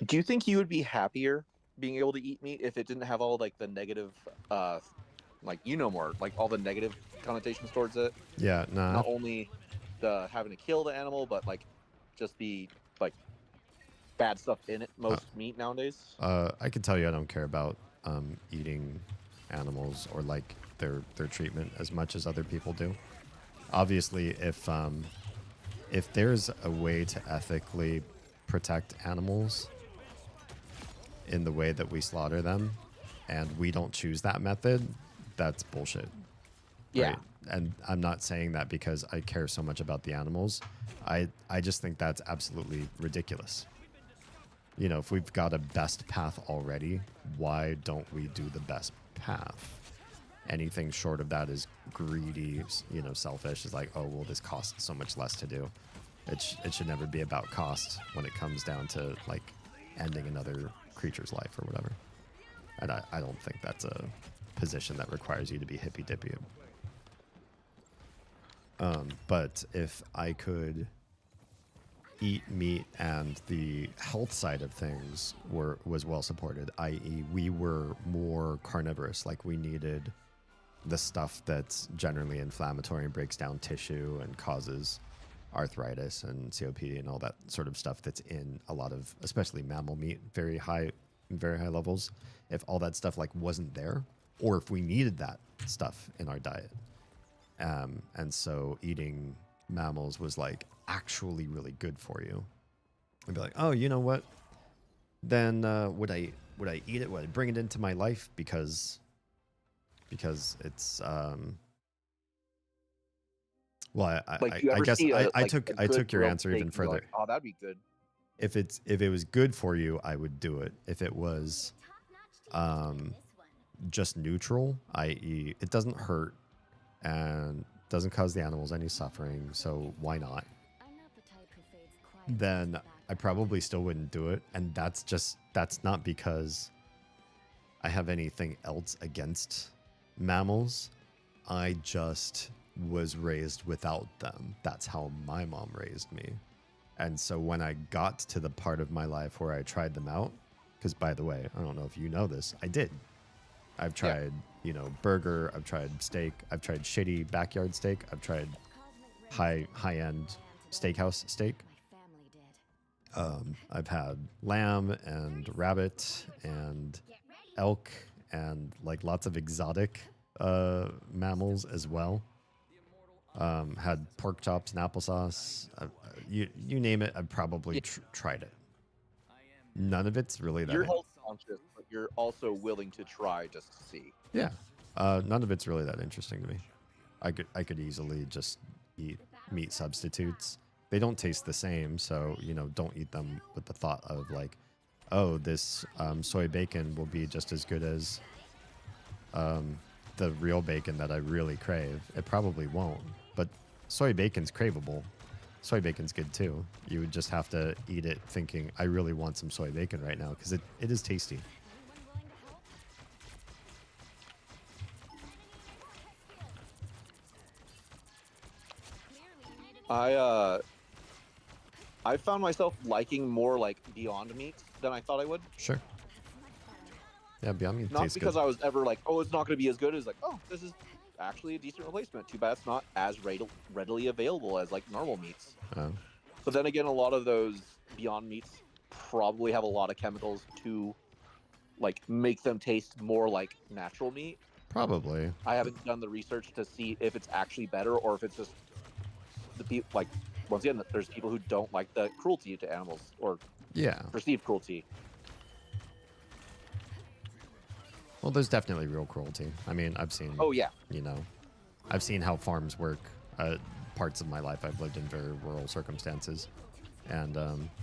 Do you think you would be happier being able to eat meat if it didn't have all like the negative, more, like all the negative connotations towards it? Yeah, nah. Not only the having to kill the animal, but like just the like bad stuff in it. Most meat nowadays. I can tell you, I don't care about eating animals or like their treatment as much as other people do. Obviously, if there's a way to ethically protect animals in the way that we slaughter them, and we don't choose that method, that's bullshit. Yeah. Right? And I'm not saying that because I care so much about the animals. I just think that's absolutely ridiculous. You know, if we've got a best path already, why don't we do the best path? Anything short of that is greedy, you know, selfish. It's like, oh, well, this costs so much less to do. It should never be about cost when it comes down to, like, ending another creature's life or whatever. And I don't think that's a position that requires you to be hippy-dippy. But if I could eat meat and the health side of things was well supported, i.e. we were more carnivorous, like we needed the stuff that's generally inflammatory and breaks down tissue and causes arthritis and COPD and all that sort of stuff that's in a lot of, especially mammal meat, very high levels. If all that stuff like wasn't there, or if we needed that stuff in our diet, and so eating mammals was like actually really good for you, I'd be like, oh, you know what? Then would I eat it? Would I bring it into my life because it's well, I guess I took your answer even further. Like, oh, that'd be good. If it was good for you, I would do it. If it was just neutral, i.e. it doesn't hurt and doesn't cause the animals any suffering, so why not? Then I probably still wouldn't do it. And that's not because I have anything else against mammals. I just was raised without them. That's how my mom raised me. And so when I got to the part of my life where I tried them out, because by the way, I don't know if you know this, I did. I've tried, you know, burger. I've tried steak. I've tried shitty backyard steak. I've tried high-end steakhouse steak. I've had lamb and rabbit and elk and like lots of exotic mammals as well. Had pork chops and applesauce. You name it, I've probably tried it. None of it's really that. You're health conscious, but you're also willing to try just to see. Yeah. None of it's really that interesting to me. I could easily just eat meat substitutes. They don't taste the same, so you know, don't eat them with the thought of like, oh, this soy bacon will be just as good as the real bacon that I really crave. It probably won't, but soy bacon's craveable. Soy bacon's good too. You would just have to eat it thinking, I really want some soy bacon right now, because it is tasty. I found myself liking more like Beyond Meat than I thought I would. Sure. Yeah, Beyond Meat Not tastes because good. I was ever like, oh, it's not going to be as good as like, oh, this is actually a decent replacement. Too bad it's not as readily available as like normal meats. Oh. But then again, a lot of those Beyond Meats probably have a lot of chemicals to like make them taste more like natural meat. Probably. I haven't done the research to see if it's actually better or if it's just the people like. Once again, there's people who don't like the cruelty to animals or perceived cruelty. Well, there's definitely real cruelty. I mean, I've seen. Oh yeah. You know, I've seen how farms work. Parts of my life, I've lived in very rural circumstances, and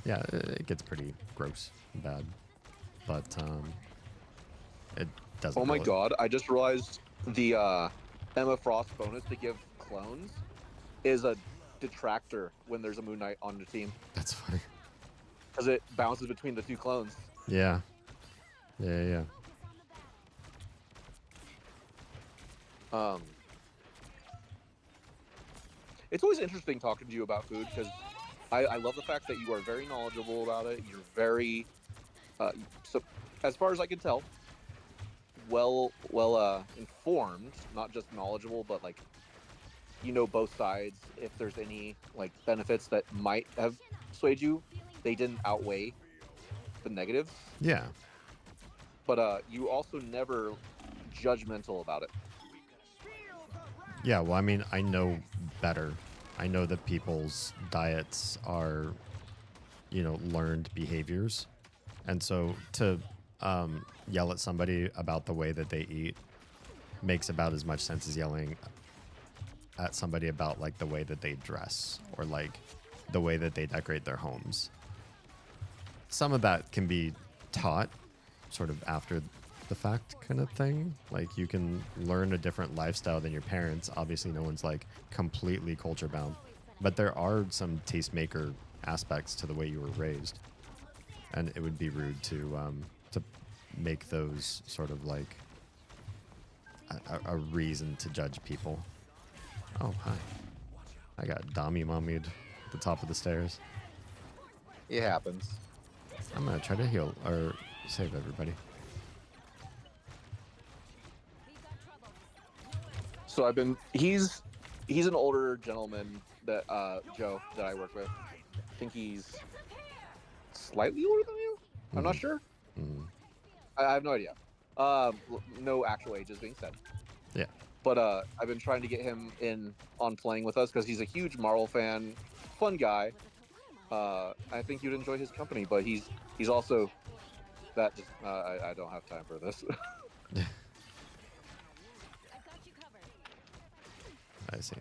yeah, it gets pretty gross and bad. But it doesn't. Oh my really... god! I just realized the Emma Frost bonus to give clones is a detractor when there's a Moon Knight on the team. That's funny. Because it bounces between the two clones. Yeah. Yeah. It's always interesting talking to you about food because I love the fact that you are very knowledgeable about it. You're very, so as far as I can tell, well informed, not just knowledgeable, but like you know both sides. If there's any like benefits that might have swayed you, they didn't outweigh the negatives. Yeah. But you also never judgmental about it. Yeah, well, I mean, I know better. I know that people's diets are, you know, learned behaviors. And so to yell at somebody about the way that they eat makes about as much sense as yelling at somebody about, like, the way that they dress or, like, the way that they decorate their homes. Some of that can be taught sort of after the fact kind of thing. Like you can learn a different lifestyle than your parents. Obviously no one's like completely culture bound, but there are some tastemaker aspects to the way you were raised, and it would be rude to make those sort of like a reason to judge people. Oh, hi. I got Dami mummied at the top of the stairs. It happens. I'm gonna try to heal or save everybody. So he's an older gentleman that Joe that I work with. I think he's slightly older than you. I'm not sure. I have no idea. No actual ages being said. Yeah. But I've been trying to get him in on playing with us because he's a huge Marvel fan, fun guy. I think you'd enjoy his company, but he's also that. I don't have time for this. I see.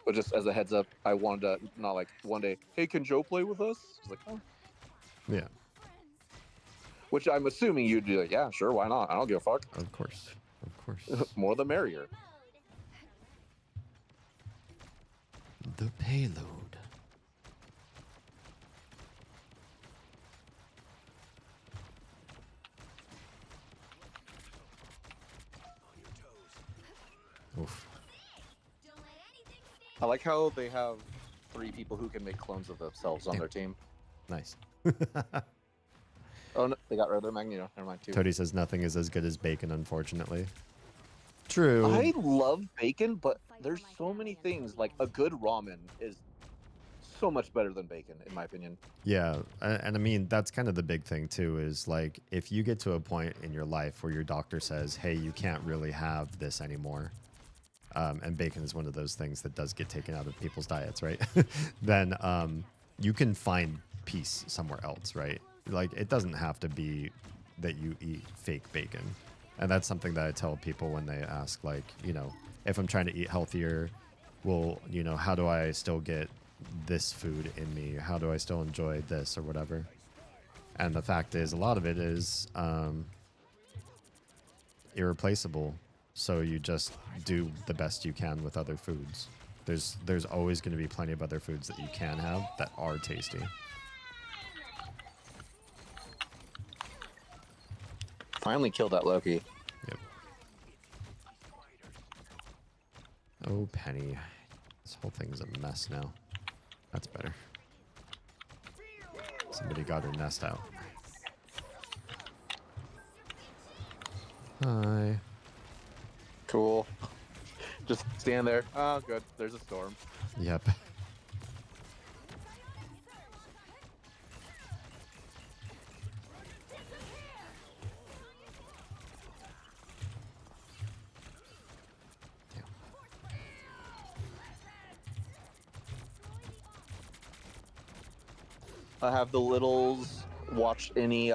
But just as a heads up, I wanted to not like one day, hey, can Joe play with us? I was like, oh. Yeah. Which I'm assuming you'd be like, yeah, sure, why not? I don't give a fuck. Of course. Of course. More the merrier. The payload. Oof. I like how they have 3 people who can make clones of themselves on their team. Nice. Oh, no, They got rid of their Magneto. Never mind. Two. Cody says nothing is as good as bacon, unfortunately. True. I love bacon, but there's so many things. Like a good ramen is so much better than bacon, in my opinion. Yeah, and I mean that's kind of the big thing too. Is like if you get to a point in your life where your doctor says, "Hey, you can't really have this anymore," and bacon is one of those things that does get taken out of people's diets, right? Then you can find peace somewhere else, right? Like it doesn't have to be that you eat fake bacon. And that's something that I tell people when they ask, like, you know, if I'm trying to eat healthier, well, you know, how do I still get this food in me? How do I still enjoy this or whatever? And the fact is, a lot of it is irreplaceable. So you just do the best you can with other foods. There's always going to be plenty of other foods that you can have that are tasty. Finally killed that Loki. Yep. Oh, Penny. This whole thing's a mess now. That's better. Somebody got her nest out. Hi. Cool. Just stand there. Oh, good. There's a storm. Yep. Have the littles watched any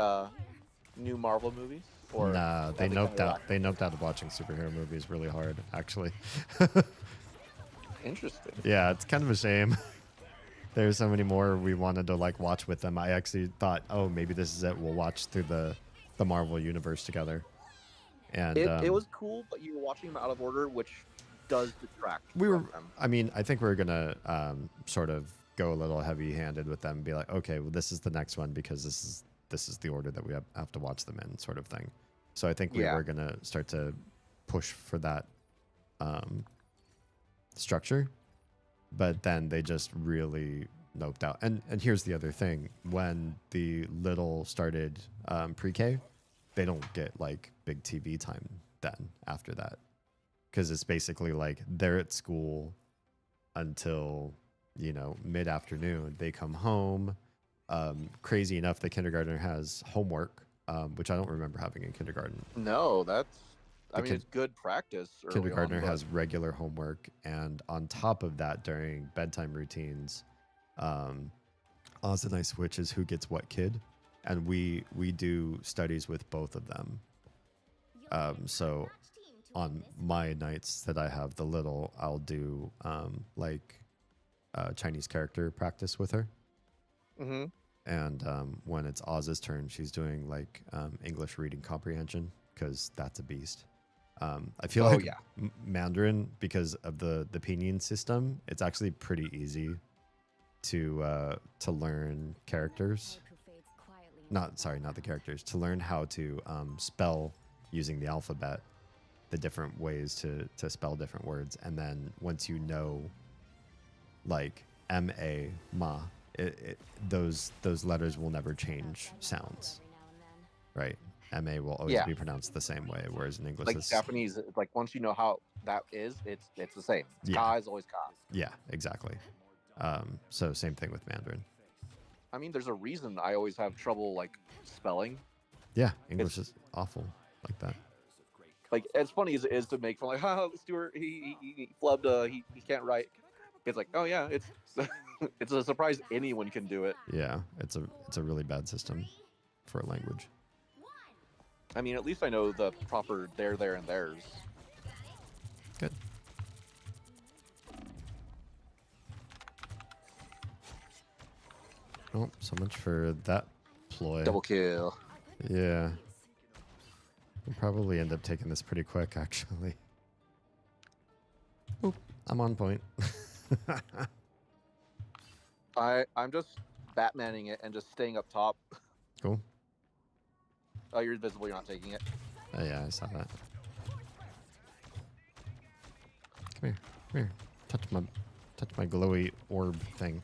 new Marvel movies? Or Nah, they have noped kinda out. They noped out of watching superhero movies really hard, actually. Interesting. Yeah, it's kind of a shame. There's so many more we wanted to like watch with them. I actually thought, oh, maybe this is it. We'll watch through the Marvel universe together. And It was cool, but you were watching them out of order, which does detract. we were. from them. I mean, I think we're gonna sort of go a little heavy-handed with them. And be like, okay, well, this is the next one because this is the order that we have to watch them in, sort of thing. So I think we were gonna start to push for that structure, but then they just really noped out. And here's the other thing: when the little started pre-K, they don't get like big TV time then after that, because it's basically like they're at school until, you know, mid-afternoon. They come home. Crazy enough, the kindergartner has homework, which I don't remember having in kindergarten. No, that's. I mean, it's good practice. Kindergartner has regular homework, and on top of that, during bedtime routines, Oz and I switches who gets what kid, and we do studies with both of them. So on my nights that I have the little, I'll do like Chinese character practice with her. Mm-hmm. And when it's Oz's turn, she's doing like English reading comprehension, because that's a beast. I feel like Mandarin, because of the pinyin system, it's actually pretty easy to learn characters. Not the characters. To learn how to spell using the alphabet, the different ways to spell different words, and then once you know, like ma, those letters will never change sounds, right? Ma will always be pronounced the same way, whereas in English, like Japanese, like once you know how that is, it's the same. Yeah. Ka is always ka. Yeah, exactly. So same thing with Mandarin. I mean, there's a reason I always have trouble like spelling. Yeah, English is awful like that. Like, as funny as it is to make fun, like, haha, Stuart, he flubbed, he can't write. It's like, oh yeah, it's it's a surprise anyone can do it. Yeah, it's a really bad system for a language. I mean, at least I know the proper there, and theirs. Good. Oh, so much for that ploy. Double kill. Yeah. We'll probably end up taking this pretty quick, actually. Oop, I'm on point. I'm just Batmaning it and just staying up top. Cool. Oh, you're invisible. You're not taking it. Oh, yeah, I saw that. Come here. Touch my glowy orb thing.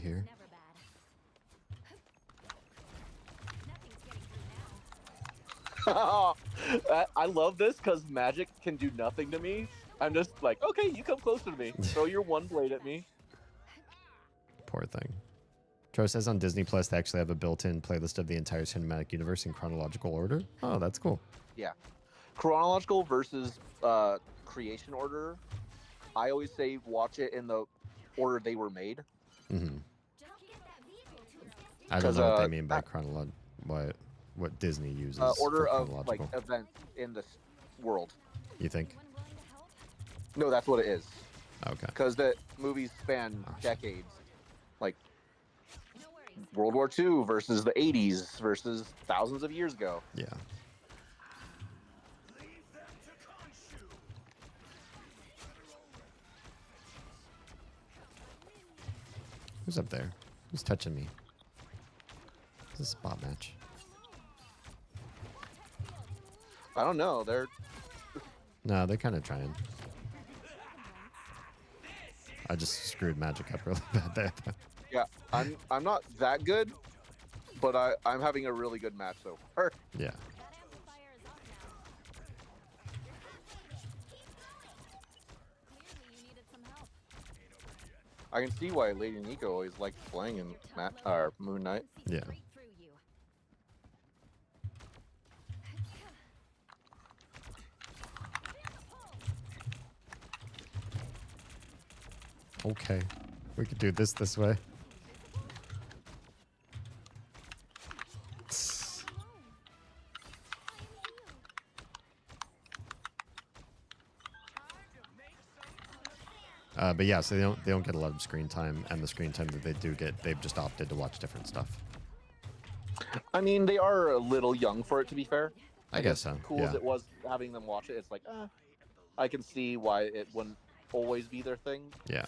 here. I love this because magic can do nothing to me. I'm just like, okay, you come closer to me. Throw your one blade at me. Poor thing. Tro says on Disney Plus they actually have a built-in playlist of the entire cinematic universe in chronological order. Oh, that's cool. Yeah. Chronological versus creation order. I always say watch it in the order they were made. Mm-hmm. I don't know what they mean by chronological. What Disney uses order for of chronological. like events in this world. You think? No, that's what it is. Okay. Because the movies span decades, like World War II versus the 80s versus thousands of years ago. Yeah. Who's up there? Who's touching me? Is this a spot match? I don't know. They're No, they're kind of trying. I just screwed magic up really bad there. yeah. I'm not that good, but I'm having a really good match so far. Yeah. I can see why Lady Nico always liked playing in Moon Knight. Yeah. Okay, we could do this way. But yeah, so they don't get a lot of screen time, and the screen time that they do get, they've just opted to watch different stuff. I mean, they are a little young for it, to be fair. I guess so. Cool Yeah. as it was having them watch it, it's like, I can see why it wouldn't always be their thing. Yeah.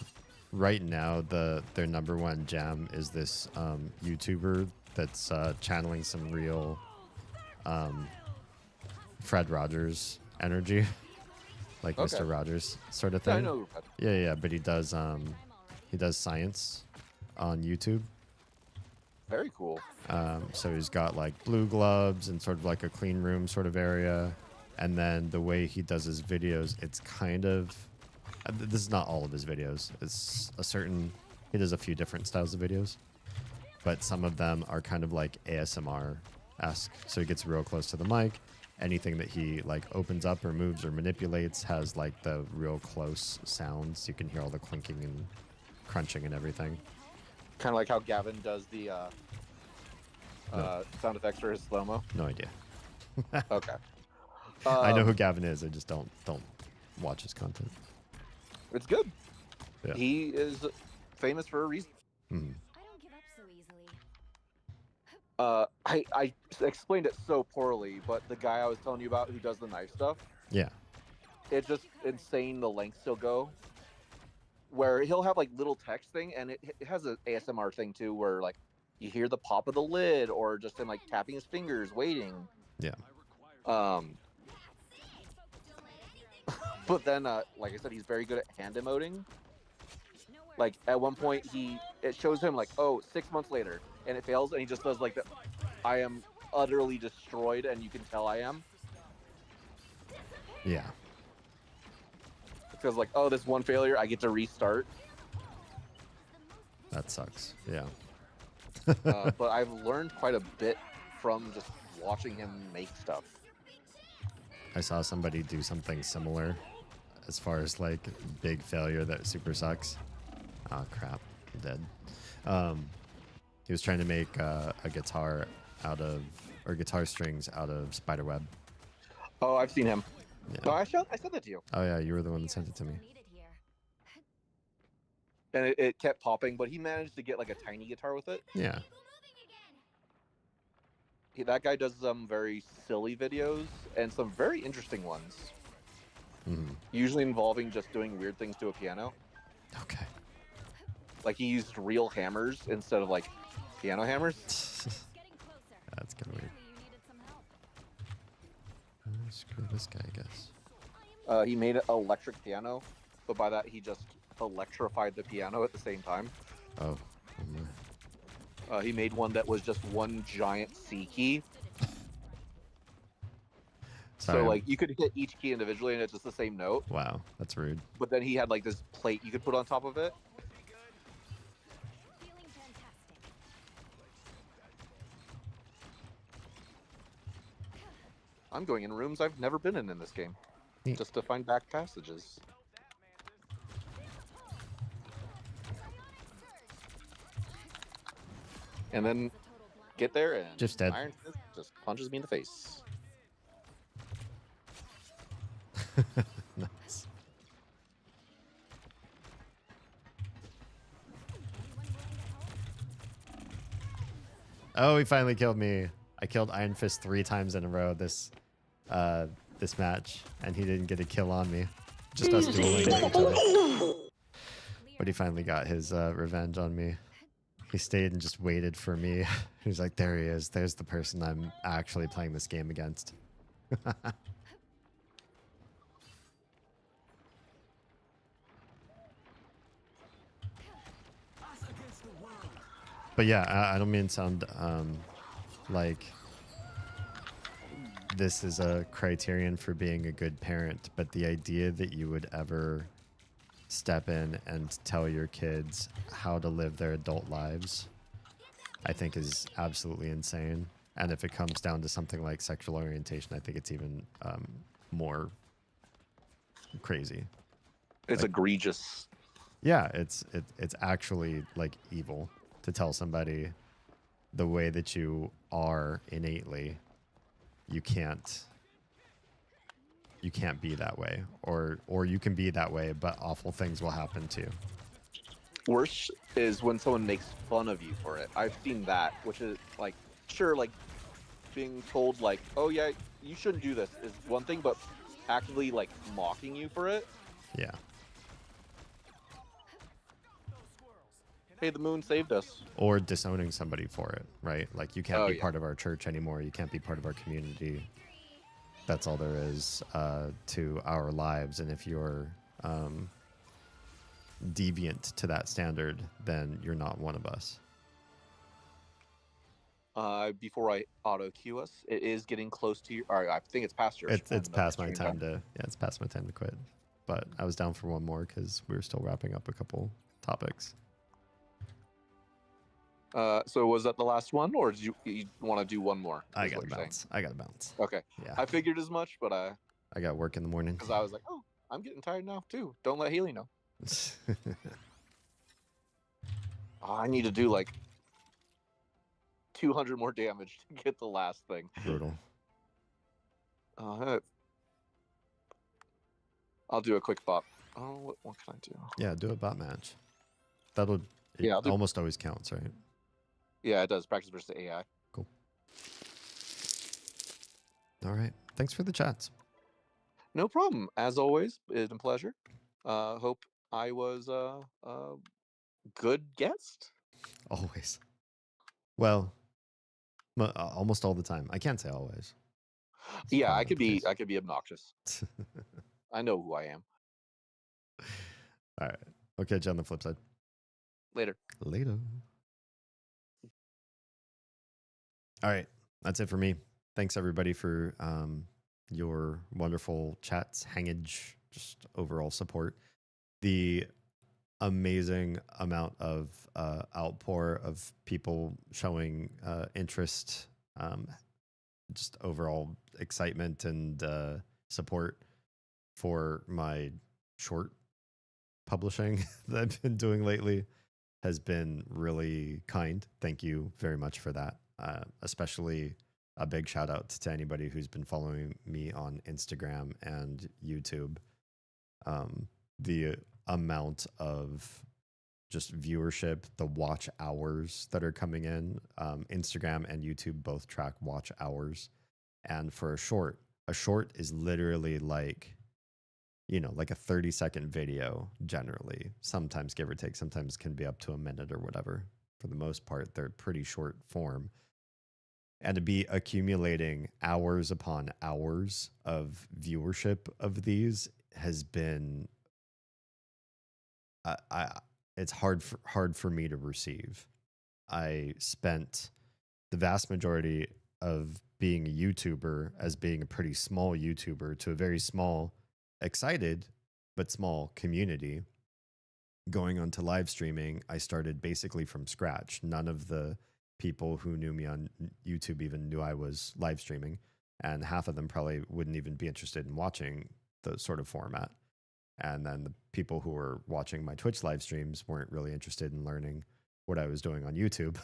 Right now, their number one jam is this YouTuber that's channeling some real Fred Rogers energy, like Okay. Mr. Rogers sort of Yeah, I thing. know Fred. Yeah, but he does science on YouTube. Very cool. So he's got like blue gloves and sort of like a clean room sort of area. And then the way he does his videos, it's kind of, this is not all of his videos. It's he does a few different styles of videos, but some of them are kind of like ASMR-esque. So he gets real close to the mic. Anything that he like opens up or moves or manipulates has like the real close sounds. You can hear all the clinking and crunching and everything. Kind of like how Gavin does the sound effects for his slow-mo. No idea. Okay. I know who Gavin is. I just don't watch his content. It's good. Yeah. He is famous for a reason. Mm-hmm. I don't give up so easily. I explained it so poorly, but the guy I was telling you about who does the knife stuff, Yeah. it's just insane the lengths he'll go. Where he'll have like little text thing, and it has an ASMR thing too, where like you hear the pop of the lid, or just him like tapping his fingers, waiting. Yeah. But then, like I said, he's very good at hand emoting. Like at one point, it shows him like, oh, 6 months later, and it fails, and he just does like the, I am utterly destroyed, and you can tell I am. Yeah. Because like, oh, this one failure, I get to restart. That sucks. Yeah. But I've learned quite a bit from just watching him make stuff. I saw somebody do something similar as far as like big failure that super sucks. Oh crap, I'm dead. He was trying to make a guitar guitar strings out of spiderweb. Oh, I've seen him. Yeah. No, I said that to you. Oh yeah, you were the one that sent it to me. And it kept popping, but he managed to get like a tiny guitar with it. Yeah. That guy does some very silly videos and some very interesting ones. Mm-hmm. Usually involving just doing weird things to a piano. Okay. Like he used real hammers instead of like piano hammers. That's kind of weird. Screw this guy, I guess. He made an electric piano, but by that he just electrified the piano at the same time. Oh. Oh my. He made one that was just one giant C key. Sorry. So like you could hit each key individually and it's just the same note. Wow, that's rude. But then he had like this plate you could put on top of it. Feeling fantastic. I'm going in rooms I've never been in this game, Neat. just to find back passages. And then get there and Just dead. Iron Fist just punches me in the face. Nice. Oh, he finally killed me. I killed Iron Fist 3 times in a row this match, and he didn't get a kill on me. Just us dueling each other. But he finally got his revenge on me. He stayed and just waited for me. He was like, there he is. There's the person I'm actually playing this game against. But yeah, I don't mean to sound like this is a criterion for being a good parent, but the idea that you would ever step in and tell your kids how to live their adult lives, I think is absolutely insane. And if it comes down to something like sexual orientation, I think it's even more crazy. It's Like, egregious. yeah, it's actually like evil to tell somebody the way that you are innately, you can't be that way, or you can be that way, but awful things will happen to you. Worse is when someone makes fun of you for it. I've seen that, which is like, sure, like being told like, oh yeah, you shouldn't do this is one thing, but actively like mocking you for it. Yeah. Hey, the moon saved us. Or disowning somebody for it, right? Like, you can't Oh, be yeah. part of our church anymore. You can't be part of our community. That's all there is to our lives. And if you're deviant to that standard, then you're not one of us. Before I auto queue us, it is getting close to your. Or I think it's past your. It's past my time to. Yeah, it's past my time to quit. But I was down for one more because we were still wrapping up a couple topics. So was that the last one, or did you want to do one more? I gotta bounce. I gotta bounce. Okay. Yeah. I figured as much, but I got work in the morning. because I was like, oh, I'm getting tired now too. Don't let Haley know. Oh, I need to do like 200 more damage to get the last thing. Brutal. I'll do a quick bop. Oh, what can I do? Yeah, do a bot match. It Yeah, I'll do- almost always counts, right? Yeah, it does. Practice versus AI. Cool. All right. Thanks for the chats. No problem. As always, it's a pleasure. Hope I was a good guest. Always. Well, almost all the time. I can't say always. It's Yeah, probably I could not the be. case. I could be obnoxious. I know who I am. All right. I'll catch you on the flip side. Later. Later. All right. That's it for me. Thanks, everybody, for your wonderful chats, hangage, just overall support. The amazing amount of outpour of people showing interest, just overall excitement and support for my short publishing that I've been doing lately has been really kind. Thank you very much for that. Especially a big shout out to anybody who's been following me on Instagram and YouTube. The amount of just viewership, the watch hours that are coming in. Instagram and YouTube both track watch hours. And for a short is literally like, like a 30-second video generally. Sometimes give or take, sometimes can be up to a minute or whatever. For the most part, they're pretty short form. And to be accumulating hours upon hours of viewership of these has been it's hard for me to receive. I spent the vast majority of being a YouTuber as being a pretty small YouTuber to a very small, excited, but small community. Going on to live streaming, I started basically from scratch. None of the people who knew me on YouTube even knew I was live streaming, and half of them probably wouldn't even be interested in watching the sort of format. And then the people who were watching my Twitch live streams weren't really interested in learning what I was doing on YouTube.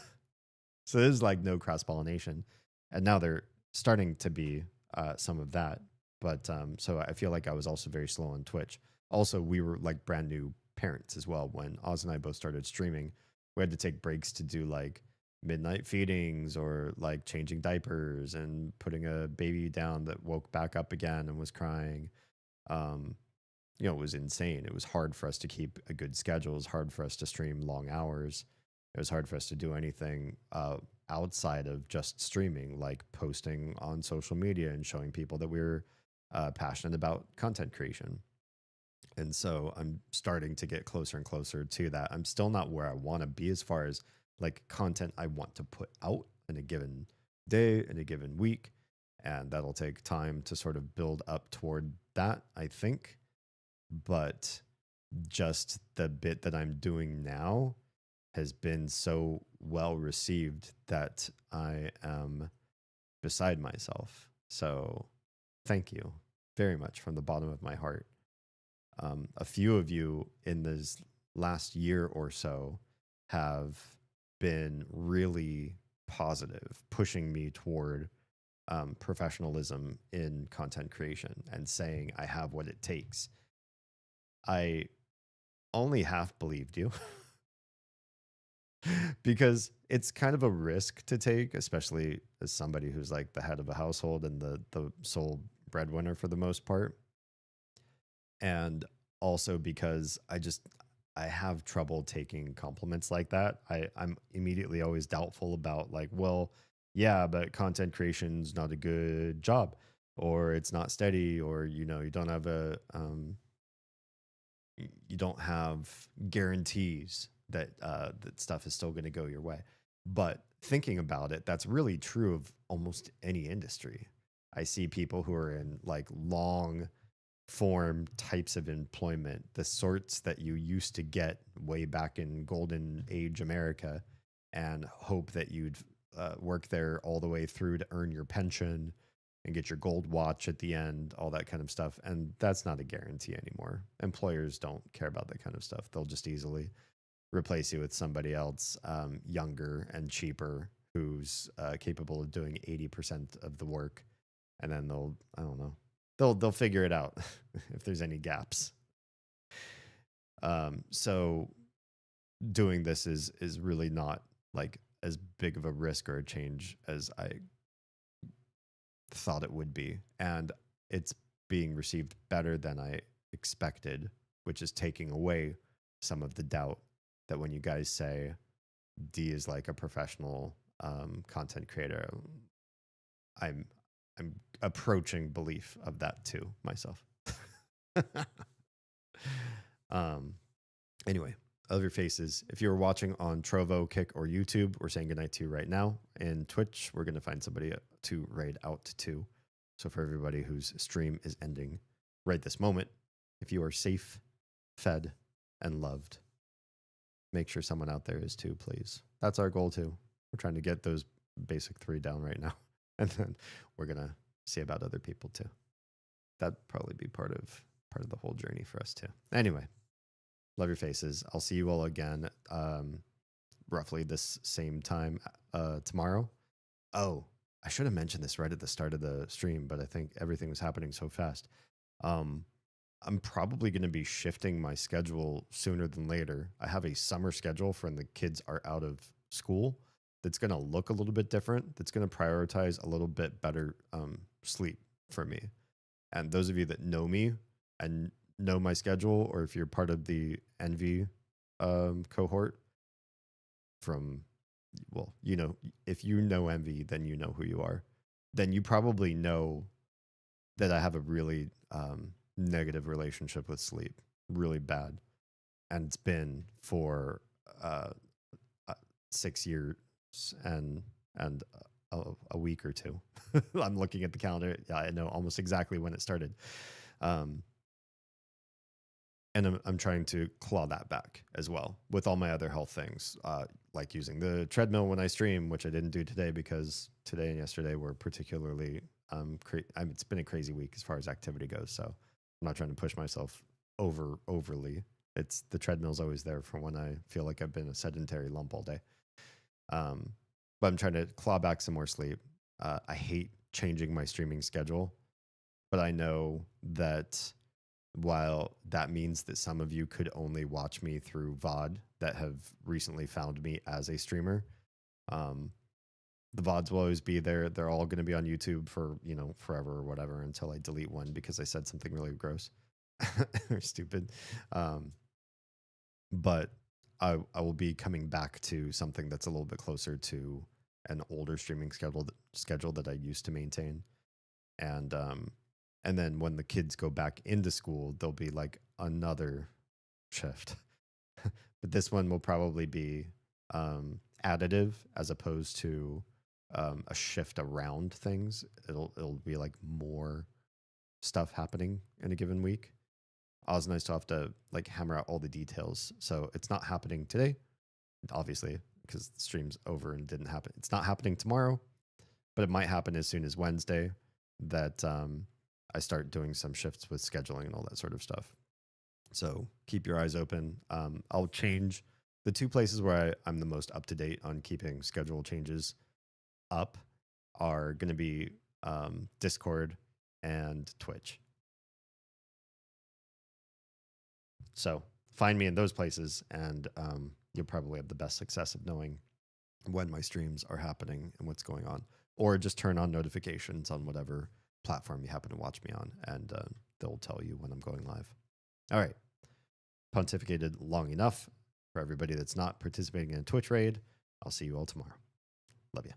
So there's like no cross pollination. And now they're starting to be some of that. But so I feel like I was also very slow on Twitch. Also, we were like brand new parents as well. When Oz and I both started streaming, we had to take breaks to do like midnight feedings or like changing diapers and putting a baby down that woke back up again and was crying. You know, it was insane. It was hard for us to keep a good schedule. It was hard for us to stream long hours. It was hard for us to do anything outside of just streaming, like posting on social media and showing people that we were passionate about content creation. And so I'm starting to get closer and closer to that. I'm still not where I want to be as far as like content I want to put out in a given day, in a given week. And that'll take time to sort of build up toward that, I think. But just the bit that I'm doing now has been so well received that I am beside myself. So thank you very much from the bottom of my heart. A few of you in this last year or so have been really positive, pushing me toward professionalism in content creation and saying I have what it takes. I only half believed you because it's kind of a risk to take, especially as somebody who's like the head of a household and the sole breadwinner for the most part. And also because I have trouble taking compliments like that. I'm immediately always doubtful about like, well, yeah, but content creation's not a good job, or it's not steady, or you know, you don't have guarantees that that stuff is still going to go your way. But thinking about it, that's really true of almost any industry. I see people who are in like long form types of employment, the sorts that you used to get way back in golden age America, and hope that you'd work there all the way through to earn your pension and get your gold watch at the end, all that kind of stuff. And that's not a guarantee anymore. Employers don't care about that kind of stuff. They'll just easily replace you with somebody else, younger and cheaper, who's capable of doing 80% of the work. And then I don't know, they'll figure it out if there's any gaps. So doing this is really not like as big of a risk or a change as I thought it would be. And it's being received better than I expected, which is taking away some of the doubt that when you guys say D is like a professional content creator, I'm approaching belief of that too myself. Anyway, other faces. If you're watching on Trovo, Kick, or YouTube, we're saying goodnight to you right now. In Twitch, we're going to find somebody to raid out to. So for everybody whose stream is ending right this moment, if you are safe, fed, and loved, make sure someone out there is too, please. That's our goal too. We're trying to get those basic 3 down right now. And then we're going to see about other people too. That'd probably be part of the whole journey for us too. Anyway, love your faces. I'll see you all again roughly this same time tomorrow. Oh, I should have mentioned this right at the start of the stream, but I think everything was happening so fast. I'm probably going to be shifting my schedule sooner than later. I have a summer schedule for when the kids are out of school that's going to look a little bit different. That's going to prioritize a little bit better sleep for me. And those of you that know me and know my schedule, or if you're part of the Envy cohort from, well, you know, if you know Envy, then you know who you are. Then you probably know that I have a really negative relationship with sleep, really bad. And it's been for 6 years and a week or two. I'm looking at the calendar. Yeah, I know almost exactly when it started. And I'm trying to claw that back as well with all my other health things, like using the treadmill when I stream, which I didn't do today because today and yesterday were particularly, it's been a crazy week as far as activity goes. So I'm not trying to push myself overly. It's the treadmill's always there for when I feel like I've been a sedentary lump all day. But I'm trying to claw back some more sleep. I hate changing my streaming schedule, but I know that while that means that some of you could only watch me through VOD that have recently found me as a streamer, the VODs will always be there. They're all going to be on YouTube for, forever or whatever until I delete one because I said something really gross or stupid. But I will be coming back to something that's a little bit closer to an older streaming schedule that I used to maintain. And then when the kids go back into school, there'll be like another shift. But this one will probably be additive as opposed to a shift around things. It'll be like more stuff happening in a given week. Always nice to have to like hammer out all the details. So it's not happening today, obviously, because the stream's over and it didn't happen. It's not happening tomorrow, but it might happen as soon as Wednesday that I start doing some shifts with scheduling and all that sort of stuff. So keep your eyes open. I'll change the two places where I'm the most up to date on keeping schedule changes up are going to be Discord and Twitch. So find me in those places and you'll probably have the best success of knowing when my streams are happening and what's going on. Or just turn on notifications on whatever platform you happen to watch me on, and they'll tell you when I'm going live. All right. Pontificated long enough for everybody that's not participating in a Twitch raid. I'll see you all tomorrow. Love you.